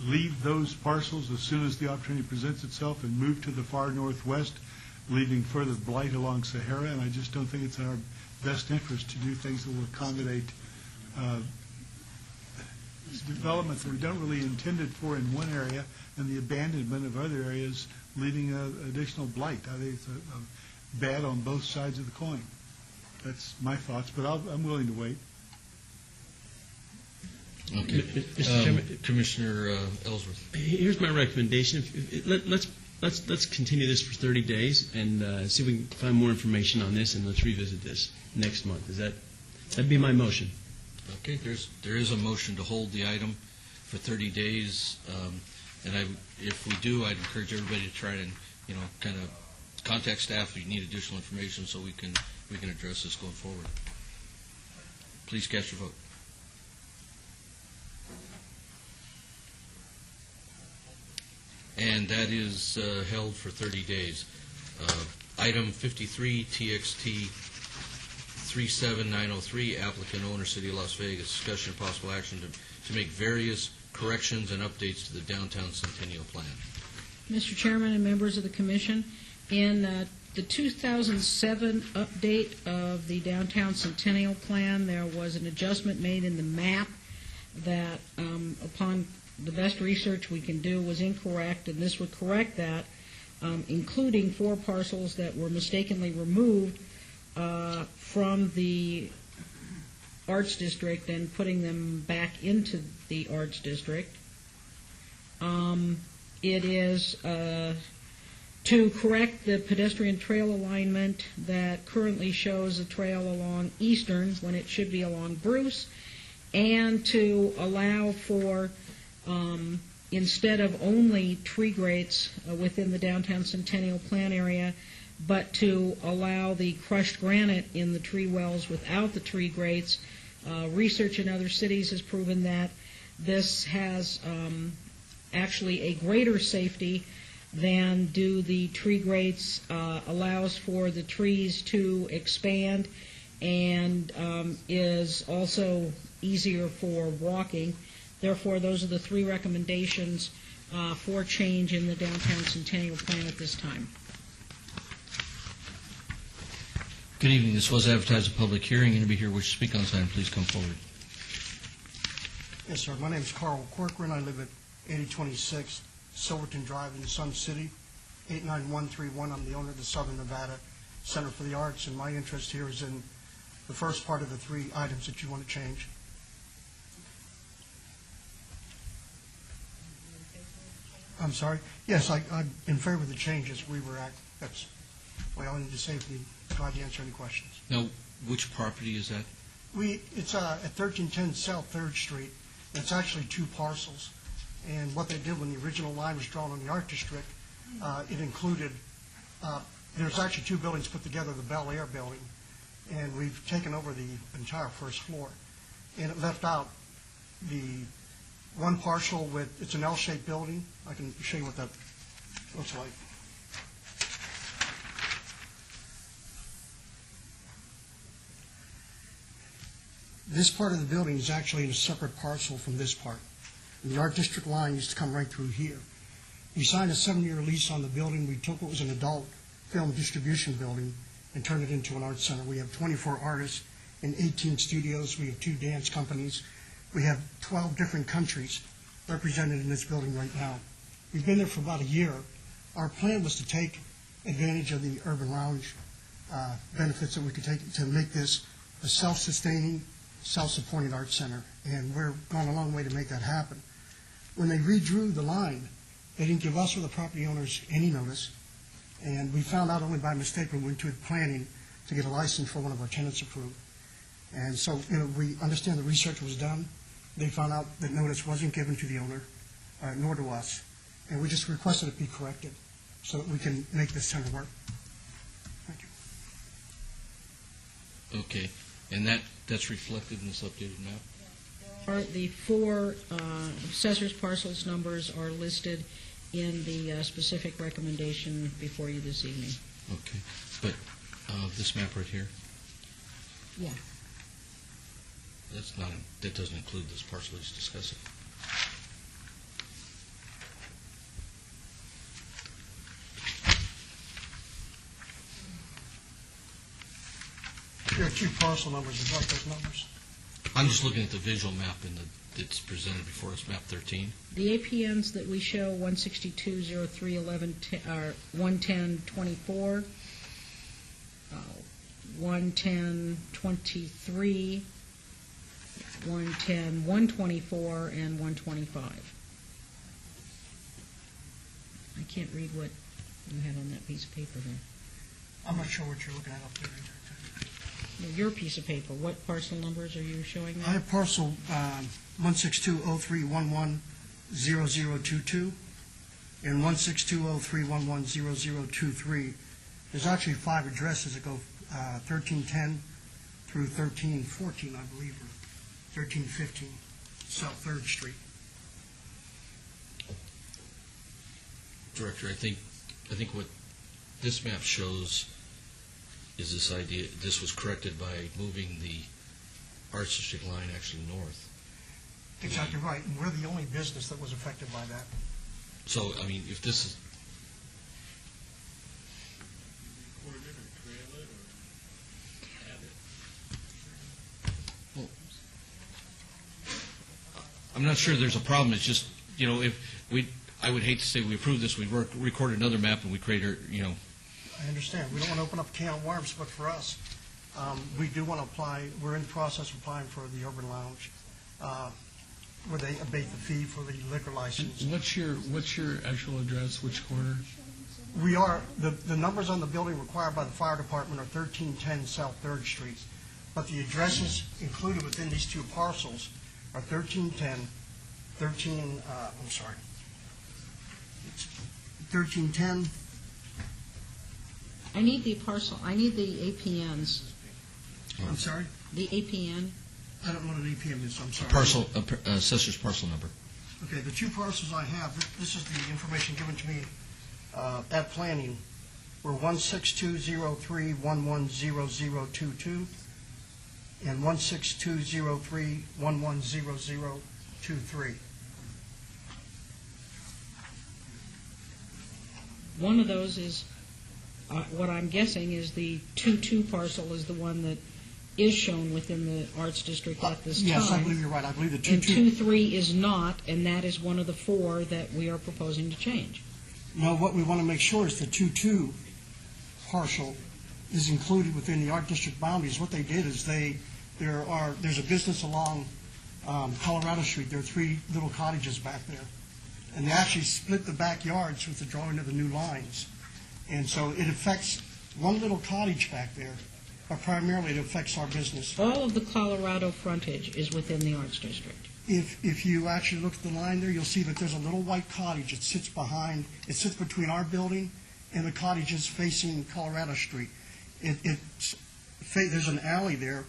leave those parcels as soon as the opportunity presents itself and move to the far northwest, leaving further blight along Sahara. And I just don't think it's in our best interest to do things that will accommodate development that we don't really intended for in one area and the abandonment of other areas, leaving additional blight. I think it's bad on both sides of the coin. That's my thoughts, but I'm willing to wait. Okay. Mr. Chairman, Commissioner Ellsworth. Here's my recommendation. Let's continue this for 30 days and see if we can find more information on this, and let's revisit this next month. That'd be my motion. Okay. There is a motion to hold the item for 30 days, and if we do, I'd encourage everybody to try and kind of contact staff if you need additional information so we can address this going forward. Please cast your vote. And that is held for 30 days. Item 53, TXT 37903, applicant owner, City of Las Vegas, discussion of possible action to make various corrections and updates to the Downtown Centennial Plan. Mr. Chairman and members of the Commission, in the 2007 update of the Downtown Centennial Plan, there was an adjustment made in the map that, upon the best research we can do, was incorrect, and this would correct that, including 4 parcels that were mistakenly removed from the Arts District and putting them back into the Arts District. It is to correct the pedestrian trail alignment that currently shows a trail along Eastern when it should be along Bruce, and to allow for instead of only tree grates within the Downtown Centennial Plan area, but to allow the crushed granite in the tree wells without the tree grates. Research in other cities has proven that this has actually a greater safety than do the tree grates, allows for the trees to expand, and is also easier for walking. Therefore, those are the 3 recommendations for change in the Downtown Centennial Plan at this time. Good evening. This was advertised a public hearing. Anybody here wish to speak on this item, please come forward. Yes, sir. My name is Carl Corcoran. I live at 8026 Silverton Drive in Sun City, 89131. I'm the owner of the Southern Nevada Center for the Arts, and my interest here is in the first part of the 3 items that you want to change. I'm sorry? Yes, I'm in favor of the changes. That's what I need to say. If you try to answer any questions. Now, which property is that? It's at 1310 South 3rd Street. It's actually two parcels. And what they did when the original line was drawn on the Art District, it included, there's actually two buildings put together, the Bel Air building, and we've taken over the entire first floor. And it left out the one parcel with, it's an L-shaped building. I can show you what that looks like. This part of the building is actually in a separate parcel from this part. And the Art District line used to come right through here. We signed a 7-year lease on the building. We took what was an adult film distribution building and turned it into an art center. We have 24 artists and 18 studios. We have 2 dance companies. We have 12 different countries represented in this building right now. We've been there for about a year. Our plan was to take advantage of the urban lounge benefits that we could take to make this a self-sustaining, self-supporting art center, and we're going a long way to make that happen. When they redrew the line, they didn't give us or the property owners any notice, and we found out only by mistake when we went to planning to get a license for one of our tenants approved. And so, we understand the research was done. They found out that notice wasn't given to the owner, nor to us, and we just requested it be corrected so that we can make this center work. Thank you. Okay, and that's reflected in this updated map? The 4 assessor's parcels numbers are listed in the specific recommendation before you this evening. Okay, but this map right here? Yeah. That doesn't include this parcel he's discussing. There are 2 parcel numbers. Would you like those numbers? I'm just looking at the visual map that's presented before us, map 13. The APNs that we show, 1620311 are 11024, 11023, 110-124, and 125. I can't read what you have on that piece of paper there. I'm not sure what you're looking at up there. Your piece of paper, what parcel numbers are you showing there? I have parcel 16203110022 and 16203110023. There's actually 5 addresses that go 1310 through 1314, I believe, or 1315 South 3rd Street. Director, I think what this map shows is this idea, this was corrected by moving the Arts District line actually north. Exactly right, and we're the only business that was affected by that. So, I mean, if this is... Well, I'm not sure there's a problem, it's just, if I would hate to say we approve this, we record another map and we create our, I understand. We don't want to open up a can of worms, but for us, we do want to apply. We're in the process of applying for the Urban Lounge, where they abate the fee for the liquor license. What's your actual address? Which corner? We are, the numbers on the building required by the fire department are 1310 South 3rd Street, but the addresses included within these 2 parcels are 1310, 1310. I need the parcel, I need the APNs. I'm sorry? The APN. I don't know what an APN is, I'm sorry. Assessor's parcel number. Okay, the 2 parcels I have, this is the information given to me at planning, were 16203110022 and 16203110023. One of those is, what I'm guessing is the 2-2 parcel is the one that is shown within the Arts District at this time. Yes, I believe you're right. I believe the 2-2. And 2-3 is not, and that is one of the 4 that we are proposing to change. No, what we want to make sure is the 2-2 parcel is included within the Art District boundaries. What they did is there's a business along Colorado Street. There are 3 little cottages back there. And they actually split the backyards with the drawing of the new lines. And so it affects one little cottage back there, but primarily it affects our business. All of the Colorado frontage is within the Arts District. If you actually look at the line there, you'll see that there's a little white cottage that sits between our building and the cottages facing Colorado Street. There's an alley there.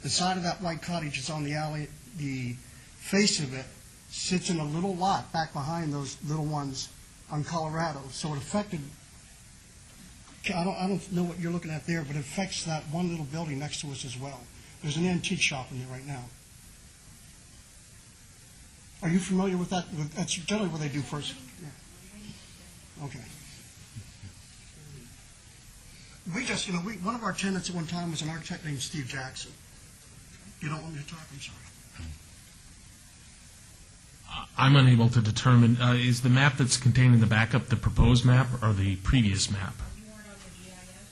The side of that white cottage is on the alley. The face of it sits in a little lot back behind those little ones on Colorado. So it affected, I don't know what you're looking at there, but it affects that one little building next to us as well. There's an antique shop in there right now. Are you familiar with that? That's generally what they do first. Yeah. Okay. We just, one of our tenants at one time was an architect named Steve Jackson. You don't want me to talk? I'm sorry. I'm unable to determine, is the map that's contained in the backup the proposed map or the previous map?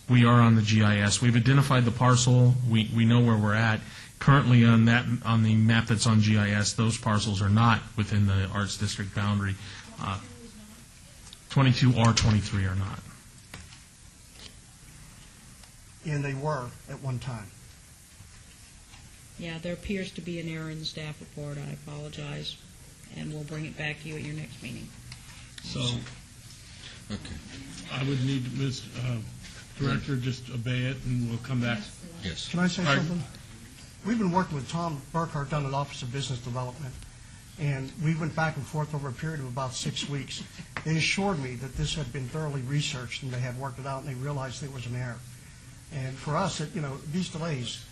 We are on the GIS. We've identified the parcel. We know where we're at. Currently on the map that's on GIS, those parcels are not within the Arts District boundary. 22 or 23 are not. And they were at one time. Yeah, there appears to be an error in the staff report. I apologize, and we'll bring it back to you at your next meeting. So, Okay. I would need, Ms. Director, just obey it, and we'll come back. Yes. Can I say All right. something? We've been working with Tom Burkhart down at Office of Business Development, and we went back and forth over a period of about 6 weeks. They assured me that this had been thoroughly researched, and they had worked it out, and they realized there was an error. And for us, these delays,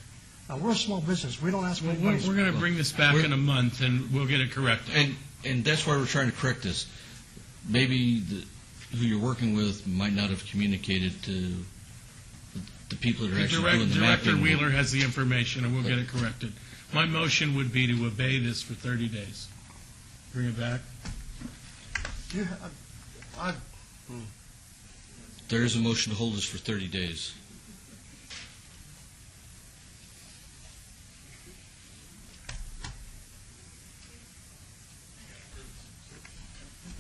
we're a small business. We don't ask for Well, anybody's... we're going to bring this back in a month, and we'll get it corrected. And that's why we're trying to correct this. Maybe who you're working with might not have communicated to the people that are actually doing the mapping. Director Wheeler has the information, and we'll get it corrected. My motion would be to obey this for 30 days. Bring it back. There is a motion to hold this for 30 days.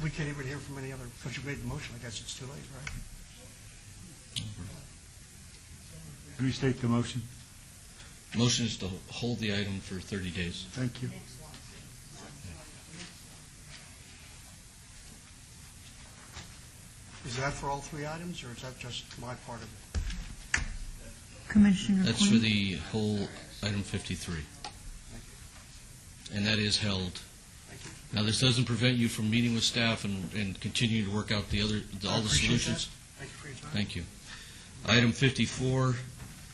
We can't even hear from any other, because you made the motion. I guess it's too late, right? Restate the motion. Motion is to hold the item for 30 days. Thank you. Is that for all three items, or is that just my part of it? Commissioner That's for Quinn? the whole item 53. And that is held. Now, this doesn't prevent you from meeting with staff and continuing to work out all the solutions. Thank you for your time. Thank you. Item 54,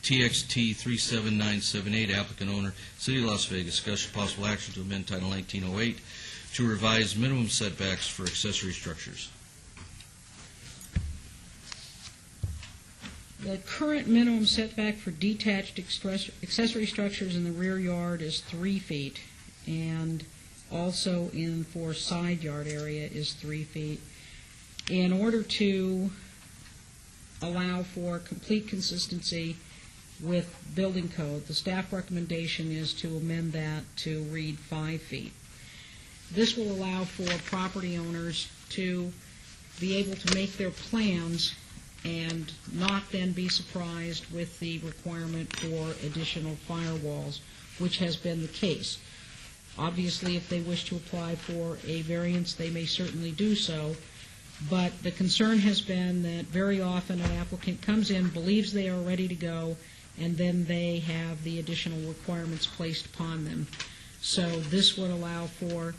TXT 37978, applicant owner, City of Las Vegas, discussion possible action to amend Title 1908 to revise minimum setbacks for accessory structures. The current minimum setback for detached accessory structures in the rear yard is 3 feet, and also for side yard area is 3 feet. In order to allow for complete consistency with building code, the staff recommendation is to amend that to read 5 feet. This will allow for property owners to be able to make their plans and not then be surprised with the requirement for additional firewalls, which has been the case. Obviously, if they wish to apply for a variance, they may certainly do so, but the concern has been that very often an applicant comes in, believes they are ready to go, and then they have the additional requirements placed upon them. So this would allow for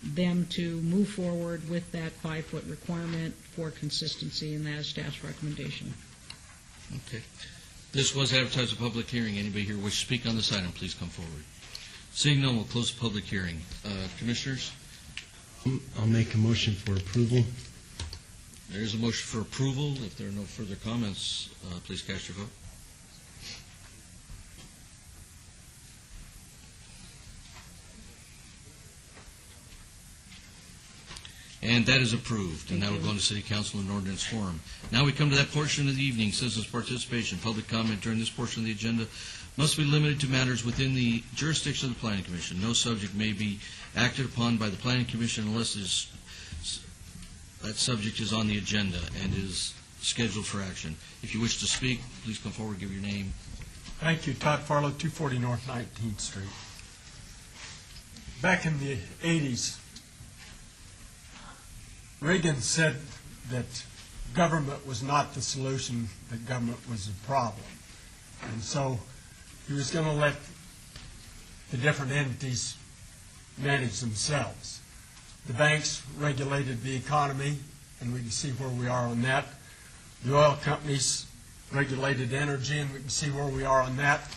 them to move forward with that 5-foot requirement for consistency, and that is staff's recommendation. Okay. This was advertised a public hearing. Anybody here wish to speak on this item, please come forward. Seeing none, we'll close the public hearing. Commissioners? I'll make a motion for approval. There is a motion for approval. If there are no further comments, please cast your vote. And that is approved, and that will go into City Council in ordinance form. Now we come to that portion of the evening, citizens' participation. Public comment during this portion of the agenda must be limited to matters within the jurisdiction of the Planning Commission. No subject may be acted upon by the Planning Commission unless that subject is on the agenda and is scheduled for action. If you wish to speak, please come forward, give your name. Thank you. Todd Farlow, 240 North 19th Street. Back in the 80s, Reagan said that government was not the solution, that government was the problem. And so he was going to let the different entities manage themselves. The banks regulated the economy, and we can see where we are on that. The oil companies regulated energy, and we can see where we are on that.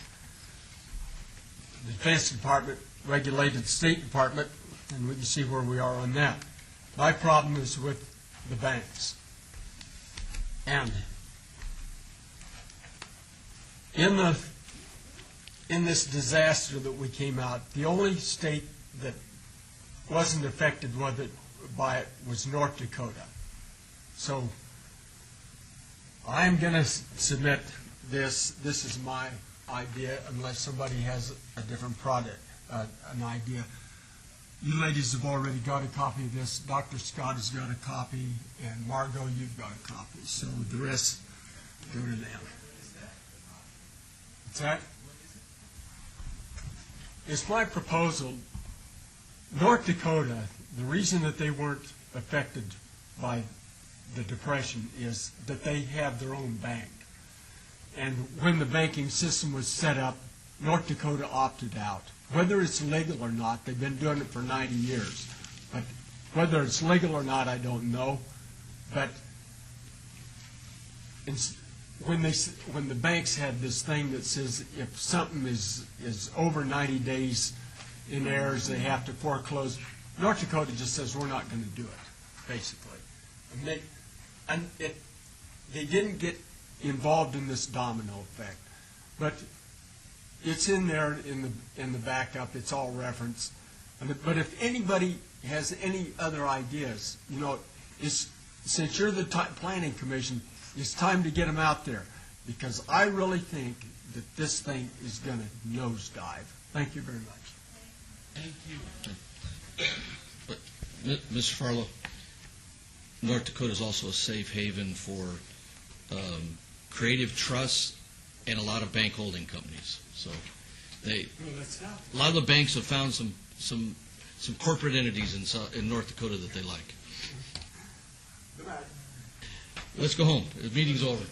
The Defense Department regulated the State Department, and we can see where we are on that. My problem is with the banks. And in this disaster that we came out, the only state that wasn't affected by it was North Dakota. So I'm going to submit this. This is my idea, unless somebody has a different product, an idea. You ladies have already got a copy of this. Dr. Scott has got a copy, and Margot, you've got a copy. So the rest go to them. What's that? It's my proposal. North Dakota, the reason that they weren't affected by the Depression is that they have their own bank. And when the banking system was set up, North Dakota opted out. Whether it's legal or not, they've been doing it for 90 years. But whether it's legal or not, I don't know. But when the banks had this thing that says if something is over 90 days in errors, they have to foreclose, North Dakota just says we're not going to do it, basically. And they didn't get involved in this domino effect. But it's in there in the backup. It's all referenced. But if anybody has any other ideas, since you're the Planning Commission, it's time to get them out there, because I really think that this thing is going to nosedive. Thank you very much. Thank you. But, Mr. Farlow, North Dakota is also a safe haven for creative trusts and a lot of bank holding companies. So a lot of the banks have found some corporate entities in North Dakota that they like. Let's go home. The meeting's over.